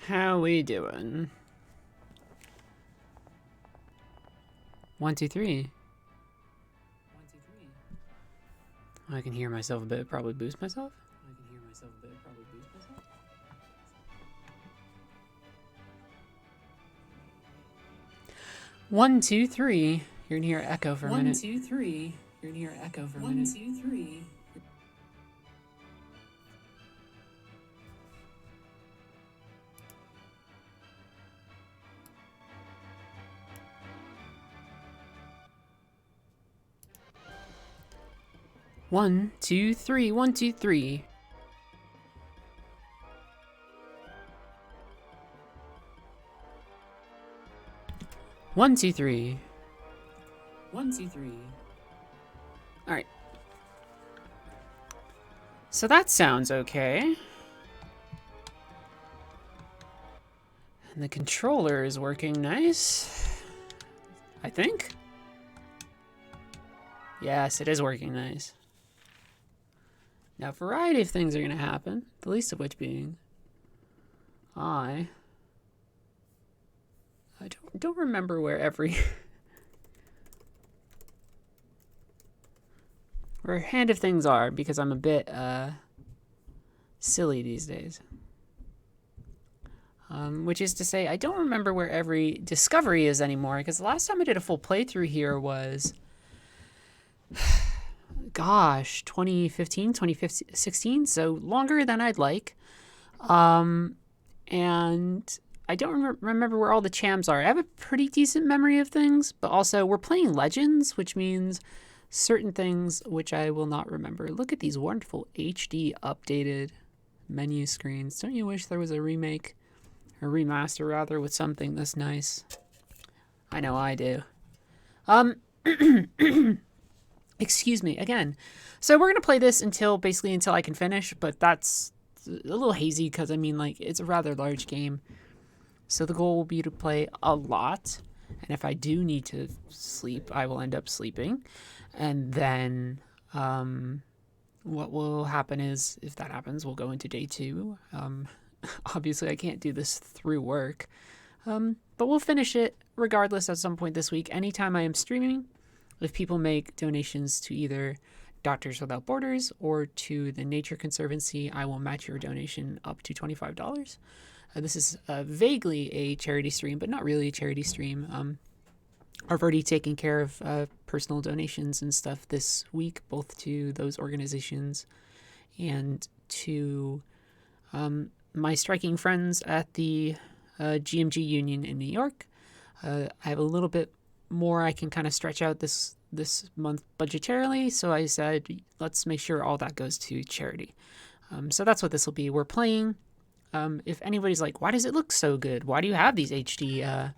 How we doing? 1, 2, 3. I can hear myself a bit. Probably boost myself. 1, 2, 3. You're gonna hear echo for a minute. 1, 2, 3. You're gonna hear echo for a minute. 1, 2, 3. One, two, three. 1, 2, 3. One, two, three. 1, 2, 3. All right. So that sounds okay. And the controller is working nice. I think. Yes, it is working nice. Now, a variety of things are going to happen, the least of which being I don't remember where where a hand of things are, because I'm a bit silly these days. Which is to say, I don't remember where every discovery is anymore, because the last time I did a full playthrough here was, gosh, 2015, 2016, so longer than I'd like. And I don't remember where all the chams are. I have a pretty decent memory of things, but also we're playing Legends, which means certain things which I will not remember. Look at these wonderful HD updated menu screens. Don't you wish there was a remake, or remaster rather, with something this nice? I know I do. Excuse me again. So we're gonna play this until I can finish, but that's a little hazy because I mean, like, it's a rather large game. So the goal will be to play a lot, and if I do need to sleep, I will end up sleeping. And then what will happen is, if that happens, we'll go into day 2. Obviously, I can't do this through work, but we'll finish it regardless at some point this week. Anytime I am streaming, if people make donations to either Doctors Without Borders or to the Nature Conservancy, I will match your donation up to $25. This is vaguely a charity stream, but not really a charity stream. I've already taken care of personal donations and stuff this week, both to those organizations and to my striking friends at the GMG Union in New York. I have a little bit more I can kind of stretch out this month budgetarily, so I said let's make sure all that goes to charity. So that's what this will be. We're playing. If anybody's like, why does it look so good? Why do you have these HD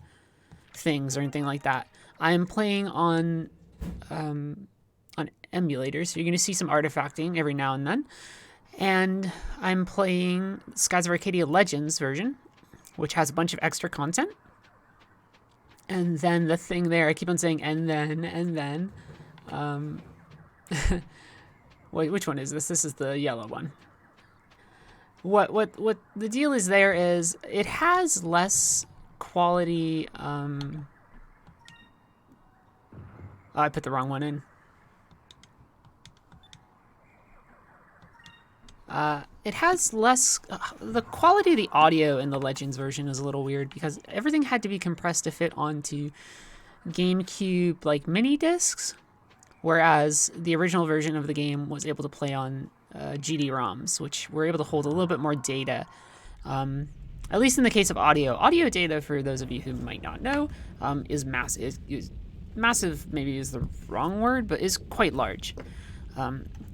things or anything like that? I'm playing on emulators, so you're going to see some artifacting every now and then. And I'm playing Skies of Arcadia Legends version, which has a bunch of extra content. And then the thing there, I keep on saying and then. Wait, which one is this? This is the yellow one. What the deal is there is it has less quality. I put the wrong one in. It has less. The quality of the audio in the Legends version is a little weird because everything had to be compressed to fit onto GameCube like mini discs, whereas the original version of the game was able to play on GD-ROMs, which were able to hold a little bit more data. At least in the case of audio. Audio data, for those of you who might not know, is massive. Massive maybe is the wrong word, but is quite large.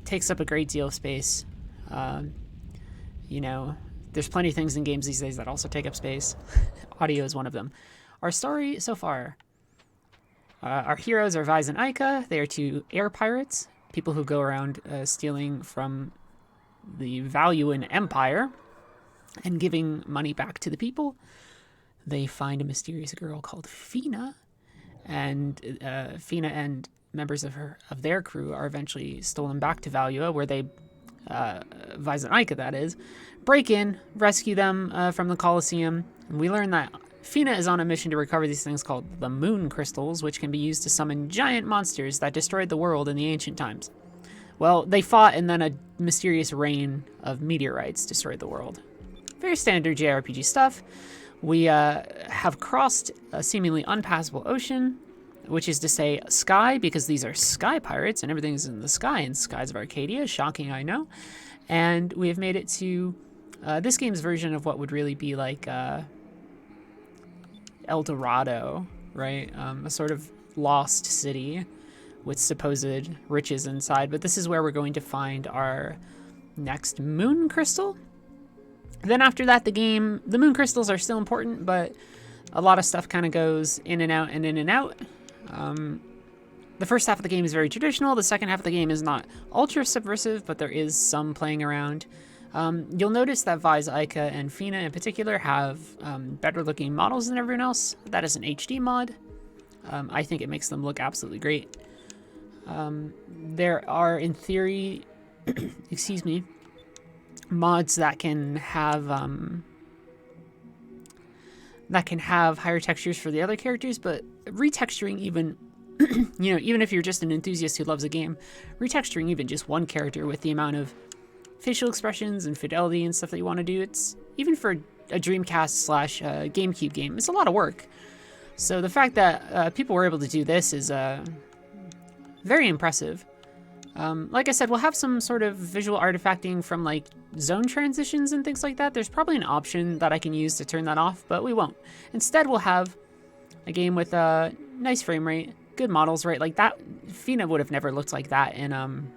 Takes up a great deal of space. You know, there's plenty of things in games these days that also take up space. Audio is one of them. Our story so far. Our heroes are Vise and Aika. They are 2 air pirates, people who go around stealing from the Valuan Empire and giving money back to the people. They find a mysterious girl called Fina, and Fina and members of their crew are eventually stolen back to Valua, where they Vice and Ica, that is, break in, rescue them from the Colosseum. And we learn that Fina is on a mission to recover these things called the Moon Crystals, which can be used to summon giant monsters that destroyed the world in the ancient times. Well, they fought and then a mysterious rain of meteorites destroyed the world. Very standard JRPG stuff. We have crossed a seemingly unpassable ocean, which is to say sky, because these are sky pirates and everything's in the sky in Skies of Arcadia. Shocking, I know. And we have made it to this game's version of what would really be like El Dorado, right? A sort of lost city with supposed riches inside. But this is where we're going to find our next moon crystal. Then after that, the moon crystals are still important, but a lot of stuff kind of goes in and out and in and out. The first half of the game is very traditional. The second half of the game is not ultra subversive, but there is some playing around. You'll notice that Vice, Ica, and Fina in particular have better looking models than everyone else. That is an HD mod. I think it makes them look absolutely great. There are, in theory, excuse me, mods that can have higher textures for the other characters, but retexturing even, even if you're just an enthusiast who loves a game, retexturing even just one character with the amount of facial expressions and fidelity and stuff that you want to do, it's even for a Dreamcast / GameCube game, it's a lot of work. So the fact that people were able to do this is very impressive. Like I said, we'll have some sort of visual artifacting from like zone transitions and things like that. There's probably an option that I can use to turn that off, but we won't. Instead, we'll have a game with a nice frame rate, good models, right? Like that, Fina would have never looked like that in on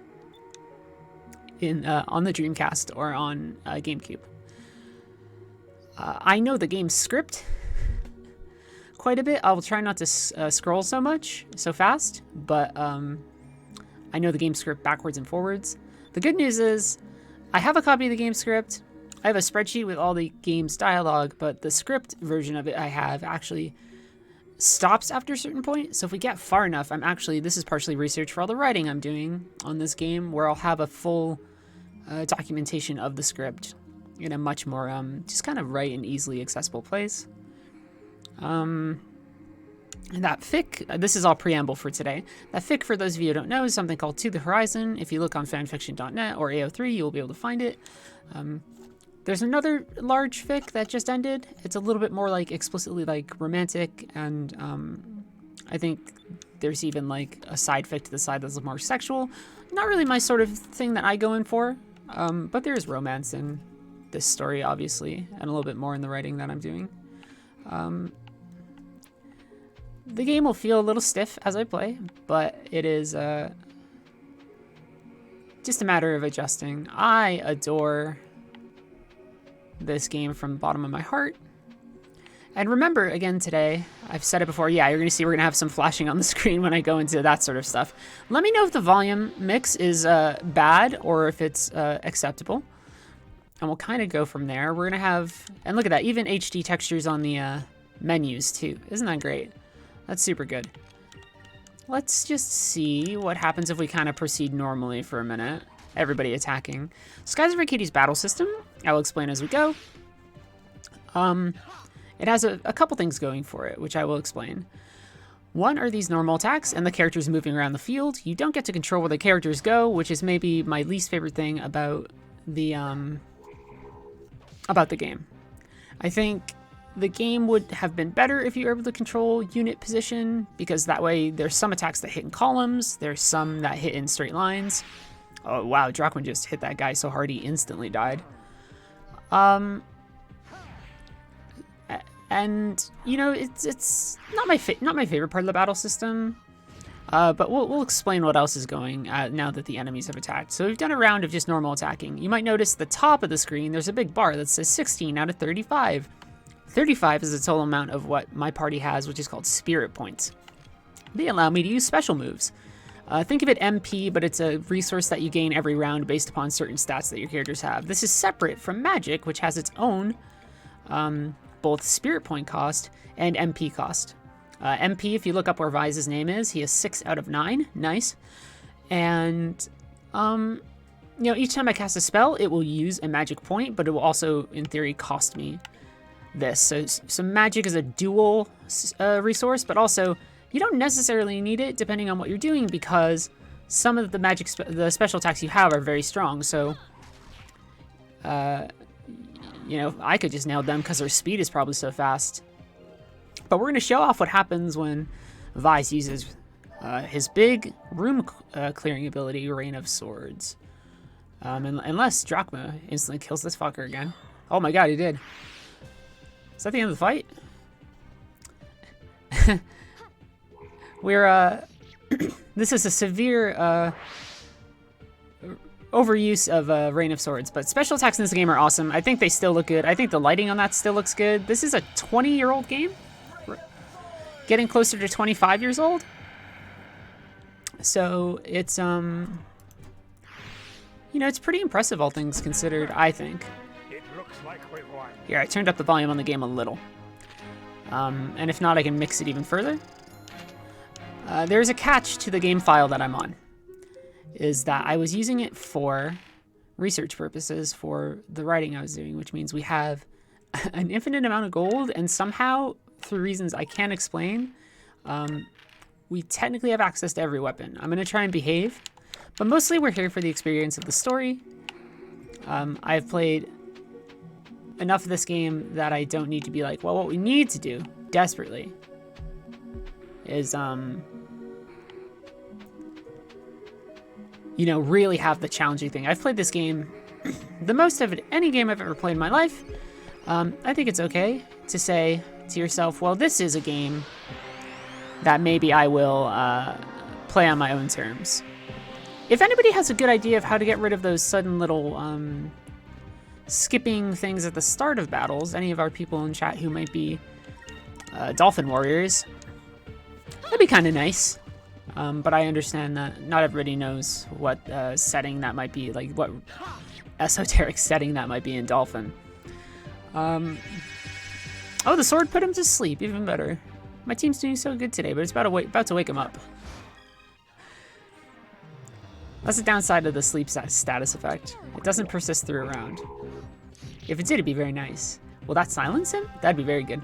the Dreamcast or on GameCube. I know the game script quite a bit. I'll try not to scroll so fast, but I know the game script backwards and forwards. The good news is I have a copy of the game script. I have a spreadsheet with all the game's dialogue, but the script version of it I have actually stops after a certain point. So if we get far enough, this is partially research for all the writing I'm doing on this game, where I'll have a full documentation of the script in a much more just kind of right and easily accessible place. And that fic, this is all preamble for today. That fic, for those of you who don't know, is something called To the Horizon. If you look on fanfiction.net or AO3, you'll be able to find it. There's another large fic that just ended. It's a little bit more like explicitly like romantic, and I think there's even like a side fic to the side that's more sexual. Not really my sort of thing that I go in for, but there is romance in this story, obviously, and a little bit more in the writing that I'm doing. The game will feel a little stiff as I play, but it is just a matter of adjusting. I adore this game from the bottom of my heart. And remember, again today, I've said it before, yeah, you're going to see we're going to have some flashing on the screen when I go into that sort of stuff. Let me know if the volume mix is bad or if it's acceptable. And we'll kind of go from there. We're going to have, and look at that, even HD textures on the menus too. Isn't that great? That's super good. Let's just see what happens if we kind of proceed normally for a minute. Everybody attacking. Skies of Arcadia's battle system, I'll explain as we go. It has a couple things going for it, which I will explain. One are these normal attacks and the characters moving around the field. You don't get to control where the characters go, which is maybe my least favorite thing about the game. I think the game would have been better if you were able to control unit position, because that way there's some attacks that hit in columns, there's some that hit in straight lines. Oh wow, Drachman just hit that guy so hard he instantly died. And it's not my favorite part of the battle system, but we'll explain what else is going now that the enemies have attacked. So we've done a round of just normal attacking. You might notice the top of the screen there's a big bar that says 16 out of 35. 35 is the total amount of what my party has, which is called spirit points. They allow me to use special moves. Think of it MP, but it's a resource that you gain every round based upon certain stats that your characters have. This is separate from magic, which has its own both spirit point cost and MP cost. MP, if you look up where Vize's name is, he has 6 out of 9. Nice. And you know, each time I cast a spell, it will use a magic point, but it will also, in theory, cost me this. So magic is a dual resource, but also you don't necessarily need it depending on what you're doing, because some of the the special attacks you have are very strong. So, you know, I could just nail them because their speed is probably so fast. But we're going to show off what happens when Vyse uses his big room clearing ability, Rain of Swords. Unless Drachma instantly kills this fucker again. Oh my god, he did. Is that the end of the fight? We're, this is a severe overuse of Rain of Swords, but special attacks in this game are awesome. I think they still look good. I think the lighting on that still looks good. This is a 20-year-old game? Getting closer to 25 years old? So it's, you know, it's pretty impressive, all things considered, I think. It looks like we won. Here, I turned up the volume on the game a little. And if not, I can mix it even further. There's a catch to the game file that I'm on, is that I was using it for research purposes for the writing I was doing, which means we have an infinite amount of gold, and somehow, through reasons I can't explain, we technically have access to every weapon. I'm going to try and behave, but mostly we're here for the experience of the story. I've played enough of this game that I don't need to be like, well, what we need to do desperately is, you know, really have the challenging thing. I've played this game the most of any game I've ever played in my life. I think it's okay to say to yourself, well, this is a game that maybe I will play on my own terms. If anybody has a good idea of how to get rid of those sudden little skipping things at the start of battles, any of our people in chat who might be Dolphin Warriors, that'd be kind of nice. But I understand that not everybody knows what setting that might be, like what esoteric setting that might be in Dolphin. Oh, the sword put him to sleep, even better. My team's doing so good today, but it's about to wake him up. That's the downside of the sleep status effect. It doesn't persist through a round. If it did, it'd be very nice. Will that silence him? That'd be very good.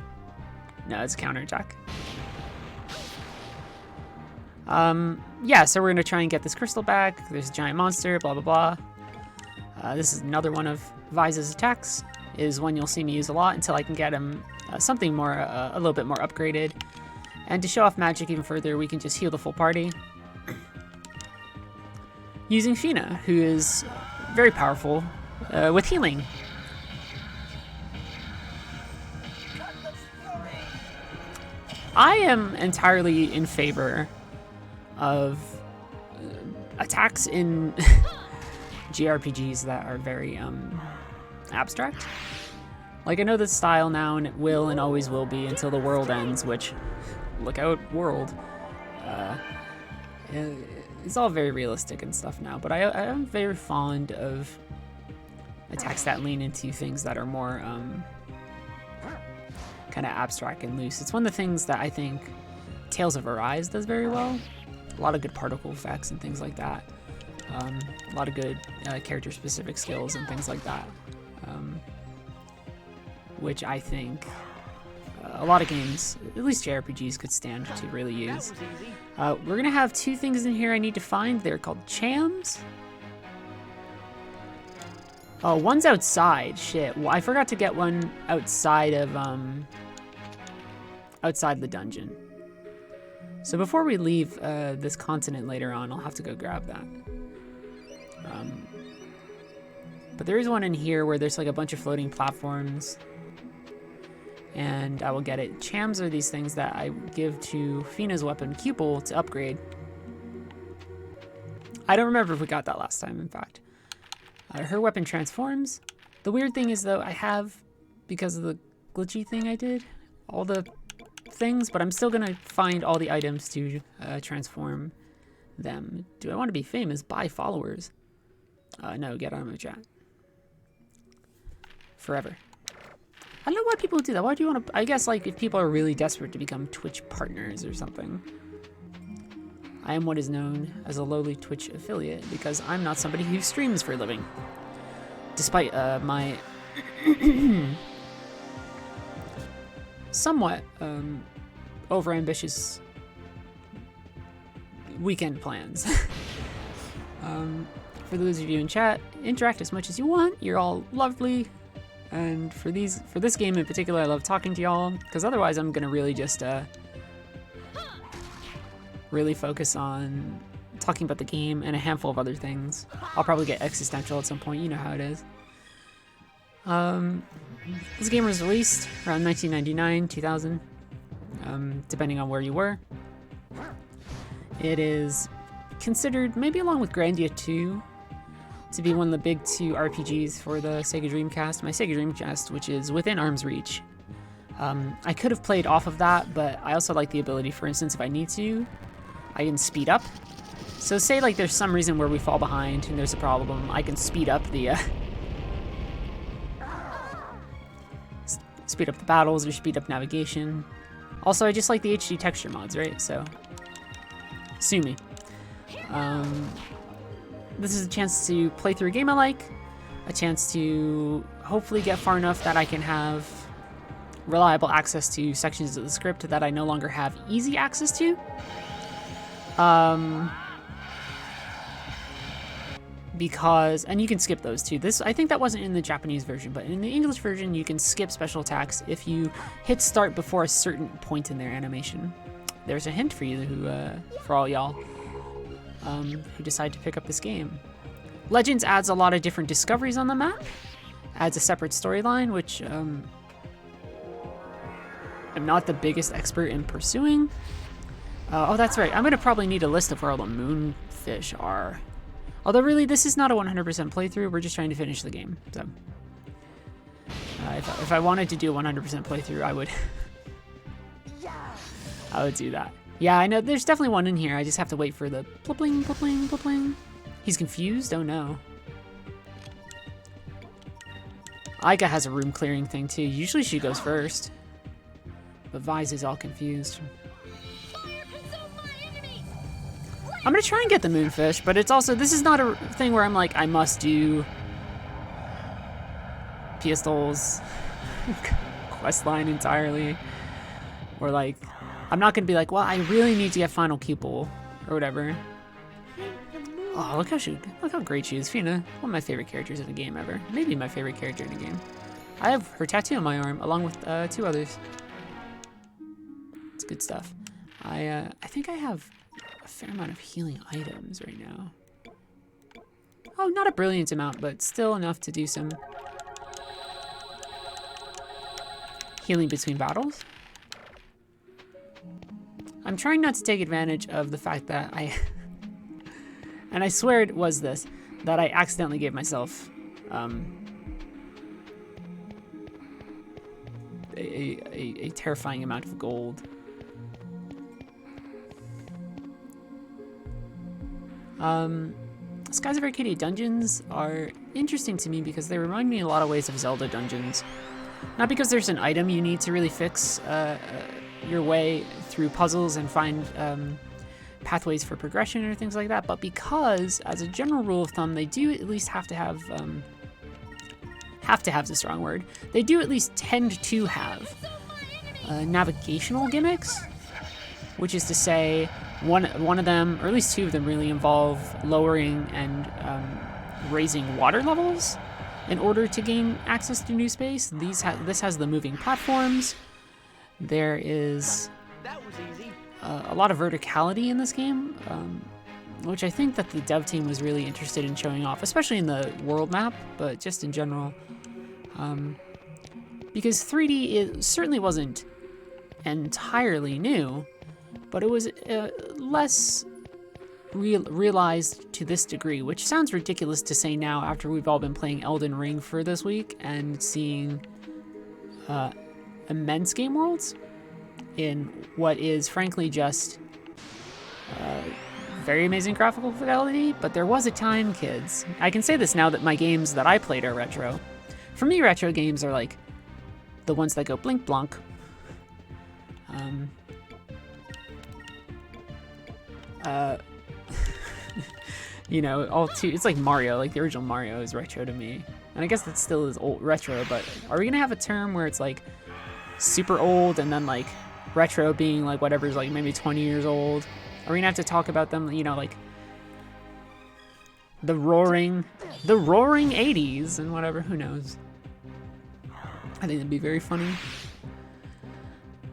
No, it's a counterattack. Yeah, so we're gonna try and get this crystal back. There's a giant monster, blah, blah, blah. This is another one of Vyse's attacks, is one you'll see me use a lot until I can get him something more, a little bit more upgraded. And to show off magic even further, we can just heal the full party. Using Fina, who is very powerful with healing. I am entirely in favor of attacks in JRPGs that are very abstract. Like, I know the style now, and it will and always will be until the world ends, which, look out, world. It's all very realistic and stuff now, but I am very fond of attacks that lean into things that are more kind of abstract and loose. It's one of the things that I think Tales of Arise does very well. A lot of good particle effects and things like that. A lot of good character-specific skills and things like that. Which I think a lot of games, at least JRPGs, could stand to really use. We're going to have two things in here I need to find. They're called Chams. Oh, one's outside. Shit. Well, I forgot to get one outside of, outside the dungeon. So before we leave this continent later on, I'll have to go grab that. But there is one in here where there's like a bunch of floating platforms. And I will get it. Chams are these things that I give to Fina's weapon, Cupel, to upgrade. I don't remember if we got that last time, in fact. Her weapon transforms. The weird thing is, though, I have, because of the glitchy thing I did, all the things, but I'm still going to find all the items to transform them. Do I want to be famous? Buy followers. No, get out of my chat. Forever. I don't know why people do that. Why do you want to... I guess, like, if people are really desperate to become Twitch partners or something. I am what is known as a lowly Twitch affiliate because I'm not somebody who streams for a living. Despite my somewhat overambitious weekend plans. For those of you in chat, interact as much as you want. You're all lovely. And for this game in particular, I love talking to y'all, because otherwise I'm gonna really just really focus on talking about the game and a handful of other things. I'll probably get existential at some point, you know how it is. This game was released around 1999, 2000, depending on where you were. It is considered, maybe along with Grandia 2, to be one of the big two RPGs for the Sega Dreamcast. My Sega Dreamcast, which is within arm's reach. I could have played off of that, but I also like the ability, for instance, if I need to, I can speed up. So say like there's some reason where we fall behind and there's a problem, I can speed up the speed up the battles or speed up navigation. Also, I just like the HD texture mods, right? So, sue me. This is a chance to play through a game I like, a chance to hopefully get far enough that I can have reliable access to sections of the script that I no longer have easy access to. Because, and you can skip those too. I think that wasn't in the Japanese version, but in the English version, you can skip special attacks if you hit start before a certain point in their animation. There's a hint for you, for all y'all who decide to pick up this game. Legends adds a lot of different discoveries on the map, adds a separate storyline, which I'm not the biggest expert in pursuing. Oh, that's right. I'm going to probably need a list of where all the moonfish are. Although really, this is not a 100% playthrough. We're just trying to finish the game. So, if I wanted to do a 100% playthrough, I would do that. Yeah, I know. There's definitely one in here. I just have to wait for the plipling, plipling, plipling. He's confused? Oh no. Aika has a room clearing thing too. Usually she goes first. But Vise is all confused. I'm gonna try and get the moonfish, but it's also, this is not a thing where I'm like, I must do Piastol's quest line entirely. Or like, I'm not gonna be like, well, I really need to get final pupil or whatever. Oh, look how great she is. Fina, one of my favorite characters in the game ever. Maybe my favorite character in the game. I have her tattoo on my arm along with 2 others. It's good stuff. I think I have a fair amount of healing items right now. Oh, not a brilliant amount, but still enough to do some healing between battles. I'm trying not to take advantage of the fact that and I swear it was this, that I accidentally gave myself a terrifying amount of gold. Skies of Arcadia dungeons are interesting to me because they remind me in a lot of ways of Zelda dungeons. Not because there's an item you need to really fix your way through puzzles and find pathways for progression or things like that, but because, as a general rule of thumb, they do at least have to have is a strong word. They do at least tend to have navigational gimmicks, which is to say, one of them, or at least 2 of them, really involve lowering and raising water levels in order to gain access to new space. This has the moving platforms. There is a lot of verticality in this game, which I think that the dev team was really interested in showing off, especially in the world map, but just in general. Because 3D certainly wasn't entirely new, but it was less realized to this degree, which sounds ridiculous to say now after we've all been playing Elden Ring for this week and seeing immense game worlds in what is frankly just very amazing graphical fidelity. But there was a time, kids. I can say this now that my games that I played are retro. For me, retro games are like the ones that go blink blonk. You know, it's like Mario, like the original Mario is retro to me. And I guess that still is old retro, but are we gonna have a term where it's like super old and then like retro being like whatever's like maybe 20 years old? Are we gonna have to talk about them, you know, like the roaring 80s and whatever, who knows? I think that'd be very funny.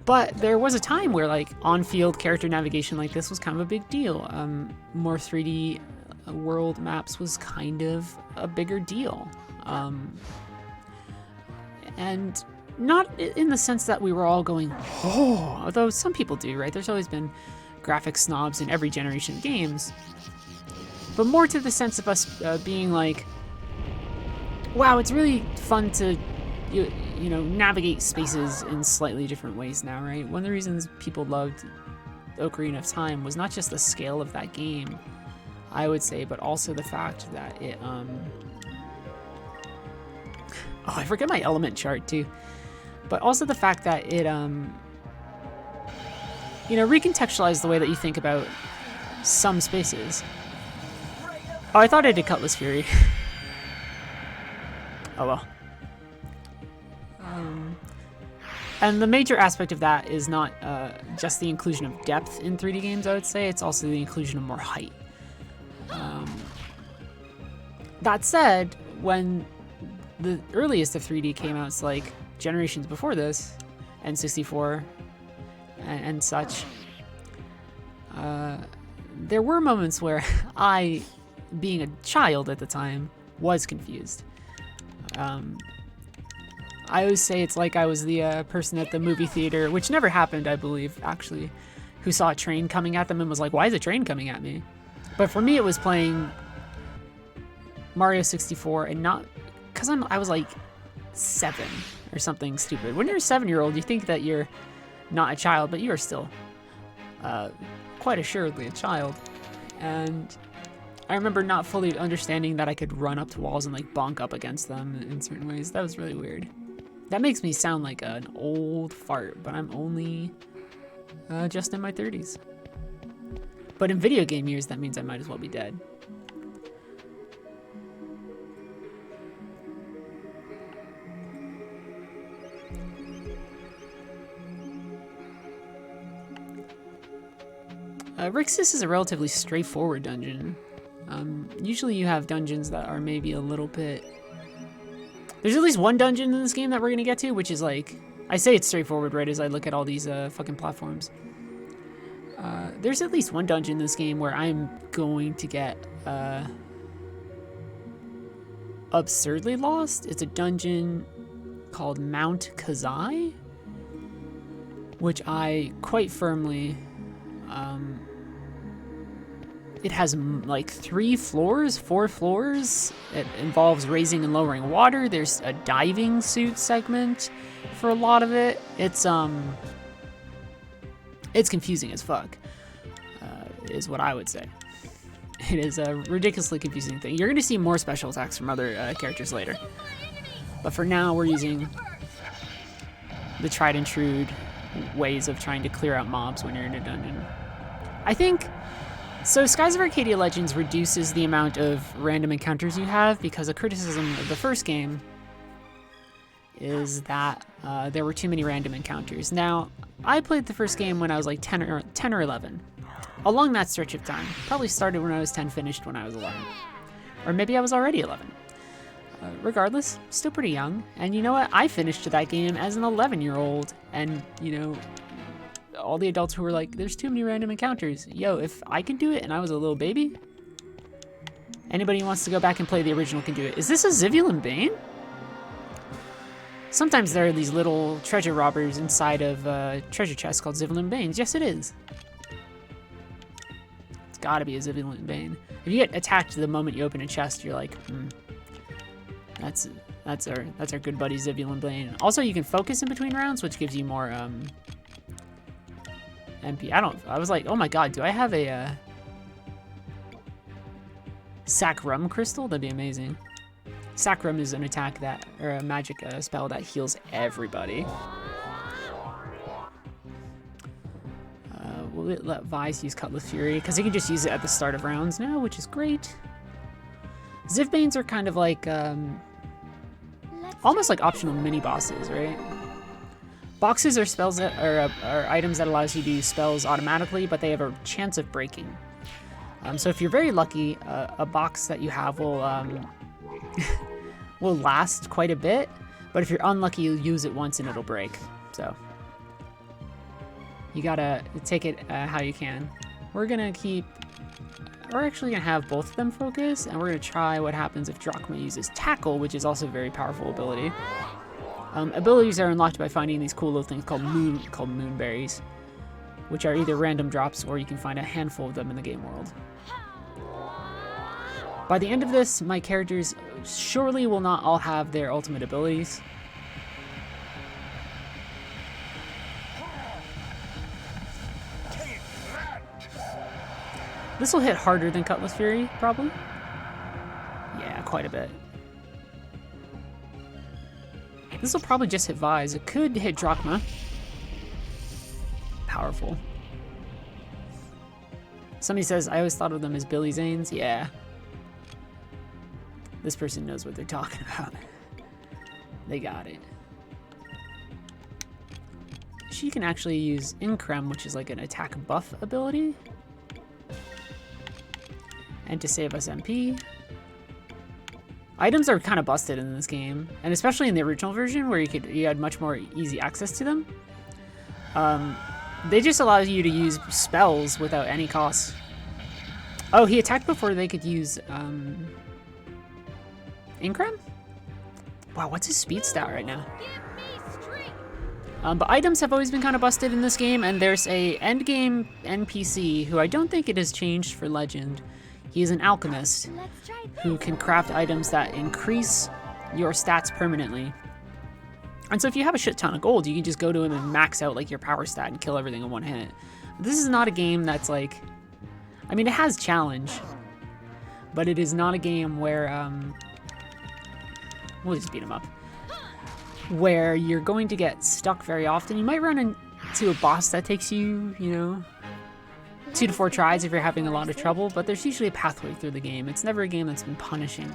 But there was a time where like on-field character navigation like this was kind of a big deal. More 3D world maps was kind of a bigger deal. And not in the sense that we were all going, oh, although some people do, right? There's always been graphic snobs in every generation of games. But more to the sense of us being like, wow, it's really fun to, you know, navigate spaces in slightly different ways now, right? One of the reasons people loved Ocarina of Time was not just the scale of that game, I would say, but also the fact that it, oh, I forget my element chart too. But also the fact that it, you know, recontextualized the way that you think about some spaces. Oh, I thought I did Cutlass Fury. Oh well. And the major aspect of that is not just the inclusion of depth in 3D games, I would say. It's also the inclusion of more height. That said, when the earliest of 3D came out, it's like generations before this, N64 and such, there were moments where I, being a child at the time, was confused. I always say it's like I was the person at the movie theater, which never happened, I believe, actually, who saw a train coming at them and was like, why is a train coming at me? But for me, it was playing Mario 64 and not, because I was like 7 or something stupid. When you're a 7-year-old, you think that you're not a child, but you are still quite assuredly a child. And I remember not fully understanding that I could run up to walls and like bonk up against them in certain ways. That was really weird. That makes me sound like an old fart, but I'm only just in my 30s. But in video game years, that means I might as well be dead. Rixus is a relatively straightforward dungeon. Usually you have dungeons that are maybe a little bit... There's at least one dungeon in this game that we're gonna get to, which is like... I say it's straightforward, right, as I look at all these fucking platforms. There's at least one dungeon in this game where I'm going to get absurdly lost. It's a dungeon called Mount Kazai, which I quite firmly... It has like 3 floors, 4 floors. It involves raising and lowering water. There's a diving suit segment for a lot of it. It's confusing as fuck, is what I would say. It is a ridiculously confusing thing. You're gonna see more special attacks from other characters later. But for now, we're using the tried and true ways of trying to clear out mobs when you're in a dungeon. I think... So Skies of Arcadia Legends reduces the amount of random encounters you have, because a criticism of the first game is that there were too many random encounters. Now, I played the first game when I was like 10 or 11. Along that stretch of time. Probably started when I was 10, finished when I was 11. Or maybe I was already 11. Regardless, still pretty young. And you know what? I finished that game as an 11-year-old. And, you know... all the adults who were like, there's too many random encounters. Yo, if I can do it and I was a little baby, anybody who wants to go back and play the original can do it. Is this a Zivulin Bane? Sometimes there are these little treasure robbers inside of treasure chests called Zivulin Banes. Yes, it is. It's gotta be a Zivulin Bane. If you get attacked the moment you open a chest, you're like, that's our good buddy Zivulin Bane. Also, you can focus in between rounds, which gives you more, MP. I was like, oh my god, do I have a Sacrum Crystal? That'd be amazing. Sacrum is an attack that, or a magic spell that heals everybody. we'll let Vice use Cutlass Fury, because he can just use it at the start of rounds now, which is great. Zivbanes are kind of like, almost like optional mini-bosses, right? Boxes are spells that are items that allows you to use spells automatically, but they have a chance of breaking. So if you're very lucky, a box that you have will will last quite a bit, but if you're unlucky, you'll use it once and it'll break. So you gotta take it how you can. We're actually gonna have both of them focus, and we're gonna try what happens if Drachma uses Tackle, which is also a very powerful ability. Abilities are unlocked by finding these cool little things called moonberries, which are either random drops or you can find a handful of them in the game world. By the end of this, my characters surely will not all have their ultimate abilities. This will hit harder than Cutlass Fury, probably. Yeah, quite a bit. This will probably just hit Vise. It could hit Drachma. Powerful. Somebody says, I always thought of them as Billy Zanes. Yeah. This person knows what they're talking about. They got it. She can actually use Increm, which is like an attack buff ability. And to save us MP. Items are kind of busted in this game, and especially in the original version where you had much more easy access to them. They just allow you to use spells without any cost. Oh, he attacked before they could use Increm? Wow, what's his speed stat right now? But items have always been kind of busted in this game, and there's a endgame NPC who I don't think it has changed for Legend. He is an alchemist who can craft items that increase your stats permanently. And so if you have a shit ton of gold, you can just go to him and max out like your power stat and kill everything in one hit. This is not a game that's like, I mean, it has challenge, but it is not a game where, we'll just beat him up, where you're going to get stuck very often. You might run into a boss that takes you, 2 to 4 tries if you're having a lot of trouble, but there's usually a pathway through the game. It's never a game that's been punishing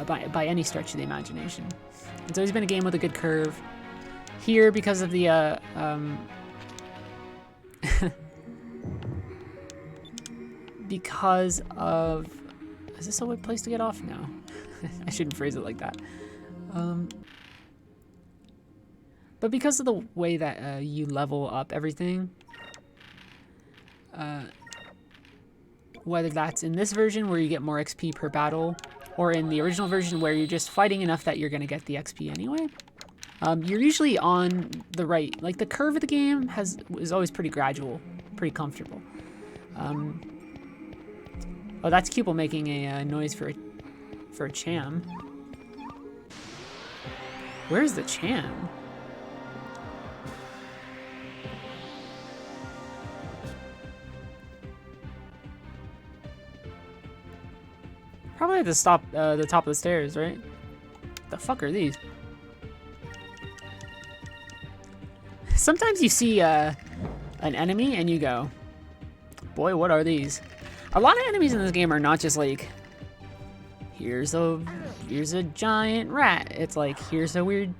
by any stretch of the imagination. It's always been a game with a good curve. Here, because of the because of, is this a good place to get off? No. I shouldn't phrase it like that. But because of the way that you level up everything, whether that's in this version where you get more XP per battle, or in the original version where you're just fighting enough that you're going to get the XP anyway, you're usually on the right. Like, the curve of the game is always pretty gradual, pretty comfortable. Oh, that's Cupel making a noise for a Cham. Where's the Cham? Probably at the top of the stairs, right? The fuck are these? Sometimes you see an enemy and you go, boy, what are these? A lot of enemies in this game are not just like, here's a giant rat. It's like, here's a weird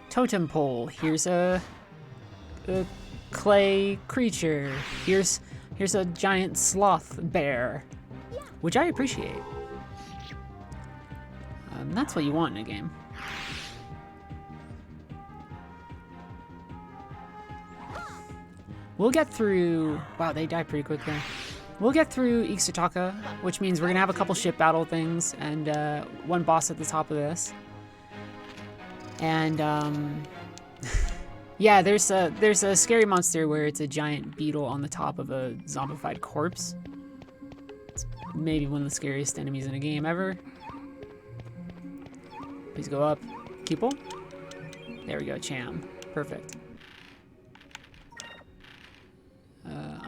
totem pole. Here's a clay creature. Here's a giant sloth bear. Which I appreciate. That's what you want in a game. We'll get through... Wow, they die pretty quickly. We'll get through Ixa'Taka, which means we're going to have a couple ship battle things and one boss at the top of this. And, yeah, there's a scary monster where it's a giant beetle on the top of a zombified corpse. Maybe one of the scariest enemies in a game ever. Please go up. Cupel? There we go, Cham. Perfect.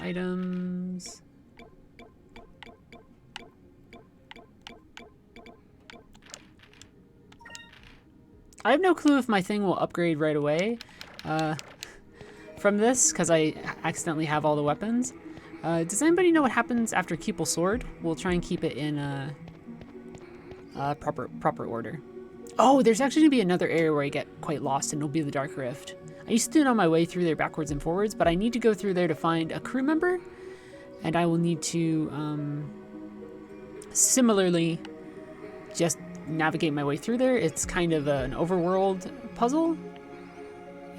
Items. I have no clue if my thing will upgrade right away. from this because I accidentally have all the weapons. Does anybody know what happens after Cupel Sword? We'll try and keep it in proper order. Oh, there's actually gonna be another area where I get quite lost, and it'll be the Dark Rift. I used to know my way through there backwards and forwards, but I need to go through there to find a crew member, and I will need to similarly just navigate my way through there. It's kind of an overworld puzzle,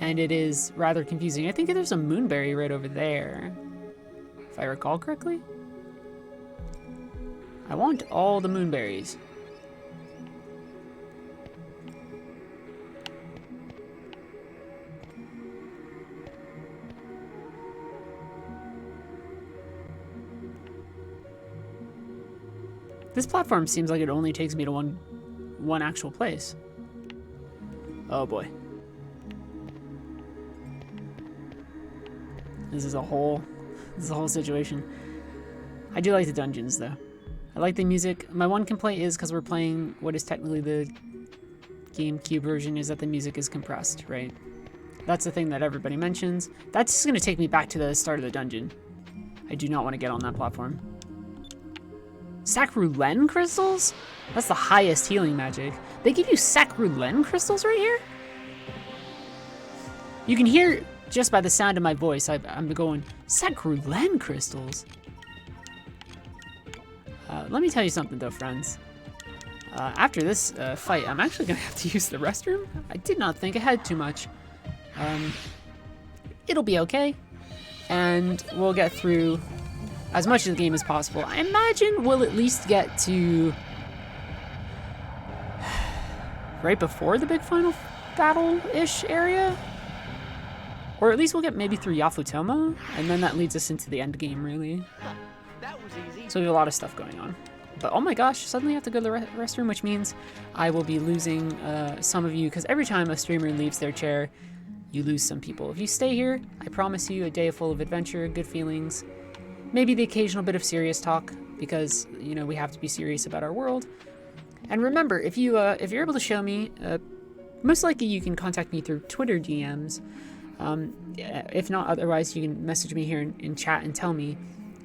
and it is rather confusing. I think there's a moonberry right over there, if I recall correctly. I want all the moonberries. This platform seems like it only takes me to one actual place. Oh boy. This is a whole situation. I do like the dungeons though. I like the music. My one complaint is because we're playing what is technically the GameCube version is that the music is compressed, right? That's the thing that everybody mentions. That's just gonna take me back to the start of the dungeon. I do not want to get on that platform. Sacrulen crystals? That's the highest healing magic. They give you Sacrulen crystals right here? You can hear just by the sound of my voice, I'm going, Sacrulen crystals? Let me tell you something though, friends. After this fight, I'm actually gonna have to use the restroom. I did not think ahead too much. It'll be okay. And we'll get through as much of the game as possible. I imagine we'll at least get to right before the big final battle-ish area. Or at least we'll get maybe through Yafutoma, and then that leads us into the end game, really. That was easy. So we have a lot of stuff going on. But oh my gosh, suddenly I have to go to the restroom, which means I will be losing some of you, because every time a streamer leaves their chair, you lose some people. If you stay here, I promise you a day full of adventure, good feelings, maybe the occasional bit of serious talk, because, you know, we have to be serious about our world. And remember, if you're able to show me, most likely you can contact me through Twitter DMs. If not, otherwise you can message me here in chat and tell me.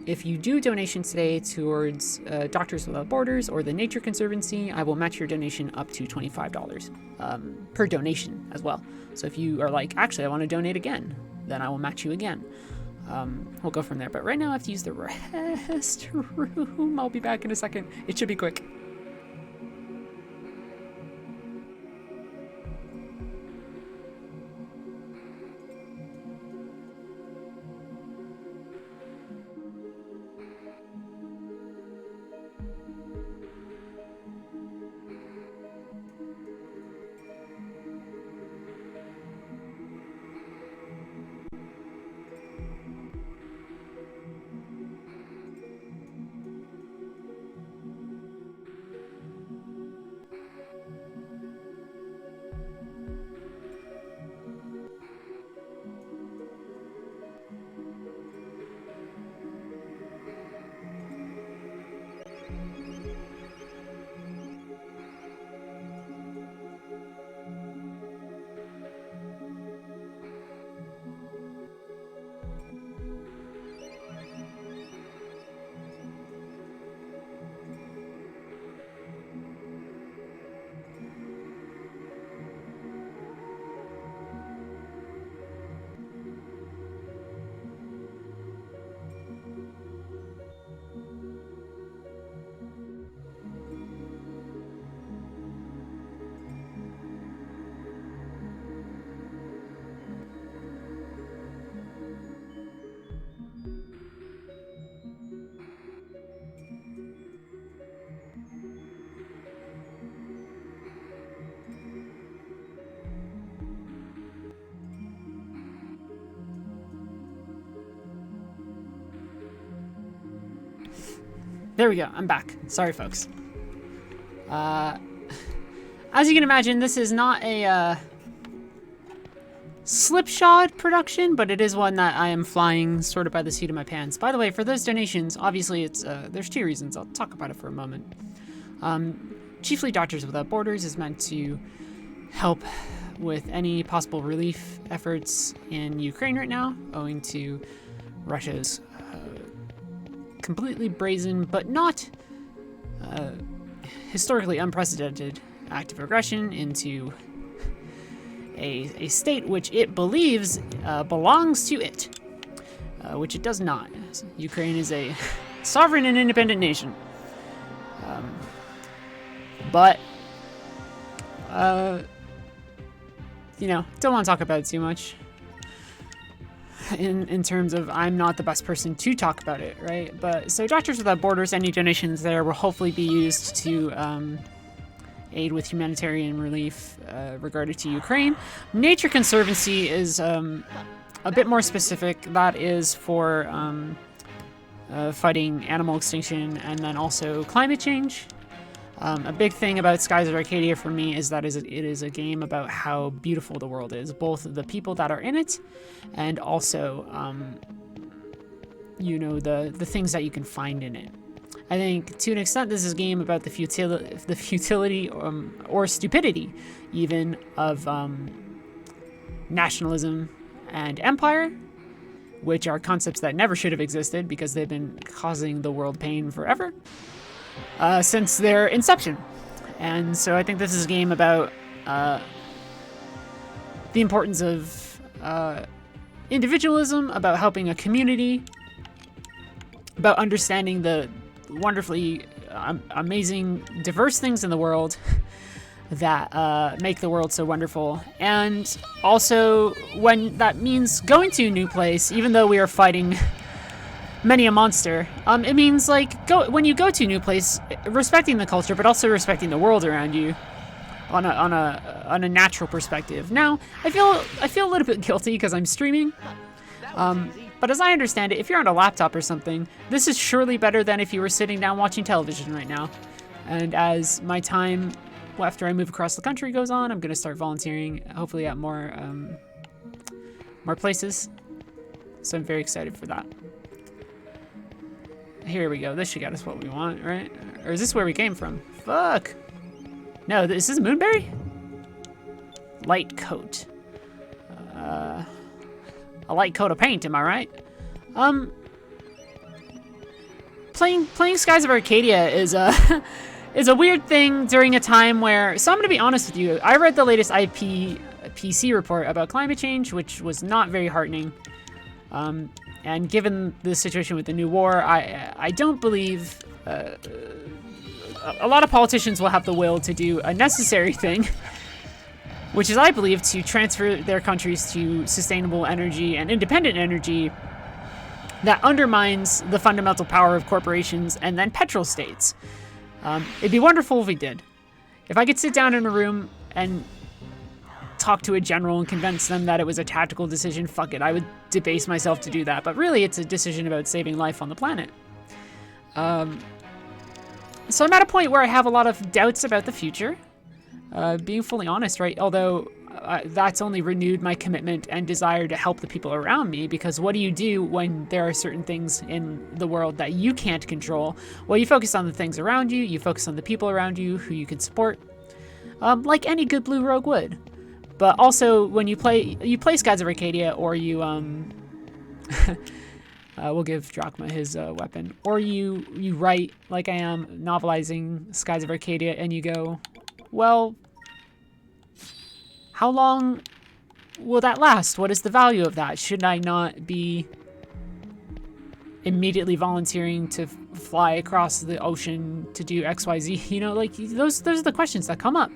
If you do donations today towards Doctors Without Borders or the Nature Conservancy, I will match your donation up to $25 per donation as well. So if you are like, actually, I want to donate again, then I will match you again. We'll go from there. But right now I have to use the restroom. I'll be back in a second. It should be quick. There we go. I'm back. Sorry, folks. As you can imagine, this is not a slipshod production, but it is one that I am flying sort of by the seat of my pants. By the way, for those donations, obviously it's there's two reasons. I'll talk about it for a moment. Chiefly, Doctors Without Borders is meant to help with any possible relief efforts in Ukraine right now, owing to Russia's completely brazen but not historically unprecedented act of aggression into a state which it believes belongs to it, which it does not. Ukraine is a sovereign and independent nation. But don't want to talk about it too much. In terms of, I'm not the best person to talk about it, right? But so Doctors Without Borders, any donations there will hopefully be used to aid with humanitarian relief regarded to Ukraine. Nature Conservancy is a bit more specific. That is for fighting animal extinction and then also climate change. A big thing about Skies of Arcadia for me is that it is a game about how beautiful the world is, both the people that are in it and also, the things that you can find in it. I think to an extent this is a game about the futility or stupidity even of nationalism and empire, which are concepts that never should have existed because they've been causing the world pain forever. Since their inception. And so I think this is a game about the importance of individualism, about helping a community, about understanding the wonderfully amazing, diverse things in the world that make the world so wonderful. And also when that means going to a new place, even though we are fighting many a monster, it means when you go to a new place, respecting the culture, but also respecting the world around you on a natural perspective. Now, I feel a little bit guilty because I'm streaming, but as I understand it, if you're on a laptop or something, this is surely better than if you were sitting down watching television right now. And as my time after I move across the country goes on, I'm going to start volunteering, hopefully at more places. So I'm very excited for that. Here we go. This should get us what we want, right? Or is this where we came from? Fuck. No, this is Moonberry? Light coat. A light coat of paint, am I right? Playing Skies of Arcadia is a weird thing during a time where, so I'm gonna be honest with you, I read the latest IPCC report about climate change, which was not very heartening. And given the situation with the new war, I don't believe a lot of politicians will have the will to do a necessary thing, which is, I believe, to transfer their countries to sustainable energy and independent energy that undermines the fundamental power of corporations and then petrol states. It'd be wonderful if we did. If I could sit down in a room and talk to a general and convince them that it was a tactical decision, fuck it, I would debase myself to do that. But really, it's a decision about saving life on the planet. So I'm at a point where I have a lot of doubts about the future. Being fully honest, right? Although that's only renewed my commitment and desire to help the people around me, because what do you do when there are certain things in the world that you can't control? Well, you focus on the things around you, you focus on the people around you who you can support, like any good blue rogue would. But also, when you play Skies of Arcadia, or you we'll give Drachma his weapon, or you write like I am, novelizing Skies of Arcadia, and you go, well, how long will that last? What is the value of that? Should I not be immediately volunteering to fly across the ocean to do XYZ? You know, like those are the questions that come up.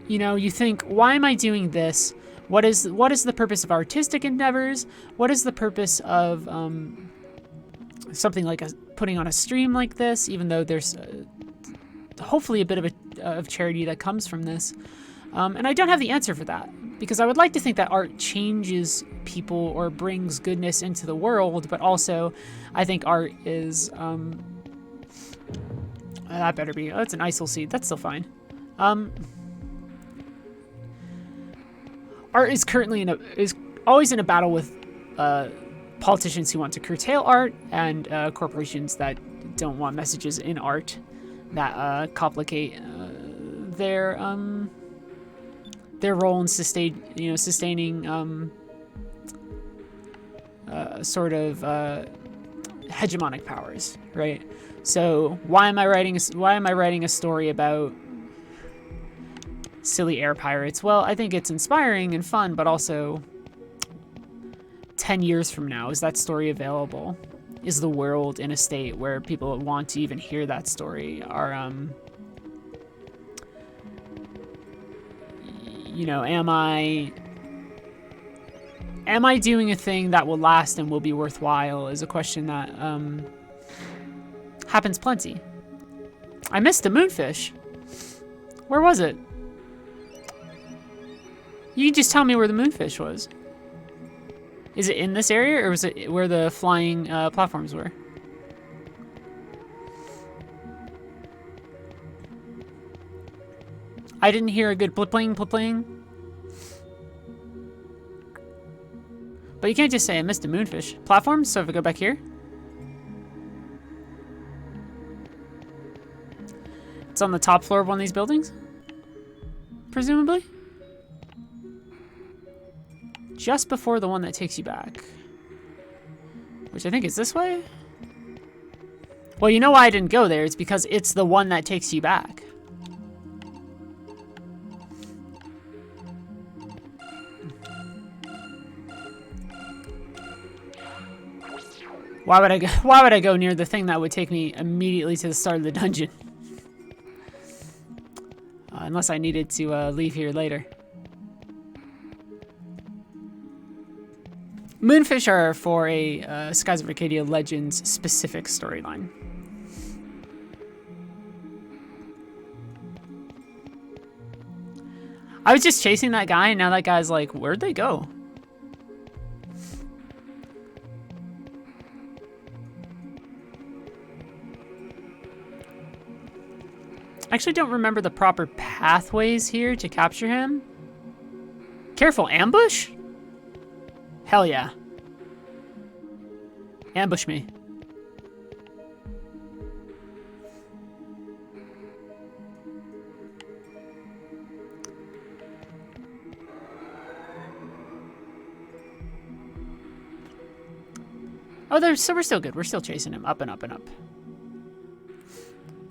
You know, you think, why am I doing this? What is the purpose of artistic endeavors? What is the purpose of something like putting on a stream like this? Even though there's hopefully a bit of charity that comes from this, and I don't have the answer for that, because I would like to think that art changes people or brings goodness into the world, but also I think art is that better be. Oh, it's an ISIL seed. That's still fine. Art is currently is always in a battle with politicians who want to curtail art and corporations that don't want messages in art that complicate their role in sustaining sort of hegemonic powers, right? So why am I writing a story about silly air pirates? Well, I think it's inspiring and fun, but also 10 years from now, is that story available? Is the world in a state where people want to even hear that story? Am I doing a thing that will last and will be worthwhile is a question that happens plenty. I missed a moonfish. Where was it? You can just tell me where the moonfish was. Is it in this area, or was it where the flying platforms were? I didn't hear a good blip-pling, blip-pling. But you can't just say I missed a moonfish. Platforms, so if I go back here. It's on the top floor of one of these buildings? Presumably? Just before the one that takes you back. Which I think is this way? Well, you know why I didn't go there. It's because it's the one that takes you back. Why would I go near the thing that would take me immediately to the start of the dungeon? Unless I needed to leave here later. Moonfish are for a Skies of Arcadia Legends specific storyline. I was just chasing that guy, and now that guy's like, where'd they go? I actually don't remember the proper pathways here to capture him. Careful, ambush? Hell yeah. Ambush me. Oh, so we're still good. We're still chasing him up and up and up.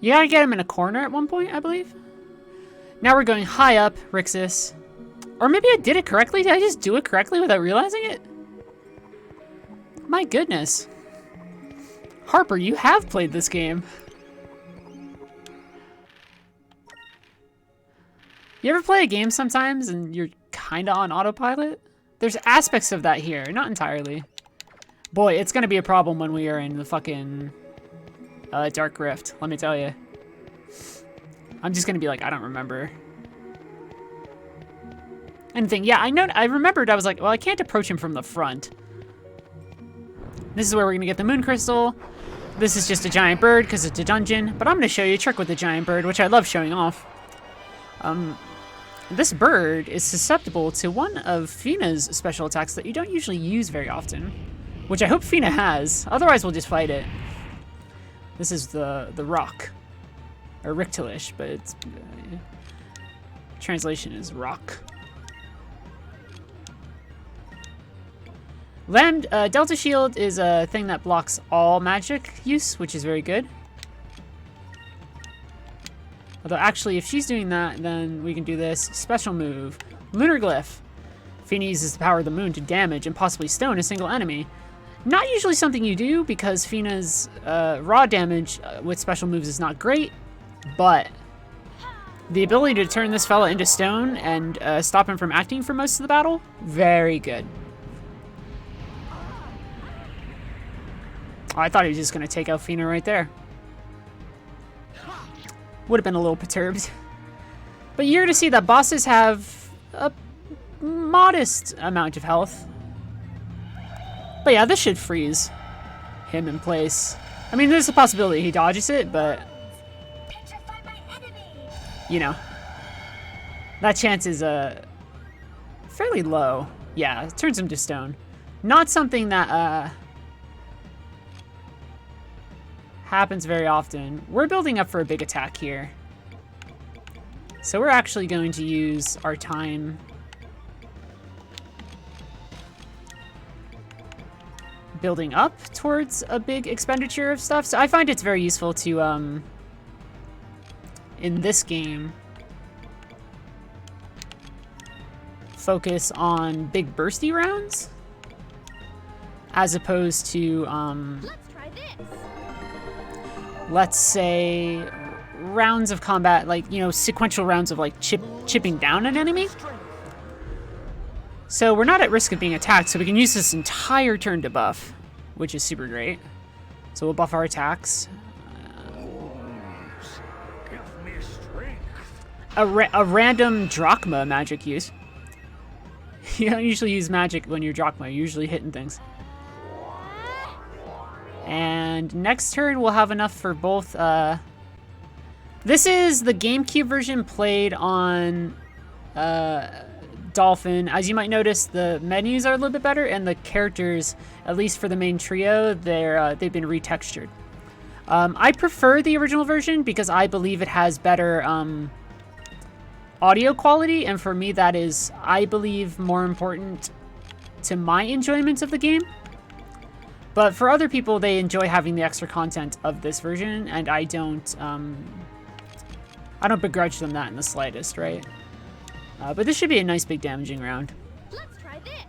You gotta get him in a corner at one point, I believe. Now we're going high up, Rixus. Or maybe I did it correctly. Did I just do it correctly without realizing it? My goodness. Harper, you have played this game. You ever play a game sometimes and you're kinda on autopilot? There's aspects of that here, not entirely. Boy, it's gonna be a problem when we are in the fucking Dark Rift, let me tell you. I'm just gonna be like, I don't remember. Anything, yeah, I remembered, I was like, well, I can't approach him from the front. This is where we're gonna get the moon crystal. This is just a giant bird because it's a dungeon, but I'm gonna show you a trick with the giant bird, which I love showing off. This bird is susceptible to one of Fina's special attacks that you don't usually use very often, which I hope Fina has, otherwise we'll just fight it. This is the rock, or Rictilish, but its translation is rock. Delta Shield is a thing that blocks all magic use, which is very good. Although actually, if she's doing that, then we can do this. Special move, Lunar Glyph. Fina uses the power of the moon to damage and possibly stone a single enemy. Not usually something you do, because Fina's raw damage with special moves is not great, but the ability to turn this fella into stone and stop him from acting for most of the battle, very good. Oh, I thought he was just going to take out Fina right there. Would have been a little perturbed. But you're to see that bosses have a modest amount of health. But yeah, this should freeze him in place. I mean, there's a possibility he dodges it, but you know, that chance is fairly low. Yeah, it turns him to stone. Not something that happens very often. We're building up for a big attack here. So we're actually going to use our time building up towards a big expenditure of stuff. So I find it's very useful to, in this game, focus on big bursty rounds as opposed to, Let's try this. let's say, rounds of combat, like, you know, sequential rounds of, like, chipping down an enemy. So we're not at risk of being attacked, so we can use this entire turn to buff, which is super great. So we'll buff our attacks. Give me strength. A random drachma magic use. You don't usually use magic when you're drachma, you're usually hitting things. And next turn we'll have enough for both. This is the GameCube version played on Dolphin. As you might notice, the menus are a little bit better, and the characters, at least for the main trio, they've been retextured. I prefer the original version because I believe it has better audio quality, and for me that is, I believe, more important to my enjoyment of the game. But for other people, they enjoy having the extra content of this version, and I don't begrudge them that in the slightest, right? But this should be a nice big damaging round. Let's try this.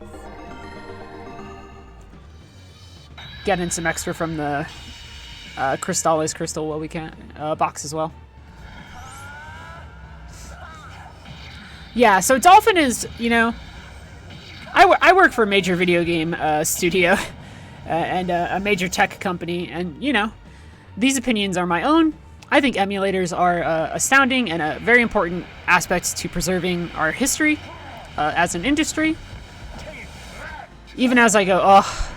Getting some extra from the Crystallis crystal while we can box as well. Yeah, so Dolphin is, you know, I work for a major video game studio and a major tech company, and, you know, these opinions are my own. I think emulators are astounding and a very important aspect to preserving our history as an industry. Even as I go, oh,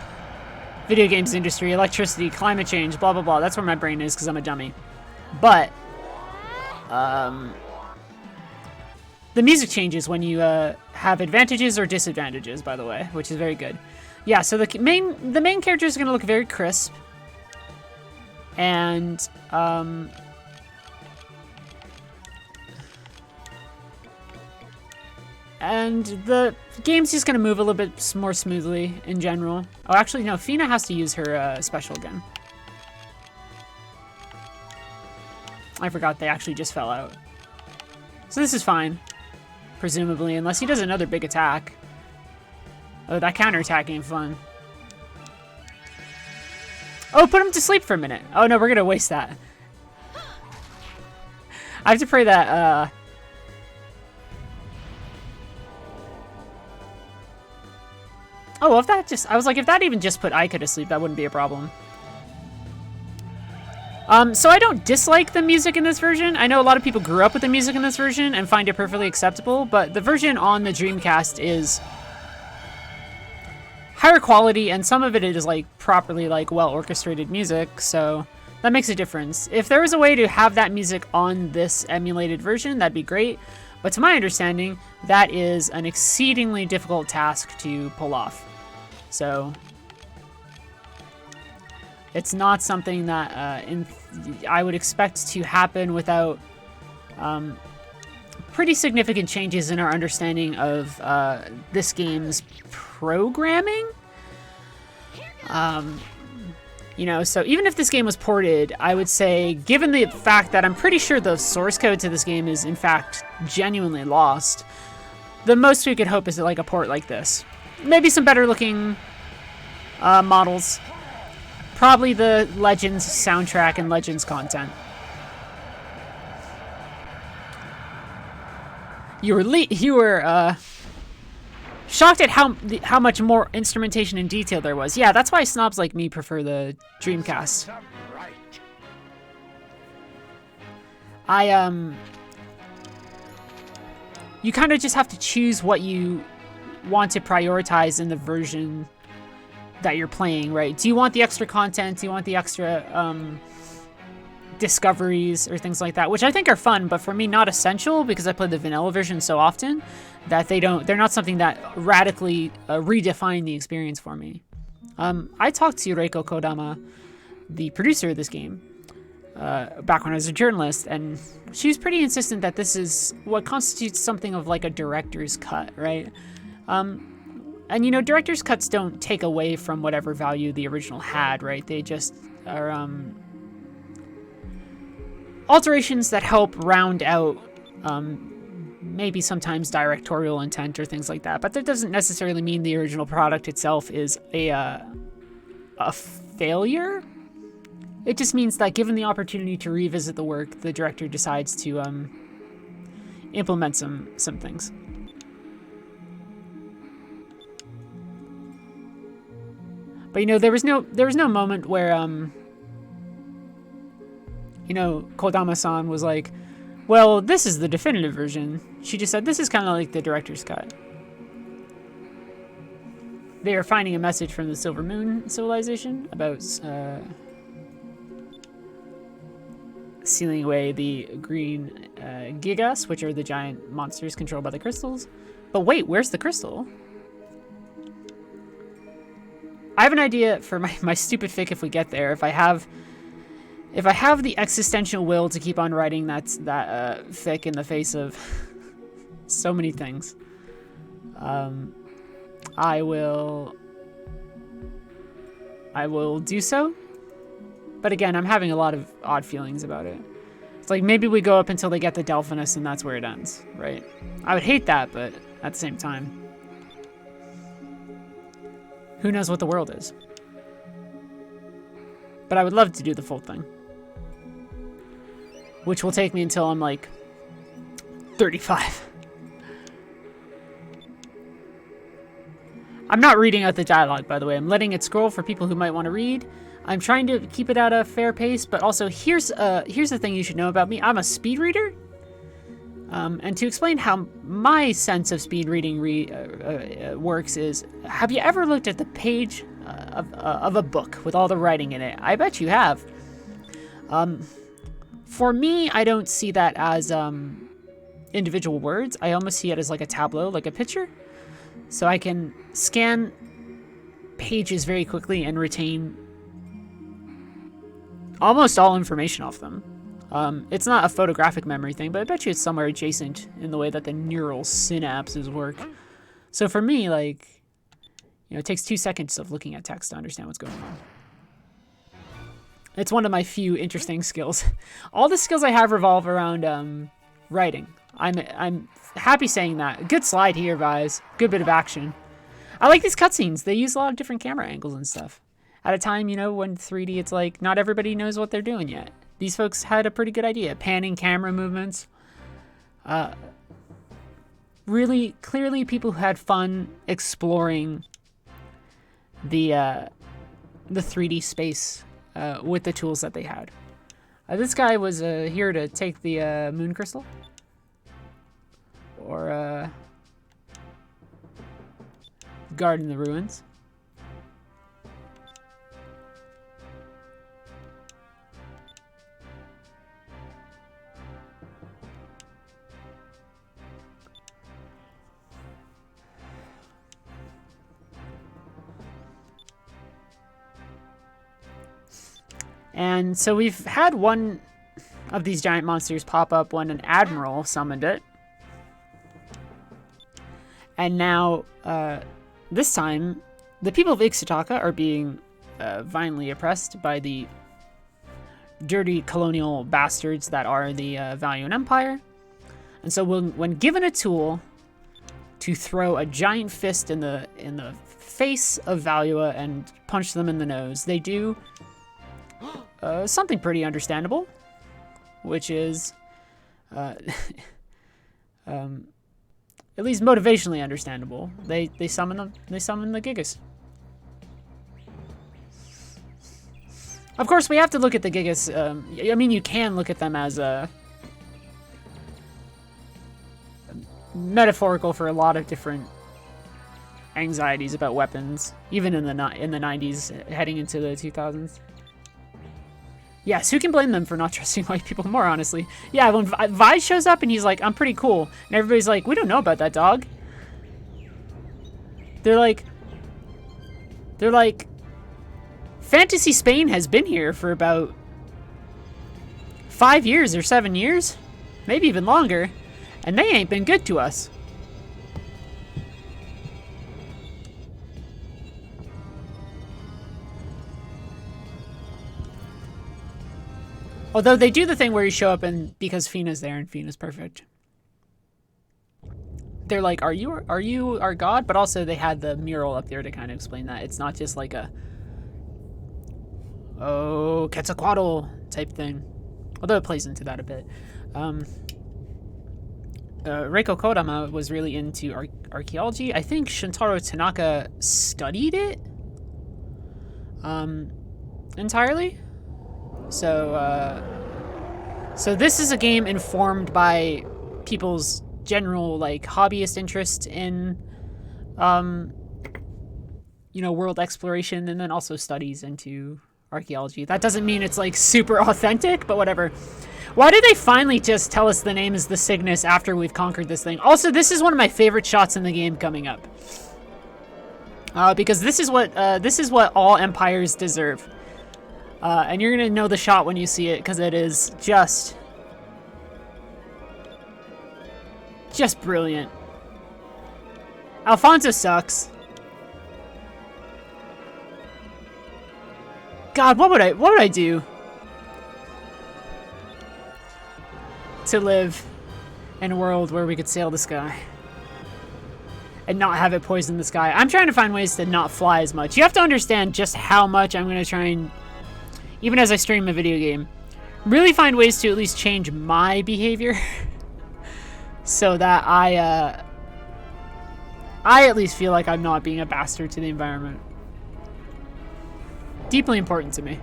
video games industry, electricity, climate change, blah, blah, blah. That's where my brain is because I'm a dummy. But the music changes when you have advantages or disadvantages, by the way, which is very good. Yeah, so the main character is going to look very crisp. And the game's just going to move a little bit more smoothly in general. Oh, actually, no, Fina has to use her special again. I forgot they actually just fell out. So this is fine, presumably, unless he does another big attack. Oh, that counterattack ain't fun. Oh, put him to sleep for a minute. Oh, no, we're going to waste that. I have to pray that, Oh, well, if that just... I was like, if that even just put Aika to sleep, that wouldn't be a problem. So I don't dislike the music in this version. I know a lot of people grew up with the music in this version and find it perfectly acceptable, but the version on the Dreamcast is higher quality, and some of it is, like, properly, like, well-orchestrated music, so that makes a difference. If there was a way to have that music on this emulated version, that'd be great, but to my understanding, that is an exceedingly difficult task to pull off. So it's not something that I would expect to happen without pretty significant changes in our understanding of this game's programming. You know, so even if this game was ported, I would say, given the fact that I'm pretty sure the source code to this game is, in fact, genuinely lost, the most we could hope is like a port like this. Maybe some better looking models. Probably the Legends soundtrack and Legends content. You were shocked at how much more instrumentation and detail there was. Yeah, that's why snobs like me prefer the Dreamcast. You kind of just have to choose what you want to prioritize in the version that you're playing, right? Do you want the extra content? Do you want the extra discoveries or things like that, which I think are fun, but for me not essential because I play the vanilla version so often that they're not something that radically redefine the experience for me. I talked to Reiko Kodama, the producer of this game, back when I was a journalist, and she was pretty insistent that this is what constitutes something of like a director's cut, right? And you know, director's cuts don't take away from whatever value the original had, right? They just are alterations that help round out maybe sometimes directorial intent or things like that. But that doesn't necessarily mean the original product itself is a failure. It just means that given the opportunity to revisit the work, the director decides to implement some things. But you know, there was no moment where you know, Kodama-san was like, well, this is the definitive version. She just said, this is kind of like the director's cut. They are finding a message from the Silver Moon civilization about sealing away the green gigas, which are the giant monsters controlled by the crystals. But wait, where's the crystal? I have an idea for my stupid fic if we get there. If I have the existential will to keep on writing that fic in the face of so many things, I will do so. But again, I'm having a lot of odd feelings about it. It's like maybe we go up until they get the Delphinus and that's where it ends, right? I would hate that, but at the same time, who knows what the world is? But I would love to do the full thing, which will take me until I'm like 35. I'm not reading out the dialogue, by the way. I'm letting it scroll for people who might want to read. I'm trying to keep it at a fair pace, but also here's the thing you should know about me. I'm a speed reader. And to explain how my sense of speed reading works is, have you ever looked at the page of a book with all the writing in it? I bet you have. For me, I don't see that as individual words. I almost see it as like a tableau, like a picture. So I can scan pages very quickly and retain almost all information off them. It's not a photographic memory thing, but I bet you it's somewhere adjacent in the way that the neural synapses work. So for me, like, you know, it takes 2 seconds of looking at text to understand what's going on. It's one of my few interesting skills. All the skills I have revolve around writing. I'm happy saying that. Good slide here, guys. Good bit of action. I like these cutscenes. They use a lot of different camera angles and stuff. At a time, you know, when 3D, it's like not everybody knows what they're doing yet. These folks had a pretty good idea. Panning camera movements. Really, clearly people who had fun exploring the 3D space with the tools that they had. This guy was here to take the moon crystal. Or guard in the ruins. And so we've had one of these giant monsters pop up when an admiral summoned it. And now, this time, the people of Ixa'Taka are being violently oppressed by the dirty colonial bastards that are the Valiant Empire. And so when given a tool to throw a giant fist in the face of Valua and punch them in the nose, they do something pretty understandable, which is at least motivationally understandable. They summon them. They summon the Gigas. Of course, we have to look at the Gigas. I mean, you can look at them as metaphorical for a lot of different anxieties about weapons, even in the 90s, heading into the 2000s. Yes, who can blame them for not trusting white people more, honestly? Yeah, when Vi shows up and he's like, I'm pretty cool. And everybody's like, we don't know about that dog. They're like, Fantasy Spain has been here for about 5 years or 7 years, maybe even longer, and they ain't been good to us. Although they do the thing where you show up and because Fina's there and Fina's perfect. They're like, are you our god? But also they had the mural up there to kind of explain that. It's not just like a, oh, Quetzalcoatl type thing. Although it plays into that a bit. Reiko Kodama was really into archaeology. I think Shintaro Tanaka studied it entirely. So this is a game informed by people's general, like, hobbyist interest in, you know, world exploration, and then also studies into archaeology. That doesn't mean it's, like, super authentic, but whatever. Why did they finally just tell us the name is the Cygnus after we've conquered this thing? Also, this is one of my favorite shots in the game coming up. Because this is what all empires deserve. And you're gonna know the shot when you see it, because it is just brilliant. Alfonso sucks. God, what would I do to live in a world where we could sail the sky and not have it poison the sky? I'm trying to find ways to not fly as much. You have to understand just how much I'm gonna try and, even as I stream a video game, really find ways to at least change my behavior so that I at least feel like I'm not being a bastard to the environment. Deeply important to me.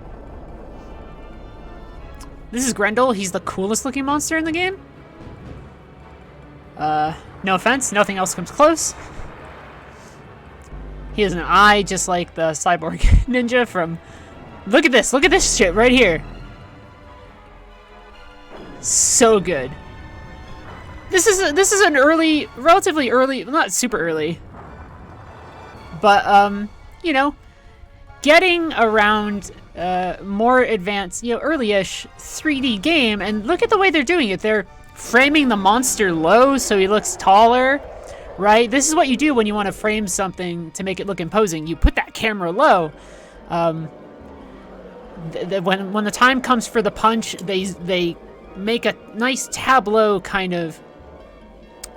This is Grendel. He's the coolest looking monster in the game. No offense, nothing else comes close. He has an eye just like the cyborg ninja from... Look at this shit right here. So good. This is an early, relatively early, not super early, but you know, getting around more advanced, you know, early-ish 3D game, and look at the way they're doing it. They're framing the monster low so he looks taller, right? This is what you do when you want to frame something to make it look imposing. You put that camera low. When the time comes for the punch, they make a nice tableau kind of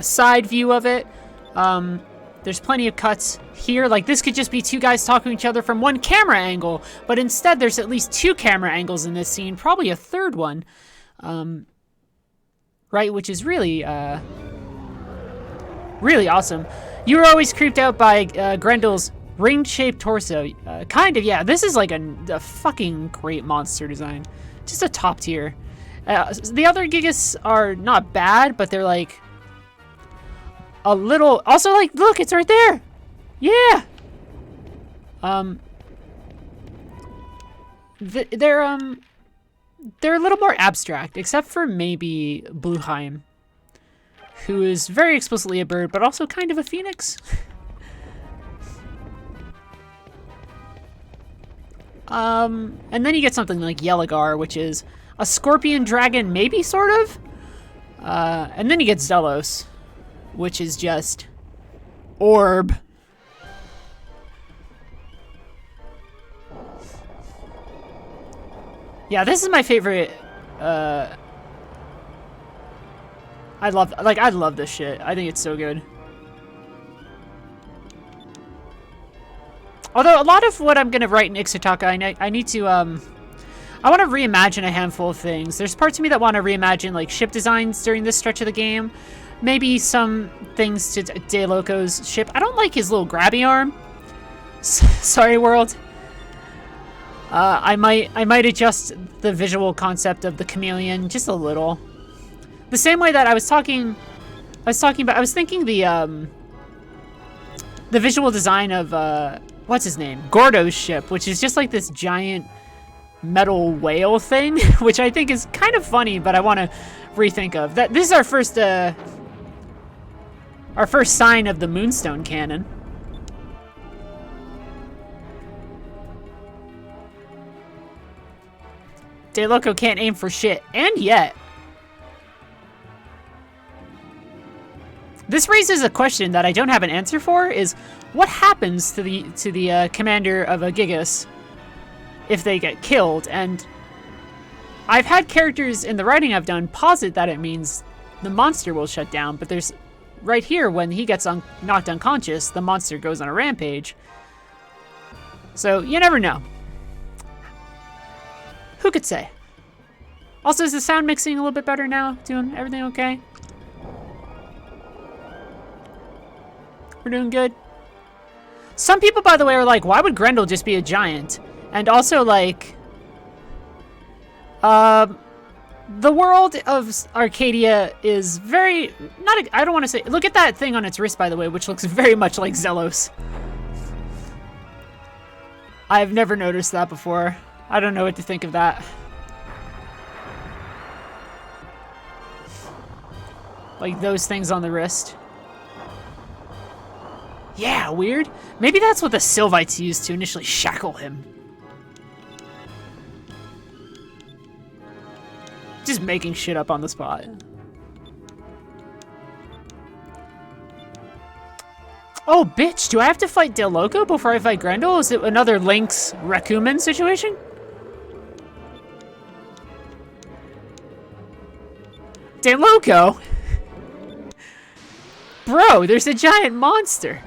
side view of it. There's plenty of cuts here. Like, this could just be two guys talking to each other from one camera angle, but instead there's at least two camera angles in this scene, probably a third one, right? Which is really, really awesome. You were always creeped out by Grendel's ring-shaped torso. Kind of, yeah. This is like a fucking great monster design. Just a top tier. The other Gigas are not bad, but they're like a little... Also, like, look, it's right there! Yeah! They're a little more abstract, except for maybe Blueheim, who is very explicitly a bird, but also kind of a phoenix. And then you get something like Yelagar, which is a scorpion dragon, maybe, sort of? And then you get Zelos, which is just orb. Yeah, this is my favorite. I love this shit. I think it's so good. Although a lot of what I'm gonna write in Ixa'Taka, I need to I want to reimagine a handful of things. There's parts of me that want to reimagine like ship designs during this stretch of the game. Maybe some things to De Loco's ship. I don't like his little grabby arm. Sorry, world. I might adjust the visual concept of the chameleon just a little. The same way that I was thinking the visual design of what's his name? Gordo's ship, which is just like this giant metal whale thing, which I think is kind of funny, but I want to rethink of. This is our first sign of the Moonstone Cannon. De Loco can't aim for shit. And yet. This raises a question that I don't have an answer for, is what happens to the commander of a Gigas if they get killed? And I've had characters in the writing I've done posit that it means the monster will shut down, but there's right here when he gets knocked unconscious, the monster goes on a rampage. So you never know. Who could say? Also, is the sound mixing a little bit better now? Doing everything okay? We're doing good. Some people, by the way, are like, why would Grendel just be a giant? And also, like, the world of Arcadia is very, I don't want to say, look at that thing on its wrist, by the way, which looks very much like Zelos. I've never noticed that before. I don't know what to think of that. Like those things on the wrist. Yeah, weird. Maybe that's what the Sylvites used to initially shackle him. Just making shit up on the spot. Oh, bitch, do I have to fight De Loco before I fight Grendel? Is it another Lynx Rakumen situation? De Loco? Bro, there's a giant monster.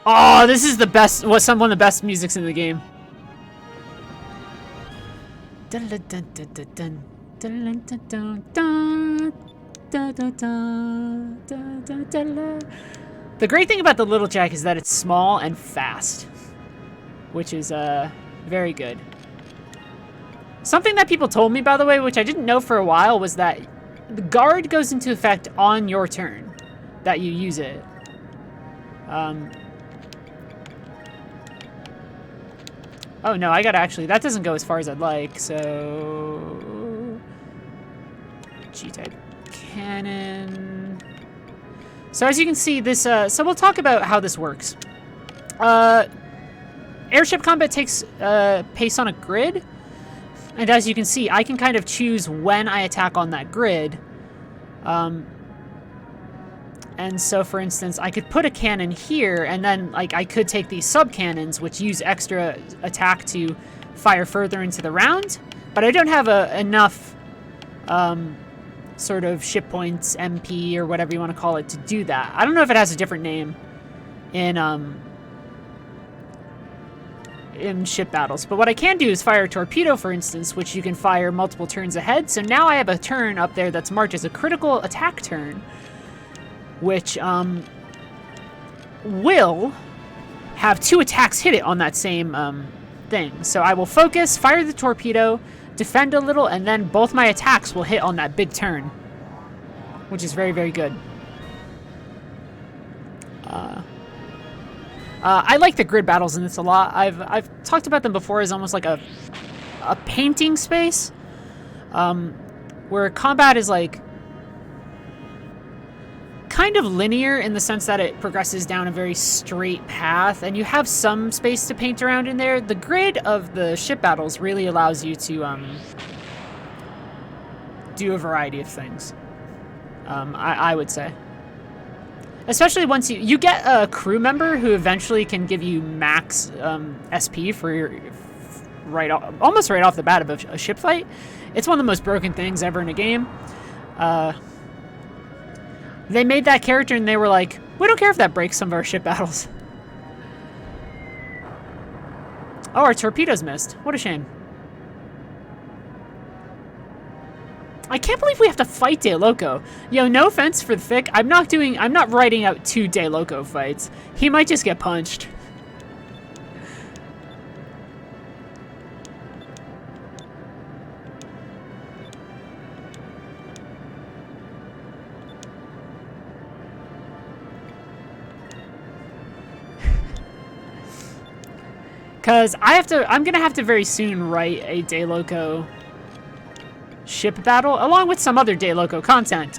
Oh, this is the best, one of the best musics in the game. The great thing about the Little Jack is that it's small and fast, which is very good. Something that people told me, by the way, which I didn't know for a while, was that the guard goes into effect on your turn that you use it. Oh no, I gotta actually, that doesn't go as far as I'd like, so... G-type cannon. So as you can see, this, so we'll talk about how this works. Airship combat takes pace on a grid. And as you can see, I can kind of choose when I attack on that grid. And so, for instance, I could put a cannon here, and then like I could take these sub-cannons, which use extra attack to fire further into the round. But I don't have enough sort of ship points, MP, or whatever you want to call it, to do that. I don't know if it has a different name in ship battles, but what I can do is fire a torpedo, for instance, which you can fire multiple turns ahead. So now I have a turn up there that's marked as a critical attack turn, which will have 2 attacks hit it on that same thing. So I will focus, fire the torpedo, defend a little, and then both my attacks will hit on that big turn, which is very, very good. I like the grid battles in this a lot. I've talked about them before as almost like a painting space, where combat is like kind of linear in the sense that it progresses down a very straight path, and you have some space to paint around in there. The grid of the ship battles really allows you to do a variety of things. I would say. Especially once you get a crew member who eventually can give you max SP for your almost right off the bat of a ship fight. It's one of the most broken things ever in a game. They made that character and they were like, we don't care if that breaks some of our ship battles. Oh, our torpedoes missed. What a shame. I can't believe we have to fight De Loco. Yo, no offense for the fic. I'm not writing out 2 De Loco fights. He might just get punched. Cause I'm gonna have to very soon write a De Loco ship battle, along with some other De Loco content.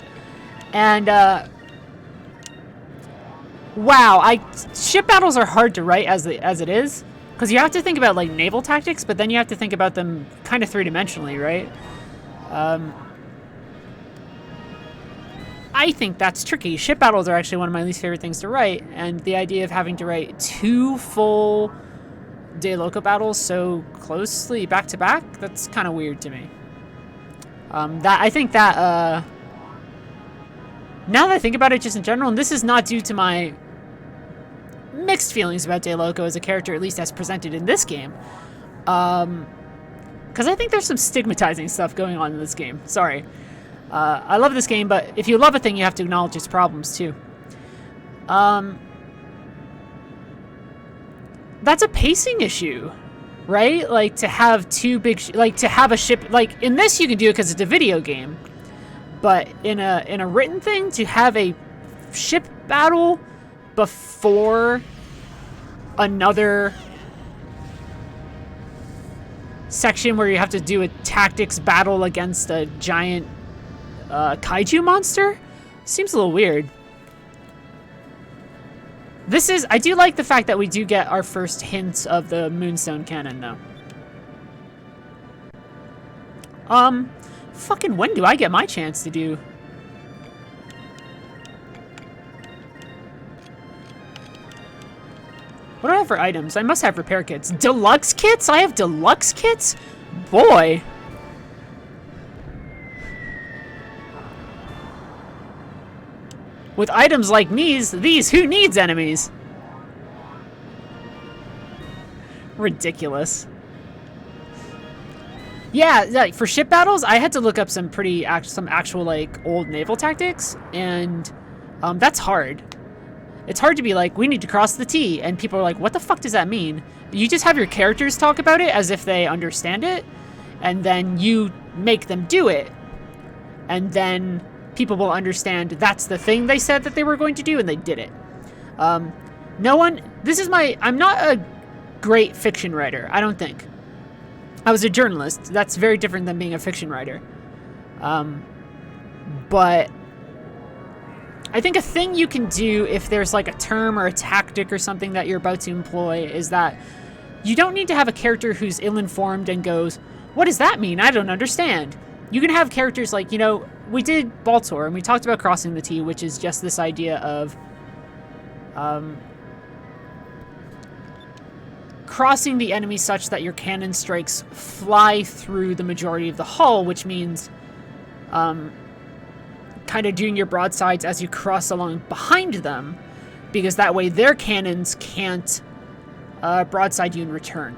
And, wow, ship battles are hard to write as it is. Because you have to think about, like, naval tactics, but then you have to think about them kind of three-dimensionally, right? I think that's tricky. Ship battles are actually one of my least favorite things to write, and the idea of having to write 2 full De Loco battles so closely back-to-back, that's kind of weird to me. I think that, now that I think about it just in general, and this is not due to my mixed feelings about De Loco as a character, at least as presented in this game. Because I think there's some stigmatizing stuff going on in this game. Sorry. I love this game, but if you love a thing, you have to acknowledge its problems, too. That's a pacing issue, right? Like, to have 2 big... like, to have a ship... Like, in this, you can do it because it's a video game. But in a written thing, to have a ship battle before another section where you have to do a tactics battle against a giant kaiju monster seems a little weird. I do like the fact that we do get our first hints of the Moonstone Cannon, though. Fucking when do I get my chance to do... What do I have for items? I must have repair kits. Deluxe kits? I have deluxe kits? Boy. With items like these, who needs enemies? Ridiculous. Yeah, like for ship battles, I had to look up some actual like old naval tactics, and that's hard. It's hard to be like, we need to cross the T, and people are like, what the fuck does that mean? You just have your characters talk about it as if they understand it, and then you make them do it, and then people will understand that's the thing they said that they were going to do, and they did it. I'm not a great fiction writer, I don't think. I was a journalist. That's very different than being a fiction writer. But I think a thing you can do if there's like a term or a tactic or something that you're about to employ is that you don't need to have a character who's ill-informed and goes, what does that mean? I don't understand. You can have characters like, you know, we did Baltor and we talked about crossing the T, which is just this idea of crossing the enemy such that your cannon strikes fly through the majority of the hull, which means kind of doing your broadsides as you cross along behind them, because that way their cannons can't broadside you in return.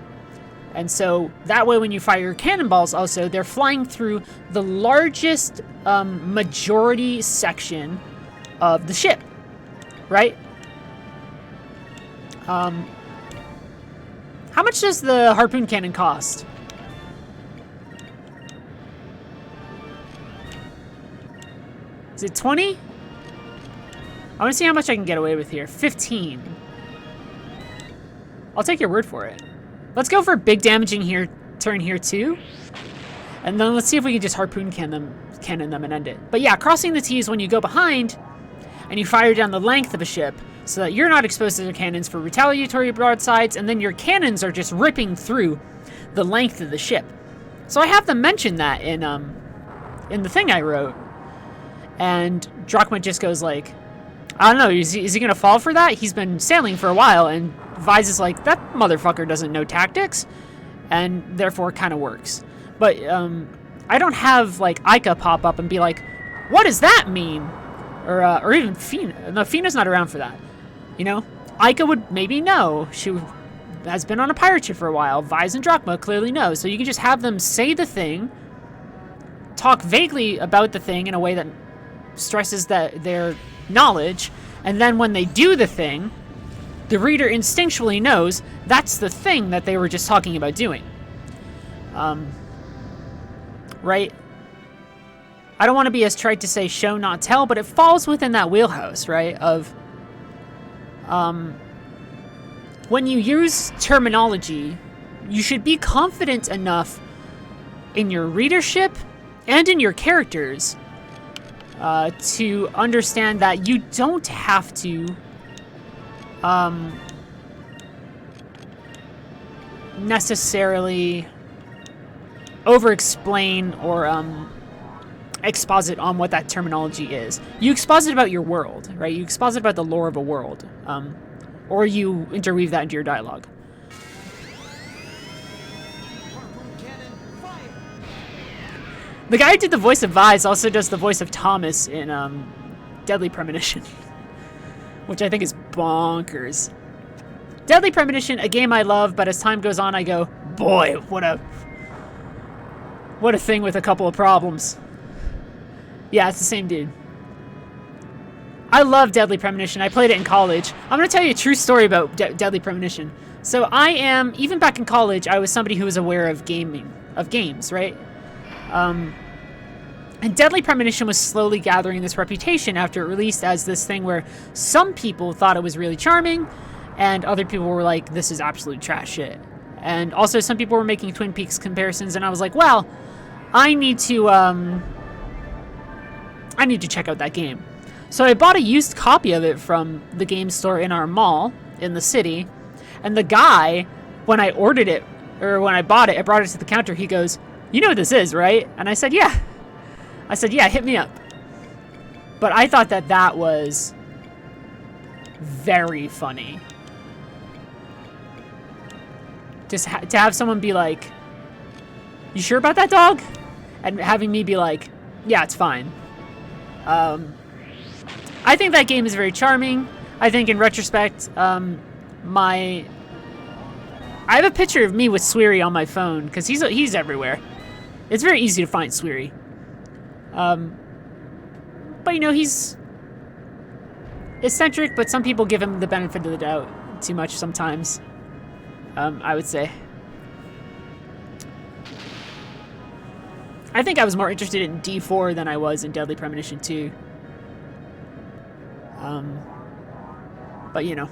And so that way when you fire your cannonballs also, they're flying through the largest majority section of the ship, right? How much does the Harpoon Cannon cost? Is it 20? I want to see how much I can get away with here. 15. I'll take your word for it. Let's go for big damaging here, turn here too. And then let's see if we can just Harpoon cannon them and end it. But yeah, crossing the T is when you go behind and you fire down the length of a ship so that you're not exposed to their cannons for retaliatory broadsides, and then your cannons are just ripping through the length of the ship. So I have them mention that in the thing I wrote. And Drachma just goes like, I don't know, is he gonna fall for that? He's been sailing for a while, and Vise is like, that motherfucker doesn't know tactics, and therefore kind of works. But I don't have like Ika pop up and be like, what does that mean? Or even Fina. No, Fina's not around for that. You know, Ika would maybe know. She has been on a pirate ship for a while. Vise and Drachma clearly know. So you can just have them say the thing, talk vaguely about the thing in a way that stresses that their knowledge, and then when they do the thing, the reader instinctually knows that's the thing that they were just talking about doing. Right? I don't want to be as trite to say show not tell, but it falls within that wheelhouse, right? Of when you use terminology, you should be confident enough in your readership and in your characters to understand that you don't have to necessarily over-explain or exposit on what that terminology is. You exposit about your world, right? You exposit about the lore of a world, or you interweave that into your dialogue. Harpoon Cannon, fire! The guy who did the voice of Vise also does the voice of Thomas in Deadly Premonition, which I think is bonkers. Deadly Premonition, a game I love, but as time goes on, I go, boy, what a thing with a couple of problems. Yeah, it's the same dude. I love Deadly Premonition. I played it in college. I'm going to tell you a true story about Deadly Premonition. So even back in college, I was somebody who was aware of games, right? And Deadly Premonition was slowly gathering this reputation after it released as this thing where some people thought it was really charming, and other people were like, this is absolute trash shit. And also some people were making Twin Peaks comparisons, and I was like, well, I need to check out that game. So I bought a used copy of it from the game store in our mall in the city, and the guy, when I ordered it, or when I bought it, I brought it to the counter, he goes, you know what this is, right? And I said, yeah. I said, yeah, hit me up. But I thought that was very funny. Just to have someone be like, you sure about that, dog? And having me be like, yeah, it's fine. I think that game is very charming. I think in retrospect, I have a picture of me with Sweary on my phone because he's everywhere. It's very easy to find Sweary. But you know, he's eccentric, but some people give him the benefit of the doubt too much sometimes. I would say. I think I was more interested in D4 than I was in Deadly Premonition 2. But you know,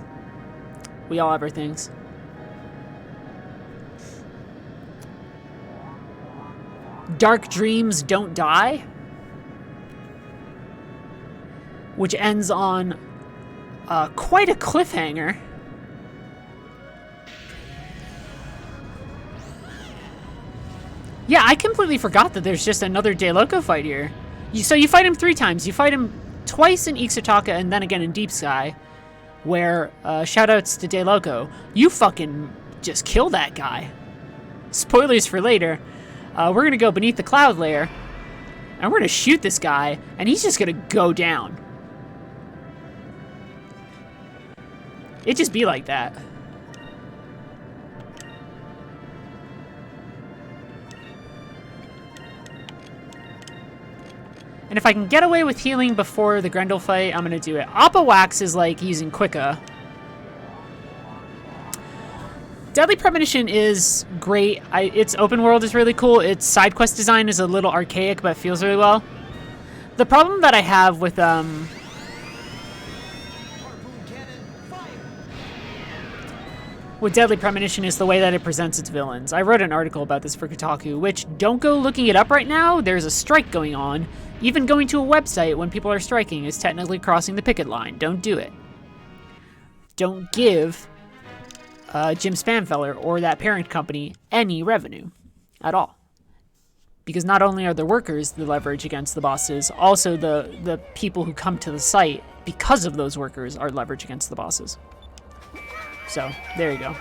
we all have our things. Dark Dreams Don't Die, which ends on quite a cliffhanger. Yeah, I completely forgot that there's just another De Loco fight here. So you fight him 3 times. You fight him twice in Ixa'Taka and then again in Deep Sky, where, shoutouts to De Loco, you fucking just kill that guy. Spoilers for later. We're gonna go beneath the cloud layer, and we're gonna shoot this guy, and he's just gonna go down. It just be like that. And if I can get away with healing before the Grendel fight, I'm gonna do it. Appa Wax is like using Quicka. Deadly Premonition is great. Its open world is really cool. Its side quest design is a little archaic, but feels really well. The problem that I have with Harpoon Cannon, fire! with Deadly Premonition is the way that it presents its villains. I wrote an article about this for Kotaku, which, don't go looking it up right now. There's a strike going on. Even going to a website when people are striking is technically crossing the picket line. Don't do it. Don't give Jim Spanfeller or that parent company any revenue at all. Because not only are the workers the leverage against the bosses, also the people who come to the site because of those workers are leverage against the bosses. So, there you go.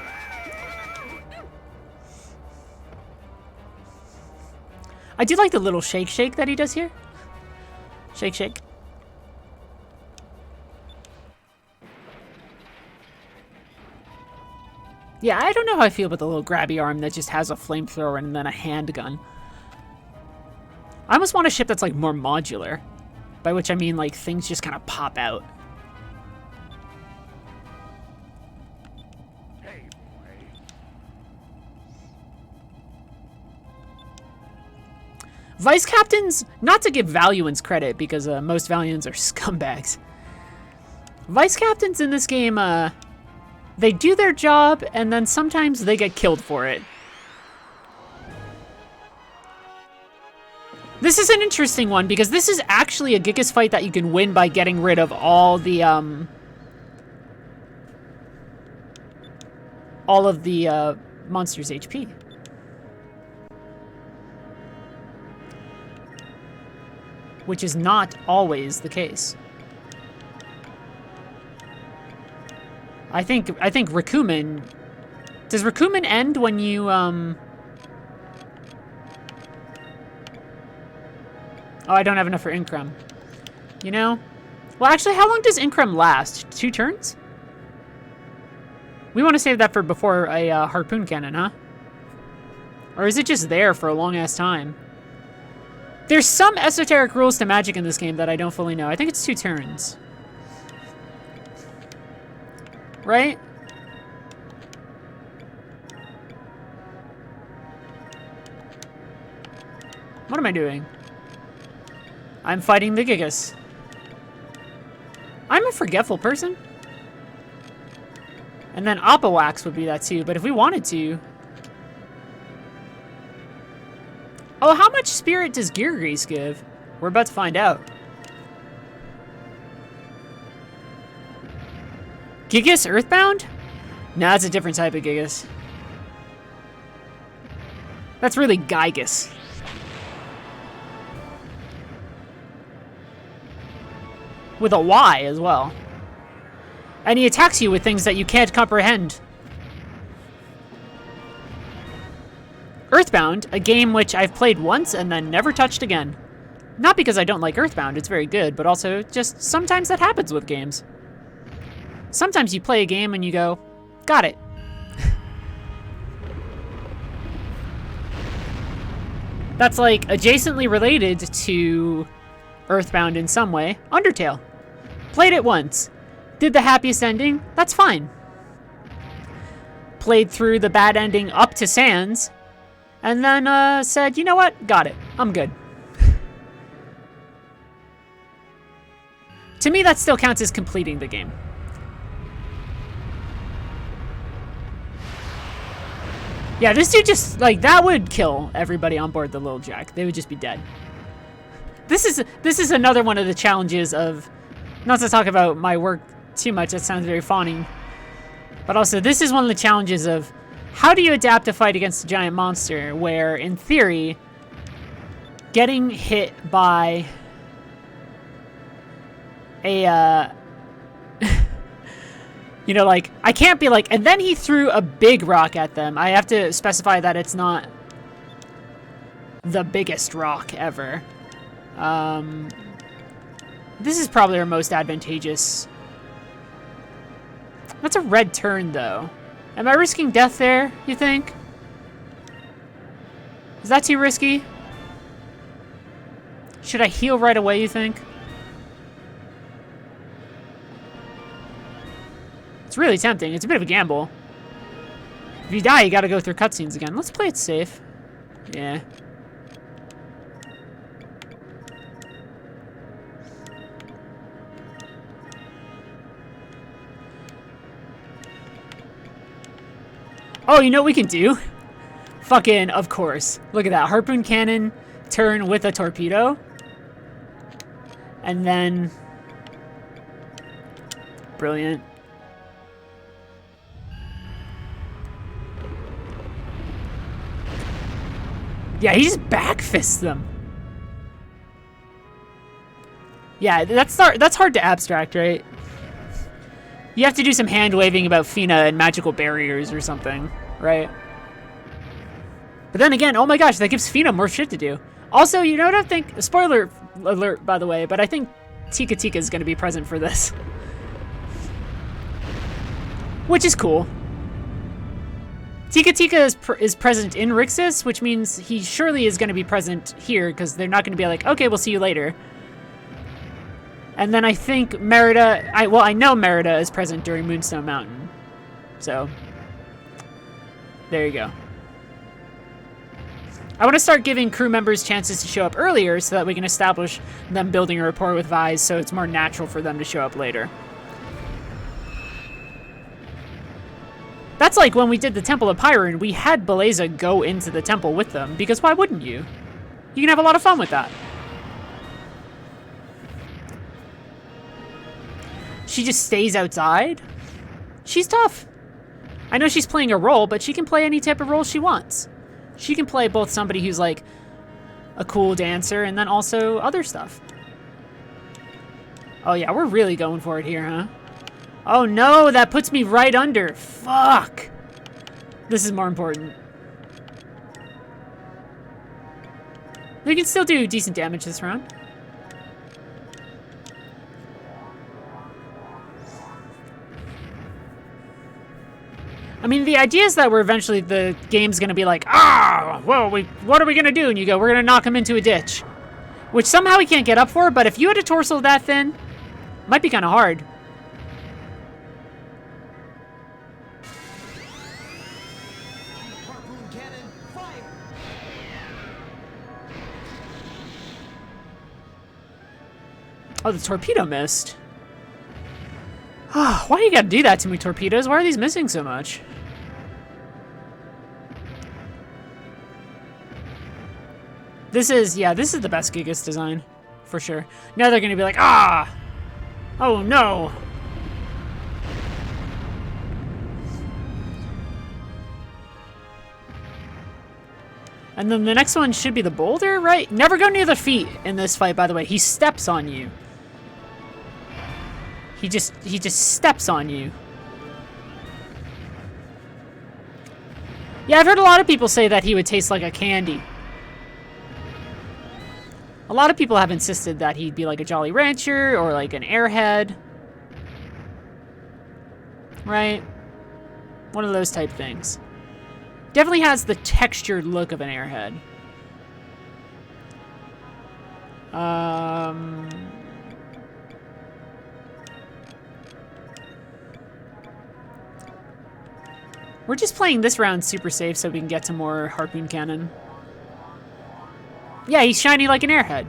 I do like the little shake that he does here. Shake, shake. Yeah, I don't know how I feel about the little grabby arm that just has a flamethrower and then a handgun. I almost want a ship that's like more modular. By which I mean like things just kind of pop out. Hey, boy. Vice captains, not to give Valiants credit because most Valiants are scumbags. Vice captains in this game, they do their job and then sometimes they get killed for it. This is an interesting one because this is actually a Gigas fight that you can win by getting rid of all the monster's HP. Which is not always the case. I think Rikumen... Does Rikumen end when you, Oh, I don't have enough for Increm. You know? Well, actually, how long does Increm last? 2 turns? We want to save that for before a Harpoon Cannon, huh? Or is it just there for a long-ass time? There's some esoteric rules to magic in this game that I don't fully know. I think it's 2 turns. Right? What am I doing? I'm fighting the Gigas. I'm a forgetful person. And then Oppawax would be that too, but if we wanted to... Oh, how much spirit does Geargrease give? We're about to find out. Gigas Earthbound? Nah, it's a different type of Gigas. That's really Gygas. With a Y as well. And he attacks you with things that you can't comprehend. Earthbound, a game which I've played once and then never touched again. Not because I don't like Earthbound, it's very good, but also just sometimes that happens with games. Sometimes you play a game and you go, got it. That's like adjacently related to Earthbound in some way. Undertale. Played it once. Did the happiest ending? That's fine. Played through the bad ending up to Sans. And then said, you know what? Got it. I'm good. To me, that still counts as completing the game. Yeah, this dude just, like, that would kill everybody on board the Little Jack. They would just be dead. This is another one of the challenges of, not to talk about my work too much, that sounds very fawning, but also this is one of the challenges of how do you adapt a fight against a giant monster where, in theory, getting hit by a, you know, like, I can't be like, and then he threw a big rock at them. I have to specify that it's not the biggest rock ever. This is probably our most advantageous. That's a red turn, though. Am I risking death there, you think? Is that too risky? Should I heal right away, you think? It's really tempting. It's a bit of a gamble. If you die, you gotta go through cutscenes again. Let's play it safe. Yeah. Oh, you know what we can do? Fucking, of course. Look at that. Harpoon Cannon, turn with a torpedo. And then... Brilliant. Yeah, he just backfists them. Yeah, that's hard to abstract, right? You have to do some hand-waving about Fina and magical barriers or something, right? But then again, oh my gosh, that gives Fina more shit to do. Also, you know what I think? Spoiler alert, by the way, but I think Ixa'Taka is going to be present for this. Which is cool. Ixa'Taka is present in Rixus, which means he surely is going to be present here, because they're not going to be like, okay, we'll see you later. And then I think Merida... I know Merida is present during Moonstone Mountain. So, there you go. I want to start giving crew members chances to show up earlier so that we can establish them building a rapport with Vise so it's more natural for them to show up later. That's like when we did the Temple of Pyrene, we had Beleza go into the temple with them, because why wouldn't you? You can have a lot of fun with that. She just stays outside? She's tough. I know she's playing a role, but she can play any type of role she wants. She can play both somebody who's like a cool dancer and then also other stuff. Oh yeah, we're really going for it here, huh? Oh no, that puts me right under. Fuck. This is more important. We can still do decent damage this round. I mean, the idea is that we're eventually, the game's gonna be like, well, what are we gonna do? And you go, we're gonna knock him into a ditch. Which somehow he can't get up for, but if you had a torso that thin, it might be kind of hard. Harpoon Cannon, fire! Oh, the torpedo missed. Why do you gotta do that to me, torpedoes? Why are these missing so much? This is the best Gigas design, for sure. Now they're gonna be like, oh no. And then the next one should be the boulder, right? Never go near the feet in this fight, by the way. He steps on you. He just steps on you. Yeah, I've heard a lot of people say that he would taste like a candy. A lot of people have insisted that he'd be like a Jolly Rancher or like an Airhead. Right? One of those type things. Definitely has the textured look of an Airhead. We're just playing this round super safe so we can get to more Harpoon Cannon. Yeah, he's shiny like an Airhead.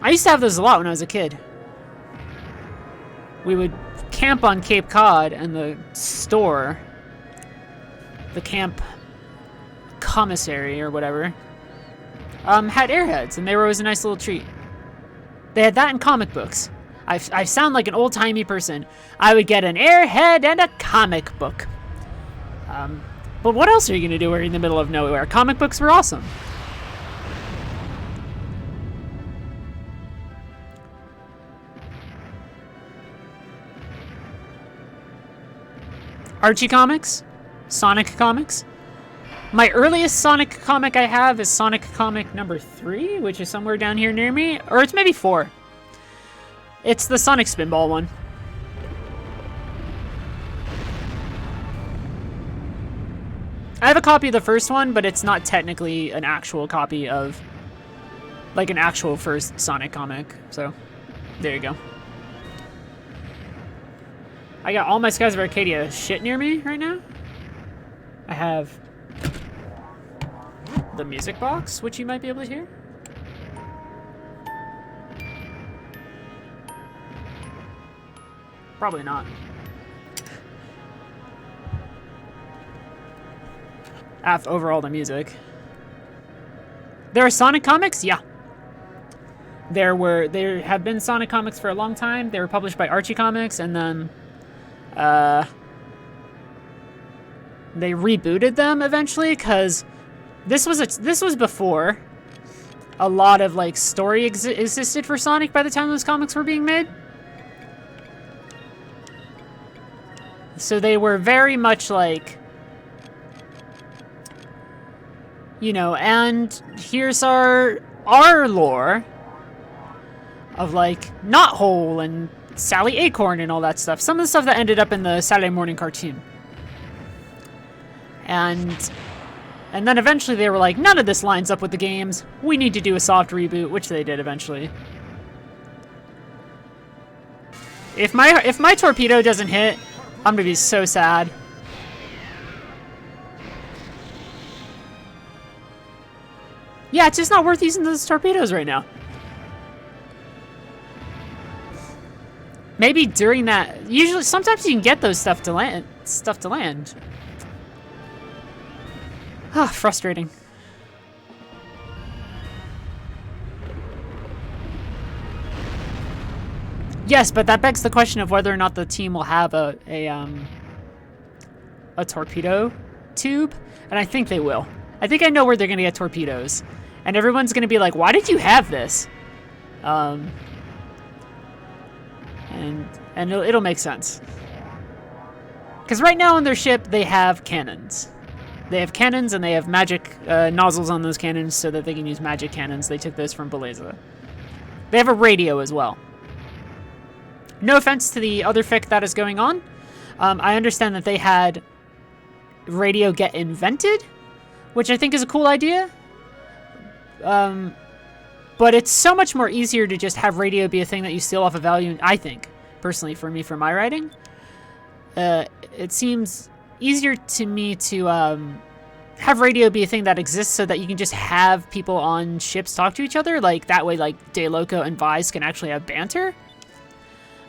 I used to have those a lot when I was a kid. We would camp on Cape Cod, and the store, the camp commissary or whatever, had Airheads, and they were always a nice little treat. They had that in comic books. I sound like an old-timey person. I would get an Airhead and a comic book. But what else are you going to do where you're in the middle of nowhere? Comic books were awesome. Archie comics? Sonic comics? My earliest Sonic comic I have is Sonic comic number 3, which is somewhere down here near me. Or it's maybe 4. It's the Sonic Spinball one. I have a copy of the first one, but it's not technically an actual copy of, like, an actual first Sonic comic. So, there you go. I got all my Skies of Arcadia shit near me right now. I have the music box, which you might be able to hear. Probably not. Overall, the music. There are Sonic comics? Yeah. There have been Sonic comics for a long time. They were published by Archie Comics, and then they rebooted them eventually because this was before a lot of like story existed for Sonic by the time those comics were being made. So they were very much like, you know, and here's our lore of like Knothole and Sally Acorn and all that stuff. Some of the stuff that ended up in the Saturday morning cartoon. And then eventually they were like, none of this lines up with the games. We need to do a soft reboot, which they did eventually. If my torpedo doesn't hit, I'm gonna be so sad. Yeah, it's just not worth using those torpedoes right now. Maybe during that, usually, sometimes you can get those stuff to land. Ah, frustrating. Yes, but that begs the question of whether or not the team will have a torpedo tube, and I think they will. I think I know where they're gonna get torpedoes, and everyone's gonna be like, "Why did you have this?" And it'll make sense. Because right now on their ship they have cannons. They have cannons and they have magic nozzles on those cannons so that they can use magic cannons. They took those from Beleza. They have a radio as well. No offense to the other fic that is going on. I understand that they had radio get invented, which I think is a cool idea. But it's so much more easier to just have radio be a thing that you steal off of value, I think, personally, for me, for my writing. It seems easier to me to have radio be a thing that exists so that you can just have people on ships talk to each other. Like, that way, like, De Loco and Vise can actually have banter.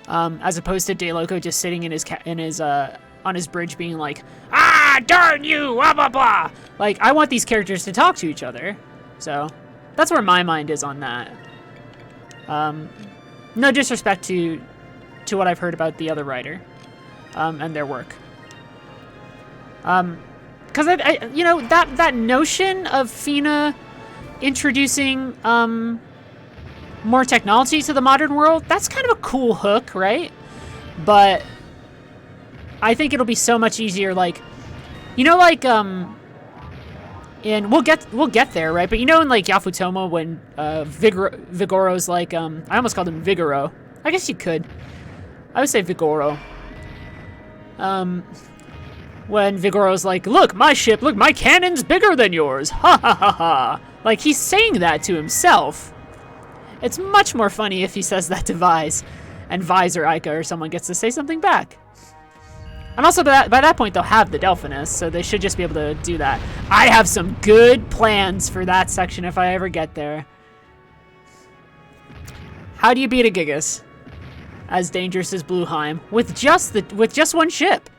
As opposed to De Loco just sitting in his on his bridge being like, "Ah, darn you, blah, blah, blah." Like, I want these characters to talk to each other. So, that's where my mind is on that. No disrespect to what I've heard about the other writer, and their work. Because I you know, that notion of Fina introducing, more technology to the modern world, that's kind of a cool hook, right? But I think it'll be so much easier, like, you know, like, and we'll get there, right? But you know, in like Yafutomo, when Vigoro's like, I almost called him Vigoro. I guess you could. I would say Vigoro. When Vigoro's like, "Look, my ship, look, my cannon's bigger than yours. Ha ha ha ha." Like, he's saying that to himself. It's much more funny if he says that to Vise, and Vise or Aika or someone gets to say something back. And also, by that point, they'll have the Delphinus, so they should just be able to do that. I have some good plans for that section if I ever get there. How do you beat a Gigas as dangerous as Blueheim with just one ship?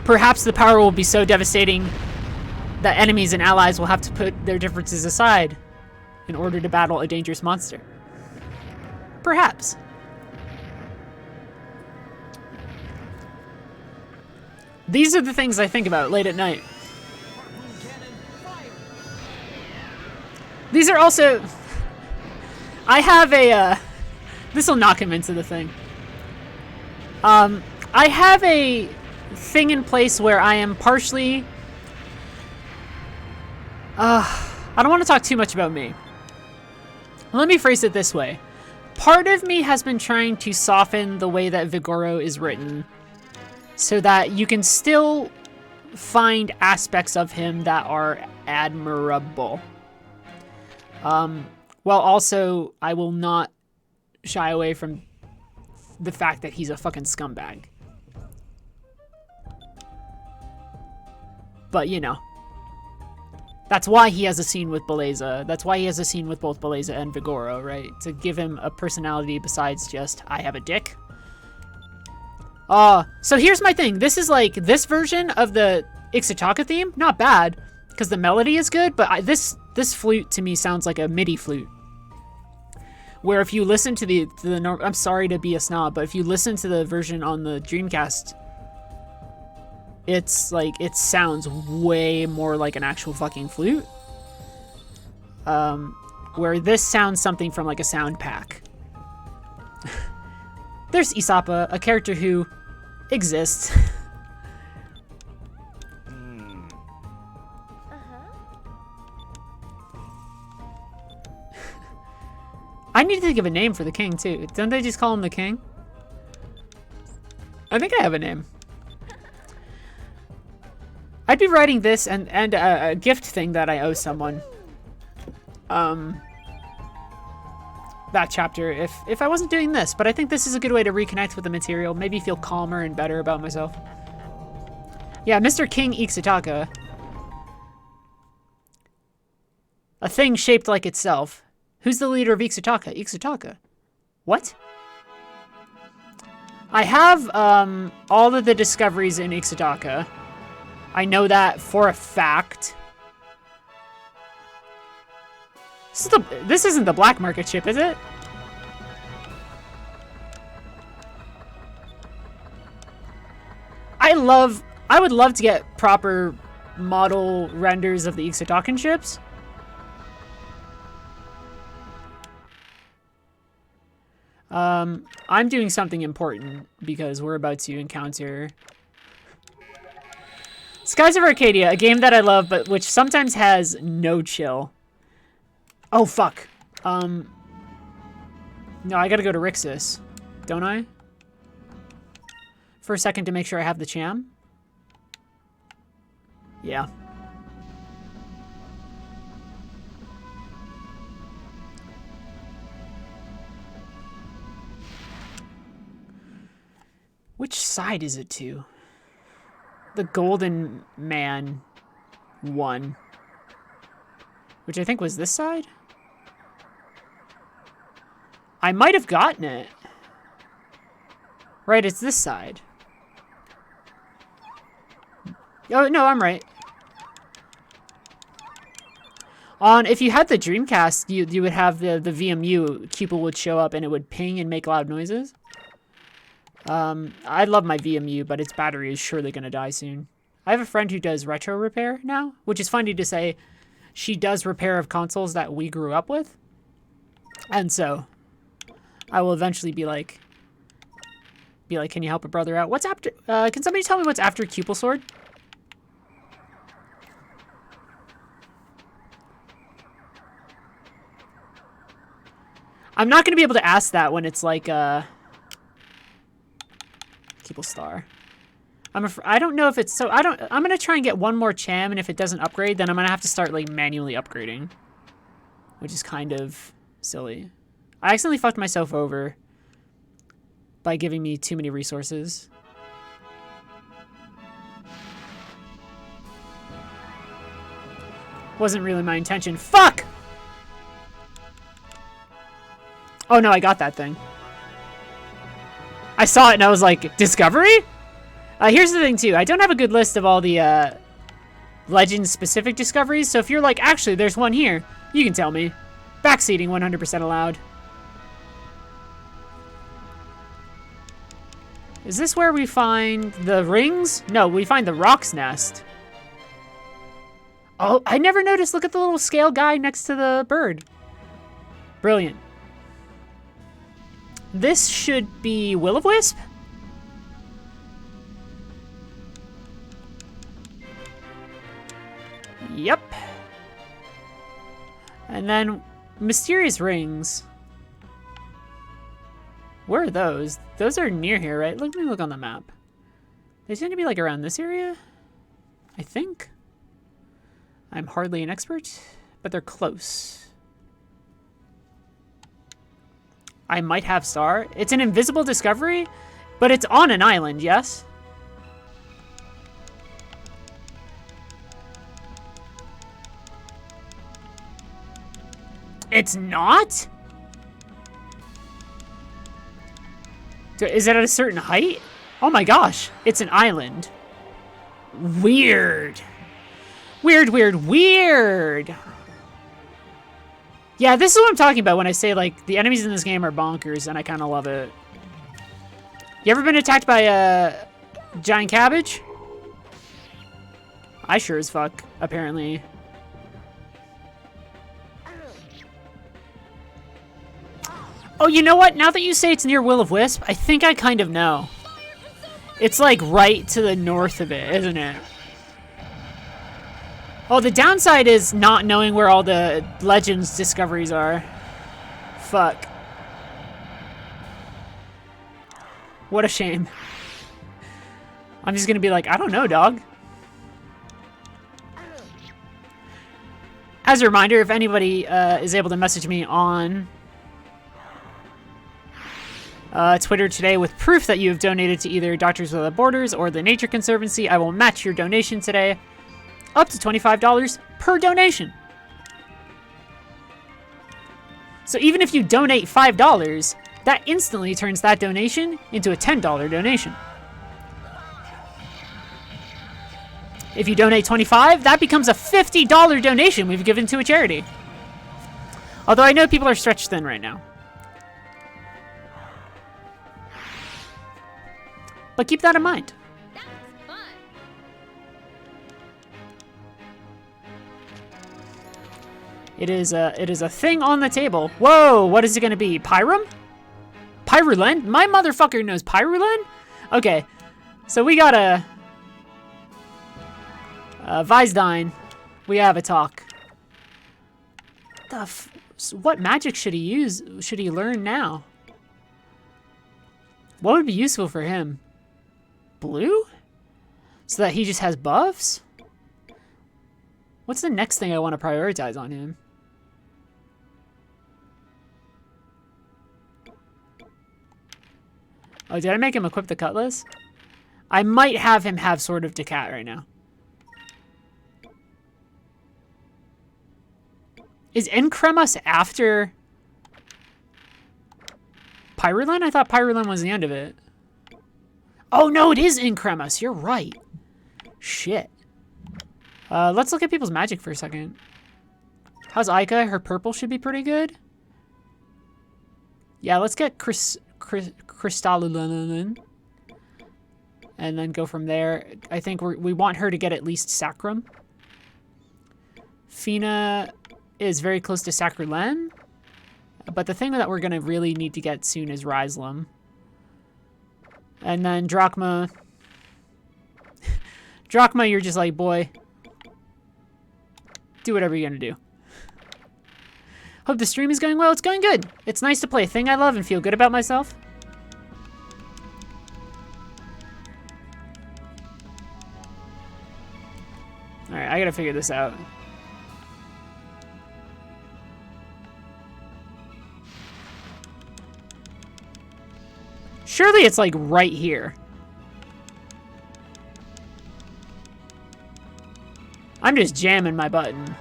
Perhaps the power will be so devastating that enemies and allies will have to put their differences aside in order to battle a dangerous monster. Perhaps. These are the things I think about late at night. Harpoon Cannon, fire! These are also... I have a... this will knock him into the thing. I have a thing in place where I am partially... I don't want to talk too much about me. Let me phrase it this way. Part of me has been trying to soften the way that Vigoro is written so that you can still find aspects of him that are admirable. While also, I will not shy away from the fact that he's a fucking scumbag. But, you know. That's why he has a scene with Beleza. That's why he has a scene with both Beleza and Vigoro, right? To give him a personality besides just, I have a dick. So here's my thing. This is like, this version of the Ixa'Taka theme, not bad, because the melody is good, but this flute to me sounds like a MIDI flute. Where if you listen to the I'm sorry to be a snob, but if you listen to the version on the Dreamcast, it's like, it sounds way more like an actual fucking flute. Where this sounds something from like a sound pack. There's Issapa, a character who exists. I need to think of a name for the king too. Don't they just call him the king? I think I have a name. I'd be writing this and a gift thing that I owe someone. That chapter if I wasn't doing this, but I think this is a good way to reconnect with the material, maybe feel calmer and better about myself. Yeah, Mr. King Ixa'Taka. A thing shaped like itself. Who's the leader of Ixa'Taka? Ixa'Taka. What? I have all of the discoveries in Ixa'Taka. I know that for a fact. This isn't the black market ship, is it? would love to get proper model renders of the Ixa'Takan ships. I'm doing something important because we're about to encounter Skies of Arcadia, a game that I love, but which sometimes has no chill. Oh, fuck. No, I gotta go to Rixus, don't I? For a second to make sure I have the Cham. Yeah. Which side is it to? The Golden Man one. Which I think was this side? I might have gotten it. Right, it's this side. Oh, no, I'm right. If you had the Dreamcast, you would have the VMU. Cupid would show up and it would ping and make loud noises. I love my VMU, but its battery is surely going to die soon. I have a friend who does retro repair now, which is funny to say. She does repair of consoles that we grew up with. And so I will eventually be like, can you help a brother out? What's after, can somebody tell me what's after Cupid Sword? I'm not going to be able to ask that when it's like, Cupid Star. I don't know if it's so. I'm gonna try and get one more Cham, and if it doesn't upgrade, then I'm gonna have to start like manually upgrading, which is kind of silly. I accidentally fucked myself over by giving me too many resources. Wasn't really my intention. Fuck! Oh no, I got that thing. I saw it and I was like, Discovery? Here's the thing too, I don't have a good list of all the Legends-specific discoveries, so if you're like, actually, there's one here, you can tell me. Backseating 100% allowed. Is this where we find the rings? No, we find the Rock's Nest. Oh, I never noticed. Look at the little scale guy next to the bird. Brilliant. This should be Will-O-Wisp? Yep. And then mysterious rings. Where are those? Those are near here, right? Let me look on the map. They tend to be like around this area, I think. I'm hardly an expert, but they're close. I might have Star. It's an invisible discovery, but it's on an island, yes? It's not? Is it at a certain height? Oh my gosh, it's an island. Weird. Weird, weird, weird. Yeah, this is what I'm talking about when I say, like, the enemies in this game are bonkers, and I kind of love it. You ever been attacked by a giant cabbage? I sure as fuck, apparently. Oh, you know what? Now that you say it's near Will-O-Wisp, I think I kind of know. It's, like, right to the north of it, isn't it? Oh, the downside is not knowing where all the Legends discoveries are. Fuck. What a shame. I'm just gonna be like, I don't know, dog. As a reminder, if anybody is able to message me on Twitter today with proof that you have donated to either Doctors Without Borders or the Nature Conservancy, I will match your donation today. Up to $25 per donation. So even if you donate $5, that instantly turns that donation into a $10 donation. If you donate $25, that becomes a $50 donation we've given to a charity. Although I know people are stretched thin right now. But keep that in mind. That was fun. It is a thing on the table. Whoa, what is it gonna be? Pyrum? Pyrulent? My motherfucker knows Pyrulent? Okay, so we got a Visdine. We have a talk. What magic should he use? Should he learn now? What would be useful for him? Blue? So that he just has buffs? What's the next thing I want to prioritize on him? Oh, did I make him equip the cutlass? I might have him have Sword of Decat right now. Is Encremus after Pyrulent? I thought Pyrulent was the end of it. Oh no, it is Encremus. You're right. Shit. Let's look at people's magic for a second. How's Aika? Her purple should be pretty good. Yeah, let's get Crystallulan. And then go from there. I think we want her to get at least Sacrum. Fina is very close to Sacrulen. But the thing that we're going to really need to get soon is Ryslem. And then Drachma. Drachma, you're just like, boy, do whatever you're going to do. Hope the stream is going well. It's going good. It's nice to play a thing I love and feel good about myself. Alright, I gotta figure this out. Surely it's like right here. I'm just jamming my button.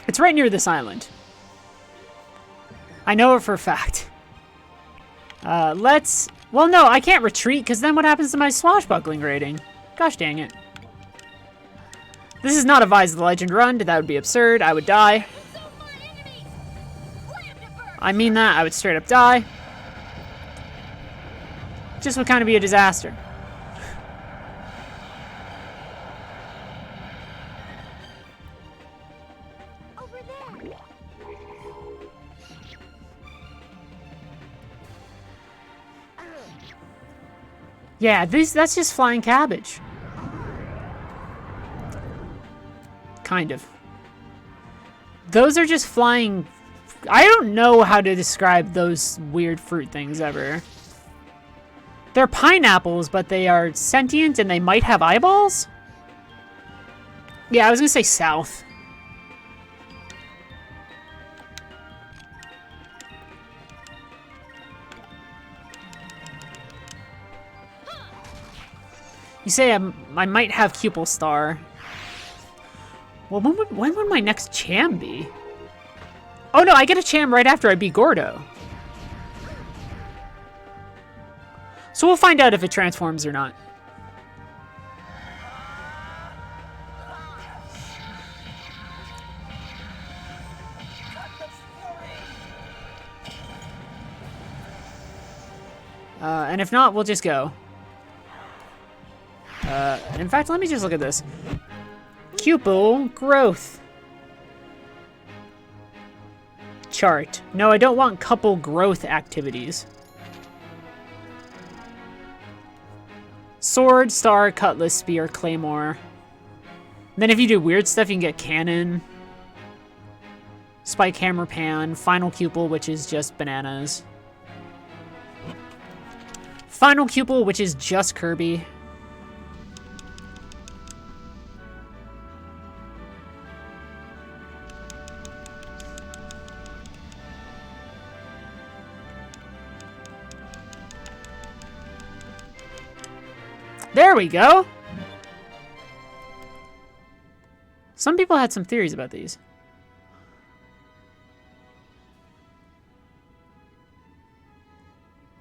It's right near this island. I know it for a fact. Well, no, I can't retreat, because then what happens to my swashbuckling rating? Gosh dang it. This is not a Vise of the Legend run. That would be absurd. I would die. I mean that. I would straight up die. Just would kind of be a disaster. Over there. Yeah, that's just flying cabbage. Kind of. Those are just flying... I don't know how to describe those weird fruit things ever. They're pineapples, but they are sentient and they might have eyeballs? Yeah, I was gonna say south. You say I might have Cupel Star. Well, when would my next Cham be? Oh no, I get a Cham right after I beat Gordo. So we'll find out if it transforms or not. And if not, we'll just go. In fact, let me just look at this. Cupel growth chart. No, I don't want couple growth activities. Sword, star, cutlass, spear, claymore. And then if you do weird stuff, you can get cannon, spike, hammer, pan, final Cupel, which is just bananas. Final Cupel, which is just Kirby. There we go! Some people had some theories about these.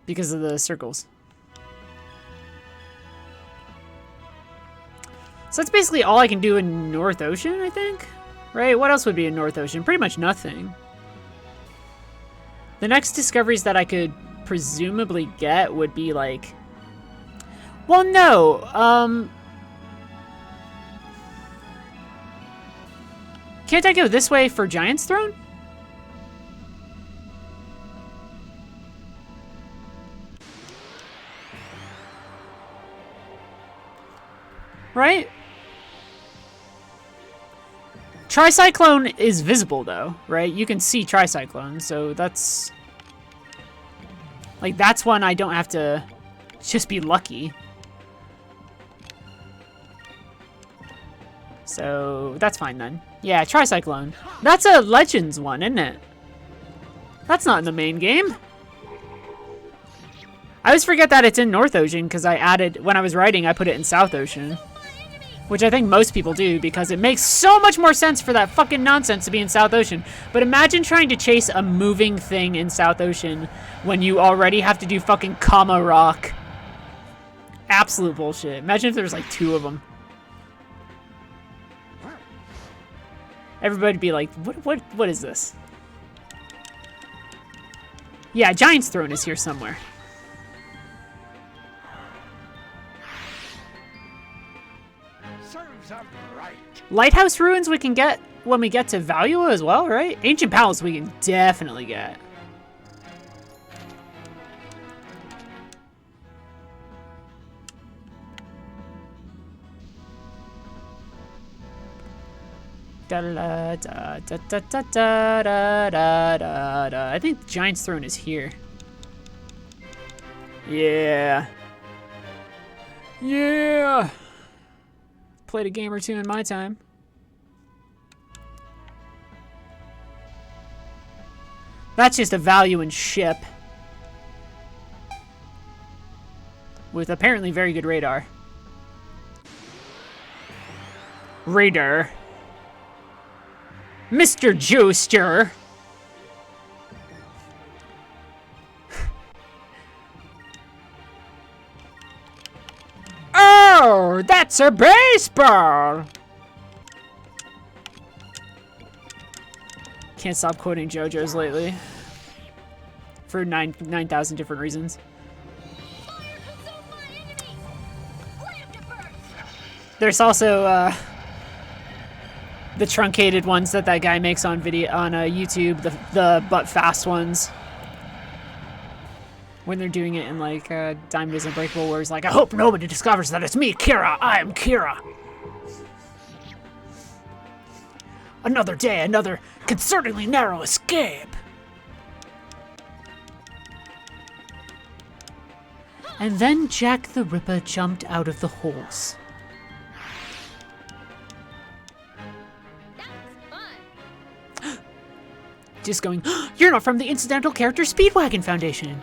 Because of the circles. So that's basically all I can do in North Ocean, I think? Right? What else would be in North Ocean? Pretty much nothing. The next discoveries that I could presumably get would be like Well, no. Can't I go this way for Giant's Throne? Right? Tricyclone is visible, though, right? You can see Tricyclone, so that's... Like, that's one I don't have to just be lucky. So, that's fine, then. Yeah, Tricyclone. That's a Legends one, isn't it? That's not in the main game. I always forget that it's in North Ocean, because I added... When I was writing, I put it in South Ocean. Which I think most people do, because it makes so much more sense for that fucking nonsense to be in South Ocean. But imagine trying to chase a moving thing in South Ocean when you already have to do fucking Kama Rock. Absolute bullshit. Imagine if there was like 2 of them. Everybody'd be like, what is this? Yeah, Giant's Throne is here somewhere. Lighthouse Ruins we can get when we get to Valua as well, right? Ancient Palace we can definitely get. Da da da da da da da da da da. I think Giant's Throne is here. Yeah. Yeah. Played a game or 2 in my time. That's just a Valuan ship. With apparently very good radar. Radar. Mr. Juicer. Oh, that's a baseball! Can't stop quoting JoJo's lately. For 9,000 different reasons. There's also, the truncated ones that guy makes on video on YouTube, the but fast ones. When they're doing it in like Diamond is Unbreakable, where he's like, I hope nobody discovers that it's me, Kira. I am Kira. Another day, another concerningly narrow escape. And then Jack the Ripper jumped out of the horse. Just going, you're not from the Incidental Character Speedwagon Foundation.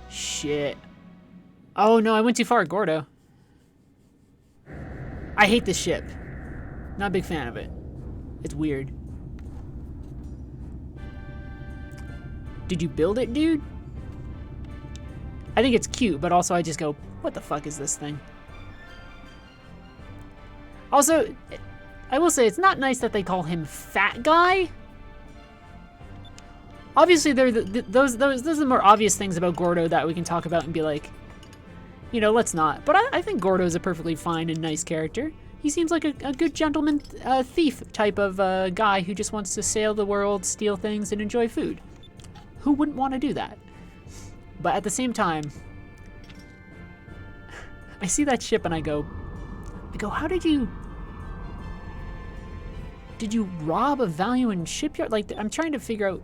Shit. Oh no, I went too far, Gordo. I hate this ship. Not a big fan of it. It's weird. Did you build it, dude? I think it's cute, but also I just go, what the fuck is this thing? Also, I will say it's not nice that they call him Fat Guy. Obviously, those are the more obvious things about Gordo that we can talk about and be like, you know, let's not. But I think Gordo's a perfectly fine and nice character. He seems like a good gentleman thief type of guy who just wants to sail the world, steal things, and enjoy food. Who wouldn't want to do that? But at the same time, I see that ship and I go, how did you rob a Valuan shipyard? Like, I'm trying to figure out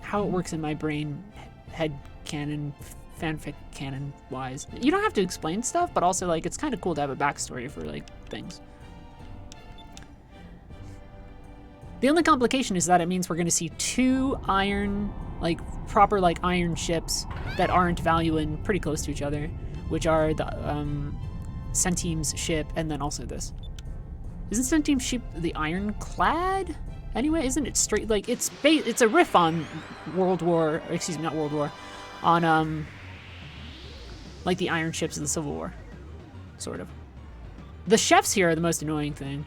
how it works in my brain, head canon, fanfic canon wise. You don't have to explain stuff, but also like it's kind of cool to have a backstory for like things. The only complication is that it means we're going to see 2 iron, like proper like iron ships that aren't Valuan, pretty close to each other, which are the Centime's ship and then also this. Isn't Centime's ship the ironclad? Anyway, isn't it straight, like, it's a riff on not World War, on, like, the iron ships of the Civil War, sort of. The chefs here are the most annoying thing.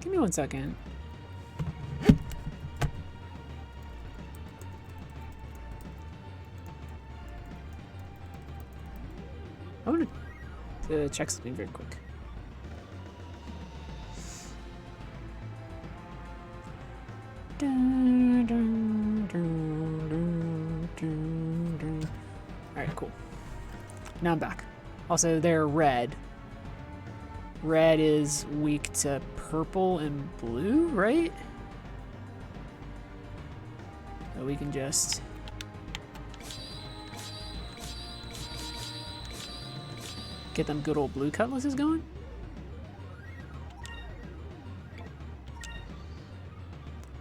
Give me 1 second. I want to check something very quick. Alright, cool. Now I'm back. Also, they're red. Red is weak to purple and blue, right? So we can just... get them good old blue cutlasses going.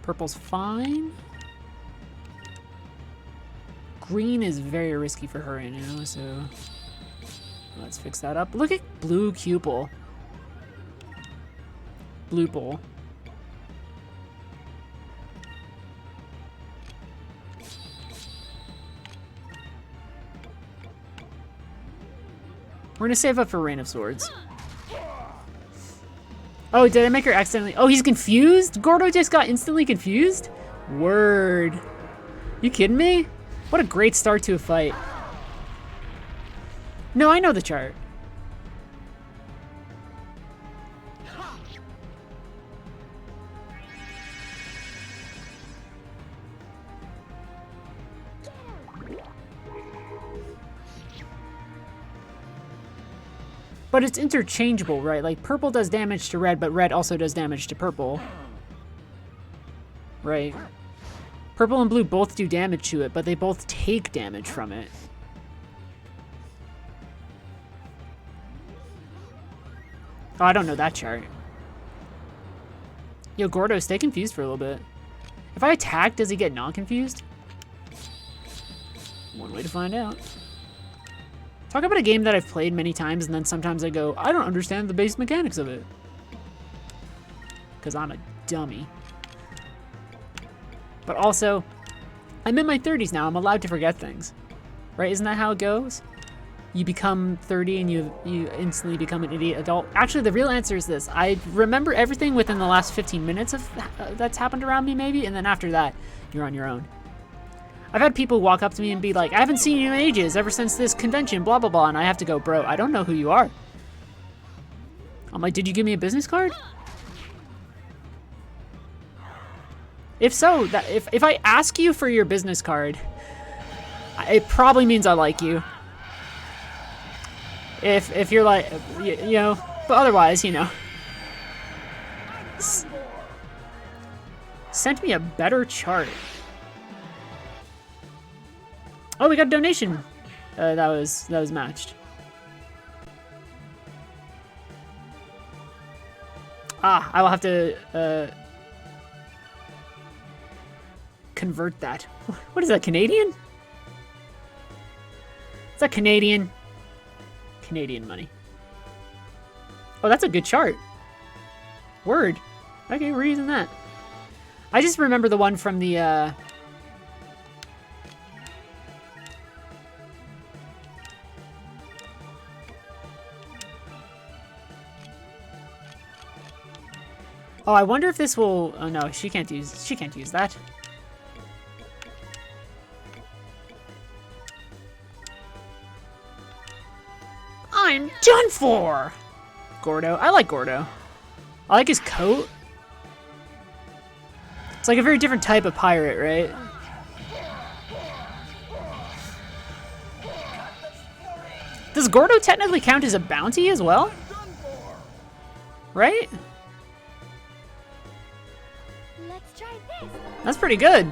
Purple's fine. Green is very risky for her right now, so let's fix that up. Look at blue pupil. Blue bowl. We're gonna save up for Rain of Swords. Oh, did I make her accidentally? Oh, he's confused? Gordo just got instantly confused? Word. You kidding me? What a great start to a fight. No, I know the chart. But it's interchangeable, right? Like, purple does damage to red, but red also does damage to purple. Right? Purple and blue both do damage to it, but they both take damage from it. Oh, I don't know that chart. Yo, Gordo, stay confused for a little bit. If I attack, does he get non-confused? One way to find out. Talk about a game that I've played many times, and then sometimes I go, I don't understand the base mechanics of it. Because I'm a dummy. But also, I'm in my 30s now. I'm allowed to forget things. Right? Isn't that how it goes? You become 30 and you instantly become an idiot adult. Actually, the real answer is this. I remember everything within the last 15 minutes of that's happened around me, maybe, and then after that, you're on your own. I've had people walk up to me and be like, I haven't seen you in ages, ever since this convention, blah, blah, blah. And I have to go, bro, I don't know who you are. I'm like, did you give me a business card? If so, if I ask you for your business card, it probably means I like you. If you're like, you know, but otherwise, you know. Sent me a better chart. Oh, we got a donation. That was matched. Ah, I will have to convert that. What is that, Canadian? Is that Canadian? Canadian money. Oh, that's a good chart. Word. Okay, we're using that. I just remember the one from the Oh, I wonder if this will... Oh no, she can't use that. I'm done for! Gordo. I like Gordo. I like his coat. It's like a very different type of pirate, right? Does Gordo technically count as a bounty as well? Right? Let's try this. That's pretty good.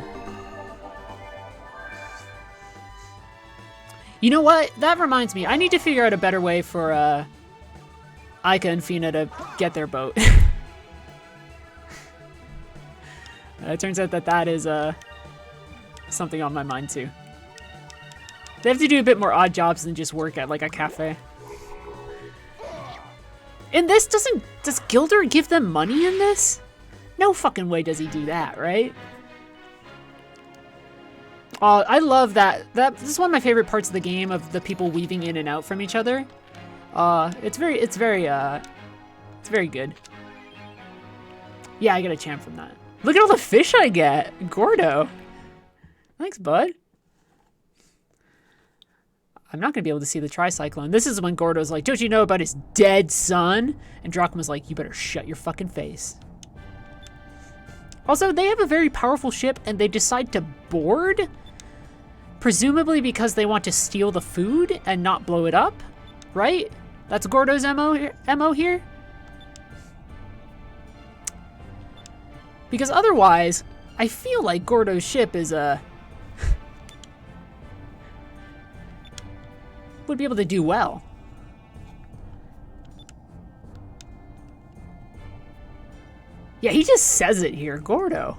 You know what? That reminds me. I need to figure out a better way for Ica and Fina to get their boat. It turns out that is something on my mind too. They have to do a bit more odd jobs than just work at like a cafe. In this, does Gilder give them money in this? No fucking way does he do that, right? Oh, I love that. This is one of my favorite parts of the game, of the people weaving in and out from each other. It's very good. Yeah, I get a champ from that. Look at all the fish I get. Gordo. Thanks, bud. I'm not going to be able to see the tricyclone. This is when Gordo's like, don't you know about his dead son? And Drachma's like, you better shut your fucking face. Also, they have a very powerful ship and they decide to board? Presumably because they want to steal the food and not blow it up, right? That's Gordo's MO here? Because otherwise, I feel like Gordo's ship is would be able to do well. Yeah, he just says it here, Gordo.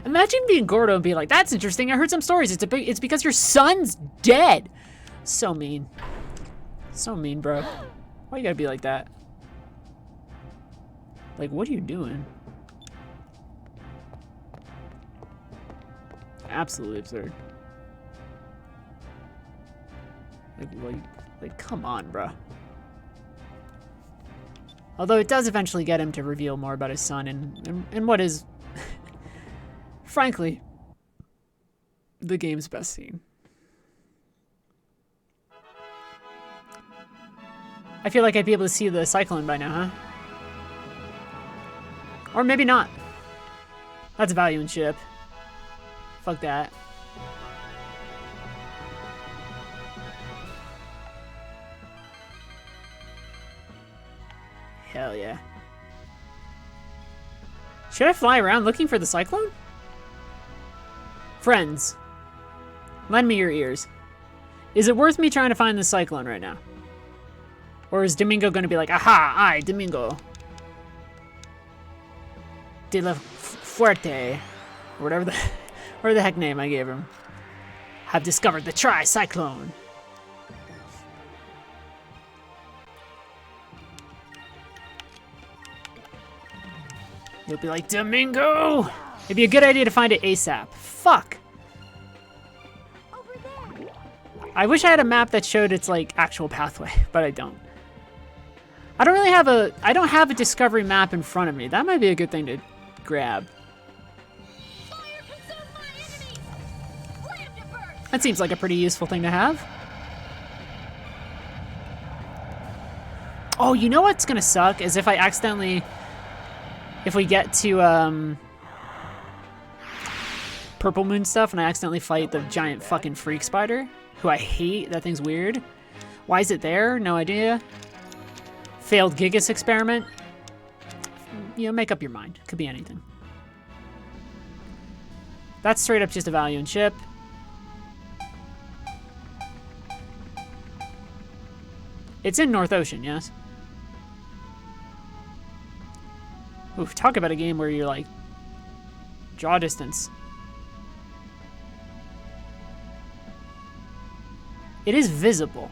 Imagine being Gordo and being like, that's interesting, I heard some stories. It's because your son's dead. So mean. So mean, bro. Why you gotta be like that? Like, what are you doing? Absolutely absurd. Like, come on, bro. Although it does eventually get him to reveal more about his son and what is, frankly, the game's best scene. I feel like I'd be able to see the cyclone by now, huh? Or maybe not. That's value in ship. Fuck that. Hell yeah. Should I fly around looking for the cyclone? Friends, lend me your ears. Is it worth me trying to find the cyclone right now? Or is Domingo going to be like, aha, I, Domingo de la Fuerte, or whatever the heck name I gave him, have discovered the tri-cyclone. You'll be like, Domingo! It'd be a good idea to find it ASAP. Fuck. Over there. I wish I had a map that showed its, like, actual pathway, but I don't. I don't have a discovery map in front of me. That might be a good thing to grab. Fire consume my enemies. Land to burn. That seems like a pretty useful thing to have. Oh, you know what's gonna suck is if I accidentally, if we get to Purple Moon stuff and I accidentally fight the giant fucking freak spider, who I hate. That thing's weird. Why is it there? No idea. Failed Gigas experiment. You know, make up your mind. Could be anything. That's straight up just a value in ship. It's in North Ocean, yes? Oof, talk about a game where you're like, draw distance. It is visible.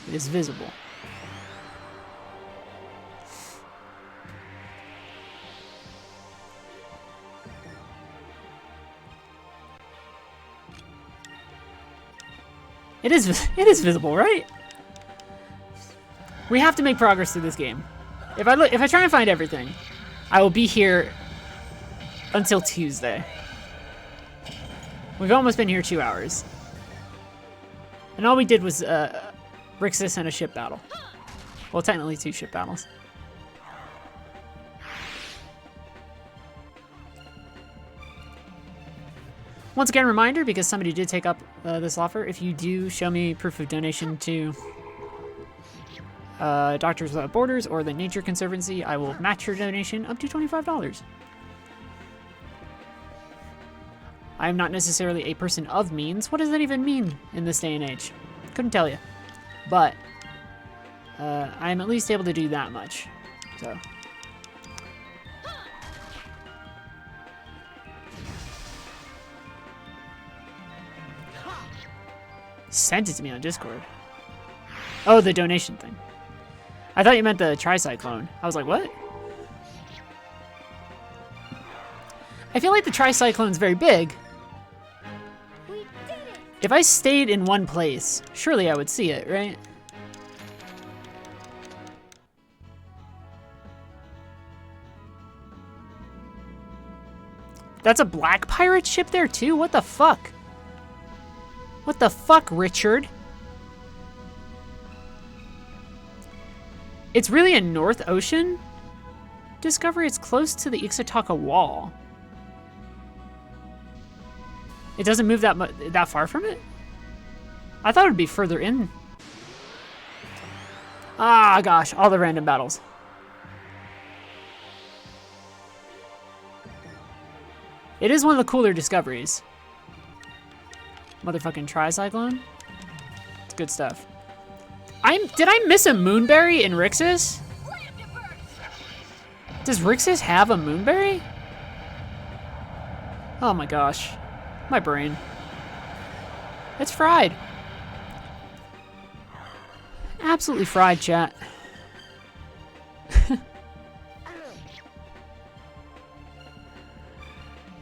It is visible. It is visible, right? We have to make progress through this game. If I try and find everything, I will be here until Tuesday. We've almost been here 2 hours. And all we did was Rixus and a ship battle. Well, technically 2 ship battles. Once again, reminder, because somebody did take up this offer, if you do show me proof of donation to Doctors Without Borders or the Nature Conservancy, I will match your donation up to $25. I am not necessarily a person of means. What does that even mean in this day and age? Couldn't tell you. But I am at least able to do that much. So. Sent it to me on Discord. Oh, the donation thing. I thought you meant the tricyclone. I was like, what? I feel like the tricyclone's very big. We did it! If I stayed in one place, surely I would see it, right? That's a black pirate ship there too? What the fuck? What the fuck, Richard? It's really a North Ocean discovery. It's close to the Ixa'Taka wall. It doesn't move that far from it? I thought it would be further in. Ah, gosh, all the random battles. It is one of the cooler discoveries. Motherfucking tricyclone. It's good stuff. Did I miss a moonberry in Rixus? Does Rixus have a moonberry? Oh my gosh. My brain. It's fried. Absolutely fried, chat.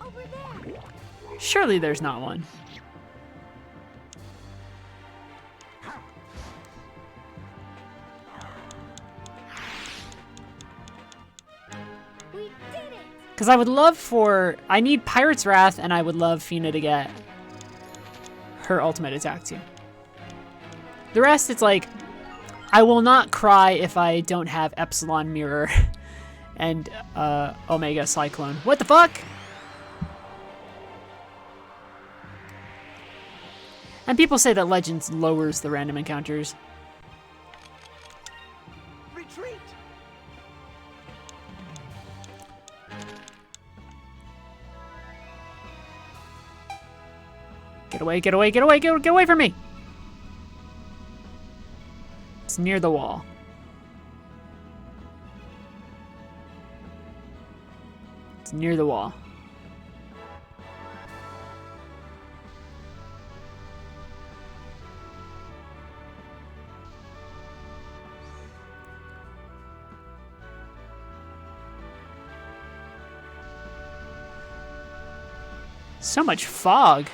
Over there! Surely there's not one. We did it! Because I would love I need Pirate's Wrath, and I would love Fina to get her ultimate attack too. The rest, it's like, I will not cry if I don't have Epsilon Mirror and Omega Cyclone. What the fuck? And people say that Legends lowers the random encounters. Retreat! Get away, get away, get away, get away from me! It's near the wall. It's near the wall. So much fog.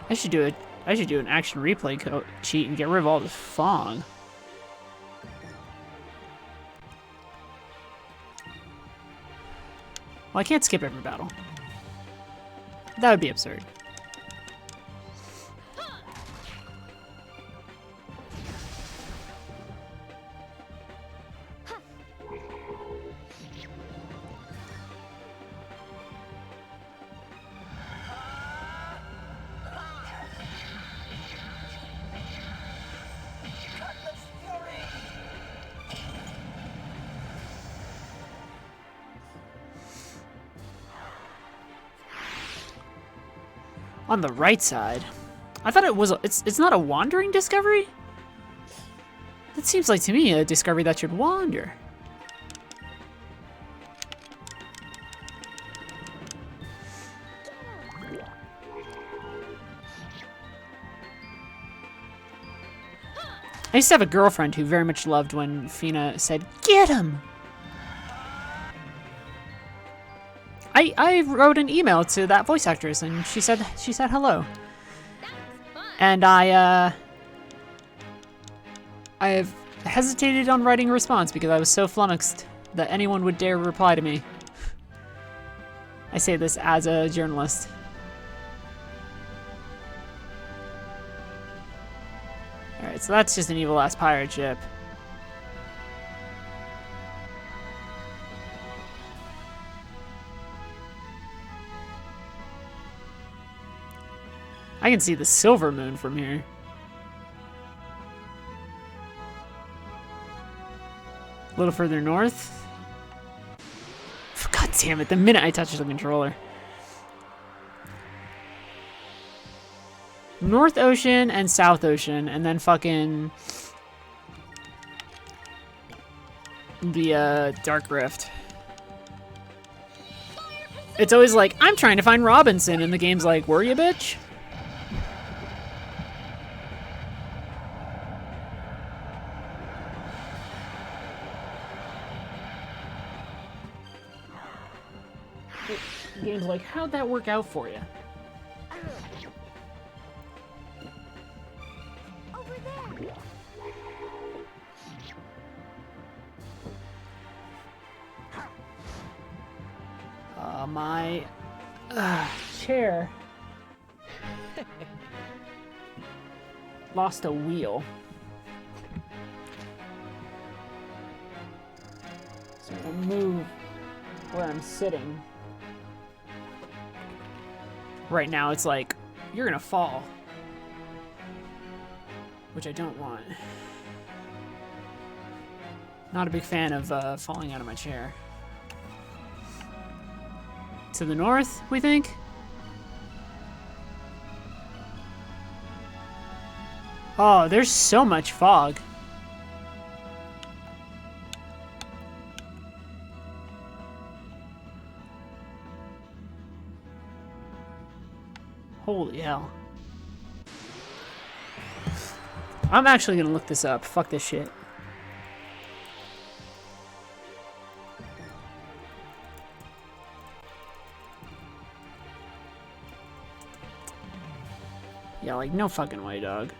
I should do an action replay cheat and get rid of all this fog. Well, I can't skip every battle. That would be absurd. On the right side. I thought it was it's not a wandering discovery? That seems like to me a discovery that should wander. I used to have a girlfriend who very much loved when Fina said, "Get him!" I wrote an email to that voice actress and she said hello. And I have hesitated on writing a response because I was so flummoxed that anyone would dare reply to me. I say this as a journalist. Alright, so that's just an evil ass pirate ship. I can see the silver moon from here. A little further north. God damn it, the minute I touch the controller. North Ocean and South Ocean, and then fucking the Dark Rift. It's always like, I'm trying to find Robinson, and the game's like, were you, bitch? The game's like, how'd that work out for you? Over there. My chair lost a wheel. So I'm gonna move where I'm sitting. Right now it's like, you're gonna fall. Which I don't want. Not a big fan of falling out of my chair. To the north, we think? Oh, there's so much fog. Holy hell. I'm actually gonna look this up. Fuck this shit. Yeah, like, no fucking way, dog.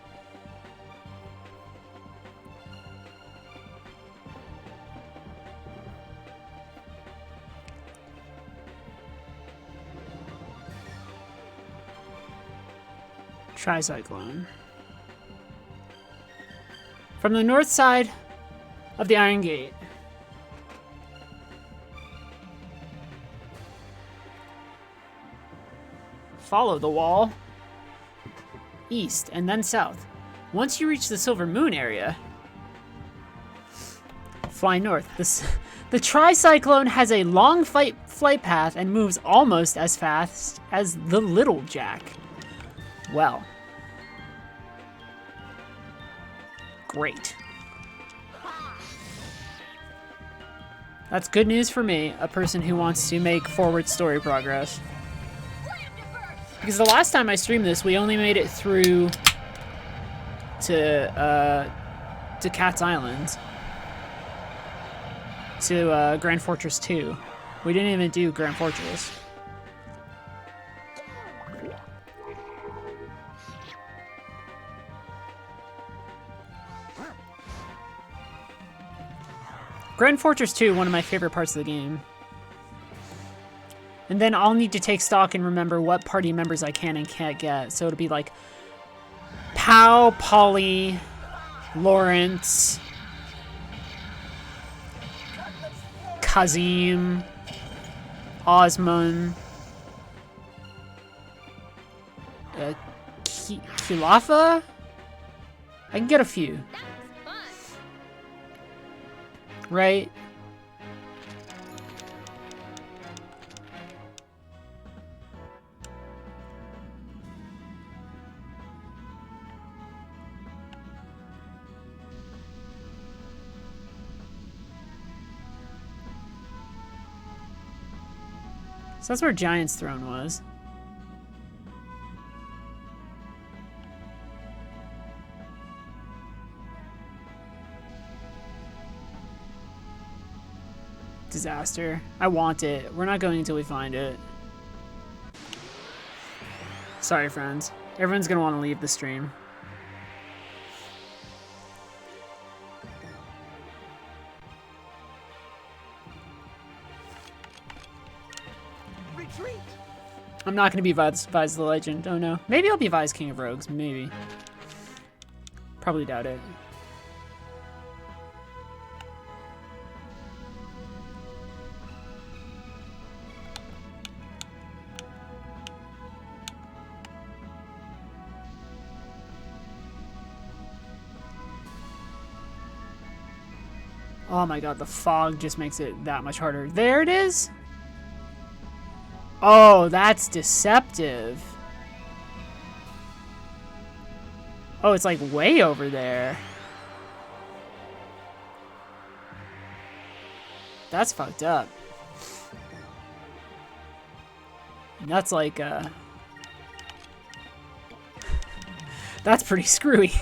Tricyclone. From the north side of the Iron Gate. Follow the wall. East and then south. Once you reach the Silver Moon area, fly north. The Tricyclone has a long flight path and moves almost as fast as the Little Jack. Well. Great. That's good news for me, a person who wants to make forward story progress. Because the last time I streamed this, we only made it through to Cat's Island. To Grand Fortress 2. We didn't even do Grand Fortress. Grand Fortress 2, one of my favorite parts of the game. And then I'll need to take stock and remember what party members I can and can't get. So it'll be like Pow, Polly, Lawrence, Kazim, Osman, Khilafa? I can get a few. Right? So that's where Giant's Throne was. Disaster. I want it. We're not going until we find it. Sorry, friends. Everyone's gonna want to leave the stream. Retreat! I'm not gonna be Vise the Legend. Oh no. Maybe I'll be Vise King of Rogues. Maybe. Probably doubt it. Oh my god, the fog just makes it that much harder. There it is! Oh, that's deceptive. Oh, it's like way over there. That's fucked up. And that's like, that's pretty screwy.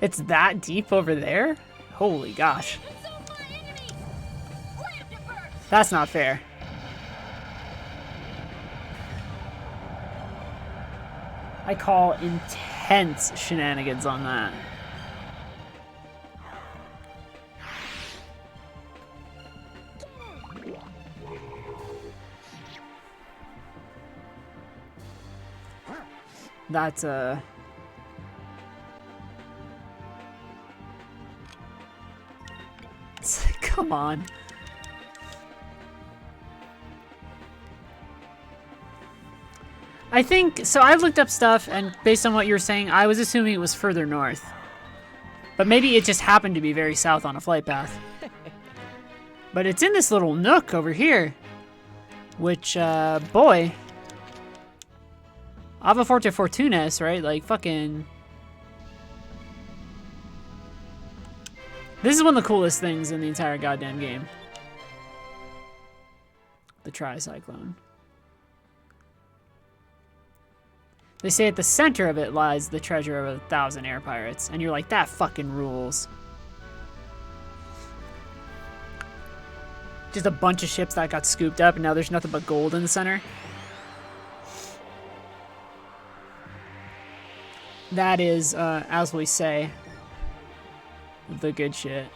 It's that deep over there? Holy gosh. That's not fair. I call intense shenanigans on that. That's come on. I think so. I've looked up stuff, and based on what you're saying, I was assuming it was further north. But maybe it just happened to be very south on a flight path. But it's in this little nook over here. Which, boy. Ava Forte Fortunes, right? Like, fucking... This is one of the coolest things in the entire goddamn game. The Tricyclone. They say at the center of it lies the treasure of 1,000 air pirates. And you're like, that fucking rules. Just a bunch of ships that got scooped up and now there's nothing but gold in the center. That is, as we say, the good shit.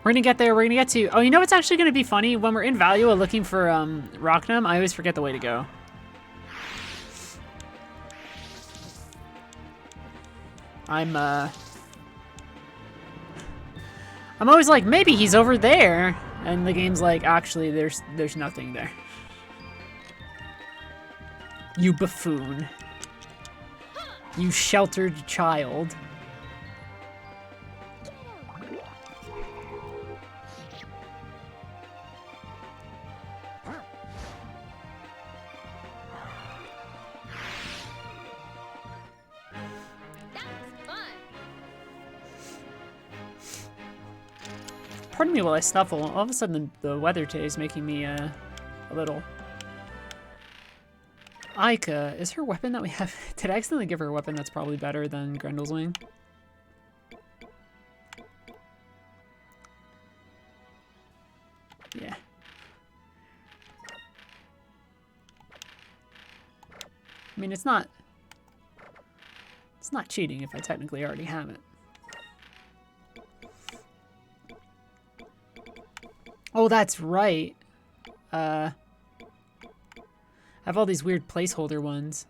We're gonna get there. We're gonna get to... Oh, you know what's actually gonna be funny? When we're in Valua looking for Rocknum, I always forget the way to go. I'm always like, maybe he's over there, and the game's like, actually, there's nothing there. You buffoon. You sheltered child. Pardon me while I snuffle. All of a sudden, the weather today is making me a little... Aika, is her weapon that we have... Did I accidentally give her a weapon that's probably better than Grendel's Wing? Yeah. I mean, it's not cheating if I technically already have it. Oh, that's right. I have all these weird placeholder ones.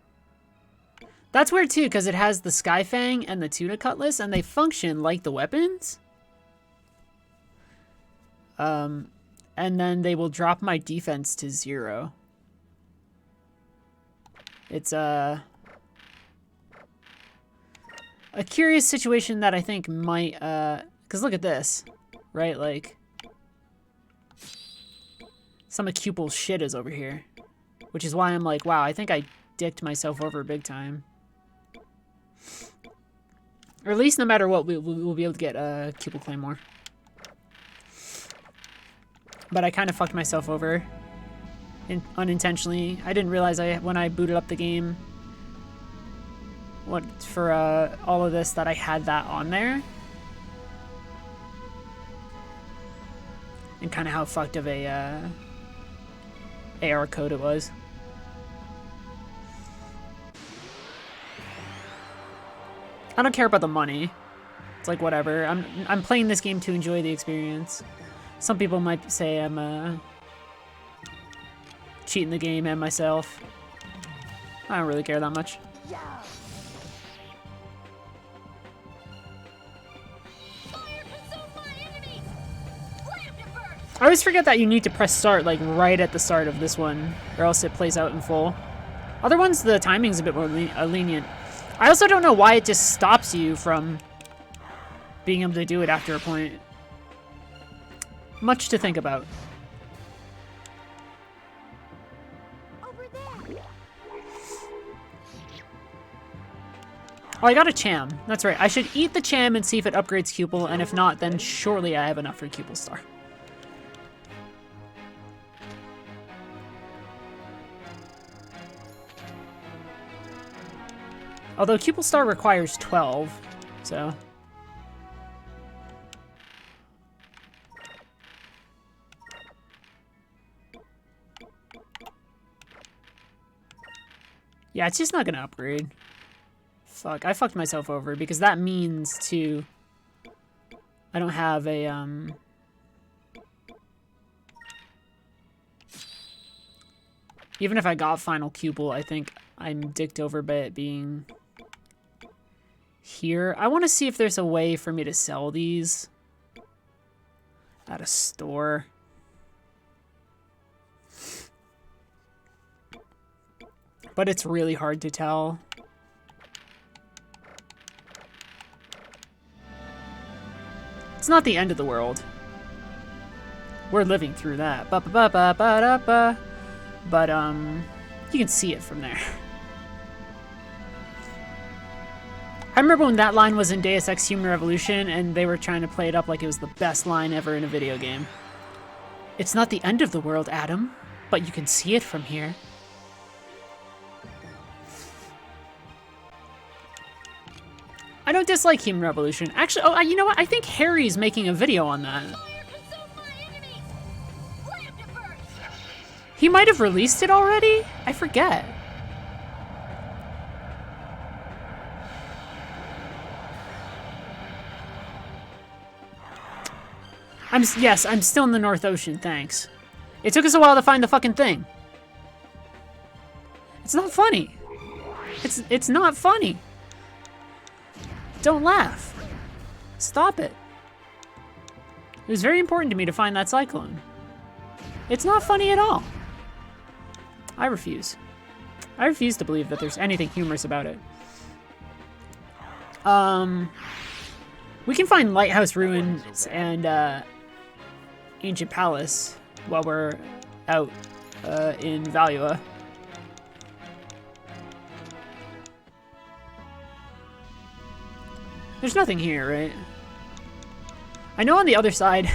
That's weird too, because it has the Skyfang and the Tuna Cutlass, and they function like the weapons. And then they will drop my defense to 0. It's a curious situation that I think might, because look at this, right? Like, some acupal shit is over here. Which is why I'm like, wow, I think I dicked myself over big time. Or at least no matter what, we'll be able to get a Cupel Claymore. But I kind of fucked myself over unintentionally. I didn't realize when I booted up the game for all of this that I had that on there. And kind of how fucked of a AR code it was. I don't care about the money. It's like whatever. I'm playing this game to enjoy the experience. Some people might say I'm cheating the game and myself. I don't really care that much. I always forget that you need to press start like right at the start of this one, or else it plays out in full. Other ones, the timing's a bit more lenient. I also don't know why it just stops you from being able to do it after a point. Much to think about. Oh, I got a Cham. That's right. I should eat the Cham and see if it upgrades Cupel, and if not, then surely I have enough for Cupel Star. Although Cupel Star requires 12, so... Yeah, it's just not gonna upgrade. Fuck, I fucked myself over because that means to... I don't have a, even if I got final Cupel, I think I'm dicked over by it being here. I want to see if there's a way for me to sell these at a store. But it's really hard to tell. It's not the end of the world. We're living through that. Ba-ba-ba-ba-ba-da-ba. But, you can see it from there. I remember when that line was in Deus Ex Human Revolution, and they were trying to play it up like it was the best line ever in a video game. It's not the end of the world, Adam, but you can see it from here. I don't dislike Human Revolution. Actually, oh, you know what? I think Harry's making a video on that. He might have released it already? I forget. Yes, I'm still in the North Ocean, thanks. It took us a while to find the fucking thing. It's not funny. It's not funny. Don't laugh. Stop it. It was very important to me to find that cyclone. It's not funny at all. I refuse. I refuse to believe that there's anything humorous about it. We can find lighthouse ruins and ancient palace while we're out in Valua. There's nothing here, right? I know on the other side,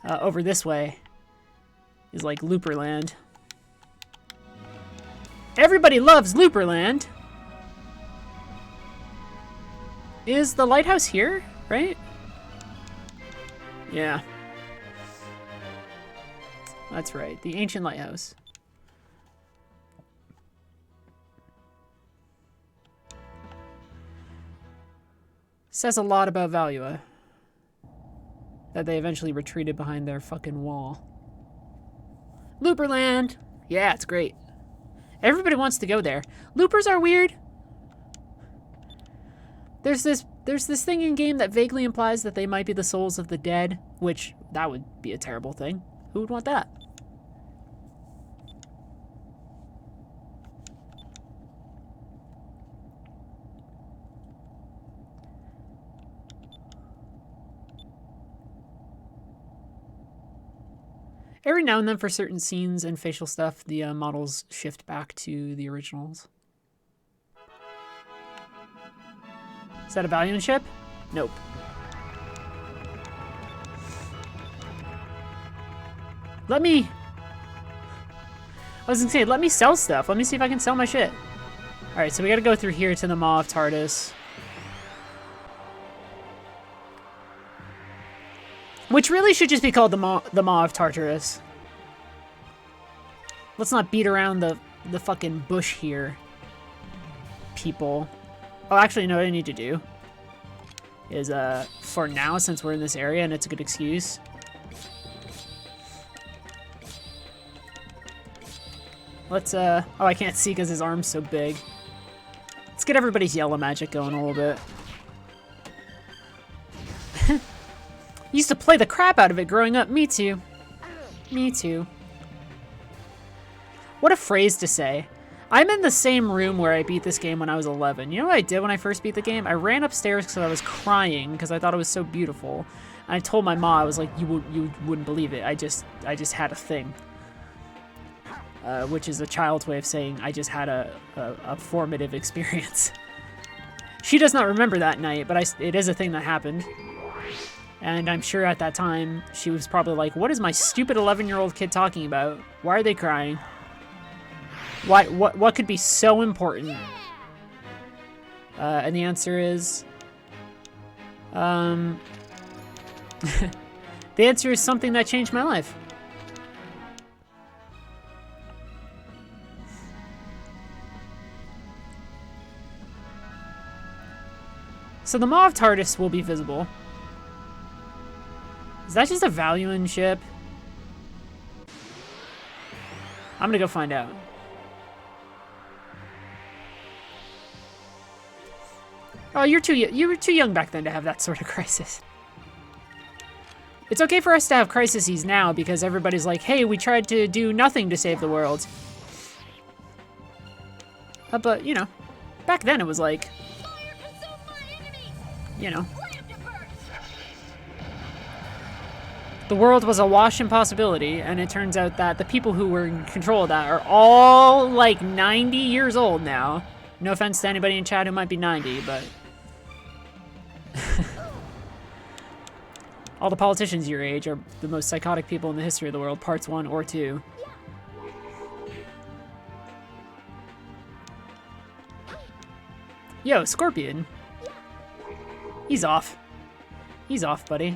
over this way, is like Looperland. Everybody loves Looperland! Is the lighthouse here, right? Yeah. That's right, the ancient lighthouse. Says a lot about Valua. That they eventually retreated behind their fucking wall. Looperland! Yeah, it's great. Everybody wants to go there. Loopers are weird. There's this thing in game that vaguely implies that they might be the souls of the dead, which that would be a terrible thing. Who would want that? Every now and then for certain scenes and facial stuff, the models shift back to the originals. Is that a Valiant ship? Nope. Let me... I was gonna say, let me sell stuff. Let me see if I can sell my shit. Alright, so we gotta go through here to the Maw of Tardis. Which really should just be called the Maw of Tartarus. Let's not beat around the fucking bush here, people. Oh, actually, no, what I need to do is, for now, since we're in this area and it's a good excuse, let's, oh, I can't see because his arm's so big. Let's get everybody's yellow magic going a little bit. Used to play the crap out of it growing up. Me too. Me too. What a phrase to say. I'm in the same room where I beat this game when I was 11. You know what I did when I first beat the game? I ran upstairs because I was crying because I thought it was so beautiful. And I told my mom, I was like, you wouldn't believe it. I just had a thing. Which is a child's way of saying I just had a formative experience. She does not remember that night, but it is a thing that happened. And I'm sure at that time, she was probably like, what is my stupid 11-year-old kid talking about? Why are they crying? What could be so important? And the answer is... the answer is something that changed my life. So the Maw of TARDIS will be visible. Is that just a Valuan ship? I'm gonna go find out. Oh, you were too young back then to have that sort of crisis. It's okay for us to have crises now because everybody's like, hey, we tried to do nothing to save the world. But, you know, back then it was like, you know, the world was awash in possibility, and it turns out that the people who were in control of that are all like 90 years old now. No offense to anybody in chat who might be 90, but... all the politicians your age are the most psychotic people in the history of the world, parts 1 or 2. Yo, Scorpion. He's off. He's off, buddy.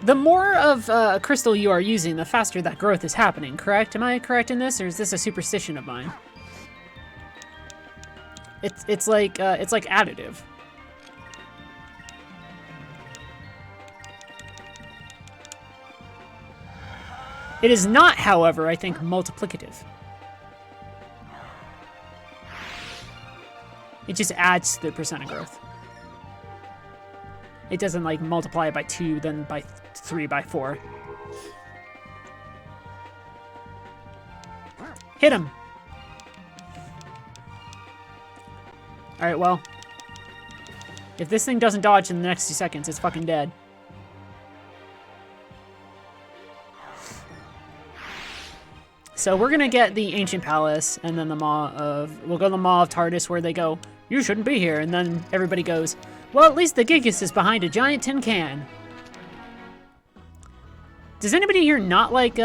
The more of a crystal you are using, the faster that growth is happening, correct? Am I correct in this, or is this a superstition of mine? It's like additive. It is not, however, I think, multiplicative. It just adds to the percent of growth. It doesn't like multiply it by 2, then by 3, by 4. Hit him! Alright, well. If this thing doesn't dodge in the next 2 seconds, it's fucking dead. So we're gonna get the Ancient Palace, and then the Maw of... we'll go to the Maw of TARDIS, where they go, you shouldn't be here, and then everybody goes, well, at least the Gigas is behind a giant tin can. Does anybody here not like,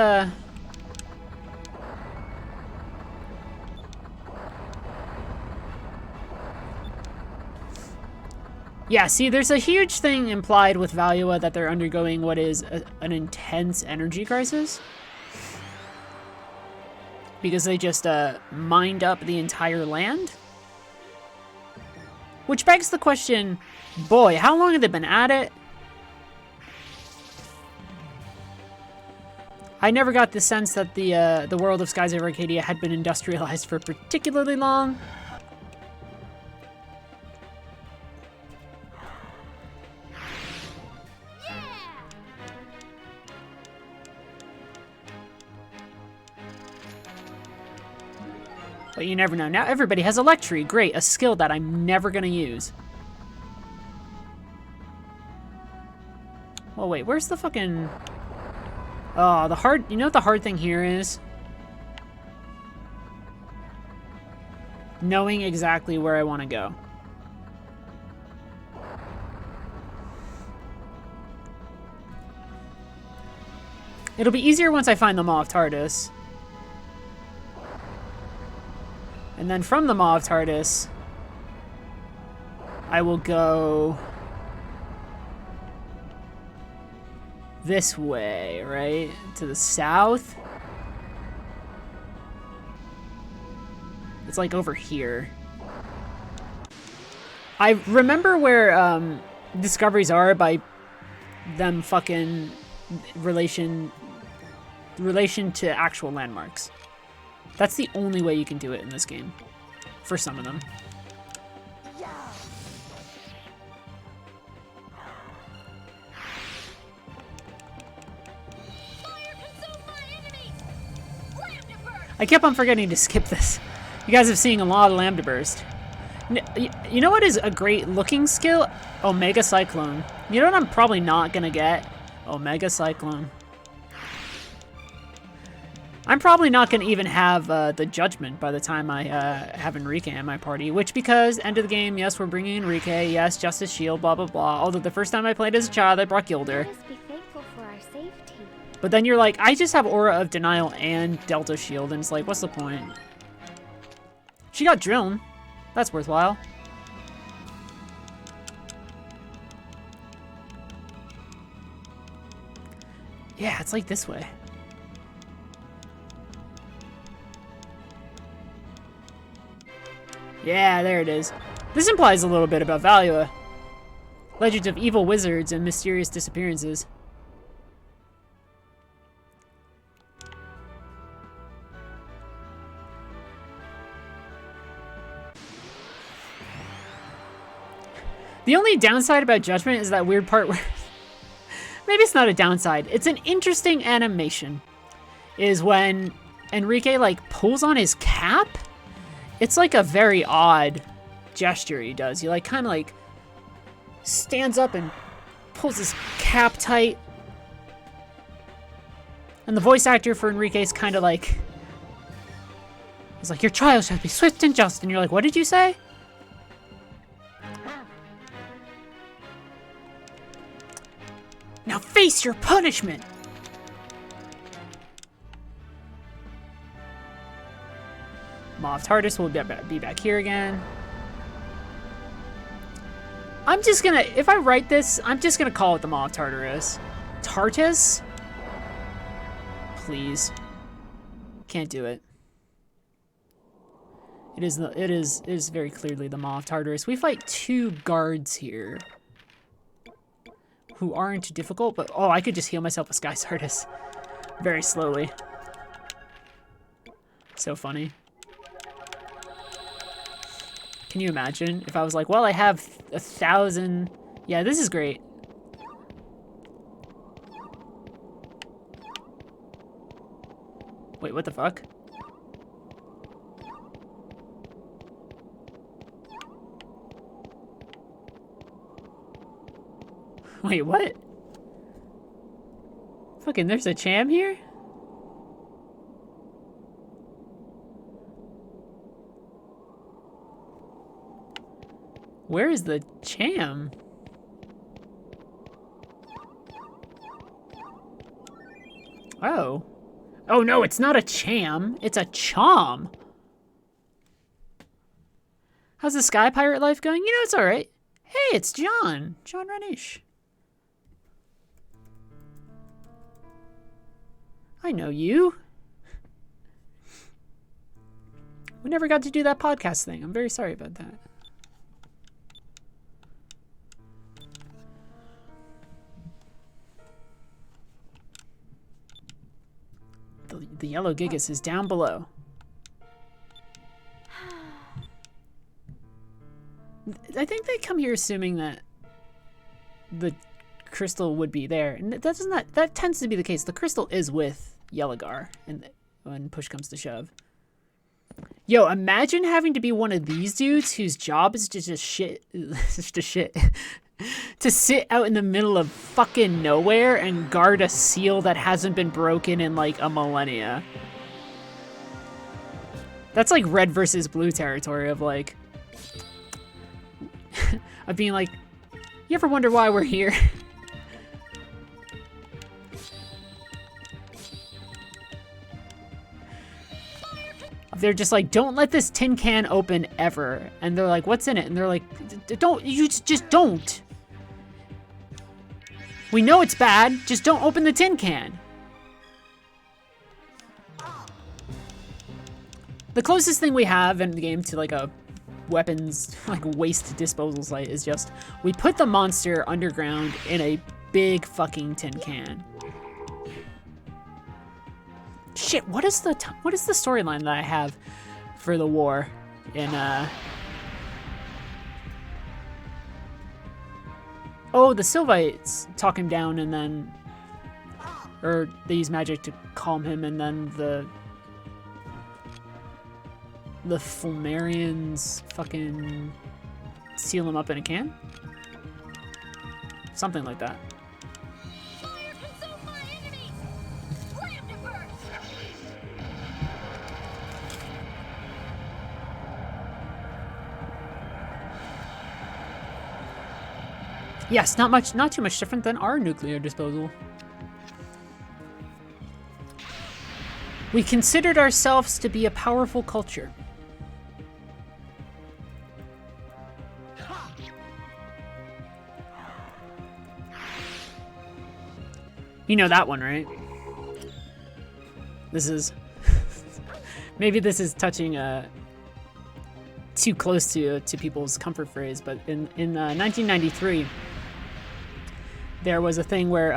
Yeah, see, there's a huge thing implied with Valua that they're undergoing what is an intense energy crisis. Because they just mined up the entire land. Which begs the question, boy, how long have they been at it? I never got the sense that the world of Skies of Arcadia had been industrialized for particularly long. But you never know. Now everybody has Electri. Great, a skill that I'm never gonna use. Well, wait, where's the fucking... Oh, the hard... You know what the hard thing here is? Knowing exactly where I want to go. It'll be easier once I find the Maw of TARDIS. And then from the Maw of TARDIS, I will go this way, right? To the south. It's like over here. I remember where discoveries are by them fucking relation to actual landmarks. That's the only way you can do it in this game. For some of them. I kept on forgetting to skip this. You guys have seen a lot of Lambda Burst. You know what is a great looking skill? Omega Cyclone. You know what I'm probably not gonna get? Omega Cyclone. I'm probably not going to even have the Judgment by the time I have Enrique in my party, which because end of the game, yes, we're bringing Enrique, yes, Justice Shield, blah, blah, blah. Although the first time I played as a child, I brought Gilder. Let us be thankful for our safety. But then you're like, I just have Aura of Denial and Delta Shield, and it's like, what's the point? She got Drilled. That's worthwhile. Yeah, it's like this way. Yeah, there it is. This implies a little bit about Valua. Legends of evil wizards and mysterious disappearances. The only downside about Judgment is that weird part where... Maybe it's not a downside. It's an interesting animation. Is when Enrique, like, pulls on his cap. It's like a very odd gesture he does. He, like, kind of, like, stands up and pulls his cap tight. And the voice actor for Enrique is kind of like... He's like, your trial shall be swift and just. And you're like, what did you say? Now face your punishment! Maw of Tardis will be back here again. I'm just gonna, if I write this, I'm just gonna call it the Maw of Tartarus. Tartus? Please. Can't do it. It is very clearly the Maw of Tartarus. We fight 2 guards here. Who aren't difficult, but oh, I could just heal myself with Skies of Arcadia very slowly. So funny. Can you imagine if I was like, well, I have 1,000. Yeah, this is great. Wait, what the fuck? Wait, what? Fucking, there's a Cham here? Where is the Cham? Oh. Oh no, it's not a Cham. It's a Chom. How's the Sky Pirate life going? You know, it's alright. Hey, it's John. John Renish. I know you. We never got to do that podcast thing. I'm very sorry about that. The yellow Gigas is down below. I think they come here assuming that the crystal would be there, and that tends to be the case. The crystal is with Yellogar, and when push comes to shove. Yo, imagine having to be one of these dudes whose job is to just shit, to sit out in the middle of fucking nowhere and guard a seal that hasn't been broken in like a millennia. That's like red versus blue territory of like, of being like, you ever wonder why we're here? They're just like, don't let this tin can open ever. And they're like, what's in it? And they're like, don't, you just don't. We know it's bad, just don't open the tin can. The closest thing we have in the game to like a weapons, like waste disposal site is just, we put the monster underground in a big fucking tin can. Shit, what is the storyline that I have for the war in Oh, the Sylvites talk him down and then, or they use magic to calm him, and then the Fulmarians fucking seal him up in a can? Something like that. Fire consume my enemies! Slam to burst! Yes, not too much different than our nuclear disposal. We considered ourselves to be a powerful culture. You know that one, right? This is... maybe this is touching too close to people's comfort phrase, but in 1993, there was a thing where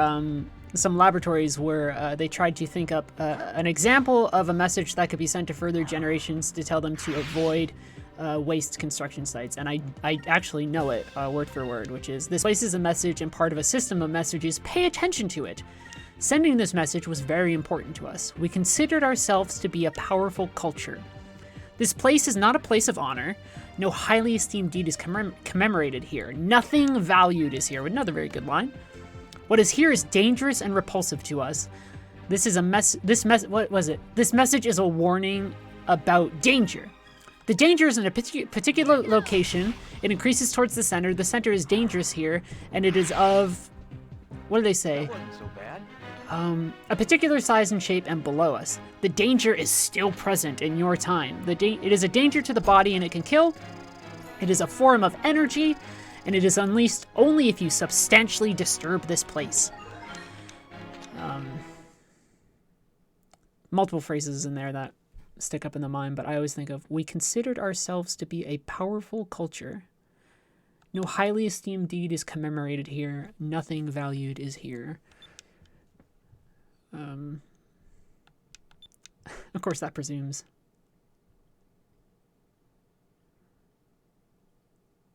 some laboratories where they tried to think up an example of a message that could be sent to further generations to tell them to avoid waste construction sites. And I actually know it word for word, which is, this place is a message and part of a system of messages. Pay attention to it. Sending this message was very important to us. We considered ourselves to be a powerful culture. This place is not a place of honor. No highly esteemed deed is commemorated here. Nothing valued is here. Another very good line. What is here is dangerous and repulsive to us. This is what was it? This message is a warning about danger. The danger is in a particular location. It increases towards the center. The center is dangerous here, and it is of, what do they say? That wasn't so bad. A particular size and shape and below us. The danger is still present in your time. It is a danger to the body and it can kill. It is a form of energy, and it is unleashed only if you substantially disturb this place. Multiple phrases in there that stick up in the mind, but I always think of, we considered ourselves to be a powerful culture. No highly esteemed deed is commemorated here. Nothing valued is here. Of course, that presumes.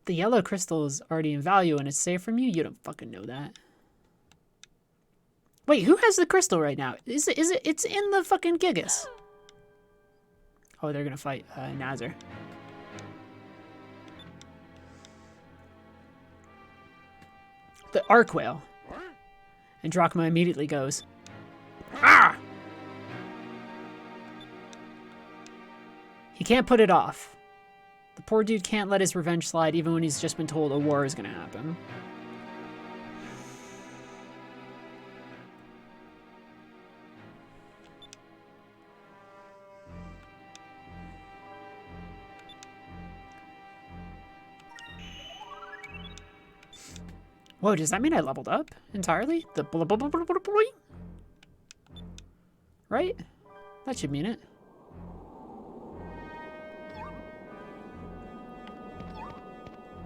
The yellow crystal is already in value and it's safe from you? You don't fucking know that. Wait, who has the crystal right now? Is it? It's in the fucking Gigas. Oh, they're gonna fight Nazar. The Arc Whale. And Drachma immediately goes, ah! He can't put it off. The poor dude can't let his revenge slide even when he's just been told a war is gonna happen. Whoa, does that mean I leveled up entirely? The blah blah blah blah blah blah? Right? That should mean it.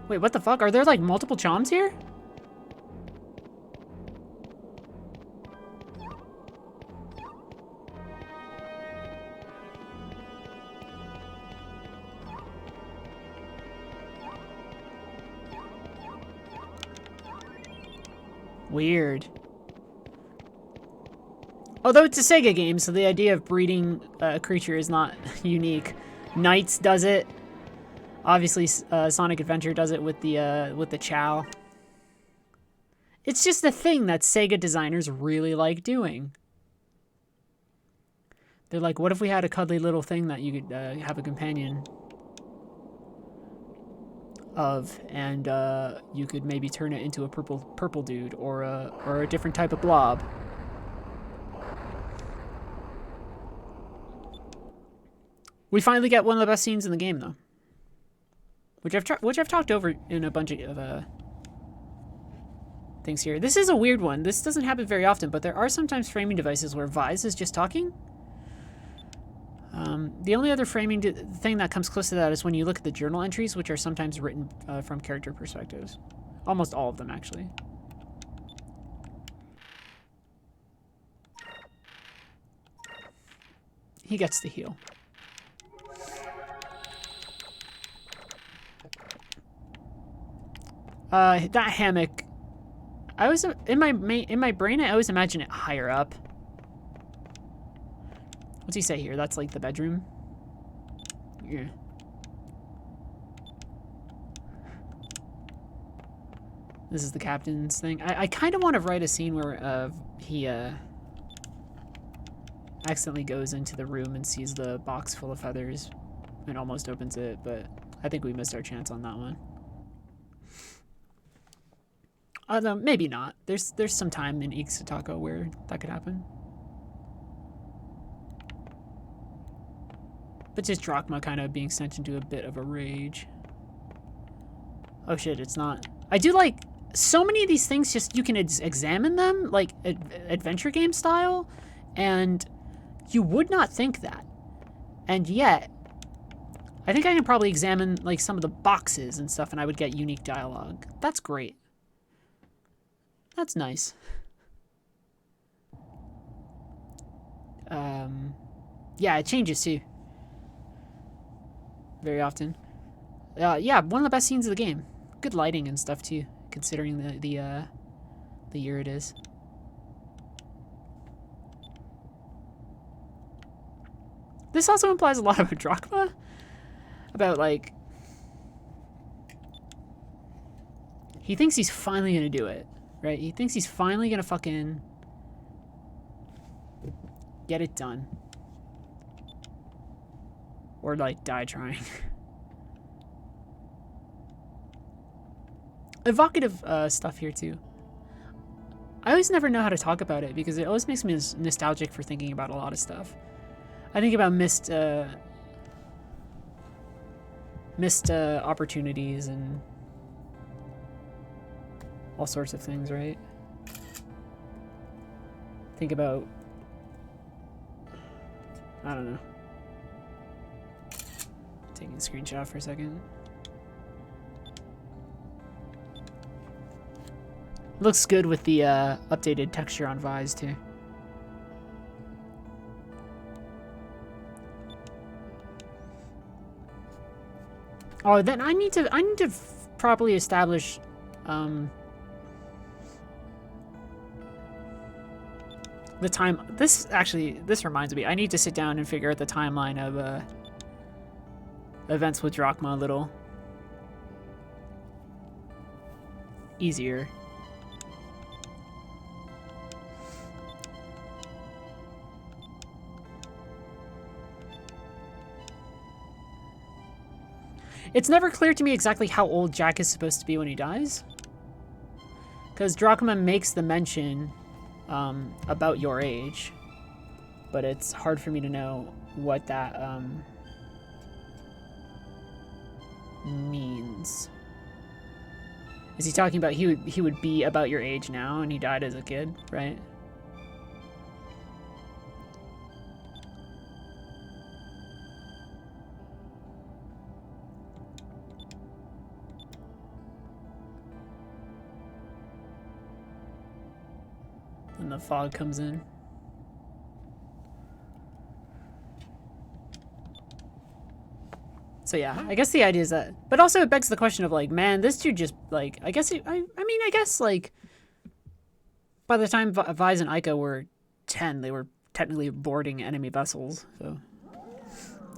Wait, what the fuck? Are there like multiple choms here? Weird. Although it's a Sega game, so the idea of breeding a creature is not unique. Knights does it. Obviously, Sonic Adventure does it with the Chow. It's just a thing that Sega designers really like doing. They're like, what if we had a cuddly little thing that you could have a companion of, and you could maybe turn it into a purple dude or a different type of blob. We finally get one of the best scenes in the game, though, which I've talked over in a bunch of things here. This is a weird one. This doesn't happen very often, but there are sometimes framing devices where Vise is just talking. The only other framing thing that comes close to that is when you look at the journal entries, which are sometimes written from character perspectives. Almost all of them, actually. He gets the heal. That hammock. I was in my brain. I always imagine it higher up. What's he say here? That's like the bedroom. Yeah. This is the captain's thing. I kind of want to write a scene where he accidentally goes into the room and sees the box full of feathers and almost opens it, but I think we missed our chance on that one. Although maybe not. There's some time in Ixa'Taka where that could happen. But just Drachma kind of being sent into a bit of a rage. Oh shit, it's not. I do like so many of these things, just you can examine them like adventure game style, and you would not think that. And yet, I think I can probably examine like some of the boxes and stuff and I would get unique dialogue. That's great. That's nice. Yeah, it changes too. Very often. Yeah, one of the best scenes of the game. Good lighting and stuff too, considering the year it is. This also implies a lot about Drachma. About like, he thinks he's finally gonna do it, right? He thinks he's finally gonna fucking get it done. Or like die trying. Evocative stuff here too. I always never know how to talk about it because it always makes me nostalgic for thinking about a lot of stuff. I think about missed opportunities and all sorts of things, right? Think about, I don't know. Taking a screenshot for a second. Looks good with the updated texture on Vise too. Oh, then I need to properly establish the time. This reminds me. I need to sit down and figure out the timeline of events with Drachma a little easier. It's never clear to me exactly how old Jack is supposed to be when he dies. Because Drachma makes the mention about your age. But it's hard for me to know what that means. Is he talking about he would be about your age now and he died as a kid, right? And the fog comes in. So yeah, I guess the idea is that, but also it begs the question of like, man, this dude just like, I guess, I guess like, by the time Vise and Ica were 10, they were technically boarding enemy vessels, so.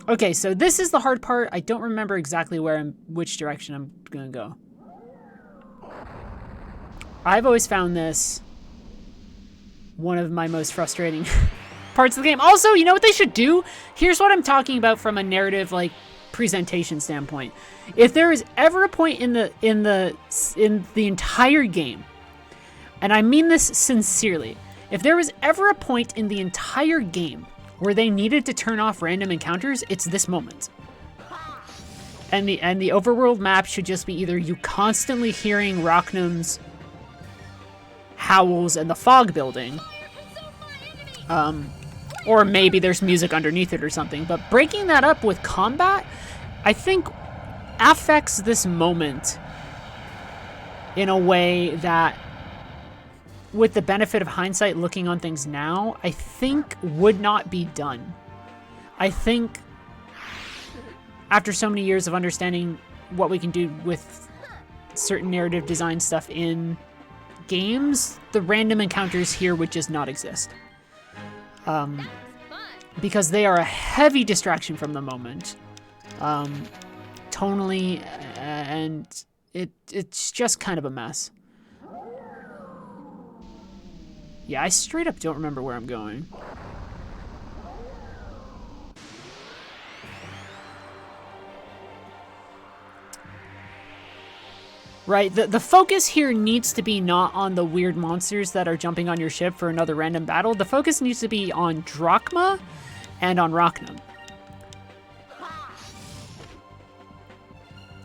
Okay, so this is the hard part. I don't remember exactly which direction I'm gonna go. I've always found this one of my most frustrating parts of the game. Also, you know what they should do? Here's what I'm talking about from a narrative, like, presentation standpoint. If there is ever a point in the entire game, and I mean this sincerely, if there was ever a point in the entire game where they needed to turn off random encounters, it's this moment. And the overworld map should just be either you constantly hearing Rachnum's howls and the fog building, or maybe there's music underneath it or something, but breaking that up with combat, I think affects this moment in a way that, with the benefit of hindsight looking on things now, I think would not be done. I think after so many years of understanding what we can do with certain narrative design stuff in games, the random encounters here would just not exist. Because they are a heavy distraction from the moment. Tonally, and it's just kind of a mess. Yeah, I straight up don't remember where I'm going. right? The focus here needs to be not on the weird monsters that are jumping on your ship for another random battle. The focus needs to be on Drachma and on Rachnum.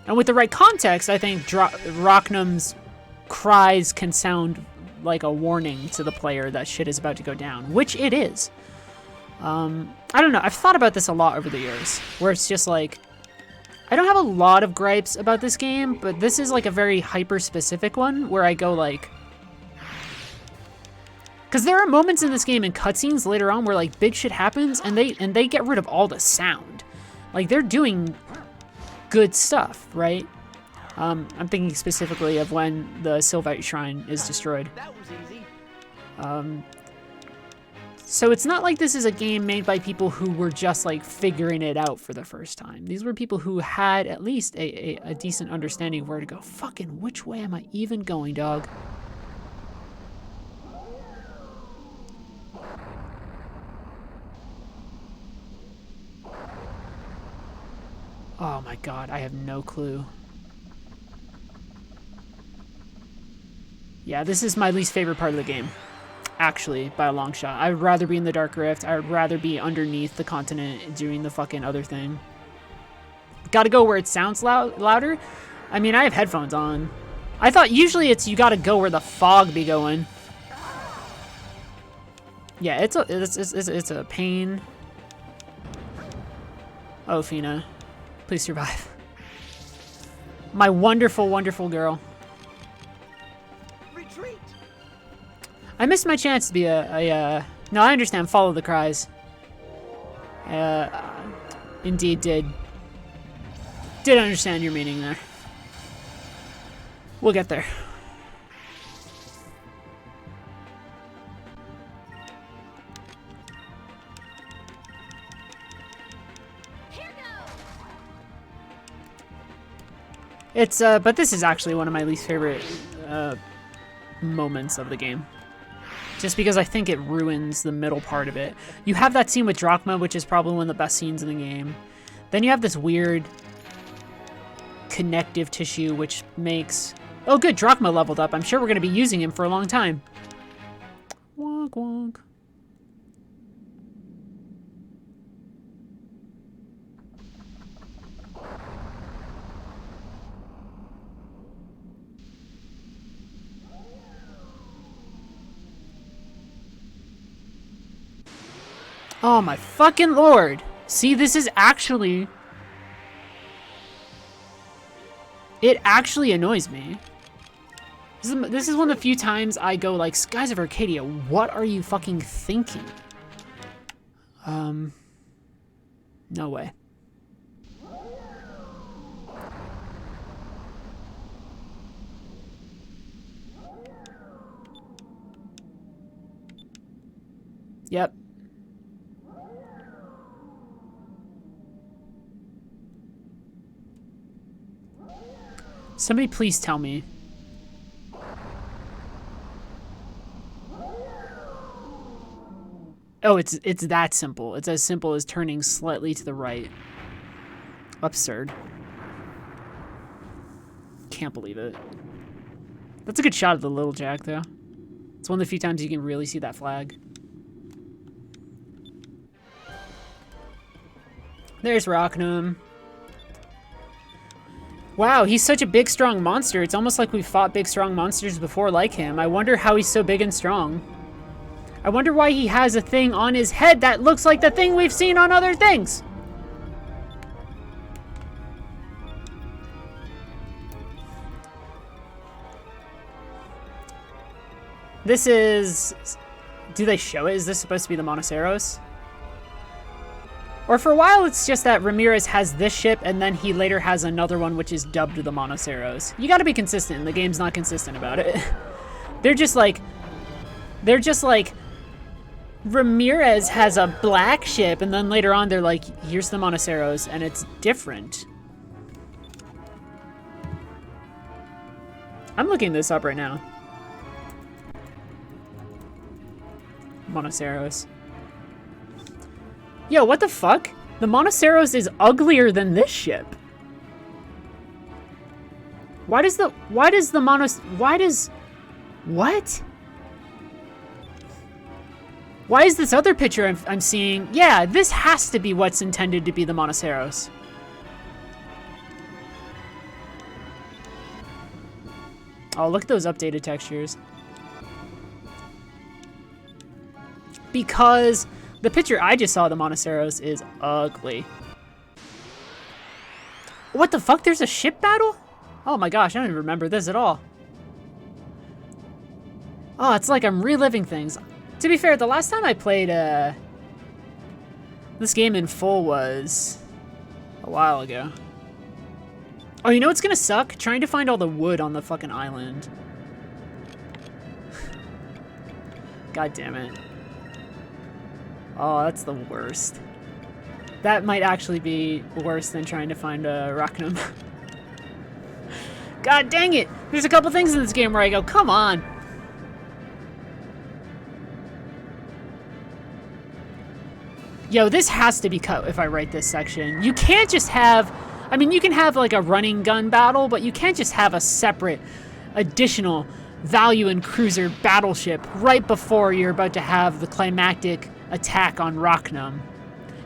And with the right context, I think Rachnum's cries can sound like a warning to the player that shit is about to go down, which it is. I don't know. I've thought about this a lot over the years, where it's just like, I don't have a lot of gripes about this game, but this is like a very hyper-specific one where I go like... Because there are moments in this game and cutscenes later on where like big shit happens and they get rid of all the sound. Like they're doing good stuff, right? I'm thinking specifically of when the Sylvite Shrine is destroyed. That was easy. So it's not like this is a game made by people who were just like figuring it out for the first time. These were people who had at least a decent understanding of where to go. Fucking which way am I even going, dog? Oh my god, I have no clue. Yeah, this is my least favorite part of the game. Actually, by a long shot. I would rather be in the Dark Rift. I would rather be underneath the continent doing the fucking other thing. Gotta go where it sounds louder? I mean, I have headphones on. I thought usually it's you gotta go where the fog be going. Yeah, it's a pain. Oh, Fina. Please survive. My wonderful, wonderful girl. Retreat. I missed my chance to be no, I understand. Follow the cries. Indeed did understand your meaning there. We'll get there. It's, but this is actually one of my least favorite, moments of the game. Just because I think it ruins the middle part of it. You have that scene with Drachma, which is probably one of the best scenes in the game. Then you have this weird connective tissue, which makes... Oh good, Drachma leveled up. I'm sure we're going to be using him for a long time. Wonk wonk. Oh my fucking lord. See, this is actually... It actually annoys me. This is one of the few times I go like, Skies of Arcadia, what are you fucking thinking? No way. Yep. Somebody please tell me. Oh, it's that simple. It's as simple as turning slightly to the right. Absurd. Can't believe it. That's a good shot of the little Jack, though. It's one of the few times you can really see that flag. There's Rachnum. Wow, he's such a big, strong monster. It's almost like we've fought big, strong monsters before like him. I wonder how he's so big and strong. I wonder why he has a thing on his head that looks like the thing we've seen on other things. This is... Do they show it? Is this supposed to be the Monoceros? Or for a while, it's just that Ramirez has this ship, and then he later has another one, which is dubbed the Monoceros. You gotta be consistent, and the game's not consistent about it. They're just like, Ramirez has a black ship, and then later on, they're like, here's the Monoceros, and it's different. I'm looking this up right now. Monoceros. Yo, what the fuck? The Monoceros is uglier than this ship. Why does what? Why is this other picture I'm seeing? Yeah, this has to be what's intended to be the Monoceros. Oh, look at those updated textures. Because the picture I just saw of the Monoceros is ugly. What the fuck? There's a ship battle? Oh my gosh, I don't even remember this at all. Oh, it's like I'm reliving things. To be fair, the last time I played this game in full was a while ago. Oh, you know what's gonna suck? Trying to find all the wood on the fucking island. God damn it. Oh, that's the worst. That might actually be worse than trying to find Rachnum. God dang it! There's a couple things in this game where I go, come on! Yo, this has to be cut if I write this section. You can't just have... I mean, you can have like a running gun battle, but you can't just have a separate, additional value and cruiser battleship right before you're about to have the climactic attack on Rachnum.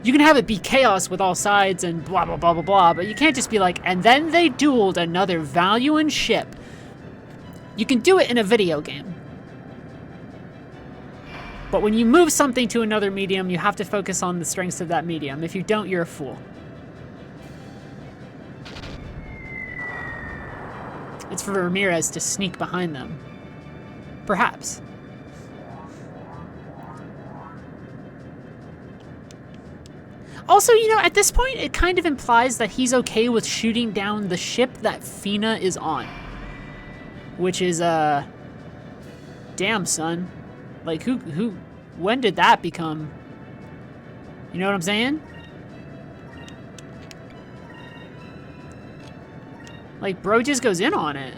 You can have it be chaos with all sides and blah, blah, blah, blah, blah, but you can't just be like, and then they dueled another value and ship. You can do it in a video game. But when you move something to another medium, you have to focus on the strengths of that medium. If you don't, you're a fool. It's for Ramirez to sneak behind them. Perhaps. Also, you know, at this point, it kind of implies that he's okay with shooting down the ship that Fina is on. Which is, damn, son. Like, when did that become... You know what I'm saying? Like, bro just goes in on it.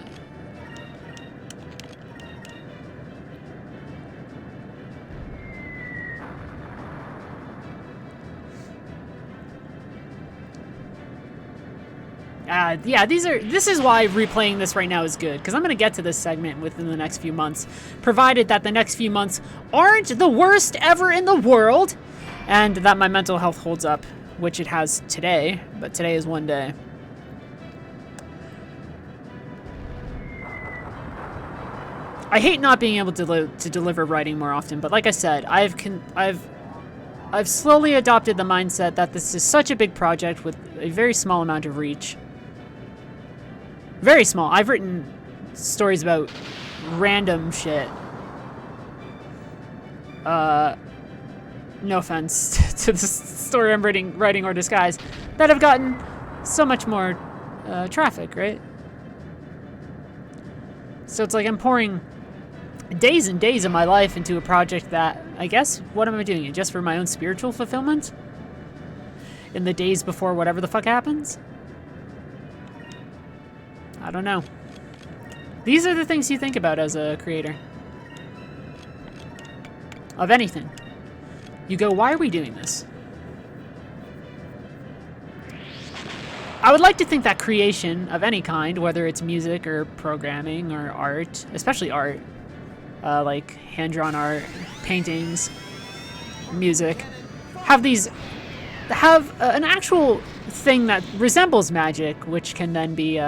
Yeah, this is why replaying this right now is good, because I'm going to get to this segment within the next few months, provided that the next few months aren't the worst ever in the world, and that my mental health holds up, which it has today, but today is one day. I hate not being able to deliver writing more often, but like I said, I've slowly adopted the mindset that this is such a big project with a very small amount of reach. Very small. I've written stories about random shit. No offense to the story I'm writing or Disguise, that have gotten so much more traffic, right? So it's like I'm pouring days and days of my life into a project that, I guess, what am I doing it just for my own spiritual fulfillment? In the days before whatever the fuck happens? I don't know. These are the things you think about as a creator. Of anything. You go, why are we doing this? I would like to think that creation of any kind, whether it's music or programming or art, especially art, like hand-drawn art, paintings, music, have an actual thing that resembles magic, which can then be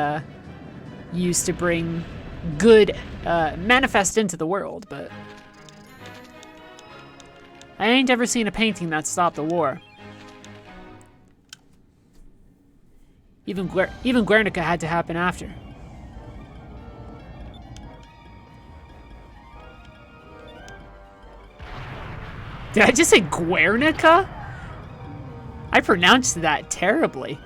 used to bring good manifest into the world. But I ain't ever seen a painting that stopped the war. Even Guernica had to happen after. Did I just say Guernica? I pronounced that terribly.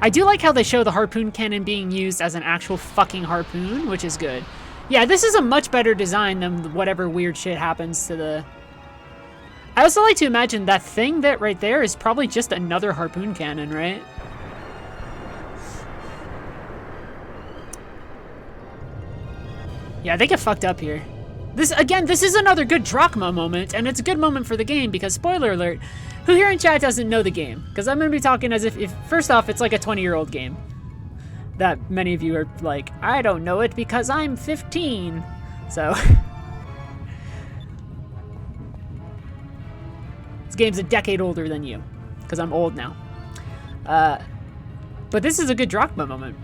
I do like how they show the Harpoon Cannon being used as an actual fucking harpoon, which is good. Yeah, this is a much better design than whatever weird shit happens to the... I also like to imagine that thing that right there is probably just another Harpoon Cannon, right? Yeah, they get fucked up here. This is another good drachma moment, and it's a good moment for the game because, spoiler alert, who here in chat doesn't know the game? Because I'm going to be talking as if, first off, it's like a 20-year-old game. That many of you are like, I don't know it because I'm 15. So, this game's a decade older than you, because I'm old now. But this is a good drachma moment.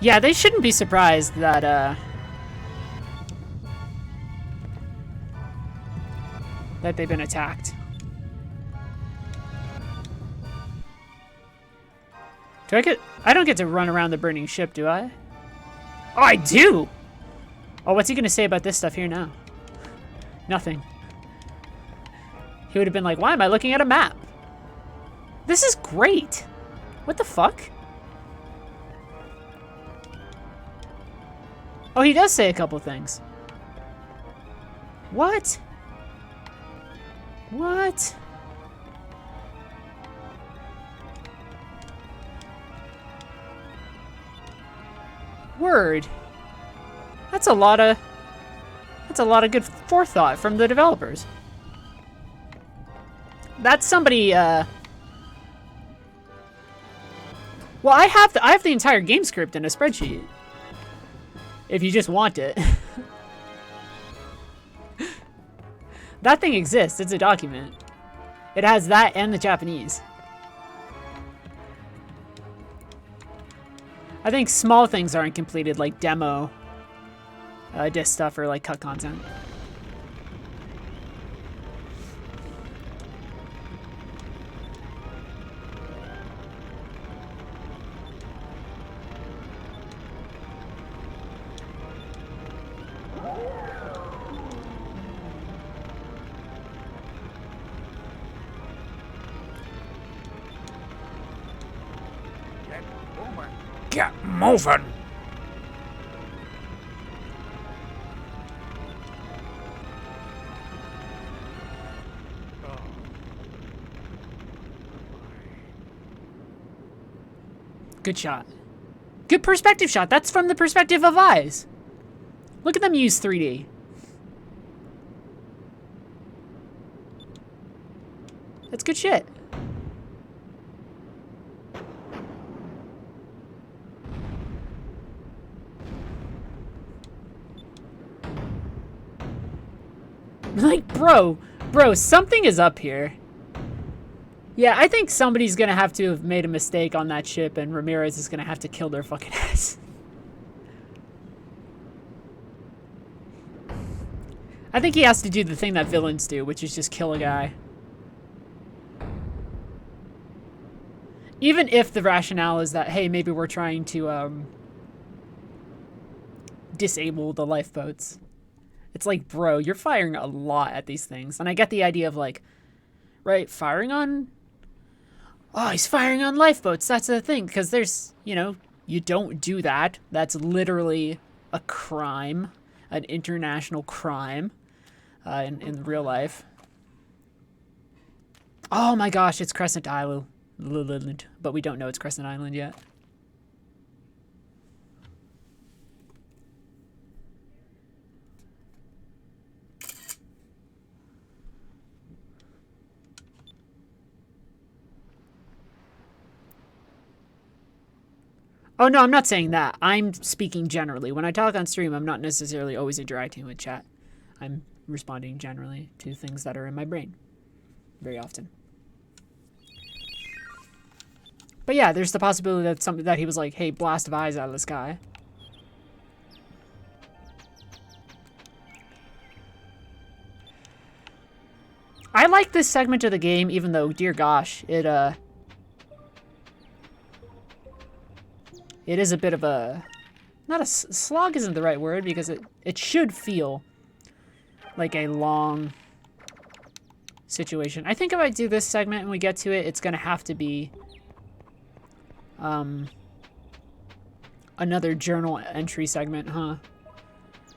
Yeah, they shouldn't be surprised that, that they've been attacked. I don't get to run around the burning ship, do I? Oh, I do! Oh, what's he gonna say about this stuff here now? Nothing. He would have been like, why am I looking at a map? This is great! What the fuck? Oh, he does say a couple things. What? What? Word. That's a lot of good forethought from the developers. That's somebody, well, I have the entire game script in a spreadsheet. If you just want it. That thing exists. It's a document. It has that and the Japanese. I think small things aren't completed, like demo disc stuff or like cut content. Get moving! Good shot. Good perspective shot. That's from the perspective of eyes. Look at them use 3D. That's good shit. Like, bro, something is up here. Yeah, I think somebody's gonna have to have made a mistake on that ship, and Ramirez is gonna have to kill their fucking ass. I think he has to do the thing that villains do, which is just kill a guy. Even if the rationale is that, hey, maybe we're trying to, disable the lifeboats. It's like, bro, you're firing a lot at these things. And I get the idea of, like, right, firing on... Oh, he's firing on lifeboats. That's the thing. Because there's, you know, you don't do that. That's literally a crime. An international crime in real life. Oh my gosh, it's Crescent Island. But we don't know it's Crescent Island yet. Oh, no, I'm not saying that. I'm speaking generally. When I talk on stream, I'm not necessarily always interacting with chat. I'm responding generally to things that are in my brain. Very often. But yeah, there's the possibility that something that he was like, hey, blast of eyes out of the sky. I like this segment of the game, even though, dear gosh, it is a bit of a... Not a slog isn't the right word, because it should feel like a long situation. I think if I do this segment and we get to it, it's going to have to be another journal entry segment, huh?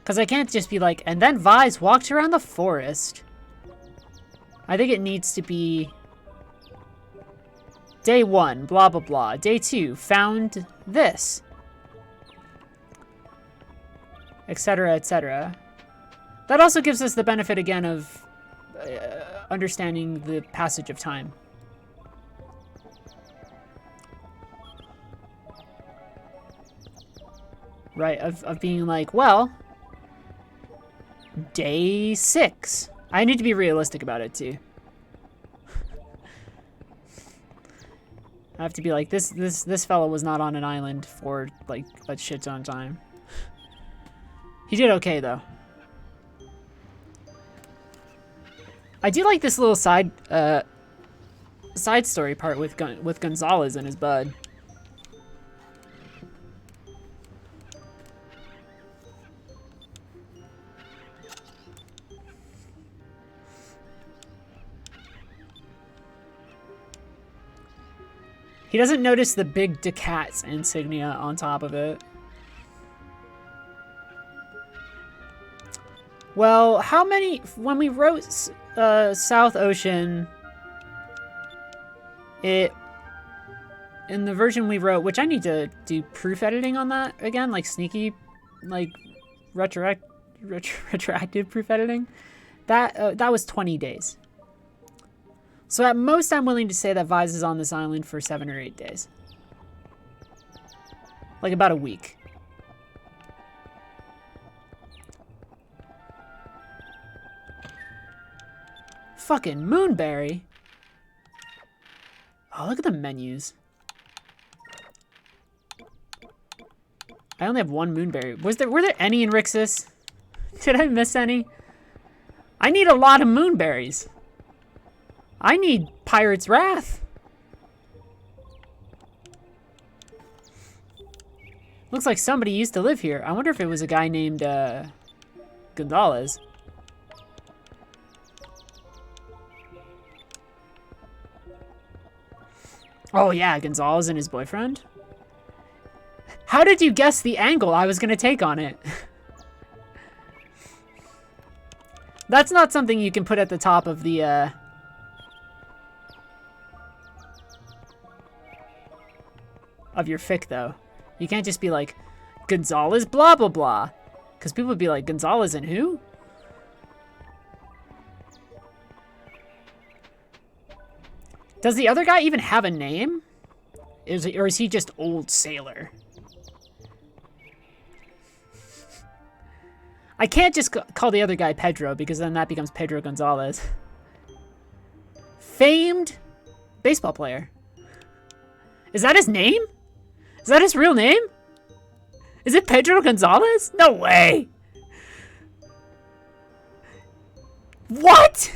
Because I can't just be like, and then Vise walked around the forest. I think it needs to be day 1, blah, blah, blah. Day 2, found this. Etc., etc. That also gives us the benefit again of understanding the passage of time. Right, of being like, well, day 6. I need to be realistic about it too. I have to be like, this fellow was not on an island for like a shit ton of time. He did okay though. I do like this little side story part with Gonzalez and his bud. He doesn't notice the big Decat's insignia on top of it. Well, how many... When we wrote South Ocean, in the version we wrote, which I need to do proof editing on that again, like sneaky, like retroactive proof editing, that was 20 days. So at most, I'm willing to say that Vise is on this island for 7 or 8 days. Like about a week. Fucking Moonberry. Oh, look at the menus. I only have 1 Moonberry. Were there any in Rixus? Did I miss any? I need a lot of Moonberries. I need Pirate's Wrath. Looks like somebody used to live here. I wonder if it was a guy named Gonzalez. Oh yeah, Gonzalez and his boyfriend. How did you guess the angle I was gonna take on it? That's not something you can put at the top of the of your fic, though. You can't just be like, Gonzalez blah blah blah. Because people would be like, Gonzalez and who? Does the other guy even have a name? Or is he just Old Sailor? I can't just call the other guy Pedro, because then that becomes Pedro Gonzalez. Famed baseball player. Is that his name? Is that his real name? Is it Pedro Gonzalez? No way! What?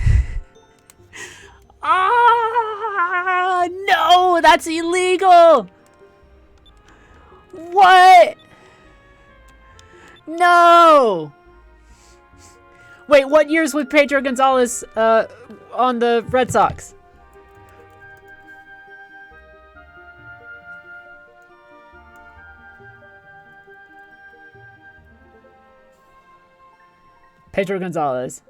Ah, no, that's illegal! What? No! Wait, what years was Pedro Gonzalez on the Red Sox? Pedro Gonzalez.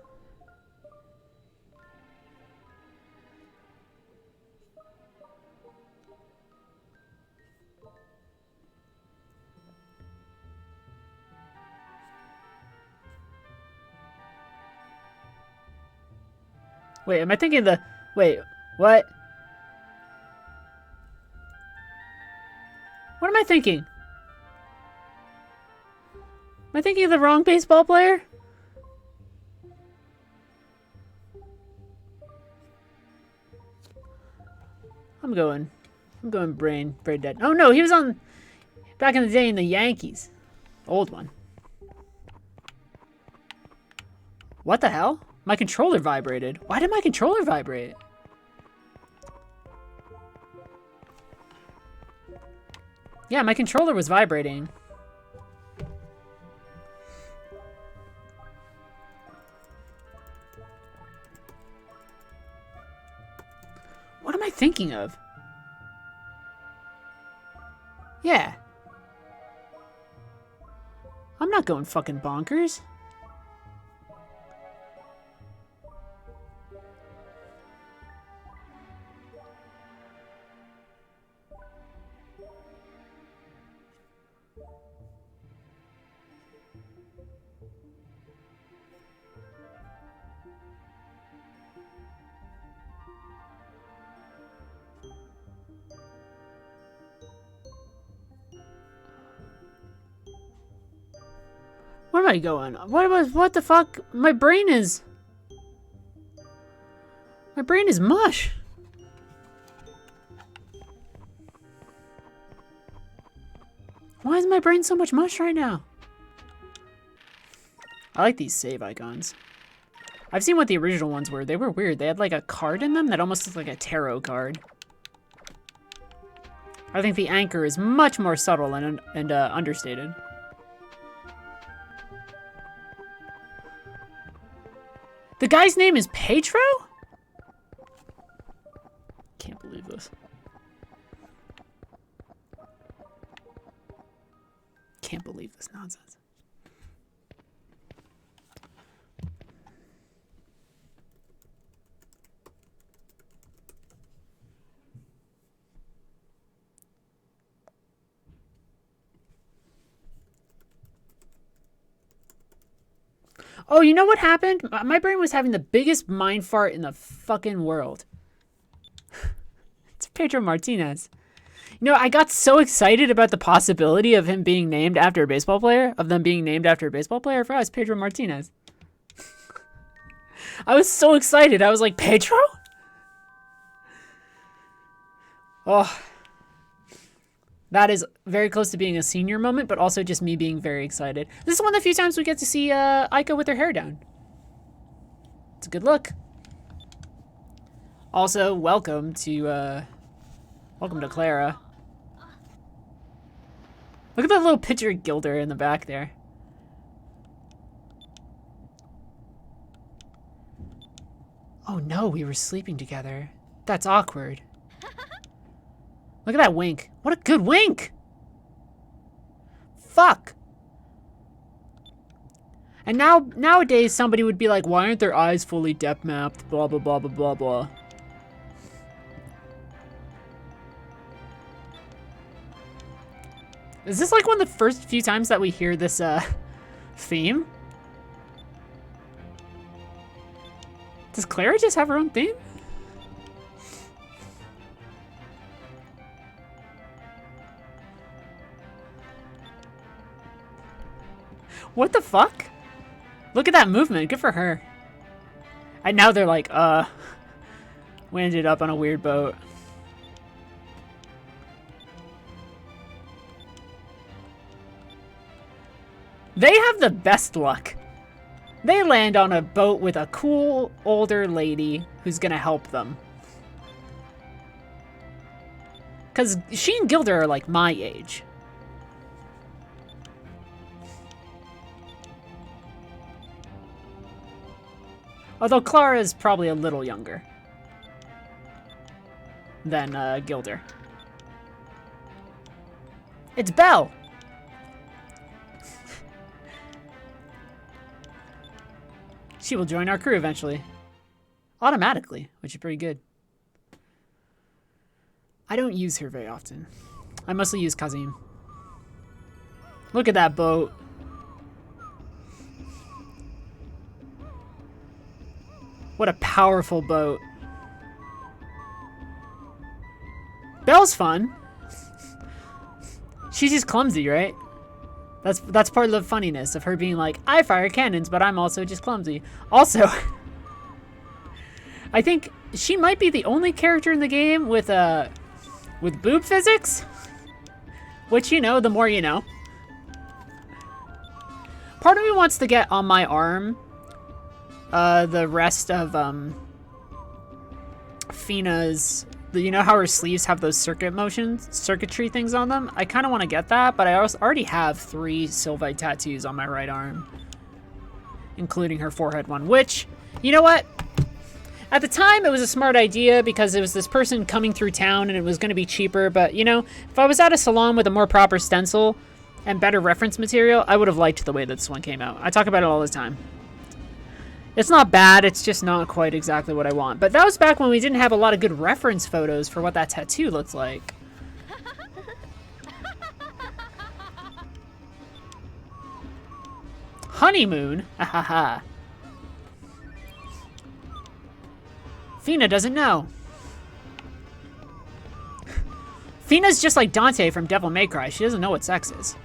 Wait, am I thinking the... Wait, what? What am I thinking? Am I thinking of the wrong baseball player? I'm going brain dead. Oh no, he was on back in the day in the Yankees. Old one. What the hell? My controller vibrated. Why did my controller vibrate? Yeah, my controller was vibrating. What am I thinking of? Yeah. I'm not going fucking bonkers. Where am I going? What the fuck? My brain is mush. Why is my brain so much mush right now? I like these save icons. I've seen what the original ones were. They were weird. They had like a card in them that almost looked like a tarot card. I think the anchor is much more subtle and understated. The guy's name is Petro? Can't believe this. Can't believe this nonsense. Oh, you know what happened? My brain was having the biggest mind fart in the fucking world. It's Pedro Martinez. You know, I got so excited about the possibility of him being named after a baseball player, of them being named after a baseball player. I forgot it's Pedro Martinez. I was so excited. I was like, Pedro? Oh. That is very close to being a senior moment, but also just me being very excited. This is one of the few times we get to see Aika with her hair down. It's a good look. Also, welcome to Clara. Look at that little picture of Gilder in the back there. Oh no, we were sleeping together. That's awkward. Look at that wink. What a good wink! Fuck! And nowadays somebody would be like, why aren't their eyes fully depth mapped? Blah, blah, blah, blah, blah, blah. Is this like one of the first few times that we hear this, theme? Does Clara just have her own theme? What the fuck? Look at that movement. Good for her. And now they're like, we ended up on a weird boat. They have the best luck. They land on a boat with a cool older lady who's gonna help them. Because she and Gilder are like my age. Although Clara is probably a little younger than Gilder. It's Belle! She will join our crew eventually. Automatically, which is pretty good. I don't use her very often. I mostly use Kazim. Look at that boat. What a powerful boat. Belle's fun. She's just clumsy, right? That's part of the funniness of her being like, I fire cannons, but I'm also just clumsy. Also, I think she might be the only character in the game with boob physics. Which, you know, the more you know. Part of me wants to get on my arm the rest of Fina's, you know how her sleeves have those circuitry things on them? I kind of want to get that, but I already have 3 Sylvite tattoos on my right arm, including her forehead one, which, you know what? At the time, it was a smart idea because it was this person coming through town and it was going to be cheaper, but, you know, if I was at a salon with a more proper stencil and better reference material, I would have liked the way that this one came out. I talk about it all the time. It's not bad, it's just not quite exactly what I want. But that was back when we didn't have a lot of good reference photos for what that tattoo looked like. Honeymoon? Hahaha. Fina doesn't know. Fina's just like Dante from Devil May Cry. She doesn't know what sex is.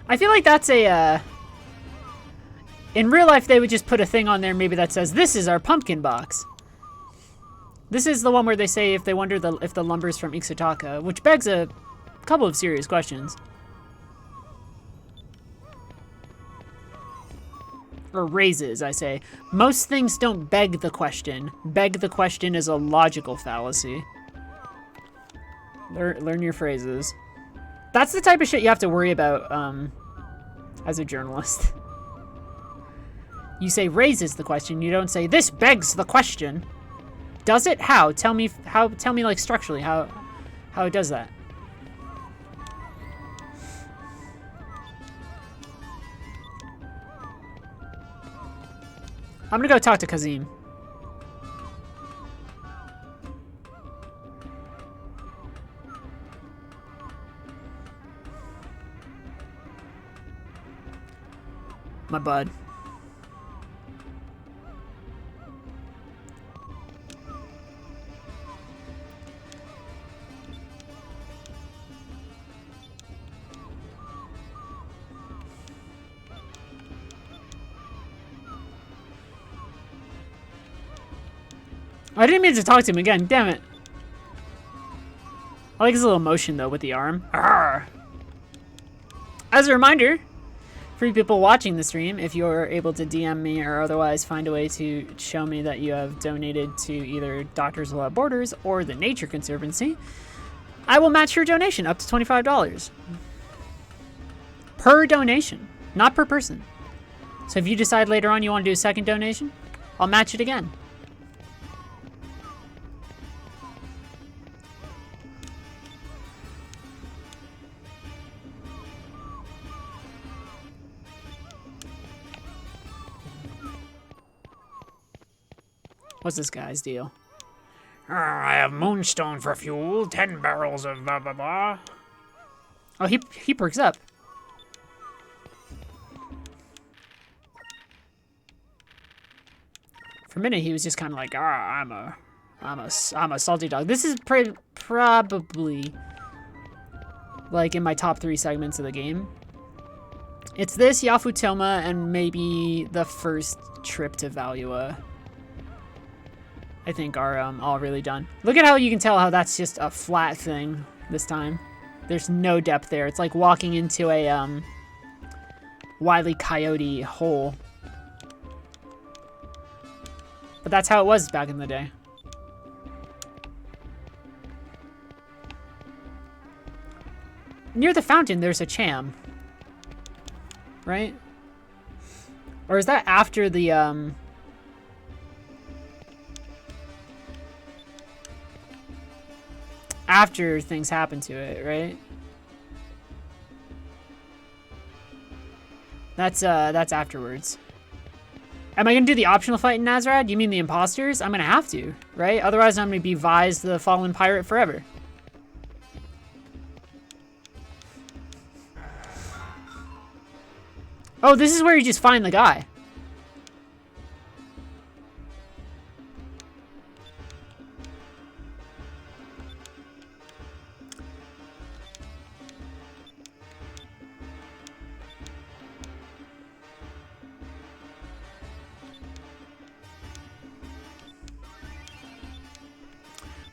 I feel like that's a, in real life, they would just put a thing on there maybe that says, this is our pumpkin box. This is the one where they say if they wonder if the lumber's from Ixa'Taka, which begs a couple of serious questions. Or raises, I say. Most things don't beg the question. Beg the question is a logical fallacy. Learn your phrases. That's the type of shit you have to worry about as a journalist. You say raises the question. You don't say this begs the question. Does it? How? Tell me how. Tell me like structurally how it does that. I'm gonna go talk to Kazim. My bud. I didn't mean to talk to him again. Damn it. I like his little motion, though, with the arm. Arrgh. As a reminder, for you people watching the stream, if you're able to DM me or otherwise find a way to show me that you have donated to either Doctors Without Borders or the Nature Conservancy, I will match your donation up to $25. Per donation, not per person. So if you decide later on you want to do a second donation, I'll match it again. What's this guy's deal? I have moonstone for fuel, 10 barrels of blah blah blah. Oh, he perks up. For a minute, he was just kind of like, I'm a salty dog. This is probably like in my top 3 segments of the game. It's this, Yafutoma, and maybe the first trip to Valua. I think are all really done. Look at how you can tell how that's just a flat thing this time. There's no depth there. It's like walking into a Wile E. Coyote hole. But that's how it was back in the day. Near the fountain, there's a cham. Right? Or is that after the after things happen to it, right? That's afterwards. Am I gonna do the optional fight in Nazarad? You mean the imposters? I'm gonna have to, right? Otherwise I'm gonna be Vise the fallen pirate forever. Oh, this is where you just find the guy.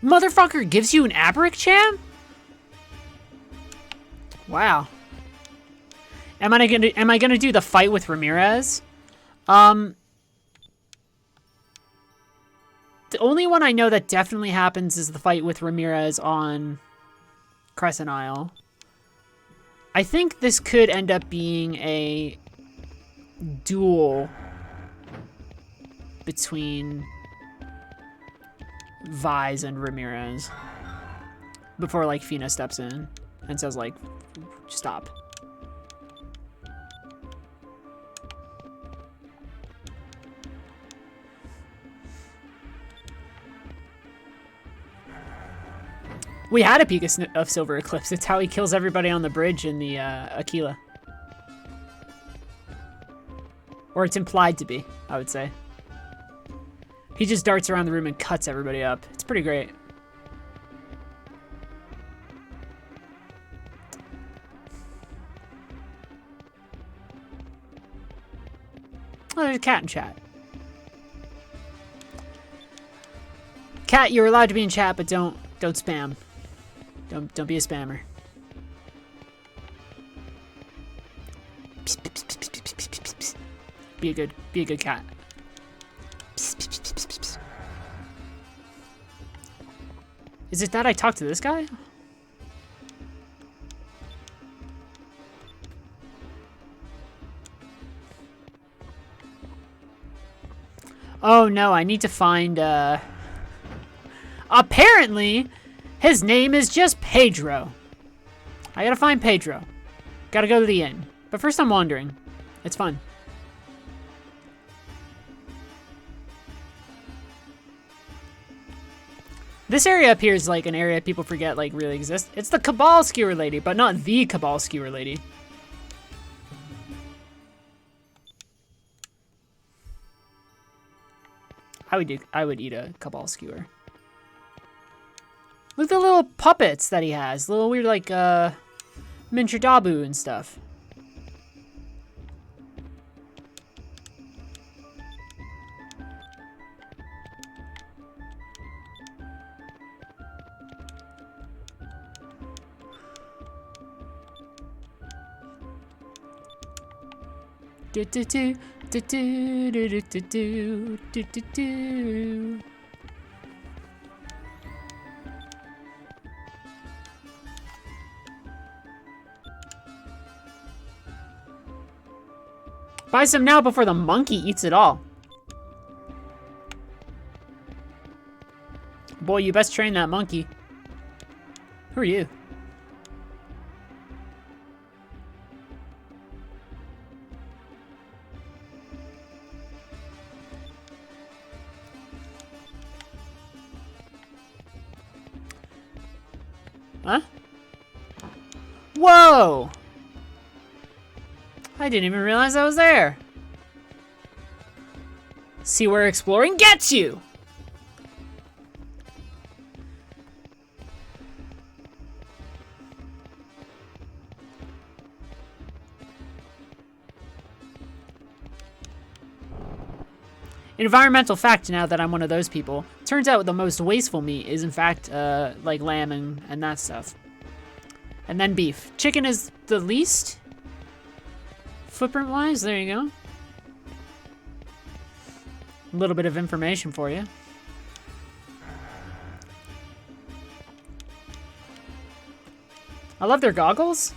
Motherfucker gives you an Abric Cham? Wow. Am I gonna do the fight with Ramirez? The only one I know that definitely happens is the fight with Ramirez on Crescent Isle. I think this could end up being a duel between Vise and Ramirez before like Fina steps in and says like, stop. We had a peek of Silver Eclipse. It's how he kills everybody on the bridge in the Aquila. Or it's implied to be, I would say. He just darts around the room and cuts everybody up. It's pretty great. there's a cat in chat. Cat, you're allowed to be in chat, but don't spam. Don't be a spammer. Be a good cat. Is it that I talked to this guy? Oh no, I need to find, apparently, his name is just Pedro. I gotta find Pedro. Gotta go to the inn. But first I'm wandering. It's fun. This area up here is like an area people forget like really exists. It's the Cabal Skewer Lady, but not the Cabal Skewer Lady. I would eat a Cabal Skewer. Look at the little puppets that he has. Little weird like miniature Dabu and stuff. Do do do do do do do do do do do. Buy some now before the monkey eats it all. Boy, you best train that monkey. Who are you? Huh? Whoa! I didn't even realize I was there. See where exploring gets you! Environmental fact now that I'm one of those people. Turns out the most wasteful meat is in fact like lamb and that stuff. And then beef. Chicken is the least footprint wise. There you go. A little bit of information for you. I love their goggles.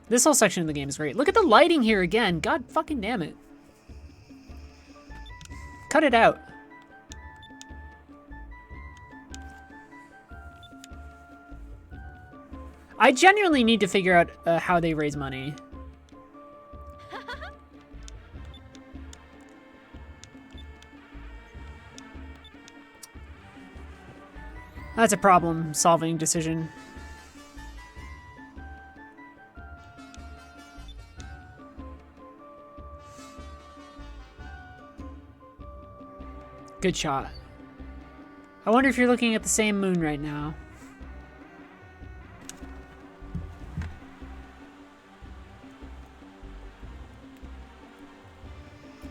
This whole section of the game is great. Look at the lighting here again. God fucking damn it. Cut it out. I genuinely need to figure out how they raise money. That's a problem-solving decision. Good shot. I wonder if you're looking at the same moon right now.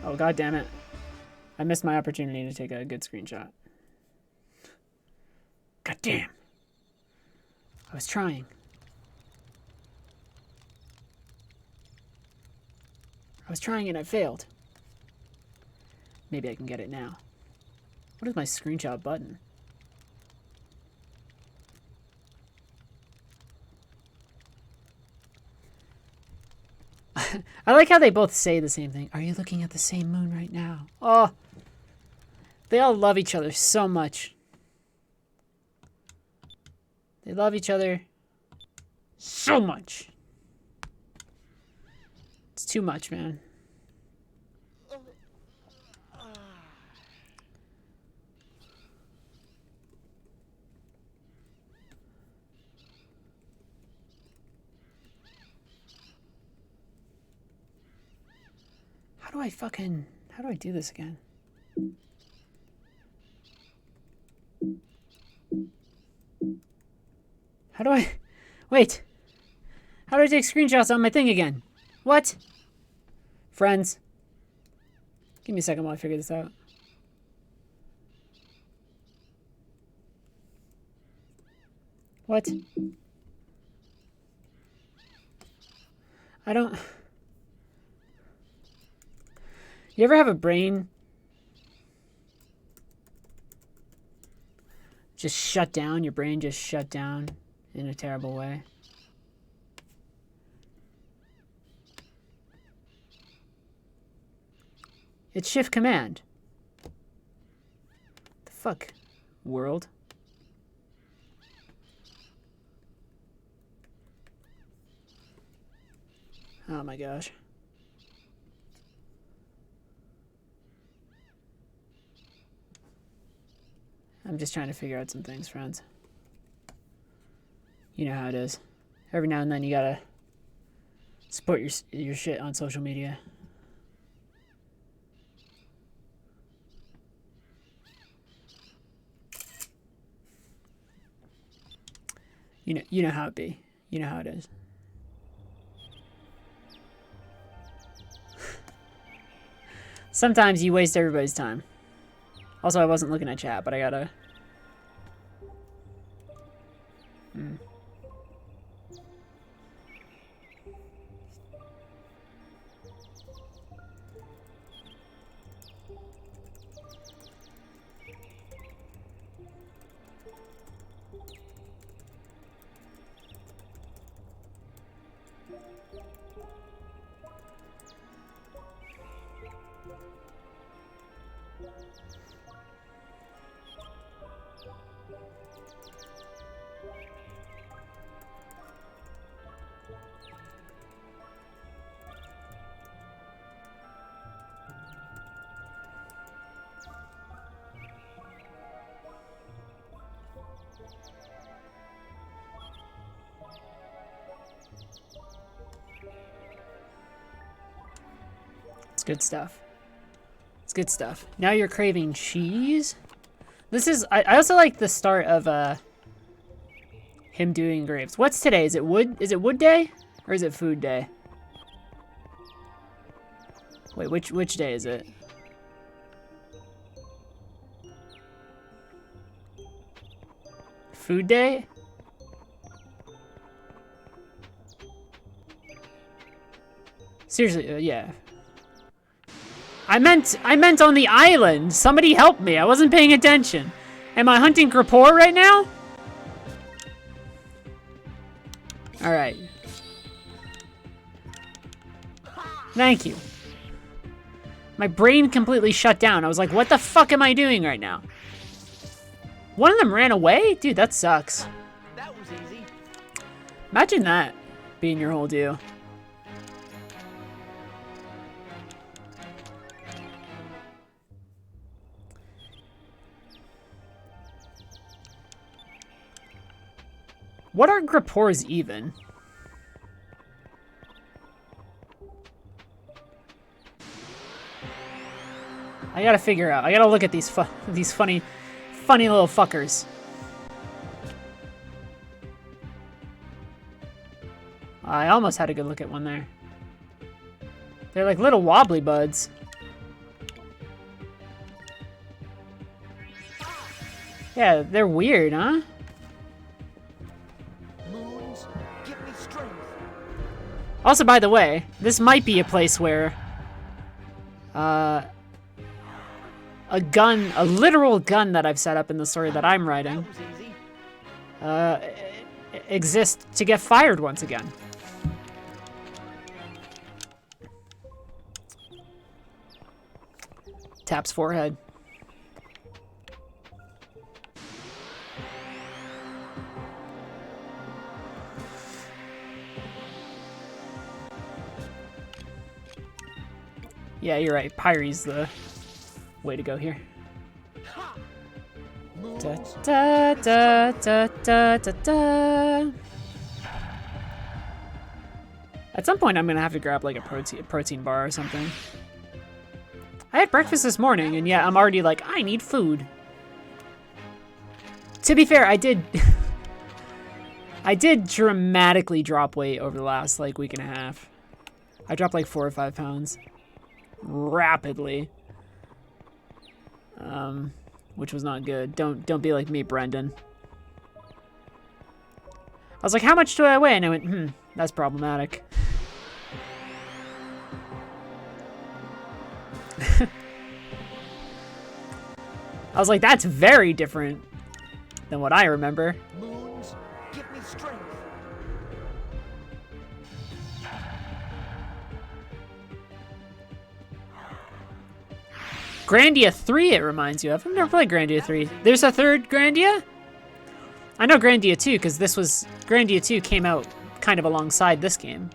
Oh, god damn it. I missed my opportunity to take a good screenshot. God damn. I was trying. I was trying and I failed. Maybe I can get it now. What is my screenshot button? I like how they both say the same thing. Are you looking at the same moon right now? Oh, they all love each other so much. They love each other so much. It's too much, man. How do I do this again? How do I... Wait. How do I take screenshots on my thing again? What? Friends. Give me a second while I figure this out. What? I don't... You ever have a brain just shut down? Your brain just shut down in a terrible way. It's shift command. The fuck? World? Oh my gosh. I'm just trying to figure out some things, friends. You know how it is. Every now and then you gotta support your shit on social media. You know how it be. You know how it is. Sometimes you waste everybody's time. Also, I wasn't looking at chat, but I gotta... It's good stuff. It's good stuff. Now you're craving cheese? This is... I also like the start of him doing grapes. What's today? Is it wood day? Or is it food day? Wait, which day is it? Food day? Seriously, yeah. I meant on the island. Somebody help me. I wasn't paying attention. Am I hunting Grapor right now? All right. Thank you. My brain completely shut down. I was like, what the fuck am I doing right now? One of them ran away? Dude, that sucks. That was easy. Imagine that being your whole deal. What are Grapors even? I gotta figure out. I gotta look at these funny little fuckers. I almost had a good look at one there. They're like little wobbly buds. Yeah, they're weird, huh? Moons, give me strength. Also, by the way, this might be a place where a literal gun that I've set up in the story that I'm writing That was easy. exists to get fired once again. Taps forehead. Yeah, you're right. Pyrie's the way to go here. Da, da, da, da, da, da, da. At some point, I'm gonna have to grab like a protein bar or something. I had breakfast this morning, and yeah, I'm already like, I need food. To be fair, I did. I did dramatically drop weight over the last like week and a half. I dropped like 4 or 5 pounds rapidly, which was not good. Don't be like me, Brendan. I was like, how much do I weigh? And I went, that's problematic. I was like, that's very different than what I remember. Moons, give me strength. Grandia 3, it reminds you of. I've never played Grandia 3. There's a third Grandia? I know Grandia 2, because Grandia 2 came out kind of alongside this game.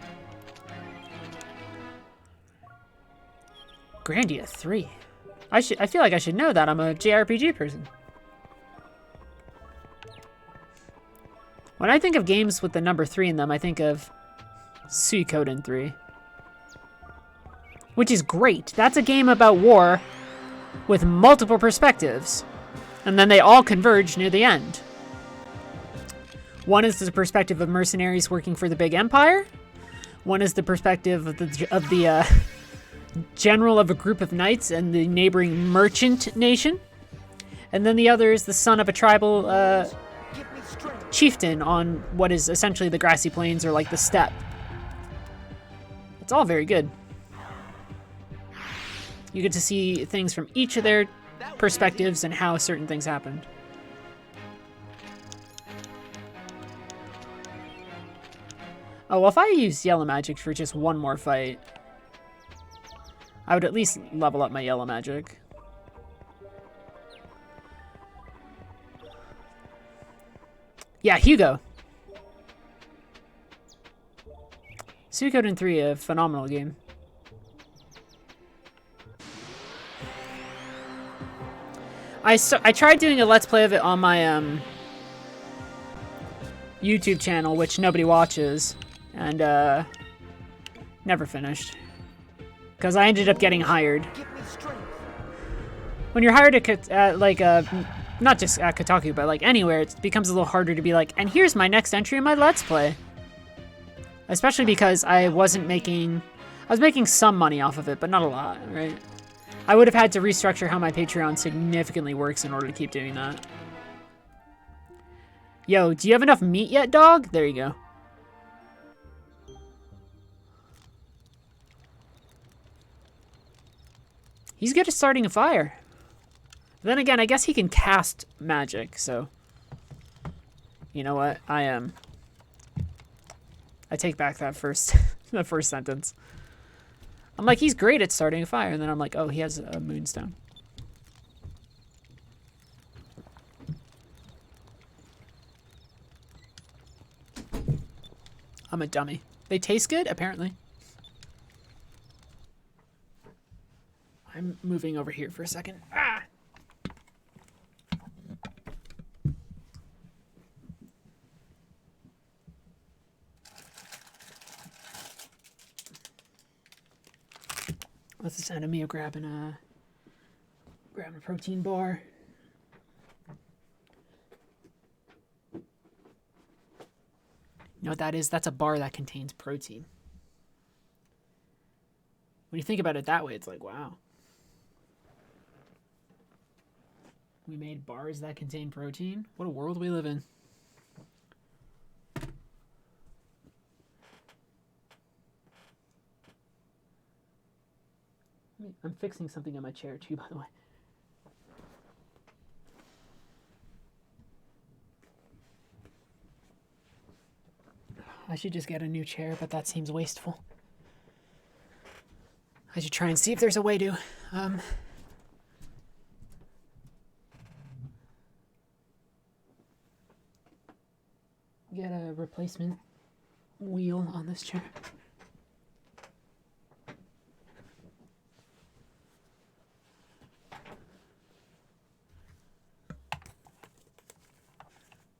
Grandia 3. I feel like I should know that. I'm a JRPG person. When I think of games with the number 3 in them, I think of Suikoden 3. Which is great. That's a game about war with multiple perspectives. And then they all converge near the end. One is the perspective of mercenaries working for the big empire. One is the perspective of the general of a group of knights and the neighboring merchant nation. And then the other is the son of a tribal chieftain on what is essentially the grassy plains or like the steppe. It's all very good. You get to see things from each of their perspectives and how certain things happened. Oh, well, if I use yellow magic for just one more fight, I would at least level up my yellow magic. Yeah, Hugo. Suikoden 3, a phenomenal game. I tried doing a Let's Play of it on my YouTube channel, which nobody watches, and never finished. Because I ended up getting hired. When you're hired at not just at Kotaku, but like anywhere, it becomes a little harder to be like, and here's my next entry in my Let's Play. Especially because I was making some money off of it, but not a lot, right? I would have had to restructure how my Patreon significantly works in order to keep doing that. Yo, do you have enough meat yet, dog? There you go. He's good at starting a fire. Then again, I guess he can cast magic, so... You know what? I take back that first sentence. I'm like, he's great at starting a fire, and then I'm like, oh, he has a moonstone. I'm a dummy. They taste good, apparently. I'm moving over here for a second. Ah! What's the sound of me grabbing a protein bar? You know what that is? That's a bar that contains protein. When you think about it that way, it's like, wow. We made bars that contain protein? What a world we live in. I'm fixing something on my chair too, by the way. I should just get a new chair, but that seems wasteful. I should try and see if there's a way to, get a replacement wheel on this chair.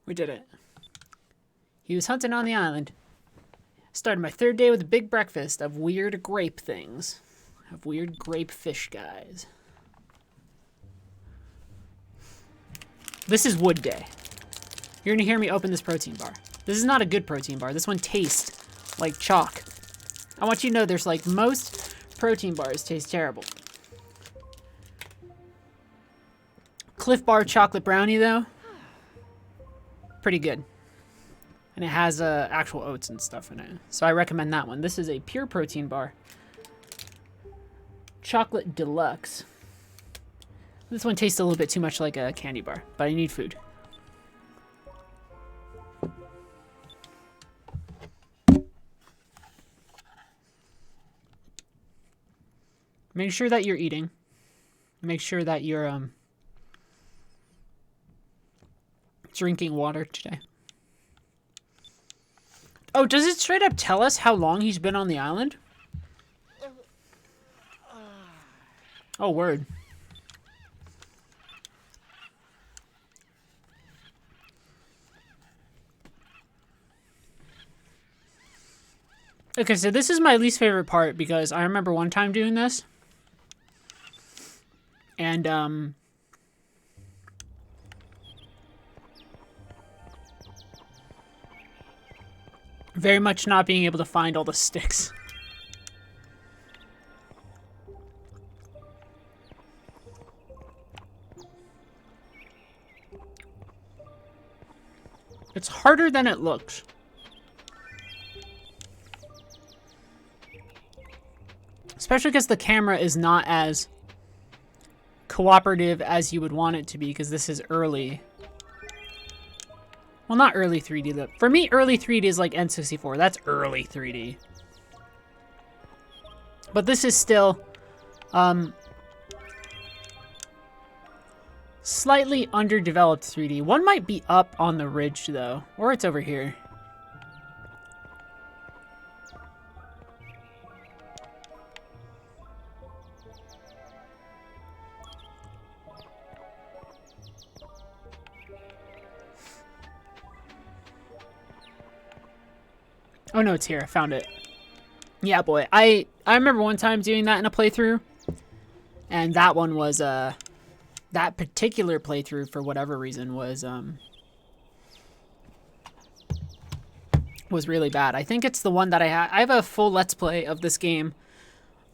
We did it. He was hunting on the island. Started my third day with a big breakfast of weird grape things. Of weird grape fish guys. This is wood day. You're gonna hear me open this protein bar. This is not a good protein bar. This one tastes like chalk. I want you to know there's like most protein bars taste terrible. Cliff Bar chocolate brownie though, pretty good. And it has actual oats and stuff in it. So I recommend that one. This is a pure protein bar. Chocolate Deluxe. This one tastes a little bit too much like a candy bar, but I need food. Make sure that you're eating. Make sure that you're drinking water today. Oh, does it straight up tell us how long he's been on the island? Oh, word. Okay, so this is my least favorite part because I remember one time doing this. And, very much not being able to find all the sticks. It's harder than it looks. Especially because the camera is not as cooperative as you would want it to be, because this is early. Well, not early 3D. Though. For me, early 3D is like N64. That's early 3D. But this is still slightly underdeveloped 3D. One might be up on the ridge, though. Or it's over here. Oh no, it's here. I found it. Yeah, boy. I remember one time doing that in a playthrough. And that one was, that particular playthrough, for whatever reason, was really bad. I think it's the one that I have a full Let's Play of this game.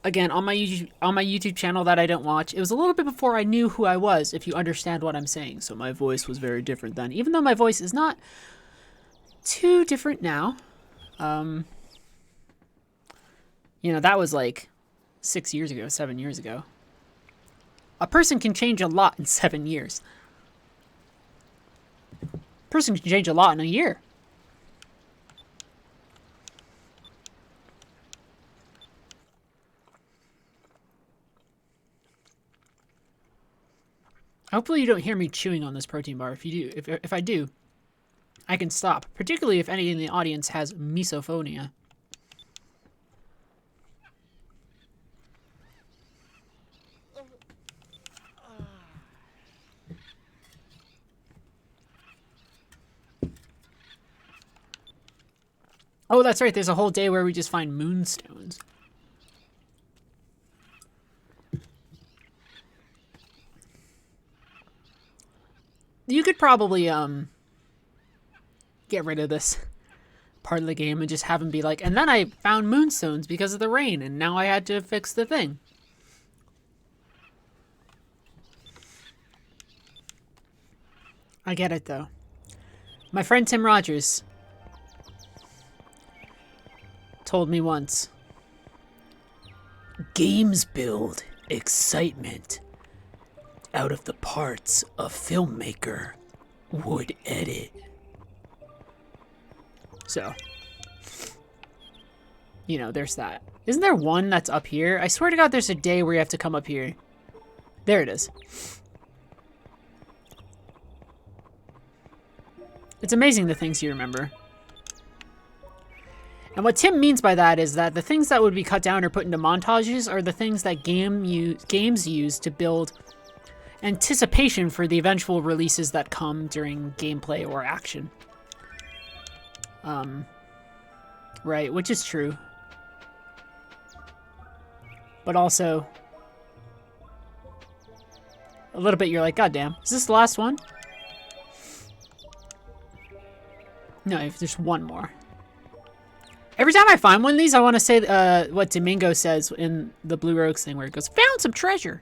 Again, on my YouTube channel that I don't watch. It was a little bit before I knew who I was, if you understand what I'm saying. So my voice was very different then. Even though my voice is not too different now. You know, that was like 6 years ago, 7 years ago. A person can change a lot in 7 years. A person can change a lot in a year. Hopefully you don't hear me chewing on this protein bar. If you do, if I do, I can stop. Particularly if any in the audience has misophonia. Oh, that's right. There's a whole day where we just find moonstones. You could probably, get rid of this part of the game and just have him be like, and then I found moonstones because of the rain, and now I had to fix the thing. I get it, though. My friend Tim Rogers told me once, games build excitement out of the parts a filmmaker would edit. So, you know, there's that. Isn't there one that's up here? I swear to God there's a day where you have to come up here. There it is. It's amazing the things you remember. And what Tim means by that is that the things that would be cut down or put into montages are the things that games use to build anticipation for the eventual releases that come during gameplay or action. Right, which is true. But also, a little bit you're like, God damn, is this the last one? No, if there's one more. Every time I find one of these, I want to say what Domingo says in the Blue Rogues thing, where it goes, "Found some treasure."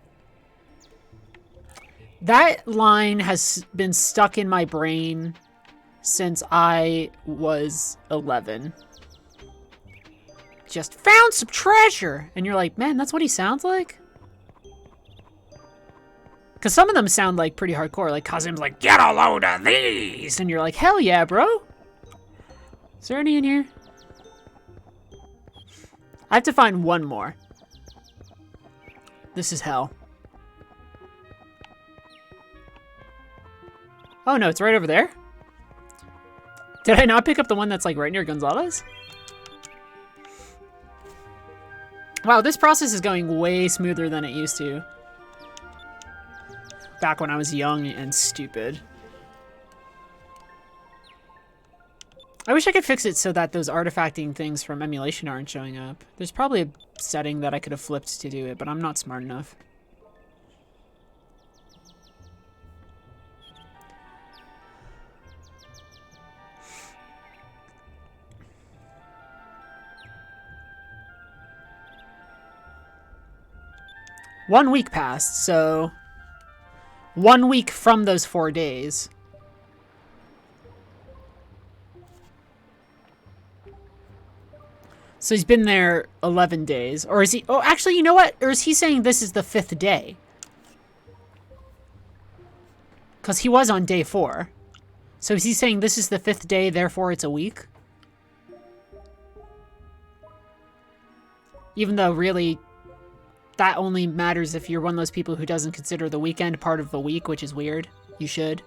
That line has been stuck in my brain since I was 11. Just found some treasure! And you're like, man, that's what he sounds like? Because some of them sound like pretty hardcore. Like Kazim's like, "Get a load of these!" And you're like, hell yeah, bro. Is there any in here? I have to find one more. This is hell. Oh no, it's right over there? Did I not pick up the one that's like right near Gonzalez? Wow, this process is going way smoother than it used to. Back when I was young and stupid. I wish I could fix it so that those artifacting things from emulation aren't showing up. There's probably a setting that I could have flipped to do it, but I'm not smart enough. One week passed, so 1 week from those 4 days. So he's been there 11 days. Or is he... Oh, actually, you know what? Or is he saying this is the 5th day? Because he was on day 4. So is he saying this is the 5th day, therefore it's a week? Even though, really, that only matters if you're one of those people who doesn't consider the weekend part of the week, which is weird. You should.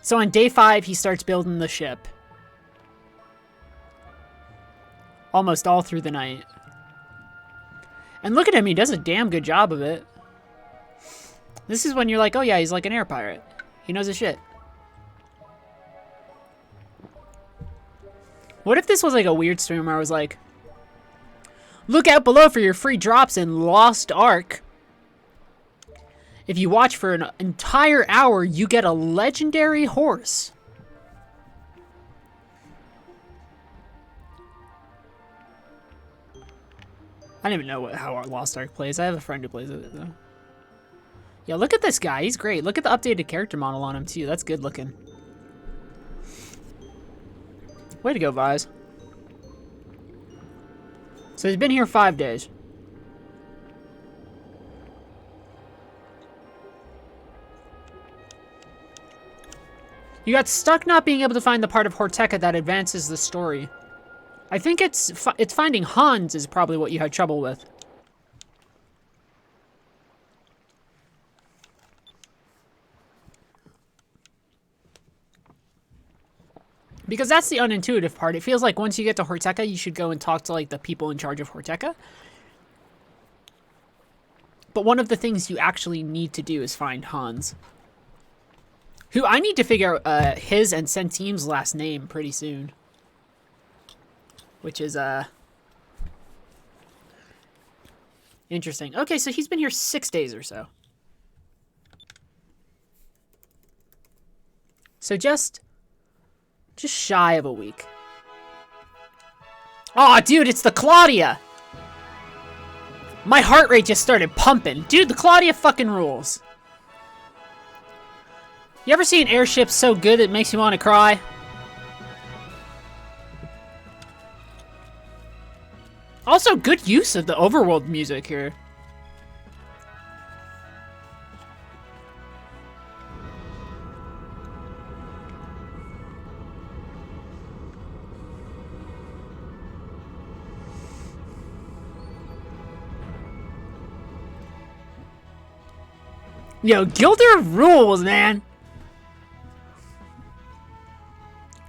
So on day 5, he starts building the ship. Almost all through the night. And look at him, he does a damn good job of it. This is when you're like, oh yeah, he's like an air pirate. He knows his shit. What if this was like a weird stream where I was like, look out below for your free drops in Lost Ark. If you watch for an entire hour, you get a legendary horse. I don't even know how Lost Ark plays. I have a friend who plays it, though. Yeah, look at this guy. He's great. Look at the updated character model on him, too. That's good looking. Way to go, Vise. So he's been here 5 days. You got stuck not being able to find the part of Horteka that advances the story. I think it's finding Hans is probably what you had trouble with. Because that's the unintuitive part. It feels like once you get to Horteka, you should go and talk to like the people in charge of Horteka. But one of the things you actually need to do is find Hans. Who I need to figure out his and Centim's last name pretty soon. Which is, interesting. Okay, so he's been here 6 days or so. So just shy of a week. Aw, dude, it's the Claudia! My heart rate just started pumping. Dude, the Claudia fucking rules. You ever see an airship so good it makes you want to cry? Also, good use of the overworld music here. Yo, Gilder rules, man!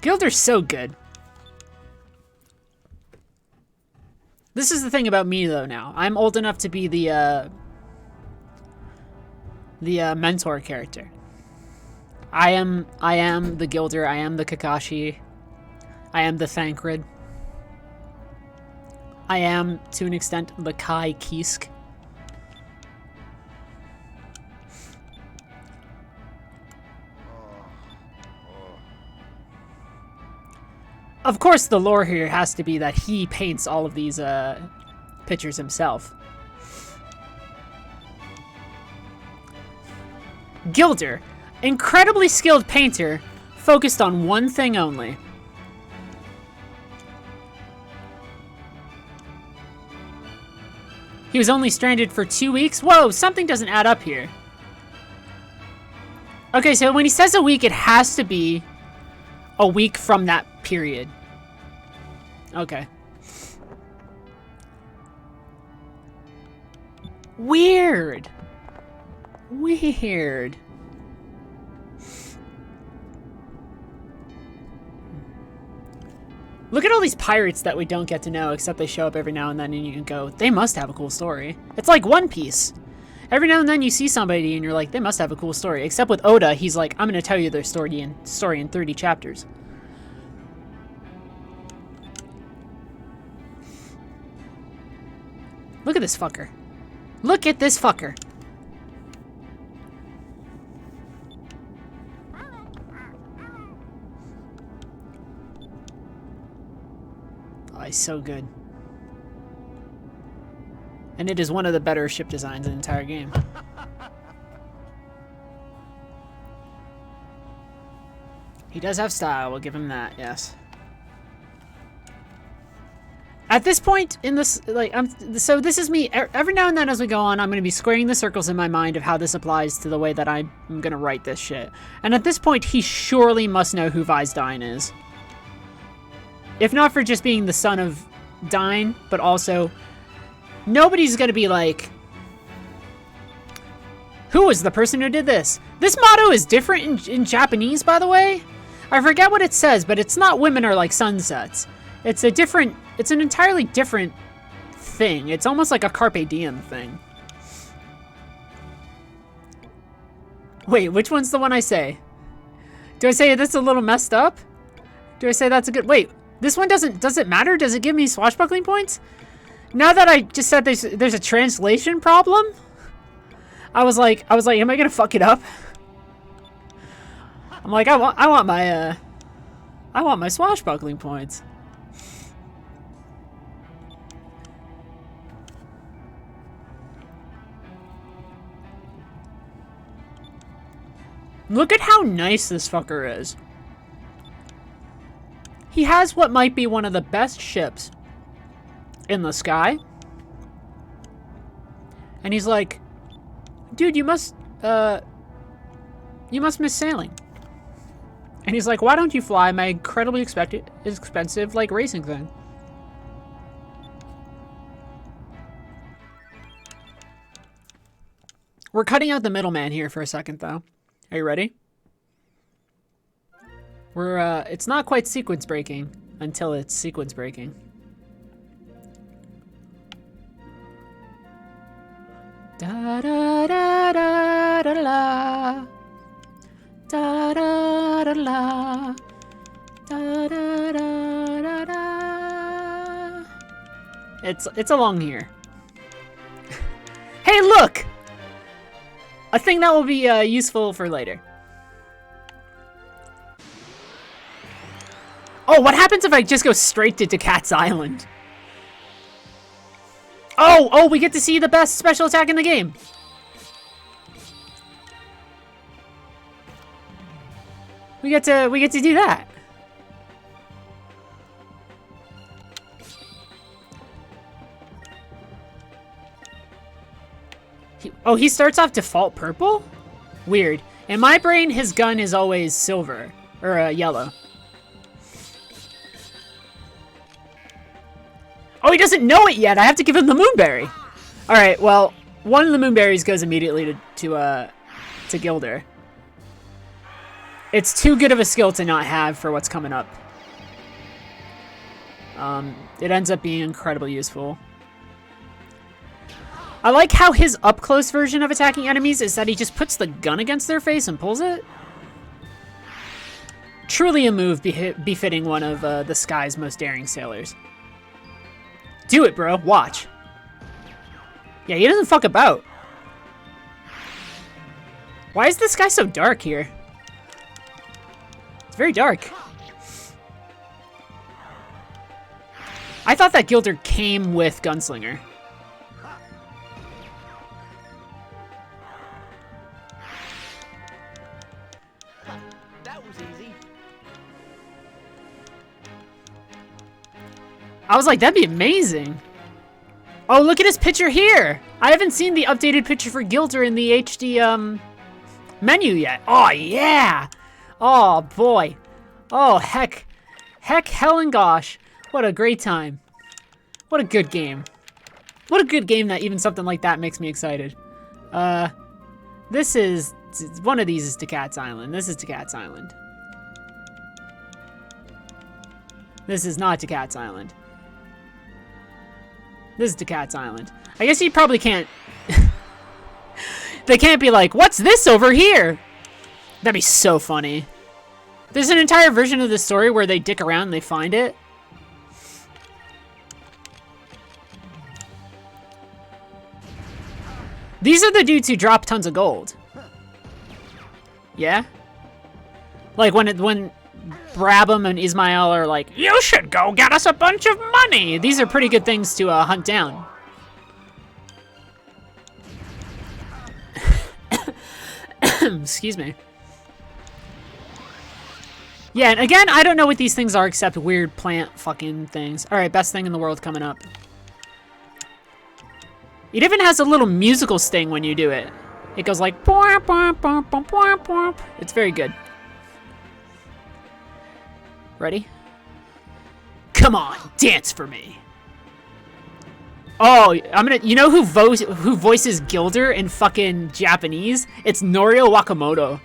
Gilder's so good. This is the thing about me, though, now. I'm old enough to be the mentor character. I am the Gilder, I am the Kakashi, I am the Thancred. I am, to an extent, the Kai Kisk. of course, the lore here has to be that he paints all of these pictures himself. Gilder, incredibly skilled painter, focused on one thing only. He was only stranded for 2 weeks? Whoa, something doesn't add up here. Okay, so when he says a week, it has to be a week from that period. Okay. Weird. Weird. Look at all these pirates that we don't get to know, except they show up every now and then and you can go, they must have a cool story. It's like One Piece. Every now and then you see somebody and you're like, they must have a cool story. Except with Oda, he's like, I'm going to tell you their story in 30 chapters. Look at this fucker. Look at this fucker. Oh, he's so good. And it is one of the better ship designs in the entire game. He does have style, we'll give him that, yes. At this point in this, like, so this is me, every now and then as we go on, I'm going to be squaring the circles in my mind of how this applies to the way that I'm going to write this shit. And at this point, he surely must know who Visdine is. If not for just being the son of Dine, but also, nobody's going to be like, who was the person who did this? This motto is different in Japanese, by the way. I forget what it says, but it's not women are like sunsets. It's an entirely different thing. It's almost like a Carpe Diem thing. Wait, which one's the one I say? Do I say that's a little messed up? Do I say that's a good... Wait, this one does it matter? Does it give me swashbuckling points? Now that I just said there's a translation problem, I was like, am I gonna fuck it up? I'm like, I want my swashbuckling points. Look at how nice this fucker is. He has what might be one of the best ships in the sky. And he's like, dude, you must miss sailing. And he's like, why don't you fly my incredibly expensive, like, racing thing? We're cutting out the middleman here for a second, though. Are you ready? It's not quite sequence breaking until it's sequence breaking. Da da da da da la. Da da da la. Da da da da da. It's along here. Hey, look! A thing that will be useful for later. Oh, what happens if I just go straight to Cat's Island? Oh, we get to see the best special attack in the game. We get to do that. He starts off default purple? Weird. In my brain, his gun is always silver. Or yellow. Oh, he doesn't know it yet! I have to give him the Moonberry! Alright, well, one of the Moonberries goes immediately to Gilder. It's too good of a skill to not have for what's coming up. It ends up being incredibly useful. I like how his up-close version of attacking enemies is that he just puts the gun against their face and pulls it. Truly a move befitting one of the Sky's most daring sailors. Do it, bro. Watch. Yeah, he doesn't fuck about. Why is this guy so dark here? It's very dark. I thought that Gilder came with Gunslinger. That was easy. I was like, that'd be amazing. Oh, look at his picture here. I haven't seen the updated picture for Gilder in the HD menu yet. Oh, yeah. Oh, boy. Oh, heck. Heck, hell, and gosh. What a great time. What a good game. What a good game that even something like that makes me excited. This is... One of these is to Cat's Island. This is to Cat's Island. This is not to Cat's Island. This is to Cat's Island. I guess you probably can't... They can't be like, what's this over here? That'd be so funny. There's an entire version of the story where they dick around and they find it. These are the dudes who drop tons of gold. Yeah? Like when Brabham and Ismail are like, you should go get us a bunch of money. These are pretty good things to hunt down. Excuse me. Yeah, and again, I don't know what these things are except weird plant fucking things. Alright, best thing in the world coming up. It even has a little musical sting when you do it. It goes like... It's very good. Ready? Come on, dance for me. Oh, you know who voices Gilder in fucking Japanese? It's Norio Wakamoto.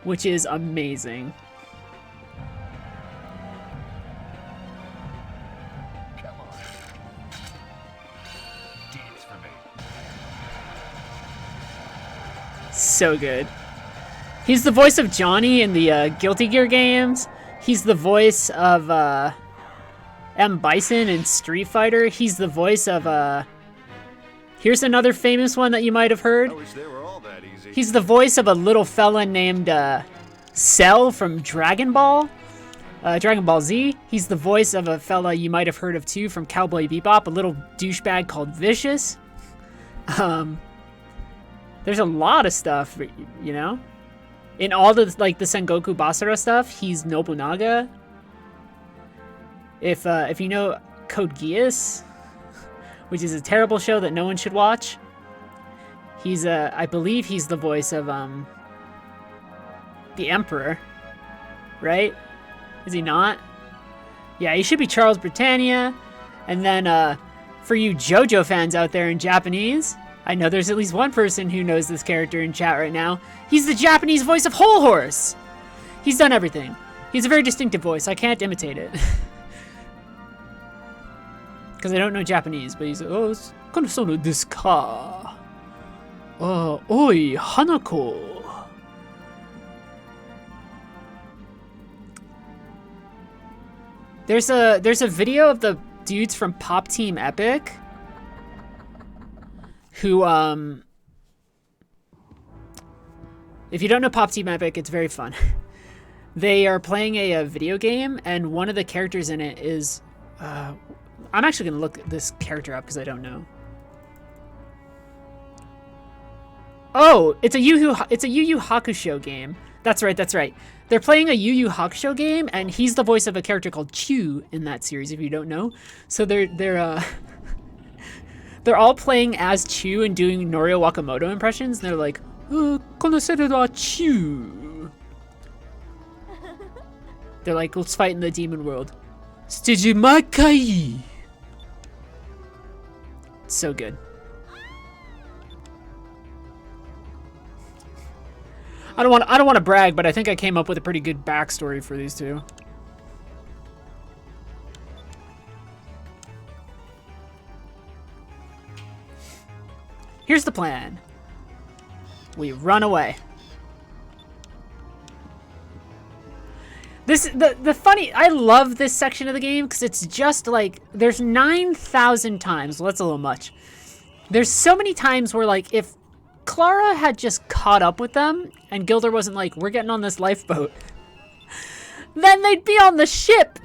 Which is amazing. Come on. Dance for me. So good. He's the voice of Johnny in the Guilty Gear games. He's the voice of M. Bison in Street Fighter. He's the voice of here's another famous one that you might have heard. I wish they were all that easy. He's the voice of a little fella named Cell from Dragon Ball. Dragon Ball Z. He's the voice of a fella you might have heard of too from Cowboy Bebop, a little douchebag called Vicious. There's a lot of stuff, you know? In all the, like, the Sengoku Basara stuff, he's Nobunaga. If you know Code Geass, which is a terrible show that no one should watch, he's, I believe he's the voice of, the Emperor, right? Is he not? Yeah, he should be Charles Britannia. And then, for you JoJo fans out there in Japanese, I know there's at least one person who knows this character in chat right now. He's the Japanese voice of Whole Horse. He's done everything. He's a very distinctive voice. I can't imitate it. Because I don't know Japanese, but he's, oh, konosono desu ka? Oi, Hanako. There's a video of the dudes from Pop Team Epic who, if you don't know Pop Team Epic, it's very fun. They are playing a video game, and one of the characters in it is, I'm actually gonna look this character up because I don't know. Oh, it's a Yu Yu Hakusho game. That's right, that's right. They're playing a Yu Yu Hakusho game, and he's the voice of a character called Chu in that series, if you don't know. So they're all playing as Chu and doing Norio Wakamoto impressions, and they're like, konoseru wa Chu. They're like, let's fight in the demon world. Stijumakai. So good. I don't want to brag, but I think I came up with a pretty good backstory for these two. Here's the plan. We run away. The funny, I love this section of the game because it's just like, there's 9,000 times, well, that's a little much. There's so many times where, like, if Clara had just caught up with them and Gilder wasn't like, we're getting on this lifeboat, then they'd be on the ship.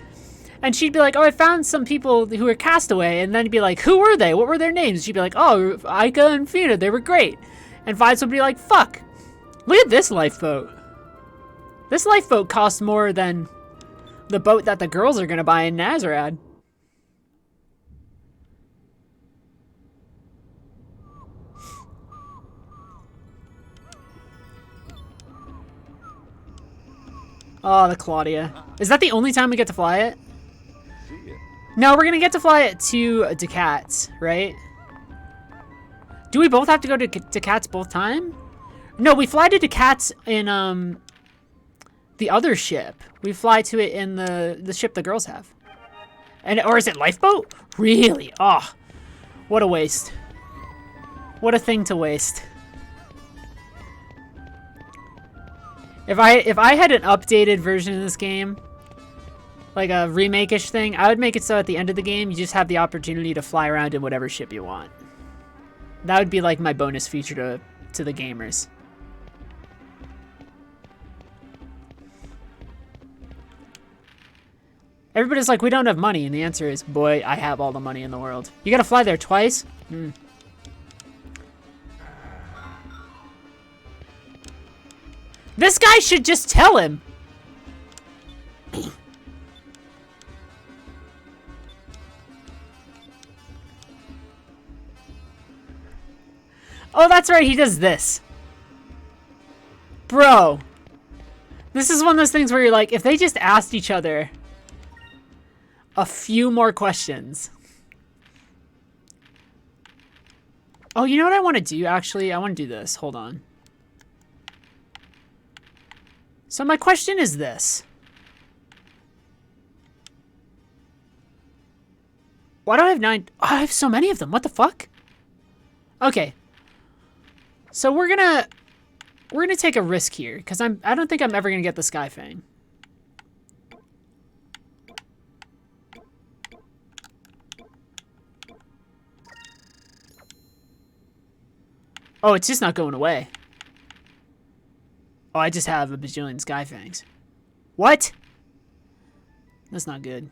And she'd be like, oh, I found some people who were castaway. And then he'd be like, who were they? What were their names? She'd be like, oh, Ika and Fina, they were great. And Vibes would be like, fuck, look at this lifeboat. This lifeboat costs more than the boat that the girls are going to buy in Nazarad. Oh, the Claudia. Is that the only time we get to fly it? No, we're gonna get to fly it to Decats, right? Do we both have to go to Decats both time? No, we fly to Decats in the other ship. We fly to it in the ship the girls have. Or is it lifeboat? Really? Oh, what a waste. What a thing to waste. If I had an updated version of this game, like a remake-ish thing, I would make it so at the end of the game, you just have the opportunity to fly around in whatever ship you want. That would be like my bonus feature to the gamers. Everybody's like, we don't have money, and the answer is, boy, I have all the money in the world. You gotta fly there twice? This guy should just tell him! Oh, that's right, he does this. Bro. This is one of those things where you're like, if they just asked each other a few more questions. Oh, you know what I want to do, actually? I want to do this. Hold on. So my question is this. Why do I have 9? Oh, I have so many of them. What the fuck? Okay. So we're gonna take a risk here, because I don't think I'm ever gonna get the Sky Fang. Oh, it's just not going away. Oh, I just have a bajillion Sky Fangs. What? That's not good.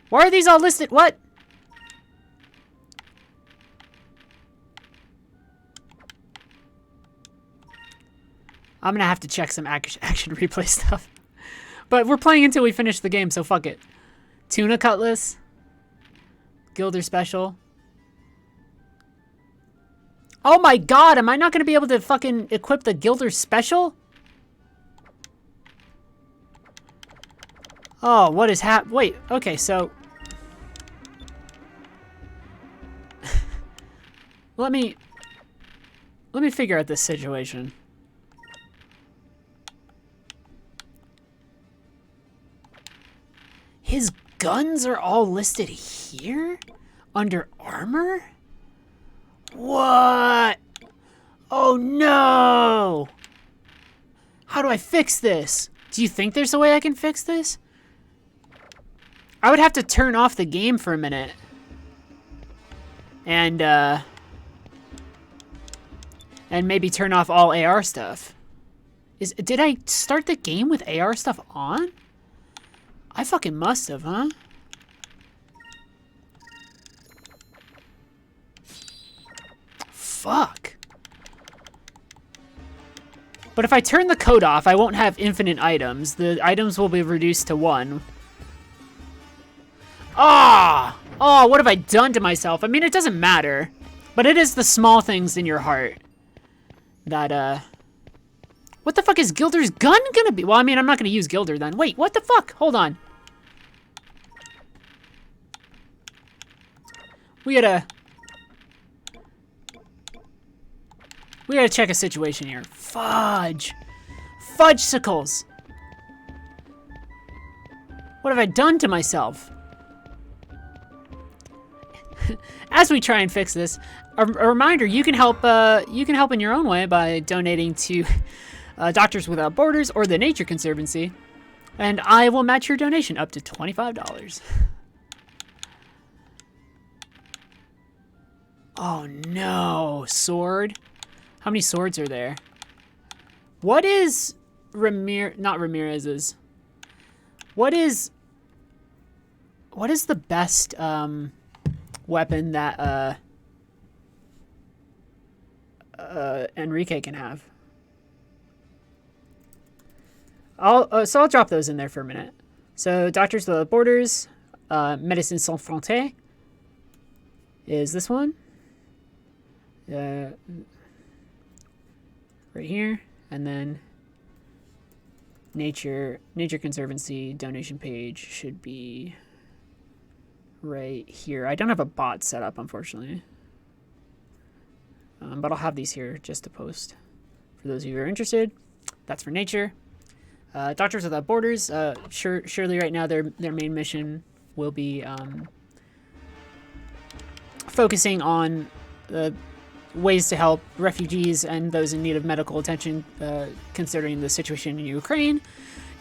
Why are these all listed? What? I'm gonna have to check some action replay stuff. But we're playing until we finish the game, so fuck it. Tuna Cutlass. Gilder Special. Oh my god, am I not gonna be able to fucking equip the Gilder Special? Oh, what is wait, okay, so... let me figure out this situation. His guns are all listed here? Under armor? What? Oh no! How do I fix this? Do you think there's a way I can fix this? I would have to turn off the game for a minute. And maybe turn off all AR stuff. Did I start the game with AR stuff on? I fucking must have, huh? Fuck. But if I turn the code off, I won't have infinite items. The items will be reduced to 1. Ah! Oh, what have I done to myself? I mean, it doesn't matter. But it is the small things in your heart that, what the fuck is Gilder's gun gonna be? Well, I mean, I'm not gonna use Gilder then. Wait, what the fuck? Hold on. We gotta check a situation here. Fudge. Fudge-sicles. What have I done to myself? As we try and fix this, a reminder, you can help in your own way by donating to Doctors Without Borders or the Nature Conservancy, and I will match your donation up to $25. Oh no, sword. How many swords are there? What is not Ramirez's? What is the best weapon that Enrique can have? So I'll drop those in there for a minute. So Doctors Without Borders, Médecins Sans Frontières is this one. Right here, and then Nature Conservancy donation page should be right here. I don't have a bot set up, unfortunately, but I'll have these here just to post for those of you who are interested. That's for Nature. Doctors Without Borders. Surely right now their main mission will be focusing on ways to help refugees and those in need of medical attention, considering the situation in Ukraine.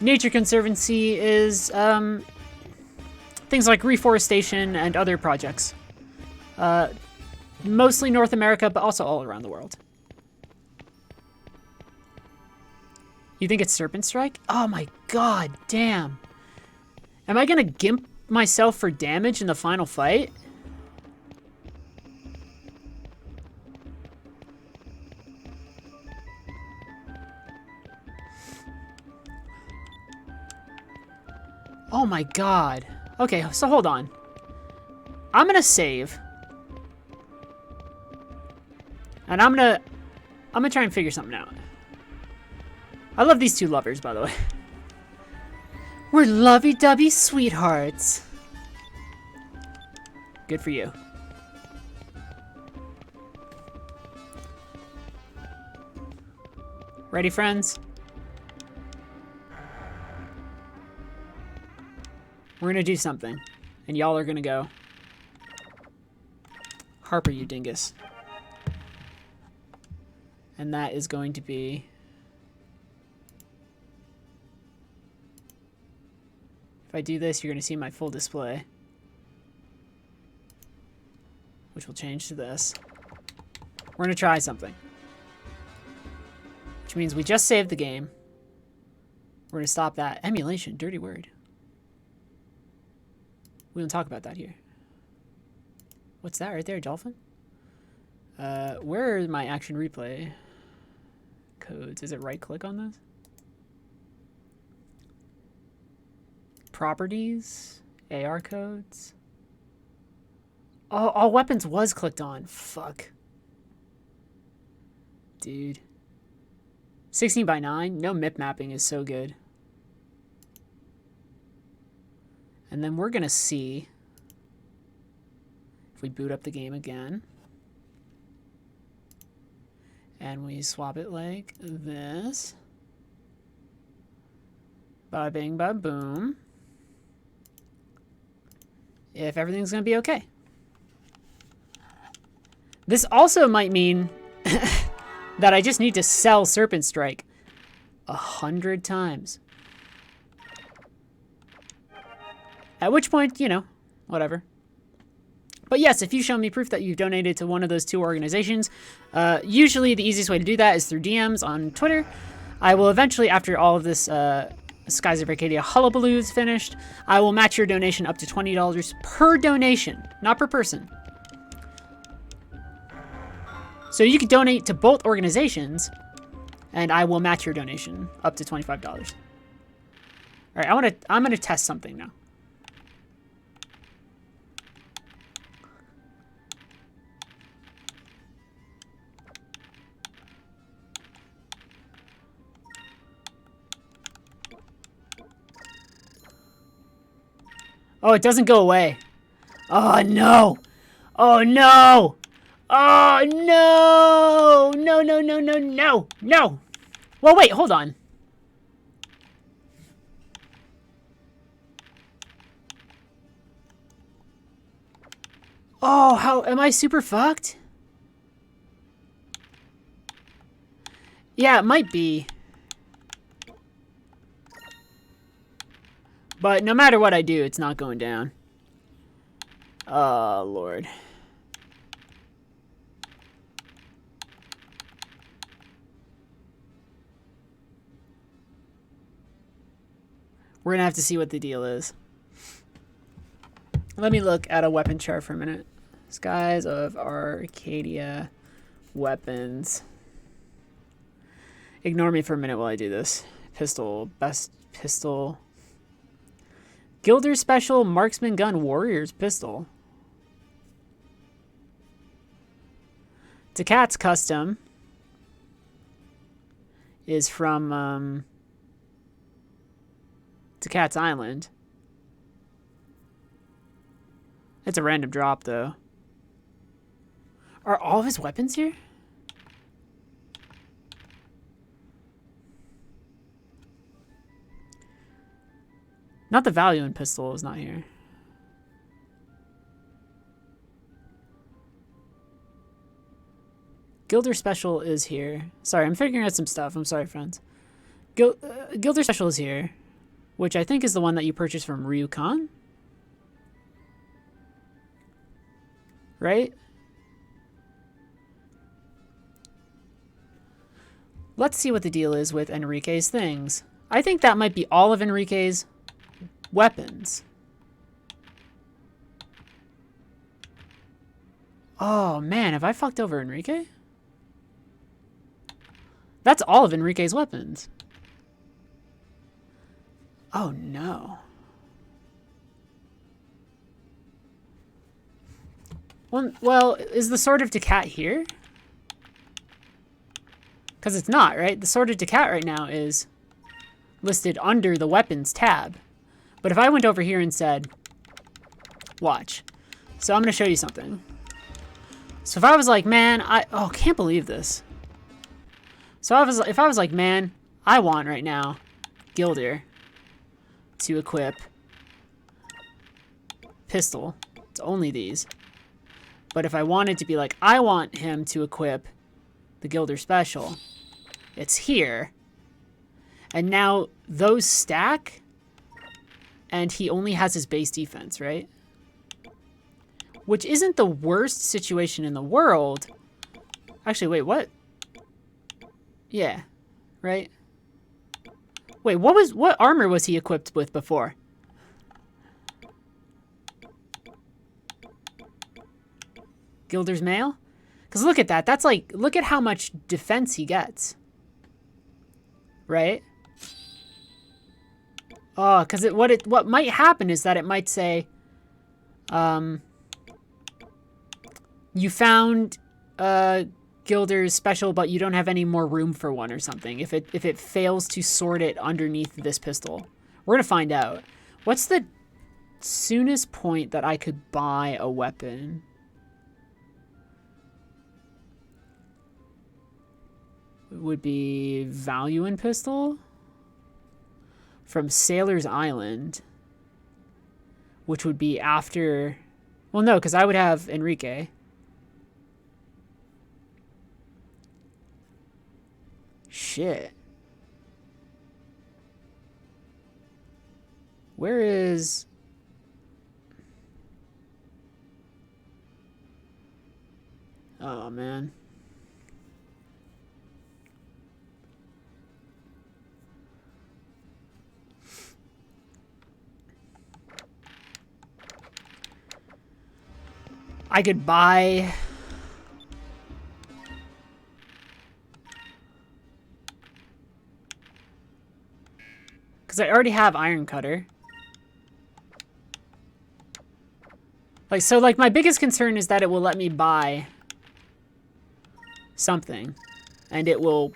Nature Conservancy is things like reforestation and other projects. Mostly North America, but also all around the world. You think it's Serpent Strike? Oh my god, damn. Am I gonna gimp myself for damage in the final fight? Oh my god. Okay, so hold on. I'm gonna save. And I'm gonna try and figure something out. I love these two lovers, by the way. We're lovey-dovey sweethearts. Good for you. Ready, friends? We're gonna do something, and y'all are gonna go. Harper, you dingus. And that is going to be... If I do this, you're gonna see my full display. Which will change to this. We're gonna try something. Which means we just saved the game. We're gonna stop that. Emulation, dirty word. We don't talk about that here. What's that right there, dolphin? Where are my action replay codes? Is it right click on this? Properties? AR codes? Oh, all weapons was clicked on. Fuck. Dude. 16:9? No MIP mapping is so good. And then we're going to see if we boot up the game again. And we swap it like this. Bada bing, bada boom. If everything's going to be okay. This also might mean that I just need to sell Serpent Strike 100 times. At which point, you know, whatever. But yes, if you show me proof that you've donated to one of those two organizations, usually the easiest way to do that is through DMs on Twitter. I will eventually, after all of this Skies of Arcadia hullabaloo is finished, I will match your donation up to $20 per donation, not per person. So you can donate to both organizations, and I will match your donation up to $25. All right, I'm gonna test something now. Oh, it doesn't go away. Oh, no. Oh, no. Oh, no. No, no, no, no, no. No. Well, wait, hold on. Oh, how am I super fucked? Yeah, it might be. But no matter what I do, it's not going down. Oh, Lord. We're gonna have to see what the deal is. Let me look at a weapon chart for a minute. Skies of Arcadia weapons. Ignore me for a minute while I do this. Pistol, best pistol. Gilder Special Marksman Gun Warriors Pistol. Takat's Custom is from Takat's Island. It's a random drop, though. Are all of his weapons here? Not the value in pistol is not here. Gilder Special is here. Sorry, I'm figuring out some stuff. I'm sorry, friends. Gilder Special is here, which I think is the one that you purchased from Ryukan. Right? Let's see what the deal is with Enrique's things. I think that might be all of Enrique's weapons. Oh, man, have I fucked over Enrique? That's all of Enrique's weapons. Oh, no. Well, is the Sword of Takat here? Because it's not, right? The Sword of Takat right now is listed under the Weapons tab. But if I went over here and said, watch. So I'm going to show you something. So if I was like, man, can't believe this. So if I was like, man, I want right now Gilder to equip pistol. It's only these. But if I wanted to be like, I want him to equip the Gilder Special, it's here. And now those stack, and he only has his base defense, right? Which isn't the worst situation in the world. Actually, wait, what? Yeah, right? Wait, what armor was he equipped with before? Gilder's Mail? Because look at that. That's like, look at how much defense he gets. Right? Oh, because what might happen is that it might say, you found Gilder's Special, but you don't have any more room for one or something. If it fails to sort it underneath this pistol, we're gonna find out. What's the soonest point that I could buy a weapon? It would be value in pistol from Sailor's Island, which would be after. Well, no, because I would have Enrique. Shit. Where is... Oh, man. I could buy... Because I already have Iron Cutter. So my biggest concern is that it will let me buy something. And it will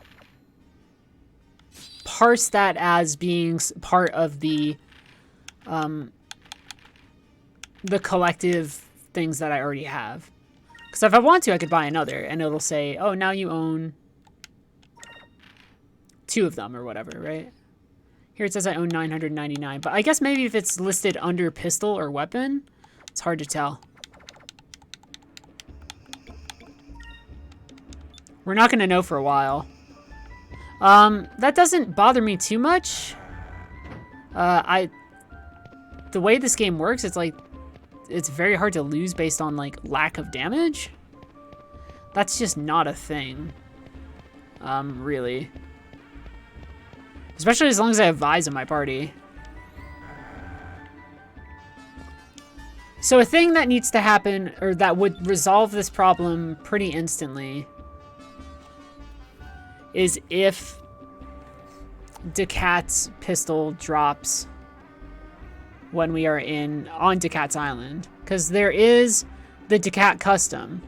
parse that as being part of the collective things that I already have. Because if I want to, I could buy another. And it'll say, oh, now you own 2 of them or whatever, right? Here it says I own 999, but I guess maybe if it's listed under pistol or weapon, it's hard to tell. We're not going to know for a while. That doesn't bother me too much. The way this game works, it's very hard to lose based on lack of damage. That's just not a thing. Really. Especially as long as I have Vise in my party. So a thing that needs to happen, or that would resolve this problem pretty instantly, is if Decat's pistol drops when we are on Decat's Island. Because there is the Decat custom,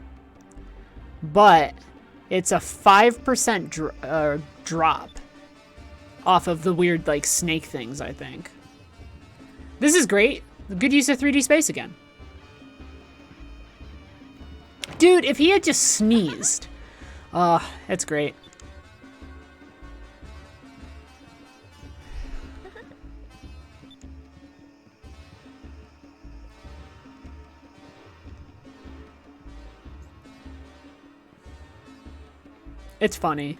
but it's a 5% drop off of the weird, like, snake things, I think. This is great. Good use of 3D space again. Dude, if he had just sneezed. That's great. It's funny.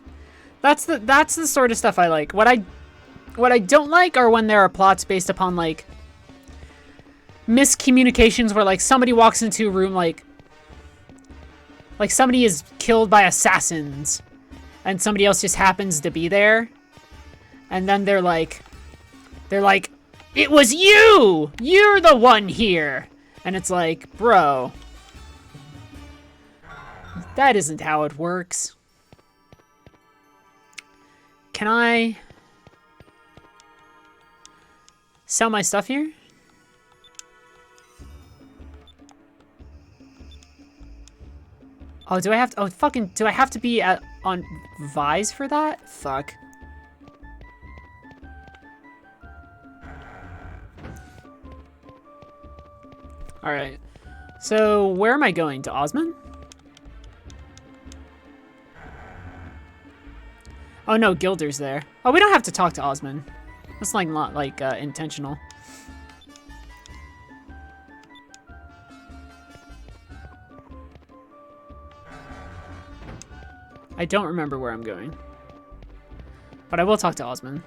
That's the sort of stuff I like. What I don't like are when there are plots based upon, like, miscommunications where, like, somebody walks into a room like somebody is killed by assassins and somebody else just happens to be there, and then they're like, it was you! You're the one here! And it's like, bro, that isn't how it works. Can I sell my stuff here? Oh, do I have to? Oh, fucking! Do I have to be on Vise for that? Fuck. All right. So where am I going? To Osman? Oh no, Gilder's there. Oh, we don't have to talk to Osman. That's like not like intentional. I don't remember where I'm going. But I will talk to Osman.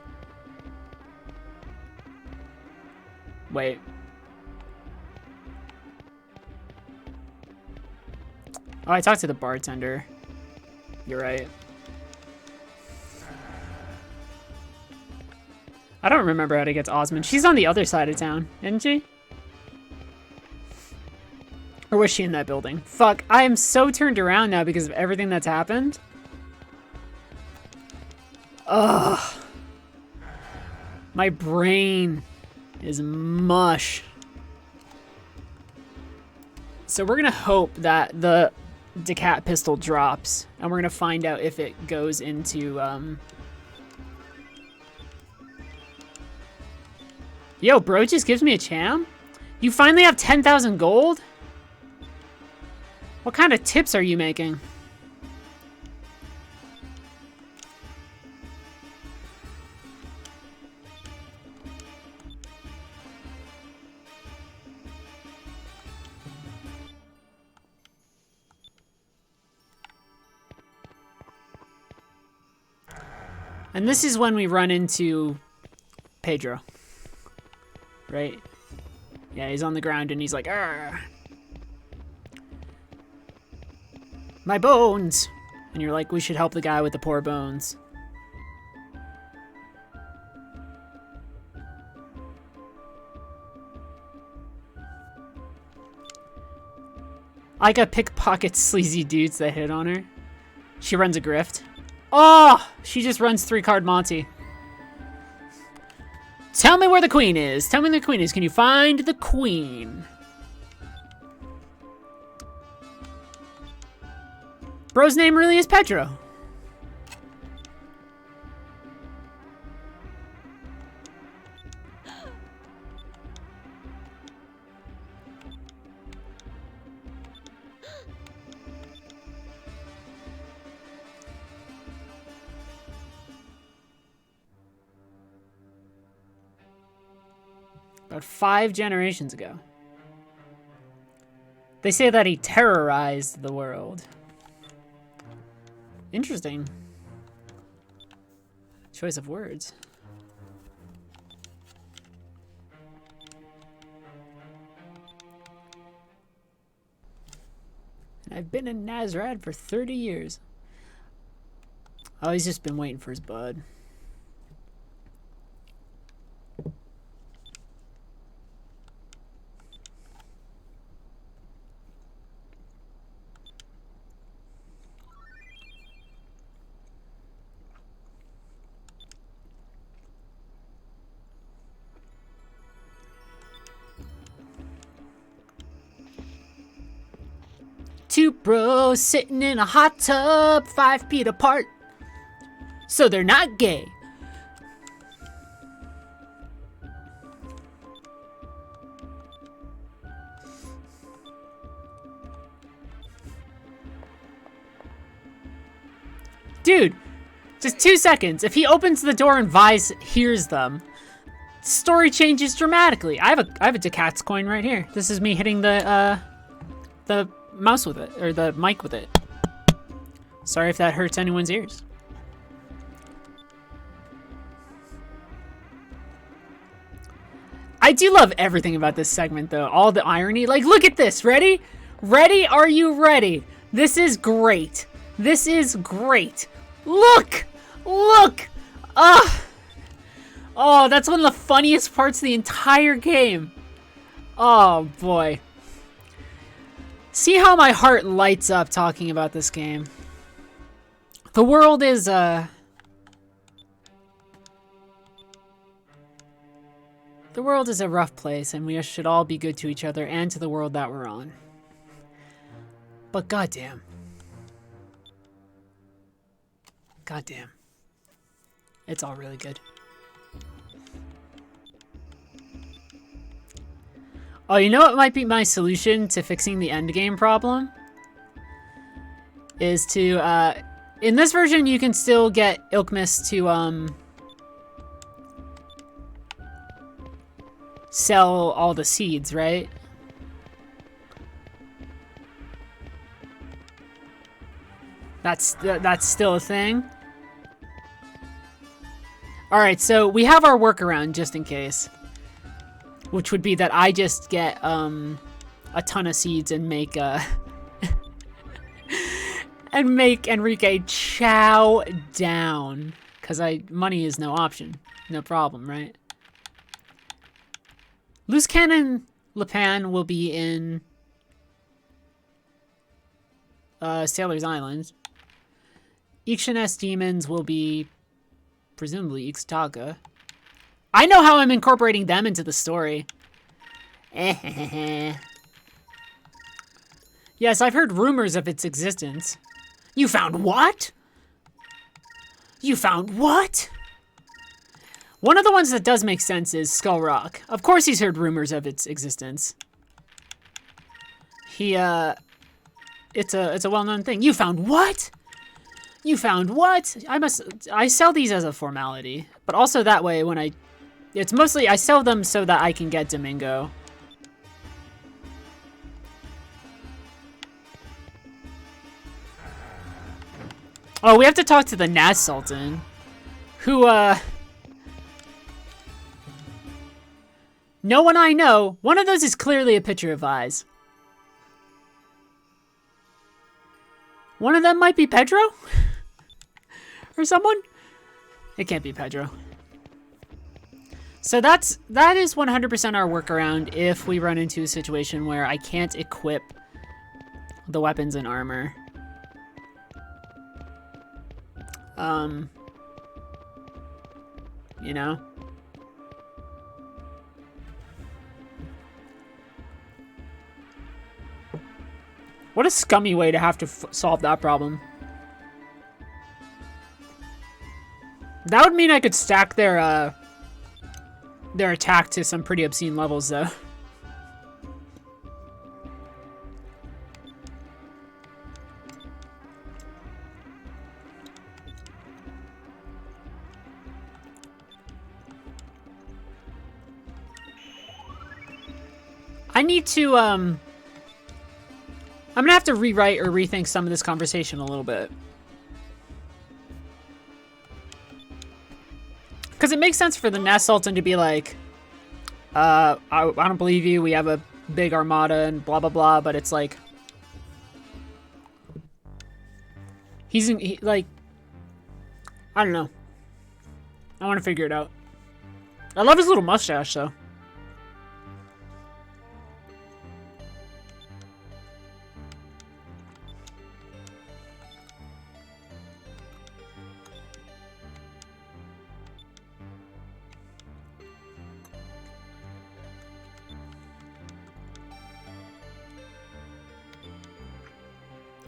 Wait. Oh, I talked to the bartender. You're right. I don't remember how to get to Osman. She's on the other side of town, isn't she? Or was she in that building? Fuck, I am so turned around now because of everything that's happened. Ugh. My brain is mush. So we're gonna hope that the Decat pistol drops, and we're gonna find out if it goes into, Yo, bro just gives me a cham? You finally have 10,000 gold? What kind of tips are you making? And this is when we run into Pedro. Right? Yeah, he's on the ground and he's like, argh. My bones! And you're like, we should help the guy with the poor bones. I got pickpocket sleazy dudes that hit on her. She runs a grift. Oh! She just runs 3-card Monty. Tell me where the queen is. Tell me where the queen is. Can you find the queen? Bro's name really is Pedro. About 5 generations ago. They say that he terrorized the world. Interesting choice of words. And I've been in Nazarad for 30 years. Oh, he's just been waiting for his bud. two bros sitting in a hot tub 5 feet apart. So they're not gay. Dude, just 2 seconds. If he opens the door and Vise hears them, story changes dramatically. I have a Decat's coin right here. This is me hitting the mouse with it, or the mic with it. Sorry if that hurts anyone's ears. I do love everything about this segment, though. All the irony. Like, look at this. Ready? Ready? Are you ready? This is great. This is great. Look! Look! Oh, that's one of the funniest parts of the entire game. Oh, boy. See how my heart lights up talking about this game. The world is, The world is a rough place, and we should all be good to each other and to the world that we're on. But goddamn. Goddamn. It's all really good. Oh, you know what might be my solution to fixing the endgame problem? Is to, in this version, you can still get Ilkmis to, sell all the seeds, right? That's still a thing? Alright, so we have our workaround just in case. Which would be that I just get a ton of seeds and make and make Enrique chow down. Cause money is no option. No problem, right? Loose Cannon Lepan will be in Sailor's Island. Ixa'Taka's demons will be presumably Ixa'Taka. I know how I'm incorporating them into the story. Yes, I've heard rumors of its existence. You found what? You found what? One of the ones that does make sense is Skull Rock. Of course he's heard rumors of its existence. It's a well-known thing. You found what? You found what? I sell these as a formality, but also that way when it's mostly, I sell them so that I can get Domingo. Oh, we have to talk to the Naz Sultan, who, no one I know. One of those is clearly a picture of Vise. One of them might be Pedro? Or someone? It can't be Pedro. So that is 100% our workaround if we run into a situation where I can't equip the weapons and armor. You know? What a scummy way to have to solve that problem. That would mean I could stack their attack to some pretty obscene levels, though. I need to, I'm gonna have to rewrite or rethink some of this conversation a little bit. Because it makes sense for the Naz Sultan to be like, I don't believe you, we have a big armada and blah blah blah, but it's like, like, I don't know. I want to figure it out. I love his little mustache, though.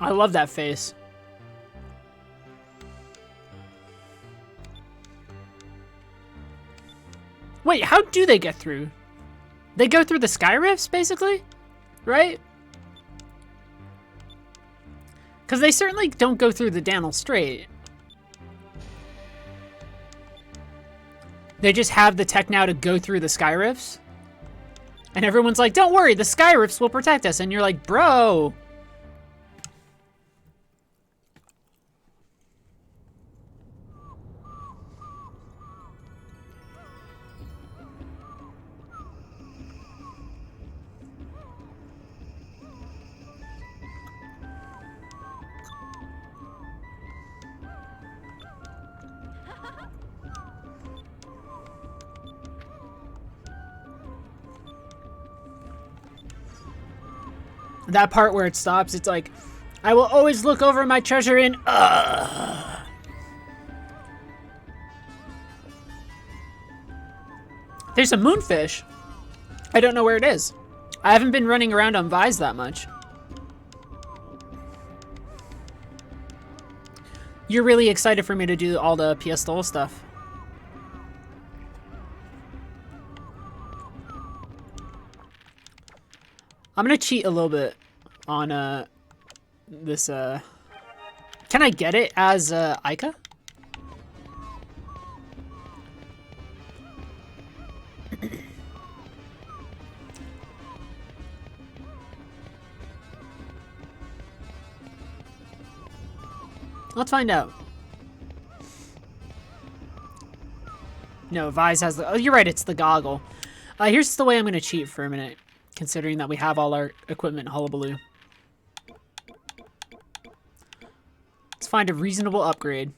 I love that face. Wait, how do they get through? They go through the sky rifts, basically? Right? Because they certainly don't go through the Dannel Strait. They just have the tech now to go through the sky rifts. And everyone's like, don't worry, the sky rifts will protect us. And you're like, bro. That part where it stops, it's like, I will always look over my treasure in. There's a moonfish. I don't know where it is. I haven't been running around on Vise that much. You're really excited for me to do all the Piastol stuff. I'm gonna cheat a little bit on this can I get it as Ica? Let's find out. No, Vise has the... Oh, you're right, it's the goggle. Here's the way I'm gonna cheat for a minute, considering that we have all our equipment hullabaloo. Let's find a reasonable upgrade.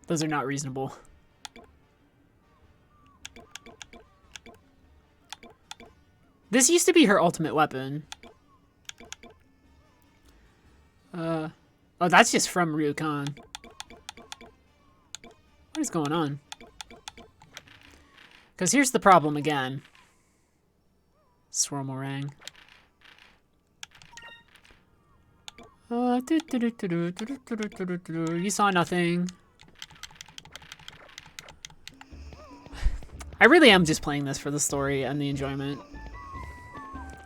Those are not reasonable. This used to be her ultimate weapon. Oh, that's just from Ryukan. What is going on? Because here's the problem again. Swirlmorang. You saw nothing. I really am just playing this for the story and the enjoyment.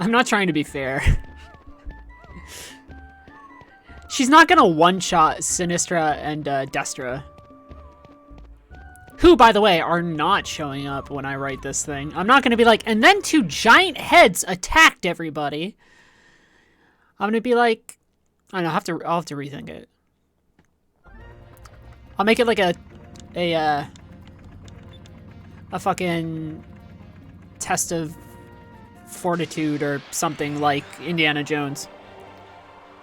I'm not trying to be fair. She's not gonna one-shot Sinistra and Destra. Who, by the way, are not showing up when I write this thing. I'm not gonna be like, and then 2 giant heads attacked everybody. I'm gonna be like, I don't know, I'll have to rethink it. I'll make it like a fucking test of fortitude or something like Indiana Jones.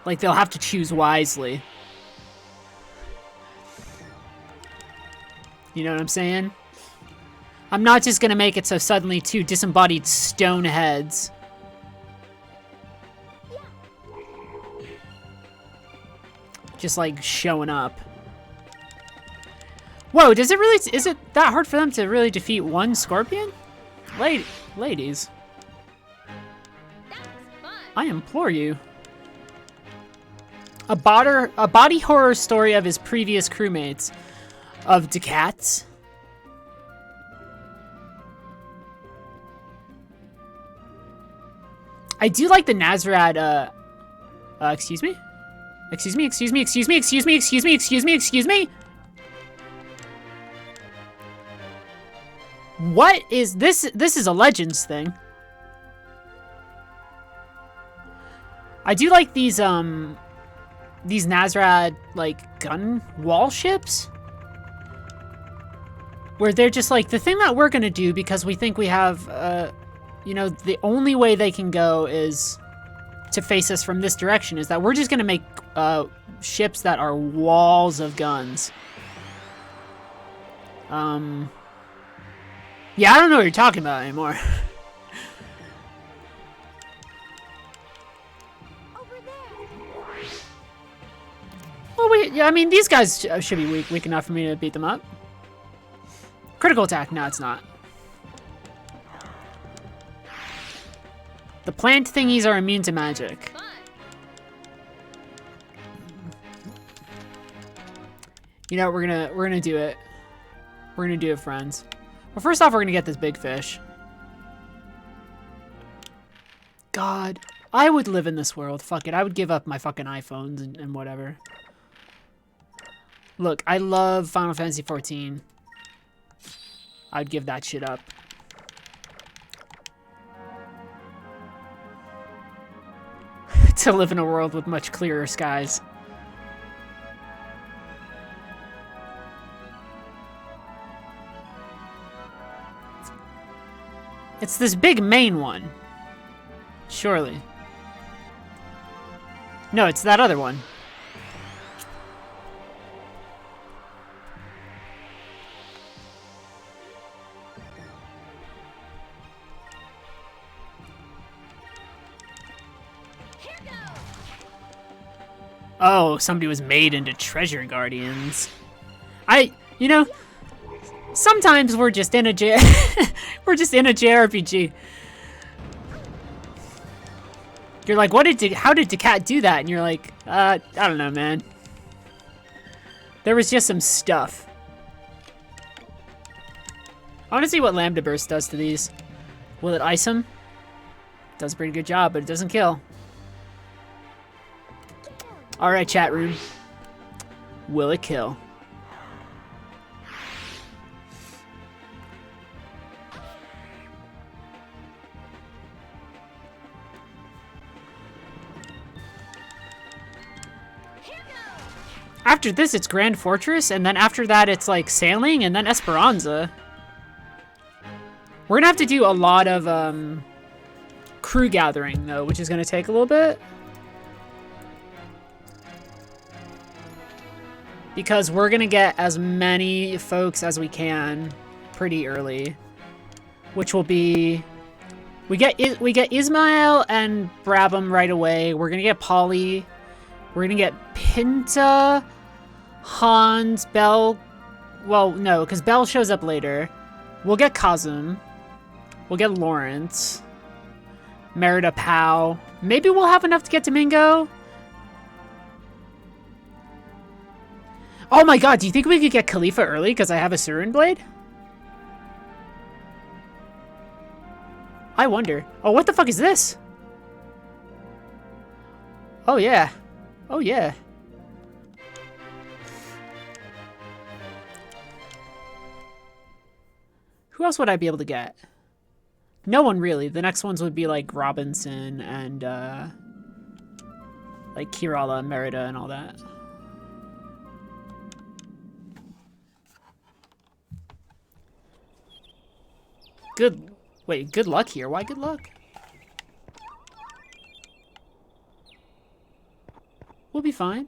Like, they'll have to choose wisely. You know what I'm saying? I'm not just gonna make it so suddenly 2 disembodied stone heads. Just like showing up. Whoa, does it really, is it that hard for them to really defeat 1 scorpion? Ladies. I implore you. A body horror story of his previous crewmates. Of Decats. I do like the Nazarad, excuse me? Excuse me, excuse me, excuse me, excuse me, excuse me, excuse me, excuse me? What is this? This is a Legends thing. I do like these Nazarad, like, gun wall ships. Where they're just like, the thing that we're gonna do, because we think we have, you know, the only way they can go is to face us from this direction, is that we're just gonna make, ships that are walls of guns. Yeah, I don't know what you're talking about anymore. Well, yeah, I mean, these guys should be weak enough for me to beat them up. Critical attack? No, it's not. The plant thingies are immune to magic. You know, we're gonna do it. We're gonna do it, friends. Well, first off, we're gonna get this big fish. God, I would live in this world. Fuck it, I would give up my fucking iPhones and whatever. Look, I love Final Fantasy XIV. I'd give that shit up. To live in a world with much clearer skies. It's this big main one. Surely. No, it's that other one. Oh, somebody was made into treasure guardians. You know, sometimes we're just in a we're just in a JRPG. You're like, how did the cat do that? And you're like, I don't know, man. There was just some stuff. I want to see what Lambda Burst does to these. Will it ice them? Does a pretty good job, but it doesn't kill. Alright, chat room. Will it kill? After this, it's Grand Fortress, and then after that, it's like sailing, and then Esperanza. We're gonna have to do a lot of crew gathering, though, which is gonna take a little bit. Because we're gonna get as many folks as we can pretty early, which will be we get Ismael and Brabham right away. We're gonna get Polly. We're gonna get Pinta, Hans, Bell. Well, no, because Bell shows up later. We'll get Kazum. We'll get Lawrence. Merida Powell. Maybe we'll have enough to get Domingo. Oh my god, do you think we could get Khalifa early because I have a Surin Blade? I wonder. Oh, what the fuck is this? Oh yeah. Oh yeah. Who else would I be able to get? No one really. The next ones would be like Robinson and like Kirala, Merida, and all that. Good luck here. Why good luck? We'll be fine.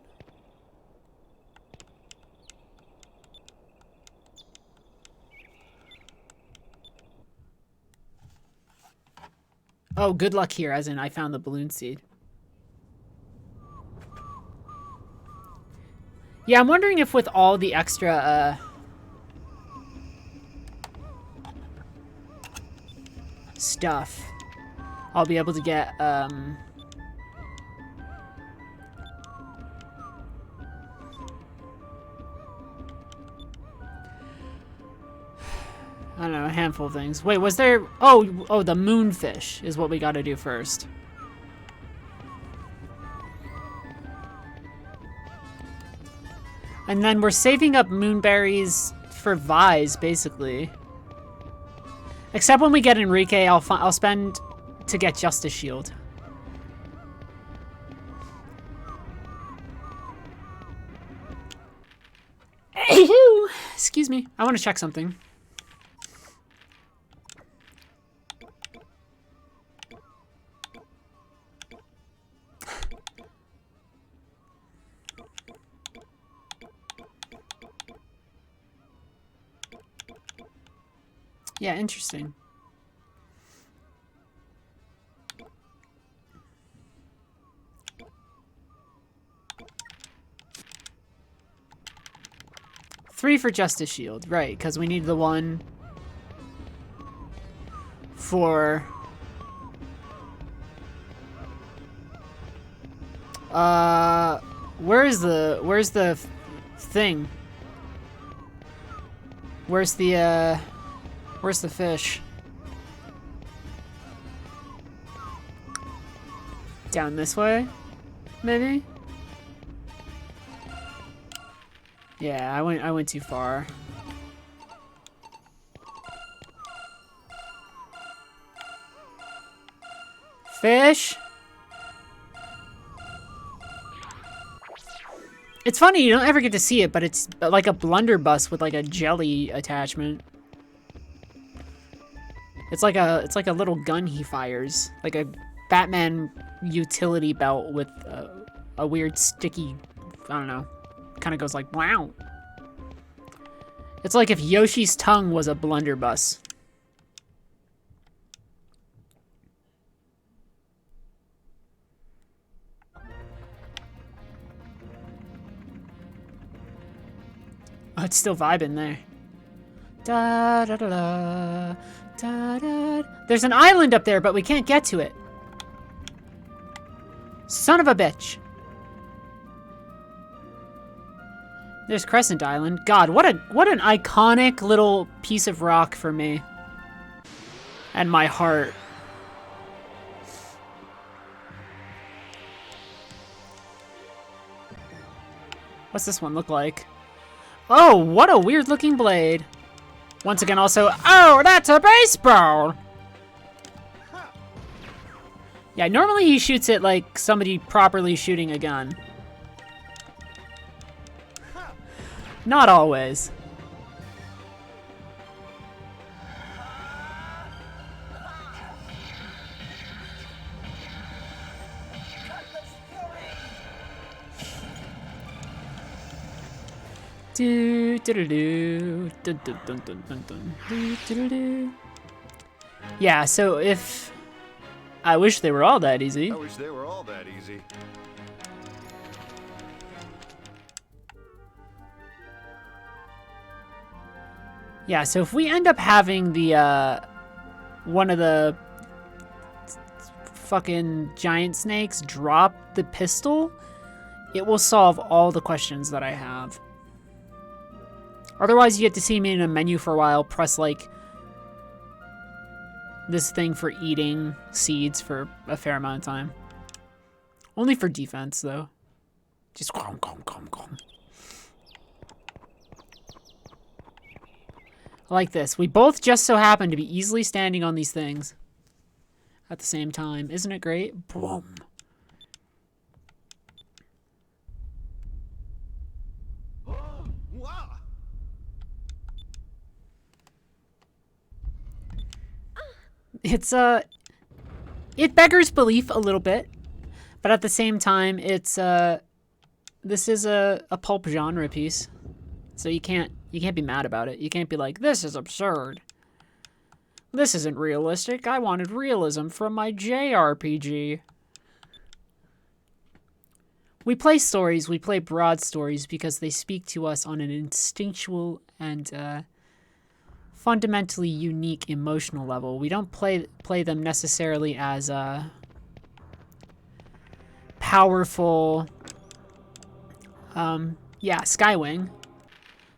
Oh, good luck here, as in I found the balloon seed. Yeah, I'm wondering if with all the extra, stuff, I'll be able to get, I don't know, a handful of things. Wait, was there... Oh, the moonfish is what we gotta do first. And then we're saving up moonberries for Vise, basically. Except when we get Enrique, I'll spend to get Justice Shield. Excuse me. I want to check something. Yeah, interesting. Three for Justice Shield, right, because we need the one for Where's the thing? Where's the fish? Down this way? Maybe? Yeah, I went too far. Fish? It's funny, you don't ever get to see it, but it's like a blunderbuss with like a jelly attachment. It's like a little gun he fires, like a Batman utility belt with a weird sticky, I don't know, kind of goes like wow. It's like if Yoshi's tongue was a blunderbuss. Oh, it's still vibing there. Da da da da da da. There's an island up there, but we can't get to it. Son of a bitch. There's Crescent Island. God, what an iconic little piece of rock for me. And my heart. What's this one look like? Oh, what a weird looking blade. Once again also, oh, that's a baseball! Yeah, normally he shoots it like somebody properly shooting a gun. Not always. Do do do do dun dun dun dun dun dun do do do. Yeah, so if I wish they were all that easy. I wish they were all that easy. Yeah, so if we end up having the one of the fucking giant snakes drop the pistol, it will solve all the questions that I have. Otherwise, you get to see me in a menu for a while, press like this thing for eating seeds for a fair amount of time. Only for defense, though. Just gom. I like this. We both just so happen to be easily standing on these things at the same time. Isn't it great? Boom. It's it beggars belief a little bit, but at the same time, it's this is a pulp genre piece, so you can't be mad about it. You can't be like, this is absurd. This isn't realistic. I wanted realism from my JRPG. We play stories, we play broad stories because they speak to us on an instinctual and fundamentally unique emotional level. We don't play them necessarily as powerful. Yeah, Skywing.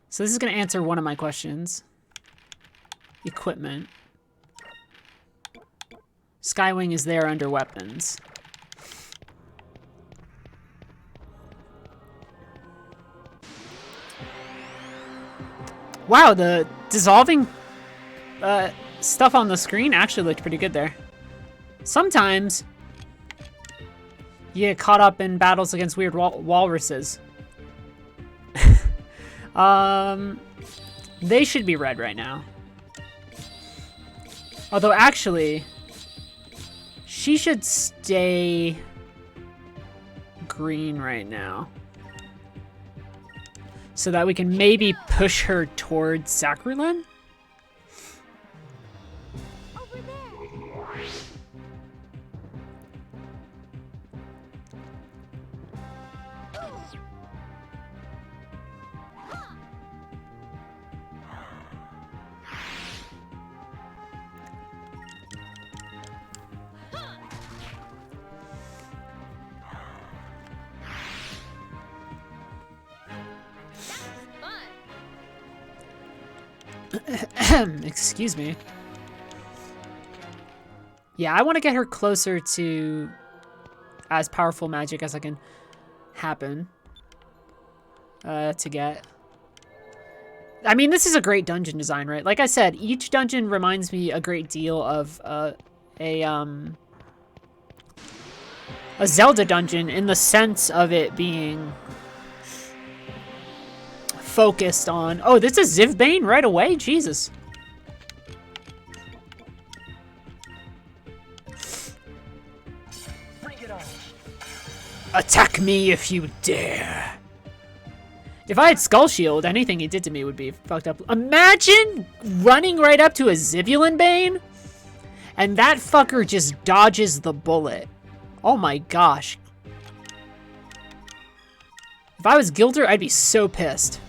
So this is going to answer one of my questions. Equipment. Skywing is there under weapons. Wow, the dissolving stuff on the screen actually looked pretty good there. Sometimes you get caught up in battles against weird walruses. They should be red right now. Although actually, she should stay green right now. So that we can maybe push her towards Sacralin? Over there. Excuse me. Yeah, I want to get her closer to as powerful magic as I can happen to get. I mean, this is a great dungeon design, right? Like I said, each dungeon reminds me a great deal of a Zelda dungeon in the sense of it being focused on... Oh, this is Zivbane right away? Jesus. Bring it on. Attack me if you dare. If I had Skull Shield, anything he did to me would be fucked up. Imagine running right up to a Zivulin Bane, and that fucker just dodges the bullet. Oh my gosh. If I was Gilder, I'd be so pissed.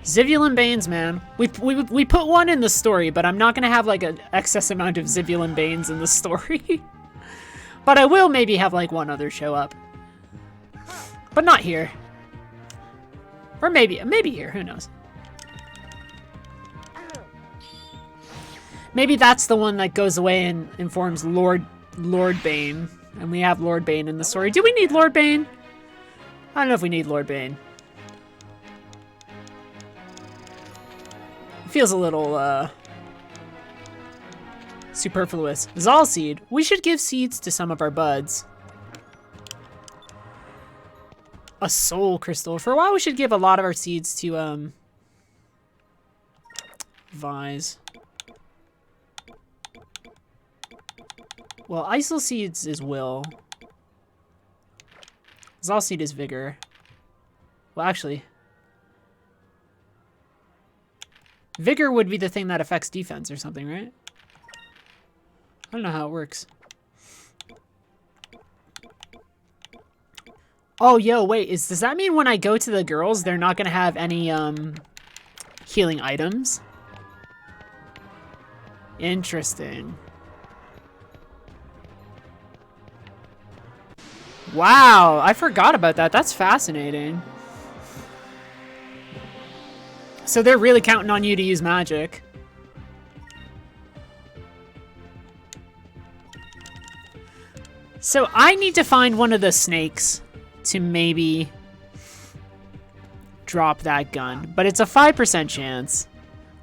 Zivulin Banes, man. We put one in the story, but I'm not gonna have like an excess amount of Zivulin Banes in the story. But I will maybe have like one other show up. But not here. Or maybe here, who knows. Maybe that's the one that goes away and informs Lord Bane. And we have Lord Bane in the story. Do we need Lord Bane? I don't know if we need Lord Bane. It feels a little, superfluous. Zal Seed. We should give seeds to some of our buds. A soul crystal. For a while, we should give a lot of our seeds to, Vise. Well, Isol Seeds is Will. Zal Seed is Vigor. Well, actually... Vigor would be the thing that affects defense or something, right? I don't know how it works. Oh, yo, wait. Does that mean when I go to the girls, they're not going to have any, healing items? Interesting. Wow, I forgot about that. That's fascinating. So they're really counting on you to use magic. So I need to find one of the snakes to maybe drop that gun. But it's a 5% chance,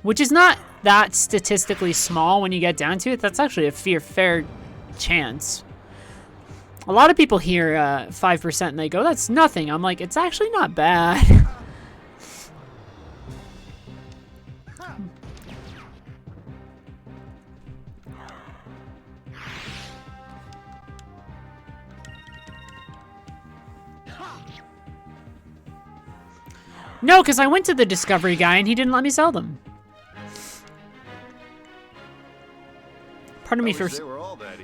which is not that statistically small when you get down to it. That's actually a fair chance. A lot of people hear 5% and they go, that's nothing. I'm like, it's actually not bad. No, because I went to the Discovery guy and he didn't let me sell them. Pardon me for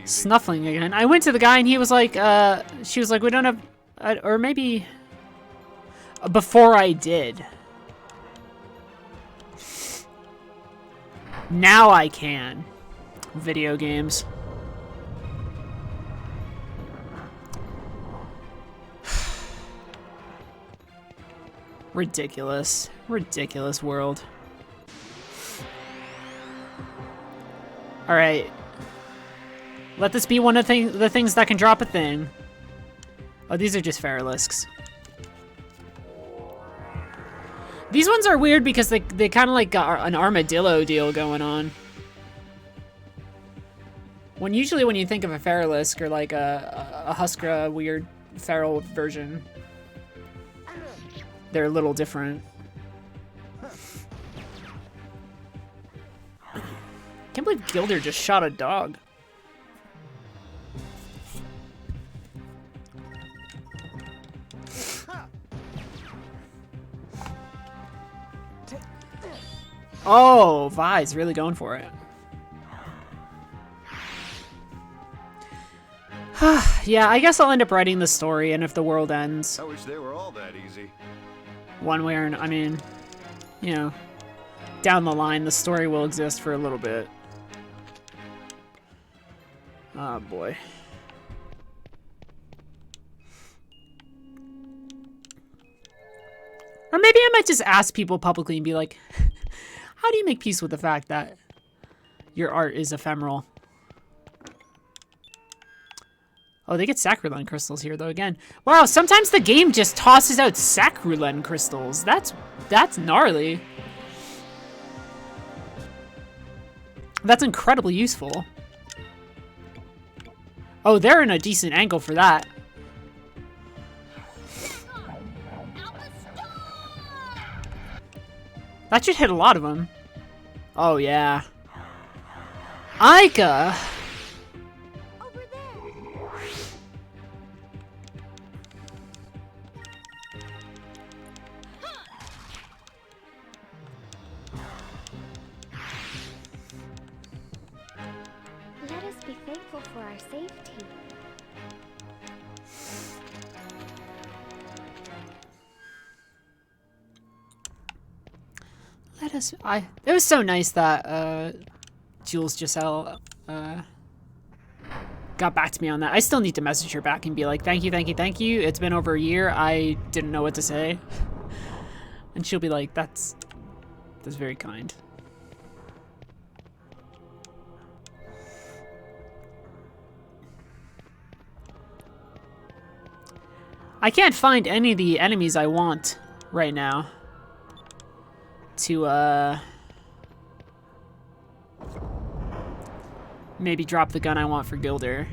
snuffling again. I went to the guy and he was like, she was like, we don't have, or maybe before I did. Now I can. Video games. Ridiculous. Ridiculous world. Alright. Let this be one of the things that can drop a thing. Oh, these are just Feralisks. These ones are weird because they kind of like got an armadillo deal going on. Usually when you think of a Feralisk or like a Huskra weird feral version, they're a little different. Can't believe Gilder just shot a dog. Oh, Vi's really going for it. Yeah, I guess I'll end up writing the story, and if the world ends... I wish they were all that easy. One way or another, I mean, you know, down the line, the story will exist for a little bit. Oh, boy. Or maybe I might just ask people publicly and be like, how do you make peace with the fact that your art is ephemeral? Oh, they get saccharin crystals here, though, again. Wow, sometimes the game just tosses out saccharin crystals. That's gnarly. That's incredibly useful. Oh, they're in a decent angle for that. That should hit a lot of them. Oh, yeah. Ica! Over there. Let us be thankful for our safety. It was so nice that Jules Giselle got back to me on that. I still need to message her back and be like, thank you, thank you, thank you. It's been over a year. I didn't know what to say. And she'll be like, that's very kind. I can't find any of the enemies I want right now to maybe drop the gun I want for Gilder.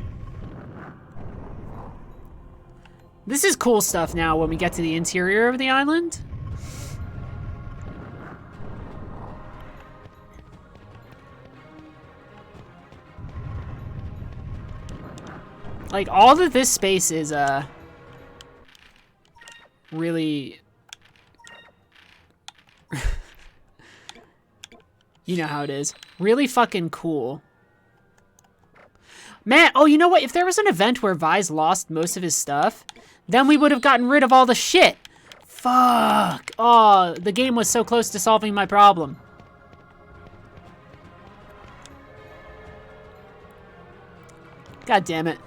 This is cool stuff now when we get to the interior of the island. Like, all of this space is really you know how it is. Really fucking cool. Man, oh, you know what? If there was an event where Vise lost most of his stuff, then we would have gotten rid of all the shit. Fuck. Oh, the game was so close to solving my problem. God damn it.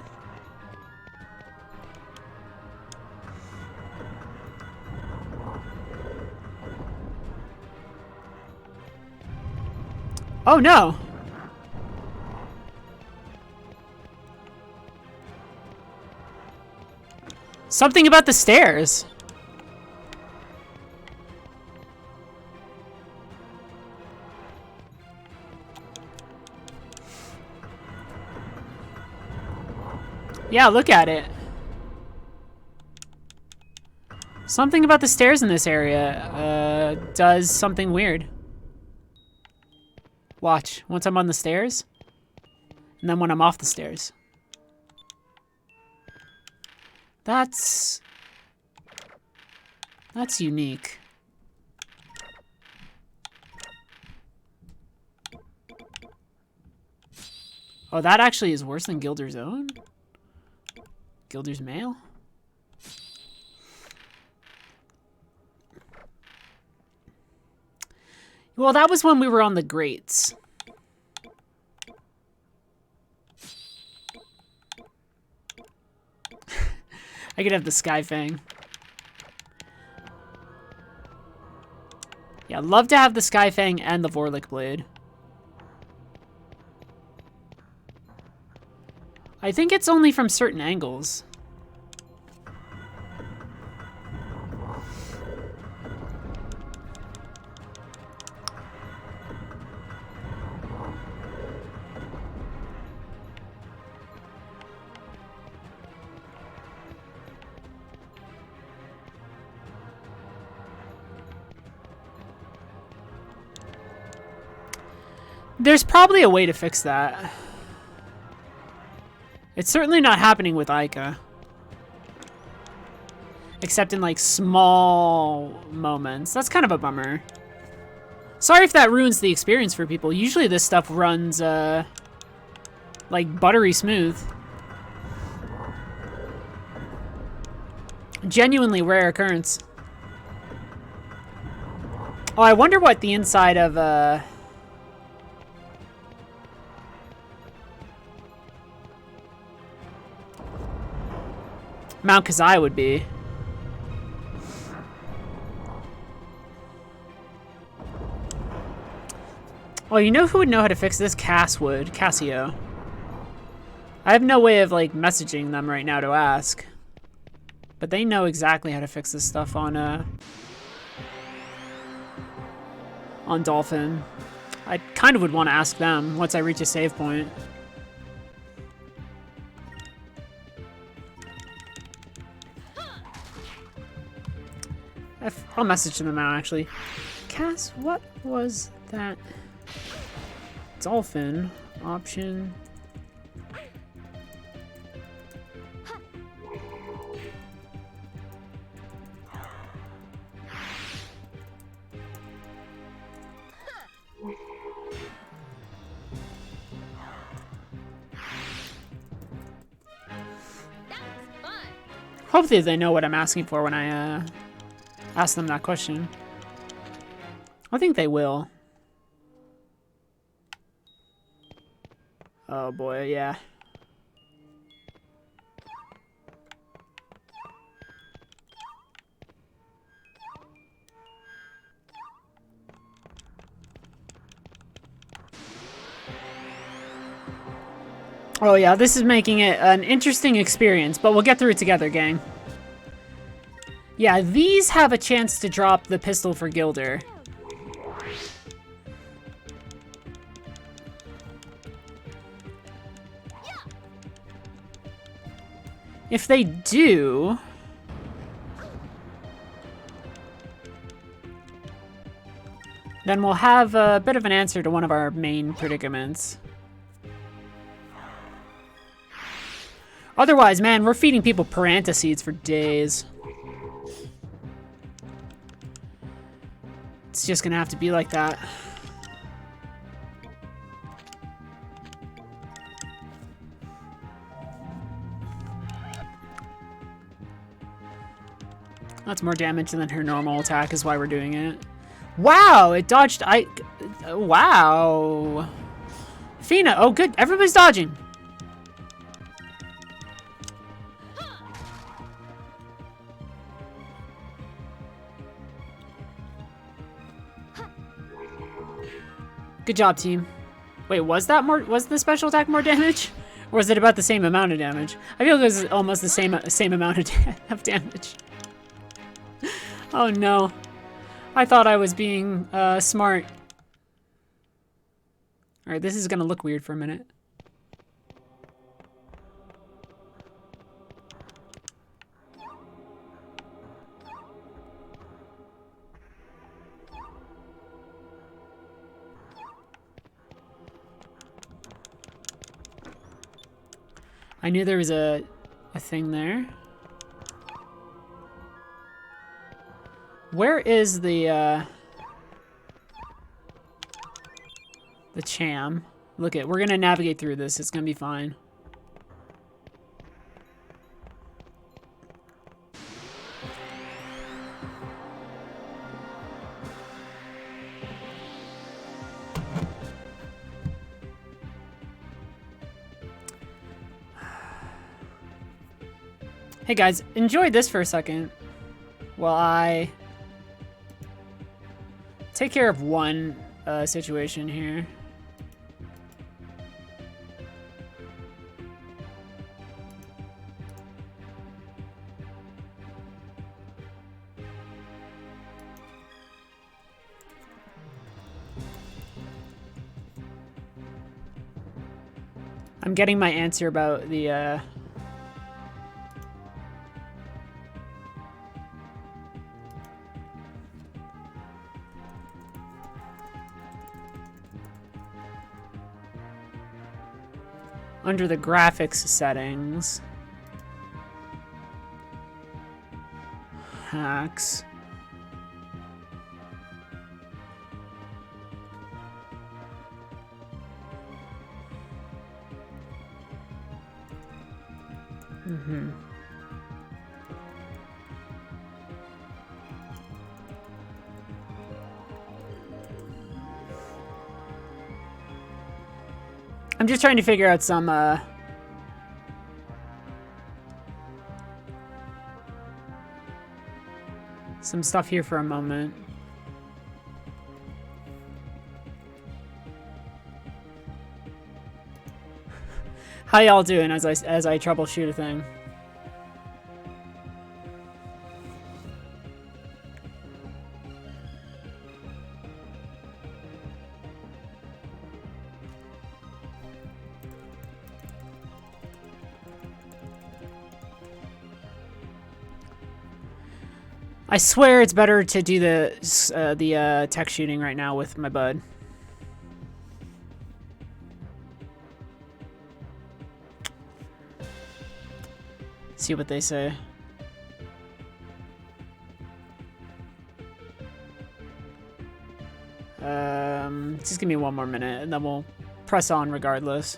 Oh no! Something about the stairs. Yeah, look at it. Something about the stairs in this area does something weird. Watch, once I'm on the stairs, and then when I'm off the stairs. That's unique. Oh, that actually is worse than Gilder's own? Gilder's mail? Well, that was when we were on the grates. I could have the Sky Fang. Yeah, I'd love to have the Sky Fang and the Vorlick Blade. I think it's only from certain angles. There's probably a way to fix that. It's certainly not happening with Ica. Except in, like, small moments. That's kind of a bummer. Sorry if that ruins the experience for people. Usually this stuff runs, like, buttery smooth. Genuinely rare occurrence. Oh, I wonder what the inside of, Mount Kazai would be. Oh, you know who would know how to fix this? Cass would. Cassio. I have no way of, like, messaging them right now to ask. But they know exactly how to fix this stuff on Dolphin. I kind of would want to ask them once I reach a save point. I'll message them out, actually. Cass, what was that? Dolphin option. Hopefully they know what I'm asking for when I ask them that question. I think they will. Oh boy, yeah. Oh yeah, this is making it an interesting experience, but we'll get through it together, gang. Yeah, these have a chance to drop the pistol for Gilder. If they do... then we'll have a bit of an answer to one of our main predicaments. Otherwise, man, we're feeding people Paranta seeds for days. It's just gonna have to be like that. That's more damage than her normal attack is why we're doing it. Wow, it dodged. Wow. Fina, oh good, everybody's dodging. Good job, team. Wait, was the special attack more damage? Or was it about the same amount of damage? I feel like it was almost the same amount of damage. Oh no. I thought I was being smart. Alright, this is gonna look weird for a minute. I knew there was a thing there. Where is the Cham? Look we're gonna navigate through this. It's gonna be fine. Hey guys, enjoy this for a second while I take care of one situation here. I'm getting my answer about the under the graphics settings. Hacks. I'm just trying to figure out some stuff here for a moment. How y'all doing as I troubleshoot a thing? I swear it's better to do the tech shooting right now with my bud. See what they say. Just give me one more minute and then we'll press on regardless.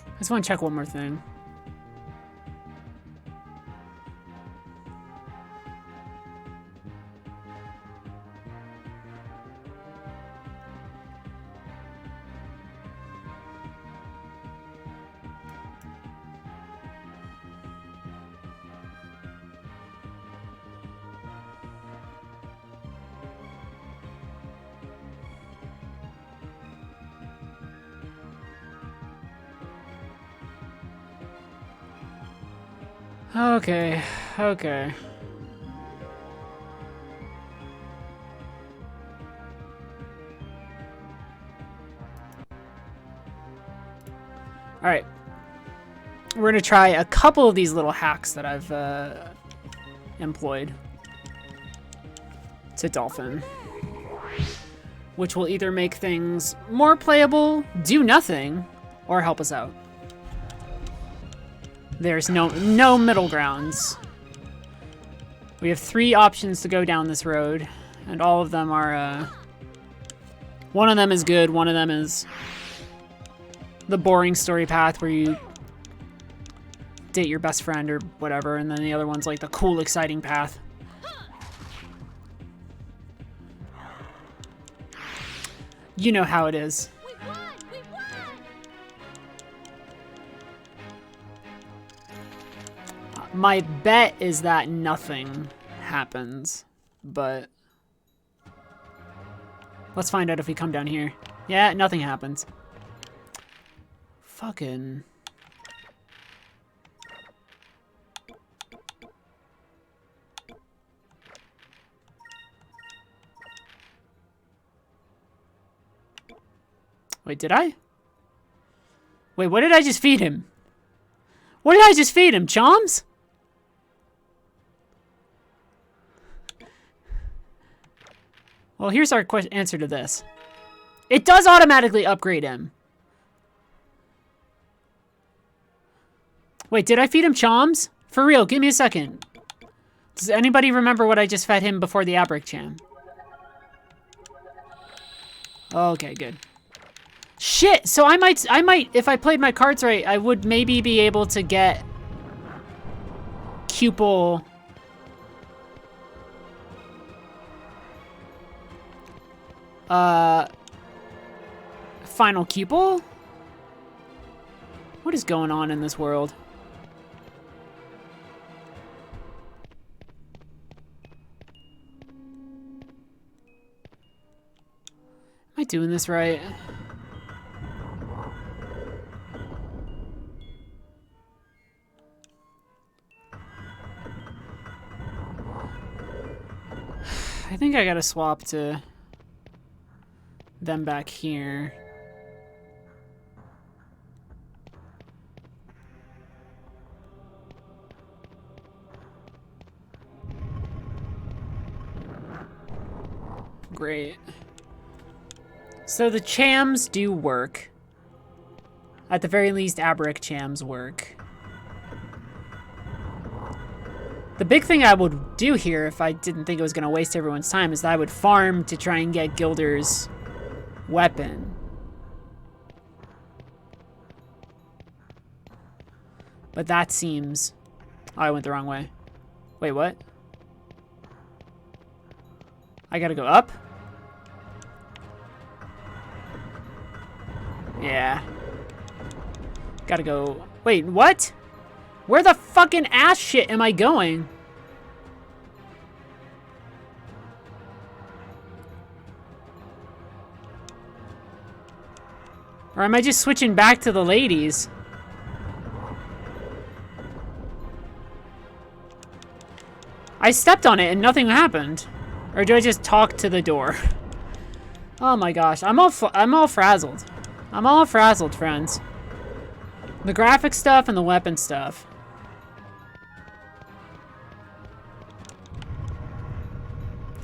I just want to check one more thing. Okay, okay. Alright. We're going to try a couple of these little hacks that I've employed to Dolphin. Which will either make things more playable, do nothing, or help us out. There's no middle grounds. We have 3 options to go down this road, and all of them are, one of them is good, one of them is the boring story path where you date your best friend or whatever, and then the other one's like the cool, exciting path. You know how it is. My bet is that nothing happens, but let's find out if we come down here. Yeah, nothing happens. Fucking... Wait, did I? Wait, what did I just feed him? What did I just feed him? Choms? Well, here's our answer to this. It does automatically upgrade him. Wait, did I feed him Choms? For real, give me a second. Does anybody remember what I just fed him before the Abric Cham? Okay, good. Shit, so I might, if I played my cards right, I would maybe be able to get Cupel... Final Cupel? What is going on in this world? Am I doing this right? I think I gotta swap to them back here. Great. So the Chams do work. At the very least, Abric Chams work. The big thing I would do here, if I didn't think it was going to waste everyone's time, is that I would farm to try and get Gilder's weapon. But that seems... Oh, I went the wrong way. Wait, what? I gotta go up? Yeah. Gotta go... Wait, what? Where the fucking ass shit am I going? Or am I just switching back to the ladies? I stepped on it and nothing happened. Or do I just talk to the door? Oh my gosh, I'm all frazzled. I'm all frazzled, friends. The graphic stuff and the weapon stuff.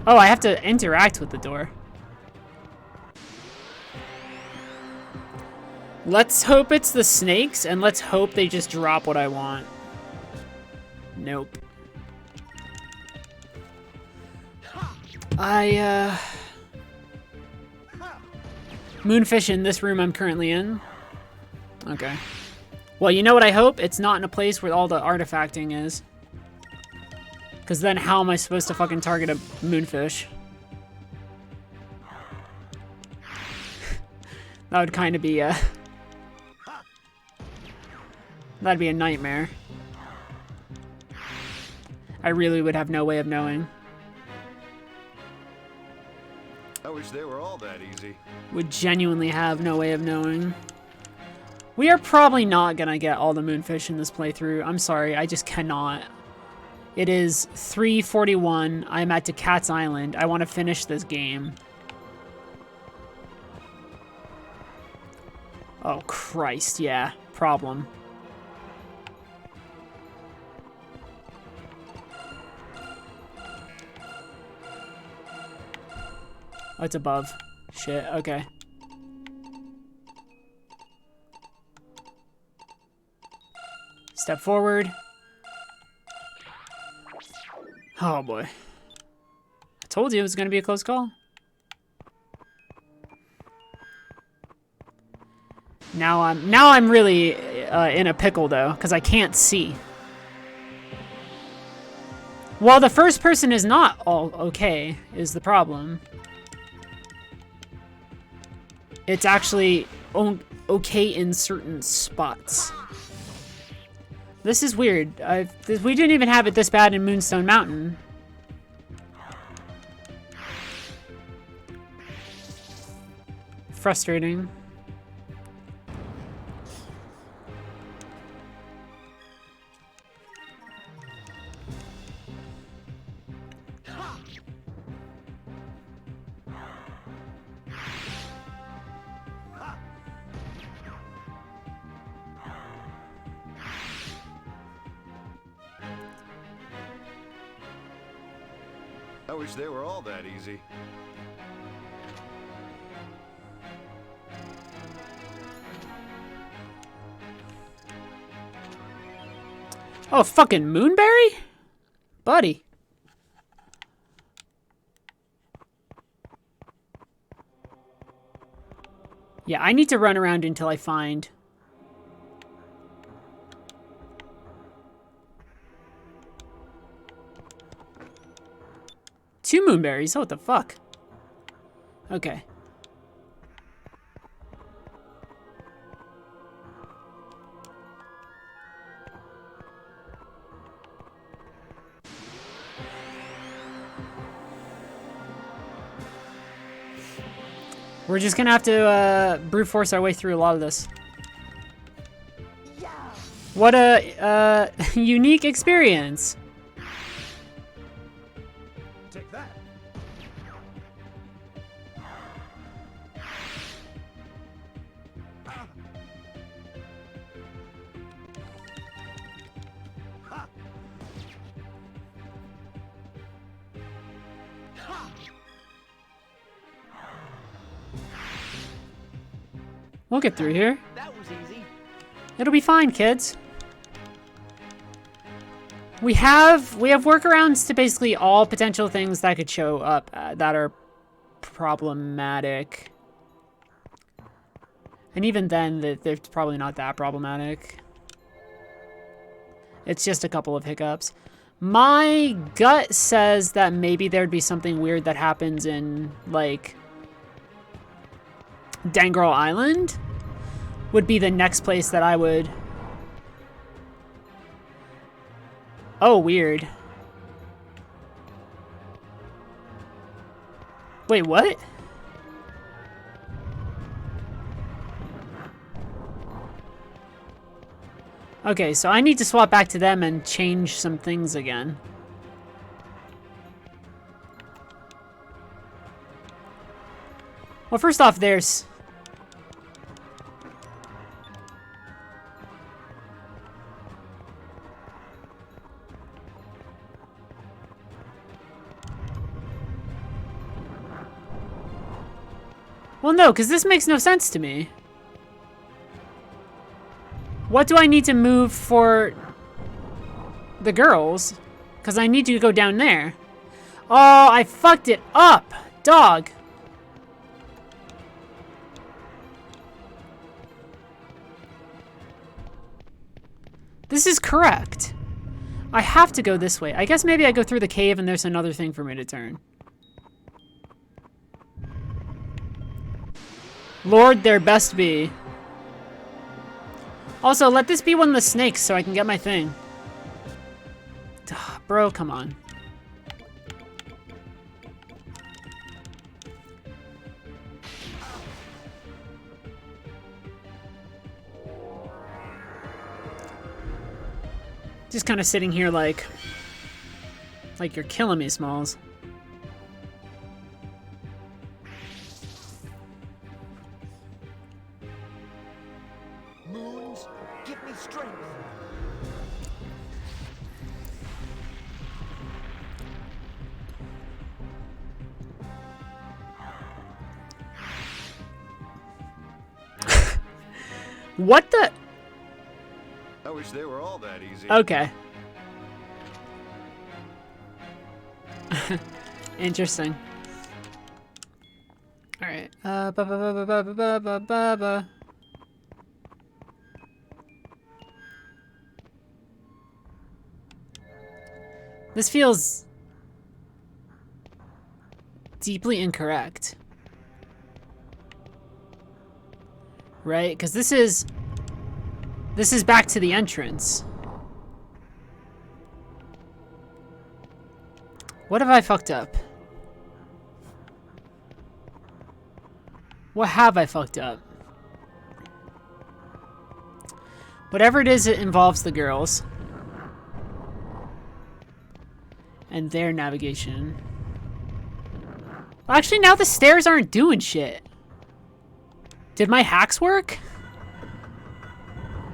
Oh, I have to interact with the door. Let's hope it's the snakes, and let's hope they just drop what I want. Nope. Moonfish in this room I'm currently in. Okay. Well, you know what I hope? It's not in a place where all the artifacting is. Because then how am I supposed to fucking target a moonfish? That would kind of be a... That'd be a nightmare. I really would have no way of knowing. I wish they were all that easy. Would genuinely have no way of knowing. We are probably not gonna get all the moonfish in this playthrough. I'm sorry, I just cannot. It is 3:41. I'm at Cat's Island. I want to finish this game. Oh, Christ, yeah. Problem. Oh, it's above. Shit, okay. Step forward. Oh boy. I told you it was gonna be a close call. Now I'm really in a pickle though, because I can't see. Well, the first person is not all okay, is the problem. It's actually okay in certain spots. This is weird. We didn't even have it this bad in Moonstone Mountain. Frustrating. I wish they were all that easy. Oh, fucking Moonberry? Buddy. Yeah, I need to run around until I find... Two moonberries? Oh, what the fuck? Okay. We're just gonna have to brute force our way through a lot of this. What a unique experience. Take that. We'll get through here. That was easy. It'll be fine, kids. We have workarounds to basically all potential things that could show up that are problematic. And even then, they're probably not that problematic. It's just a couple of hiccups. My gut says that maybe there'd be something weird that happens in, like, Dangrel Island would be the next place that I would... Oh, weird. Wait, what? Okay, so I need to swap back to them and change some things again. Well, first off, there's... Well, no, because this makes no sense to me. What do I need to move for the girls? Because I need to go down there. Oh, I fucked it up! Dog! This is correct. I have to go this way. I guess maybe I go through the cave and there's another thing for me to turn. Lord, there best be. Also, let this be one of the snakes so I can get my thing. Bro, come on. Just kind of sitting here like you're killing me, Smalls. Moons, give me strength. What the? I wish they were all that easy. Okay. Interesting. All right. This feels deeply incorrect. Right? Because this is back to the entrance. What have I fucked up? What have I fucked up? Whatever it is, it involves the girls. And their navigation. Well, actually, now the stairs aren't doing shit. Did my hacks work?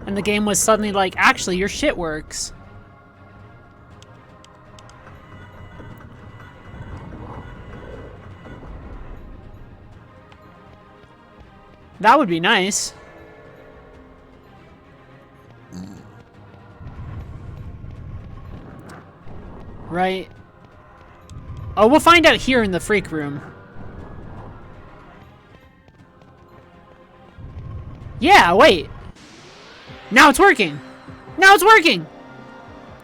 And the game was suddenly like, actually, your shit works. That would be nice. Right. Oh, we'll find out here in the freak room. Yeah, wait. Now it's working. Now it's working.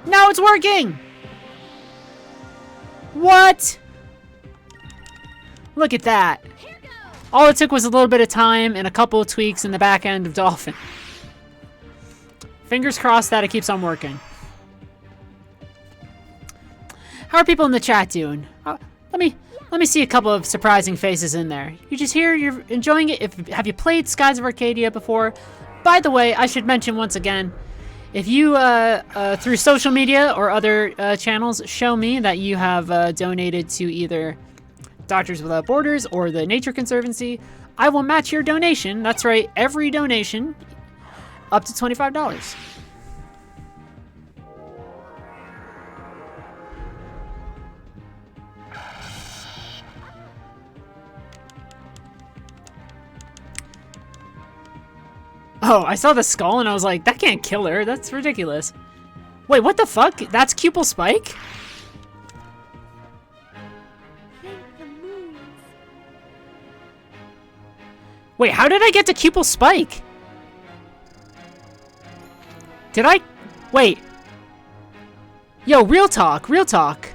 Now it's working. What? Look at that. All it took was a little bit of time and a couple of tweaks in the back end of Dolphin. Fingers crossed that it keeps on working. How are people in the chat doing? Let me see a couple of surprising faces in there. You just here, you're enjoying it. Have you played Skies of Arcadia before? By the way, I should mention once again, if you through social media or other channels show me that you have donated to either Doctors Without Borders or the Nature Conservancy, I will match your donation. That's right, every donation up to $25. Oh, I saw the skull and I was like, that can't kill her. That's ridiculous. Wait, what the fuck? That's Cupel Spike? Thank the moons. Wait, how did I get to Cupel Spike? Did I? Wait. Yo, real talk, real talk.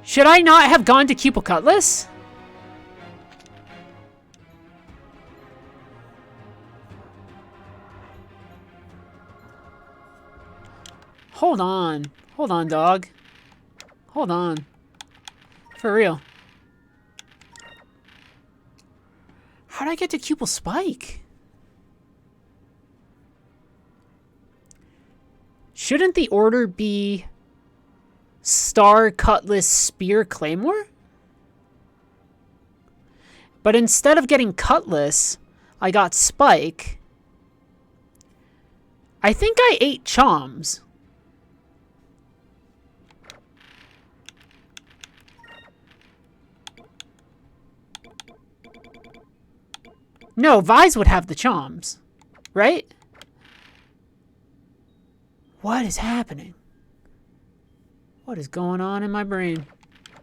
Should I not have gone to Cupel Cutlass? Hold on. Hold on, dog. Hold on. For real. How'd I get to Cupel Spike? Shouldn't the order be Star, Cutlass, Spear, Claymore? But instead of getting Cutlass, I got Spike. I think I ate Choms. No, Vise would have the Choms, right? What is happening? What is going on in my brain?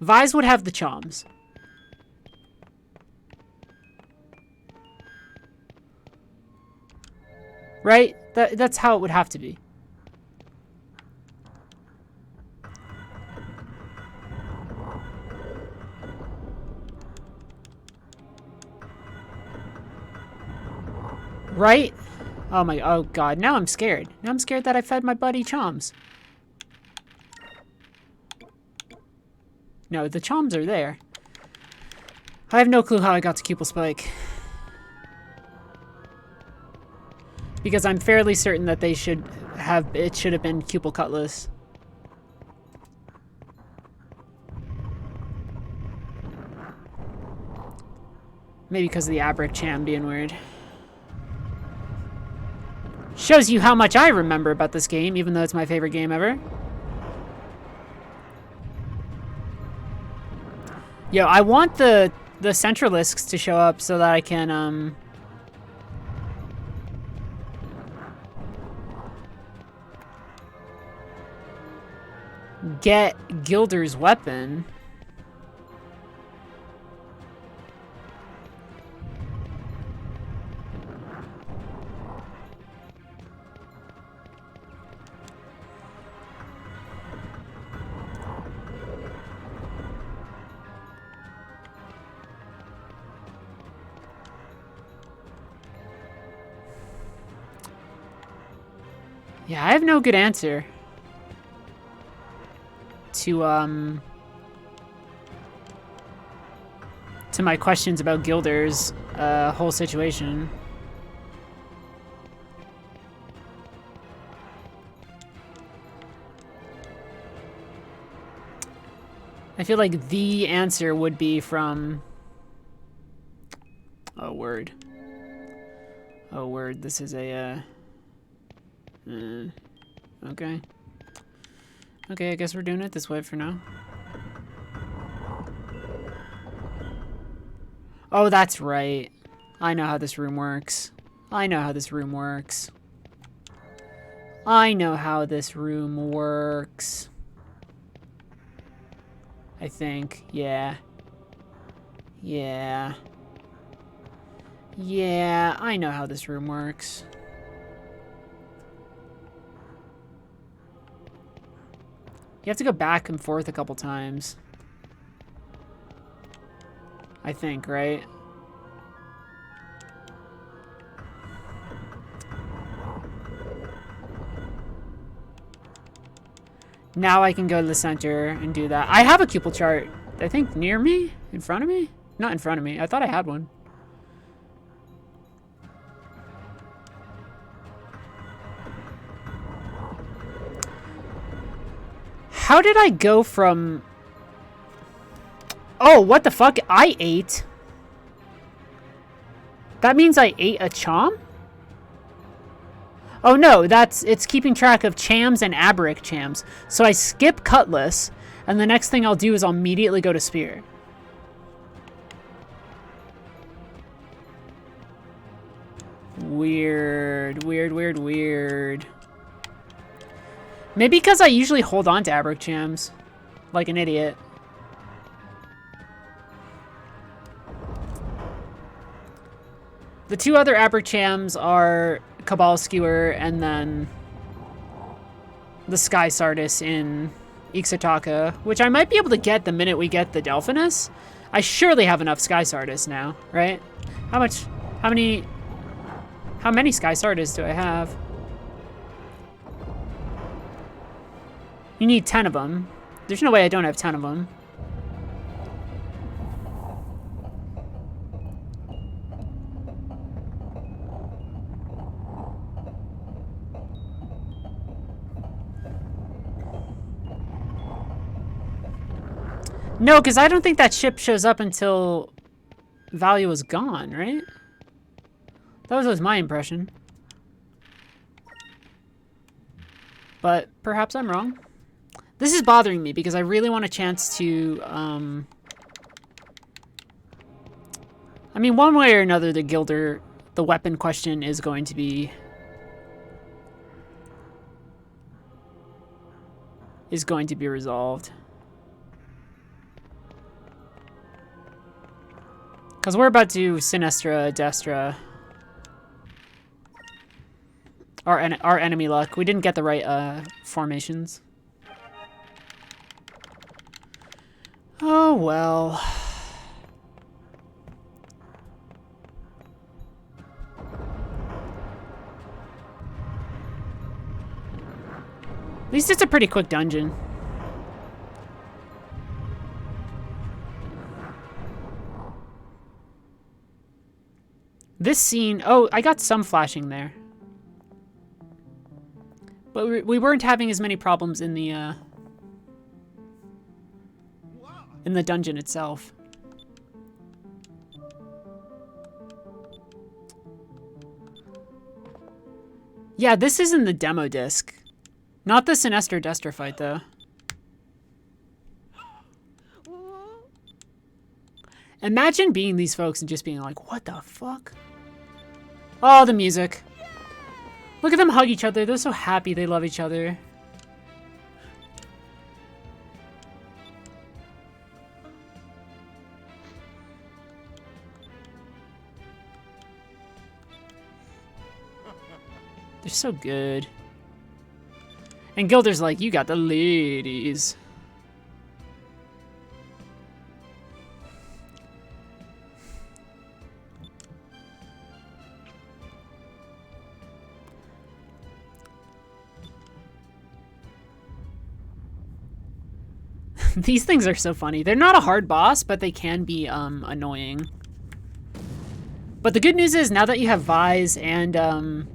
Vise would have the Choms. Right? That's how it would have to be. Right? Oh god, now I'm scared. Now I'm scared that I fed my buddy Choms. No, the Choms are there. I have no clue how I got to Cupel Spike. Because I'm fairly certain that it should have been Cupel Cutlass. Maybe because of the Abric Cham being weird. Shows you how much I remember about this game, even though it's my favorite game ever. Yo, I want the Centralisks to show up so that I can, get Gilder's weapon. Yeah, I have no good answer to my questions about Gilder's whole situation. I feel like the answer would be from... Oh, word. Oh, word. This is a, okay. Okay, I guess we're doing it this way for now. Oh, that's right. I know how this room works. I know how this room works. I know how this room works. I think. Yeah. Yeah. Yeah, I know how this room works. You have to go back and forth a couple times. I think, right? Now I can go to the center and do that. I have a Cupel chart, I think, near me? In front of me? Not in front of me. I thought I had one. How did I go from... Oh, what the fuck? I ate? That means I ate a Cham? Oh no, it's keeping track of Chams and Abric Chams. So I skip Cutlass, and the next thing I'll do is I'll immediately go to Spear. Weird, weird, weird, weird. Maybe because I usually hold on to Abric Chams, like an idiot. The two other Abric Chams are Cabal Skewer and then the Sky Sardis in Ixa'Taka, which I might be able to get the minute we get the Delphinus. I surely have enough Sky Sardis now, right? How many Sky Sardis do I have? You need 10 of them. There's no way I don't have 10 of them. No, because I don't think that ship shows up until Value is gone, right? That was my impression. But perhaps I'm wrong. This is bothering me because I really want a chance to, I mean, one way or another, the Gilder, the weapon question is going to be resolved. Because we're about to Sinistra, Destra. Our enemy luck. We didn't get the right formations. Oh, well. At least it's a pretty quick dungeon. This scene... Oh, I got some flashing there. But we weren't having as many problems in the dungeon itself. Yeah, this is in the demo disc. Not the Sinestro Destra fight, though. Imagine being these folks and just being like, what the fuck? Oh, the music. Look at them hug each other. They're so happy they love each other. They're so good. And Gilder's like, you got the ladies. These things are so funny. They're not a hard boss, but they can be annoying. But the good news is, now that you have Vise and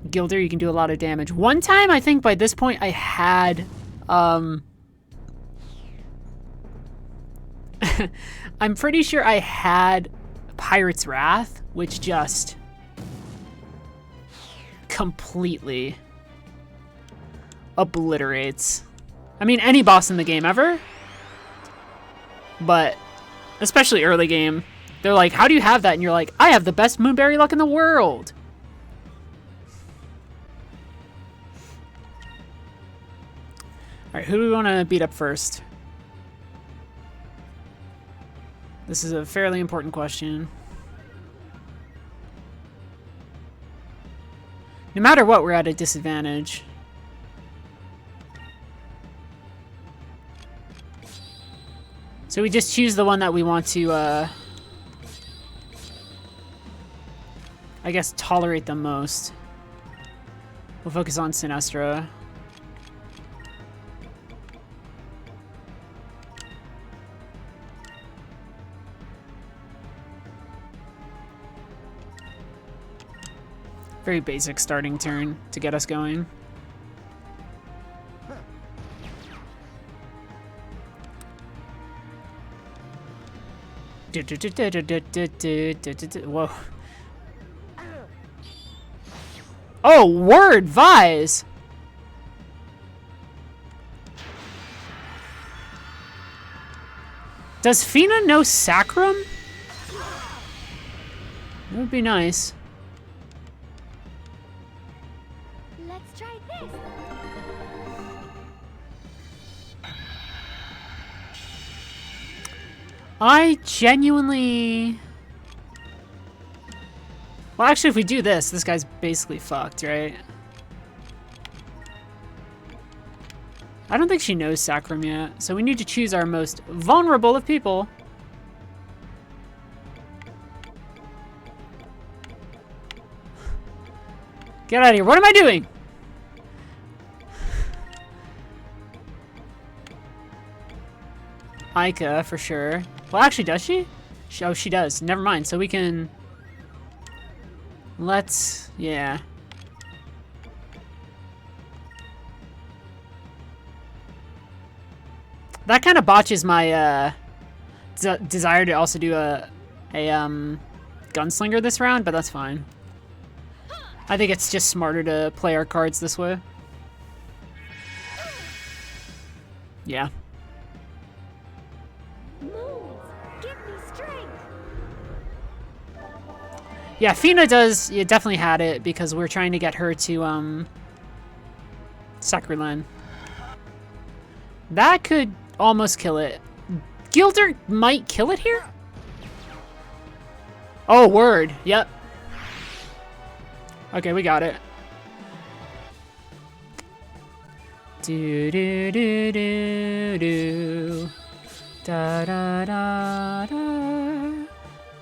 Gilder, you can do a lot of damage. One time, I think by this point, I had... I'm pretty sure I had Pirate's Wrath, which just completely obliterates... I mean, any boss in the game ever. But, especially early game, they're like, how do you have that? And you're like, I have the best Moonberry luck in the world. Alright, who do we want to beat up first? This is a fairly important question. No matter what, we're at a disadvantage. So we just choose the one that we want to, I guess, tolerate the most. We'll focus on Sinestra. Very basic starting turn to get us going. Whoa. Oh, word, Vise! Does Fina know Sacrum? That would be nice. Let's try this. I genuinely... Well, Well, actually, if we do this, this guy's basically fucked, right? I don't think she knows Sacrum yet, so we need to choose our most vulnerable of people. Get out of here. What am I doing? Ica, for sure. Well, actually, does she? Oh, she does. Never mind. So we can... Let's... Yeah. That kind of botches my desire to also do a gunslinger this round, but that's fine. I think it's just smarter to play our cards this way. Yeah. Moons, give me strength. Yeah, Fina does. You definitely had it because we're trying to get her to Sacralin. That could almost kill it. Gilder might kill it here. Oh, word. Yep. Okay, we got it. Do do do do do. Da da da da.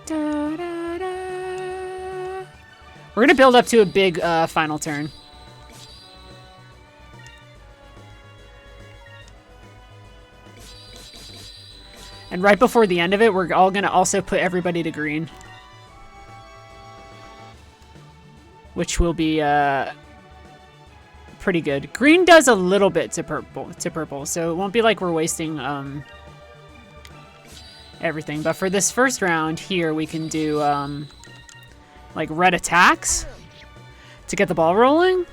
Da da da. We're gonna build up to a big final turn. And right before the end of it, we're all gonna also put everybody to green. Which will be pretty good. Green does a little bit to purple, so it won't be like we're wasting everything. But for this first round here, we can do like red attacks to get the ball rolling.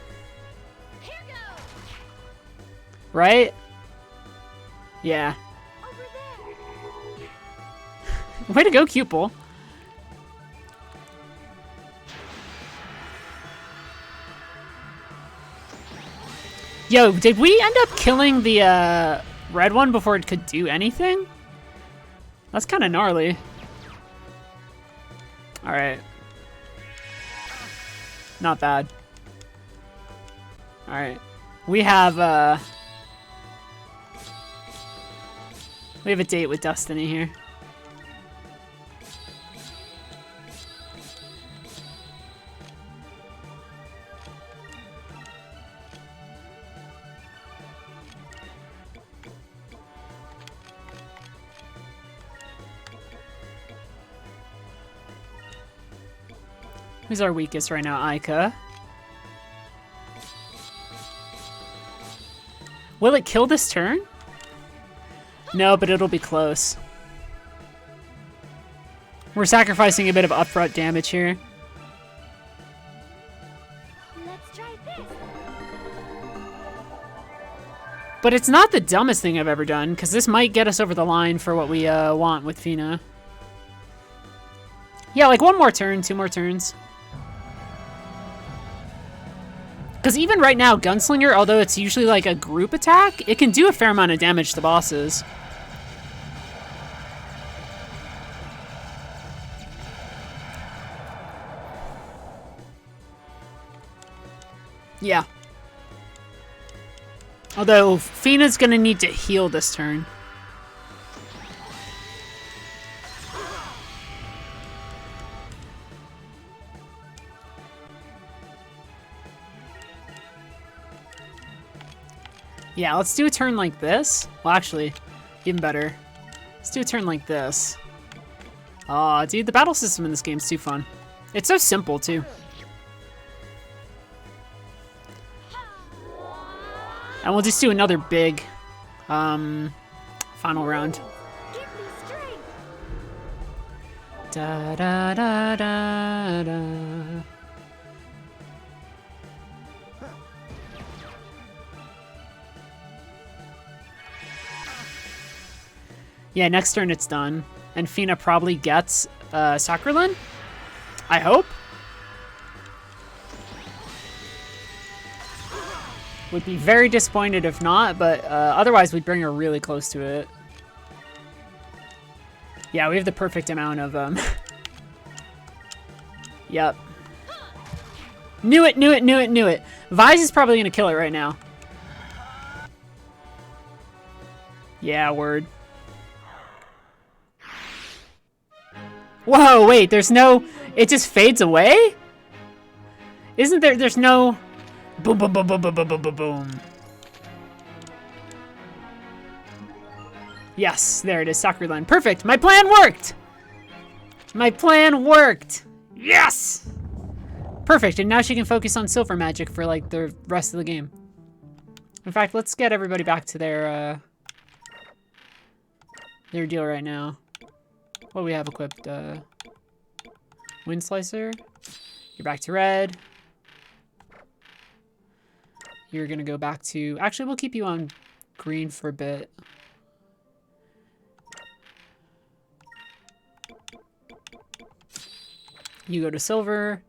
Right? Yeah. Way to go, Cupel. Yo, did we end up killing the red one before it could do anything? That's kind of gnarly. Alright. Not bad. Alright. We have a date with Destiny here. Who's our weakest right now? Ica. Will it kill this turn? No, but it'll be close. We're sacrificing a bit of upfront damage here. Let's try this. But it's not the dumbest thing I've ever done, because this might get us over the line for what we want with Fina. Yeah, like one more turn, 2 more turns. Because even right now, Gunslinger, although it's usually like a group attack, it can do a fair amount of damage to bosses. Yeah. Although, Fina's going to need to heal this turn. Yeah, let's do a turn like this. Well, actually, even better. Let's do a turn like this. Aw, dude, the battle system in this game is too fun. It's so simple, too. And we'll just do another big final round. Give me strength. Da da da da da. Yeah, next turn it's done. And Fina probably gets Sacralin? I hope. Would be very disappointed if not, but otherwise we'd bring her really close to it. Yeah, we have the perfect amount of Yep. Knew it, knew it, knew it, knew it. Vise is probably gonna kill it right now. Yeah, word. Whoa, wait, there's no... It just fades away? Isn't there... There's no... Boom, boom, boom, boom, boom, boom, boom, boom, boom. Yes, there it is, Sakura line. Perfect, my plan worked! My plan worked! Yes! Perfect, and now she can focus on silver magic for, like, the rest of the game. In fact, let's get everybody back to their deal right now. What do we have equipped? Wind Slicer. You're back to red. You're gonna go back to... Actually, we'll keep you on green for a bit. You go to silver.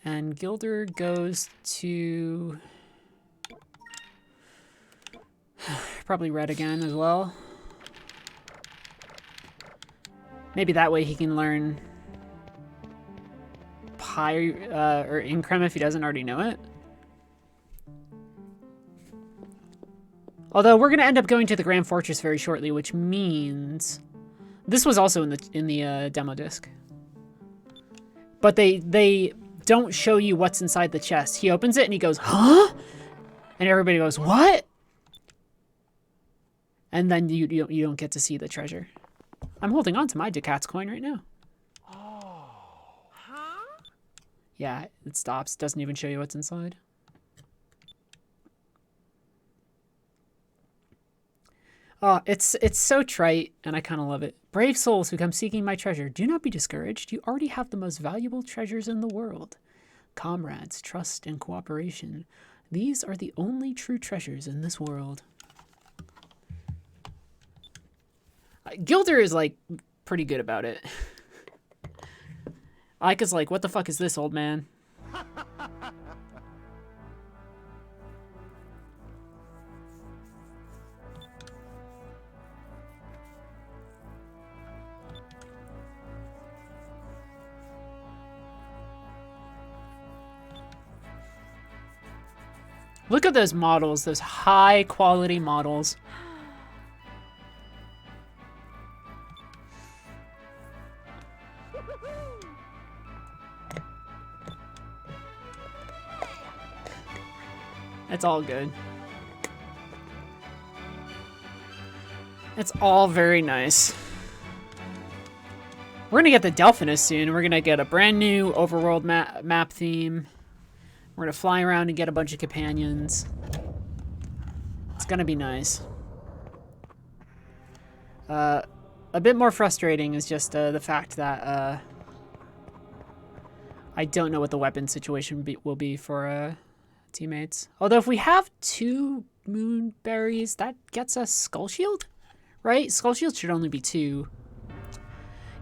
And Gilder goes to... probably red again as well. Maybe that way he can learn or Increm if he doesn't already know it. Although we're gonna end up going to the Grand Fortress very shortly, which means this was also in the demo disc. But they don't show you what's inside the chest. He opens it and he goes, "Huh?" And everybody goes, "What?" And then you don't get to see the treasure. I'm holding on to my Ducats coin right now. Yeah, it stops. Doesn't even show you what's inside. Oh, it's so trite, and I kind of love it. Brave souls who come seeking my treasure, do not be discouraged. You already have the most valuable treasures in the world. Comrades, trust, and cooperation. These are the only true treasures in this world. Gilder is, like, pretty good about it. Ika's like, what the fuck is this, old man? Look at those models, those high quality models. It's all good. It's all very nice. We're gonna get the Delphinus soon. We're gonna get a brand new overworld map theme. We're gonna fly around and get a bunch of companions. It's gonna be nice. A bit more frustrating is just the fact that I don't know what the weapon situation will be for teammates. Although if we have 2 moonberries, that gets us Skull Shield, right? Skull Shield should only be 2.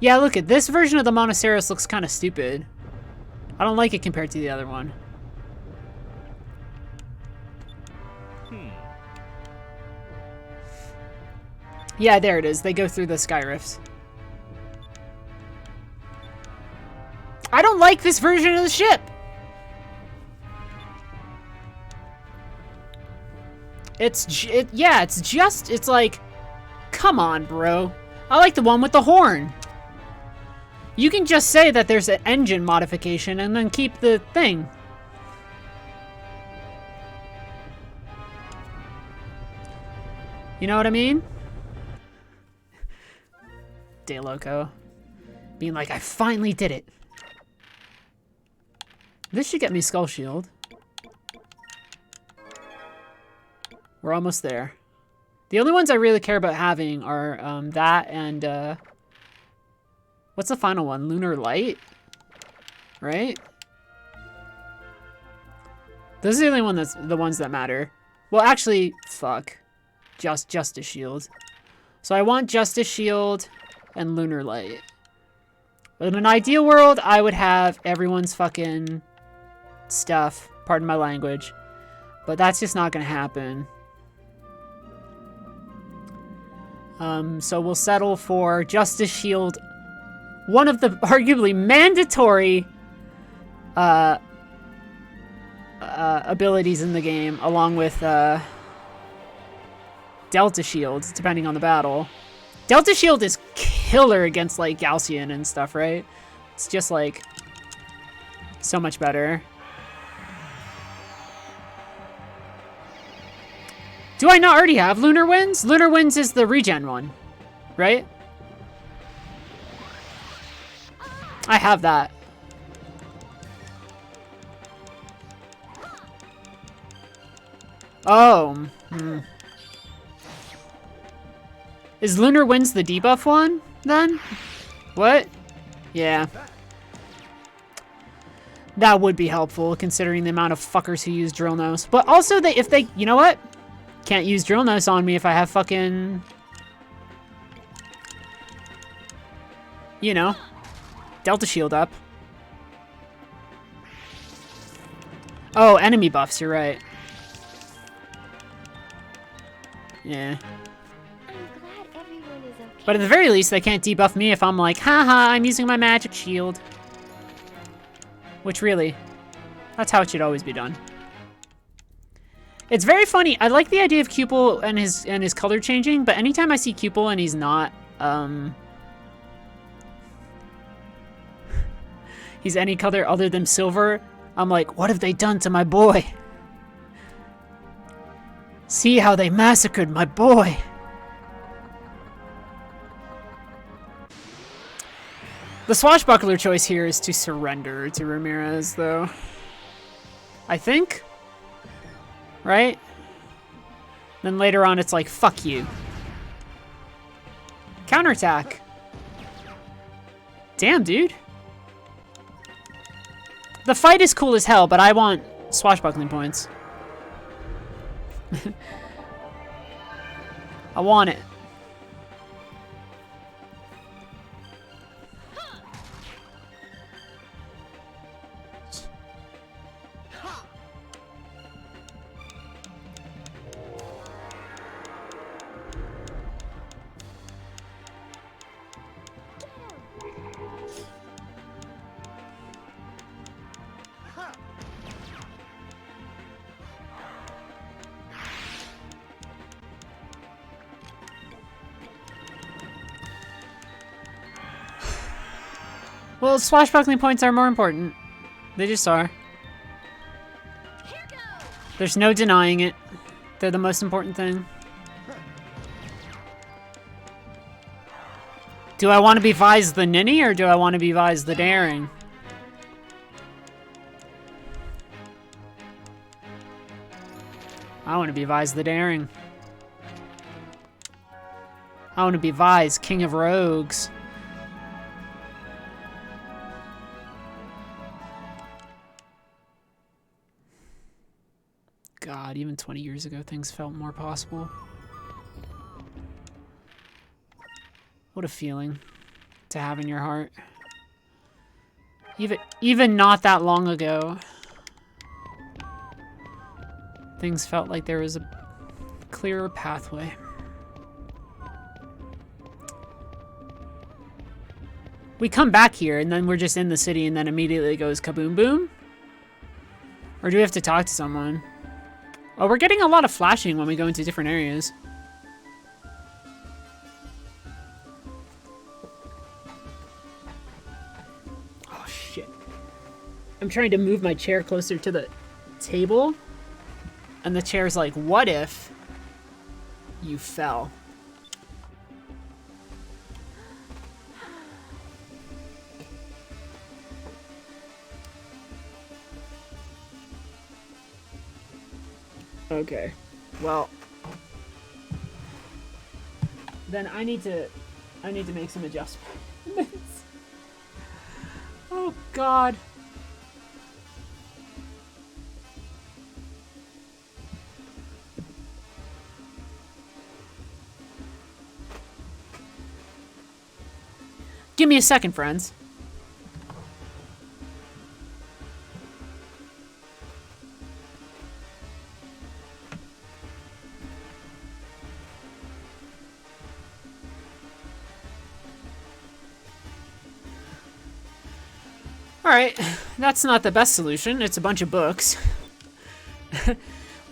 Yeah, look at this version of the Monoceros looks kind of stupid. I don't like it compared to the other one. Yeah, there it is. They go through the sky rifts. I don't like this version of the ship. It's like, come on, bro. I like the one with the horn. You can just say that there's an engine modification and then keep the thing. You know what I mean? De Loco. Being like, I finally did it. This should get me Skull Shield. We're almost there. The only ones I really care about having are that and what's the final one? Lunar Light? Right? Those are the only the ones that matter. Well, actually, fuck. Justice Shield. So I want Justice Shield and Lunar Light. But in an ideal world, I would have everyone's fucking stuff. Pardon my language. But that's just not gonna happen. So we'll settle for Justice Shield. One of the arguably mandatory abilities in the game, along with Delta Shields, depending on the battle. Delta Shield is killer against, like, Gaussian and stuff, right? It's just, like, so much better. Do I not already have Lunar Winds? Lunar Winds is the regen one, right? I have that. Oh. Is Lunar Winds the debuff one, then? What? Yeah. That would be helpful, considering the amount of fuckers who use Drill Nose. But also, if they... You know what? Can't use Drill Nose on me if I have fucking... You know. Delta Shield up. Oh, enemy buffs, you're right. Yeah. I'm glad everyone is okay. But at the very least, they can't debuff me if I'm like, haha, I'm using my magic shield. Which really, that's how it should always be done. It's very funny. I like the idea of Cupel and his color changing, but anytime I see Cupel and he's not, he's any color other than silver, I'm like, what have they done to my boy? See how they massacred my boy. The swashbuckler choice here is to surrender to Ramirez, though. I think? Right? Then later on, it's like, fuck you. Counterattack. Damn, dude. The fight is cool as hell, but I want swashbuckling points. I want it. Well, swashbuckling points are more important. They just are. There's no denying it. They're the most important thing. Do I want to be Vise the Ninny, or do I want to be Vise the Daring? I want to be Vise the Daring. I want to be Vise, King of Rogues. God, even 20 years ago, things felt more possible. What a feeling to have in your heart. Even not that long ago, things felt like there was a clearer pathway. We come back here, and then we're just in the city, and then immediately it goes kaboom boom? Or do we have to talk to someone? Oh, we're getting a lot of flashing when we go into different areas. Oh, shit. I'm trying to move my chair closer to the table. And the chair's like, what if you fell? Okay, well, then I need to make some adjustments. Oh God. Give me a second, friends. Alright, that's not the best solution. It's a bunch of books.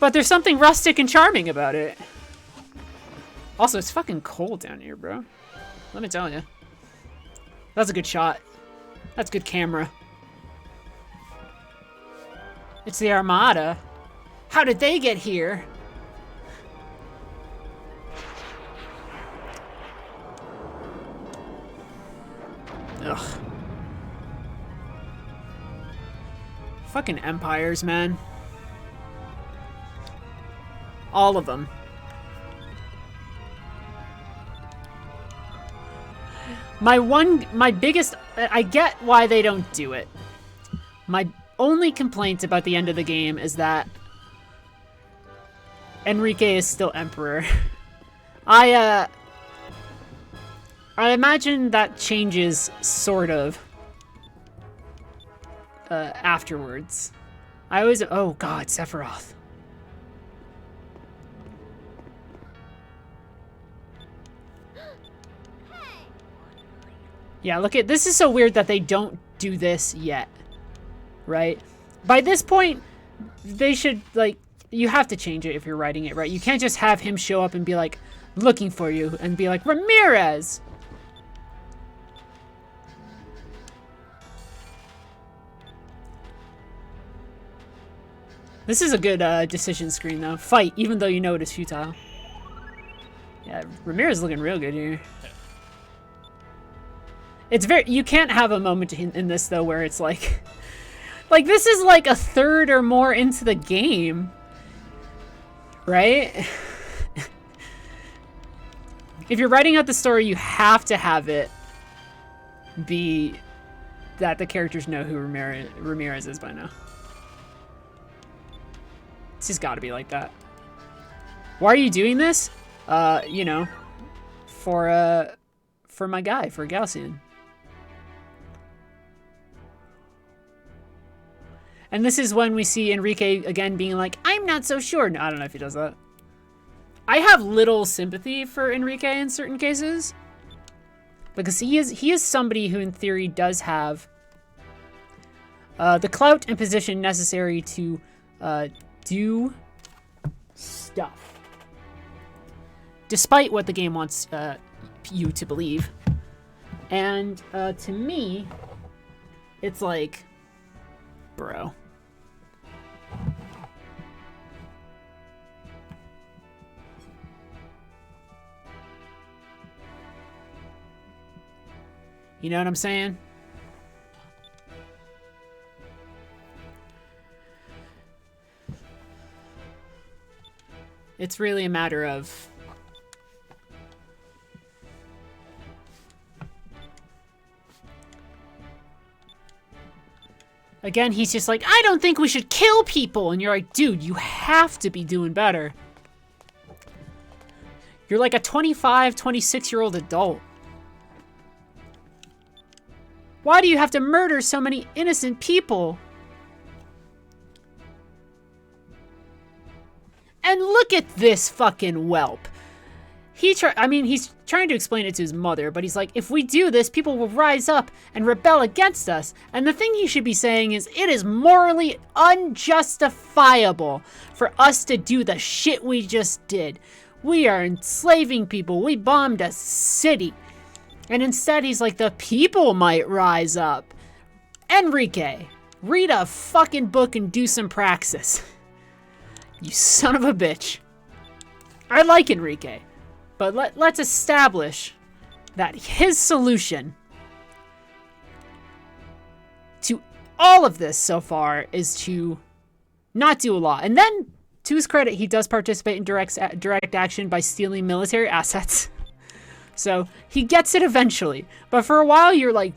But there's something rustic and charming about it. Also, it's fucking cold down here, bro. Let me tell you. That's a good shot. That's good camera. It's the Armada. How did they get here? Ugh. Fucking empires, man. All of them. My biggest, I get why they don't do it. My only complaint about the end of the game is that Enrique is still emperor. I imagine that changes sort of afterwards. I always, oh god, Sephiroth. Yeah, look at, this is so weird that they don't do this yet, right? By this point, they should, like, you have to change it if you're writing it, right? You can't just have him show up and be like, looking for you, and be like, Ramirez! This is a good decision screen, though. Fight, even though you know it is futile. Yeah, Ramirez is looking real good here. It's very, you can't have a moment in this though where it's like this is like a third or more into the game, right? If you're writing out the story, you have to have it be that the characters know who Ramirez is by now. It's just got to be like that. Why are you doing this? You know, for my guy, for Gaussian. And this is when we see Enrique again being like, I'm not so sure. No, I don't know if he does that. I have little sympathy for Enrique in certain cases. Because he is somebody who in theory does have the clout and position necessary to do stuff. Despite what the game wants you to believe. And to me, it's like, bro. You know what I'm saying? It's really a matter of again, he's just like, I don't think we should kill people. And you're like, dude, you have to be doing better. You're like a 25, 26-year-old adult. Why do you have to murder so many innocent people? And look at this fucking whelp. He's trying to explain it to his mother, but he's like, if we do this, people will rise up and rebel against us. And the thing he should be saying is, it is morally unjustifiable for us to do the shit we just did. We are enslaving people. We bombed a city. And instead, he's like, the people might rise up. Enrique, read a fucking book and do some praxis. You son of a bitch. I like Enrique. But let's establish that his solution to all of this so far is to not do a lot. And then, to his credit, he does participate in direct action by stealing military assets. So he gets it eventually. But for a while, you're like,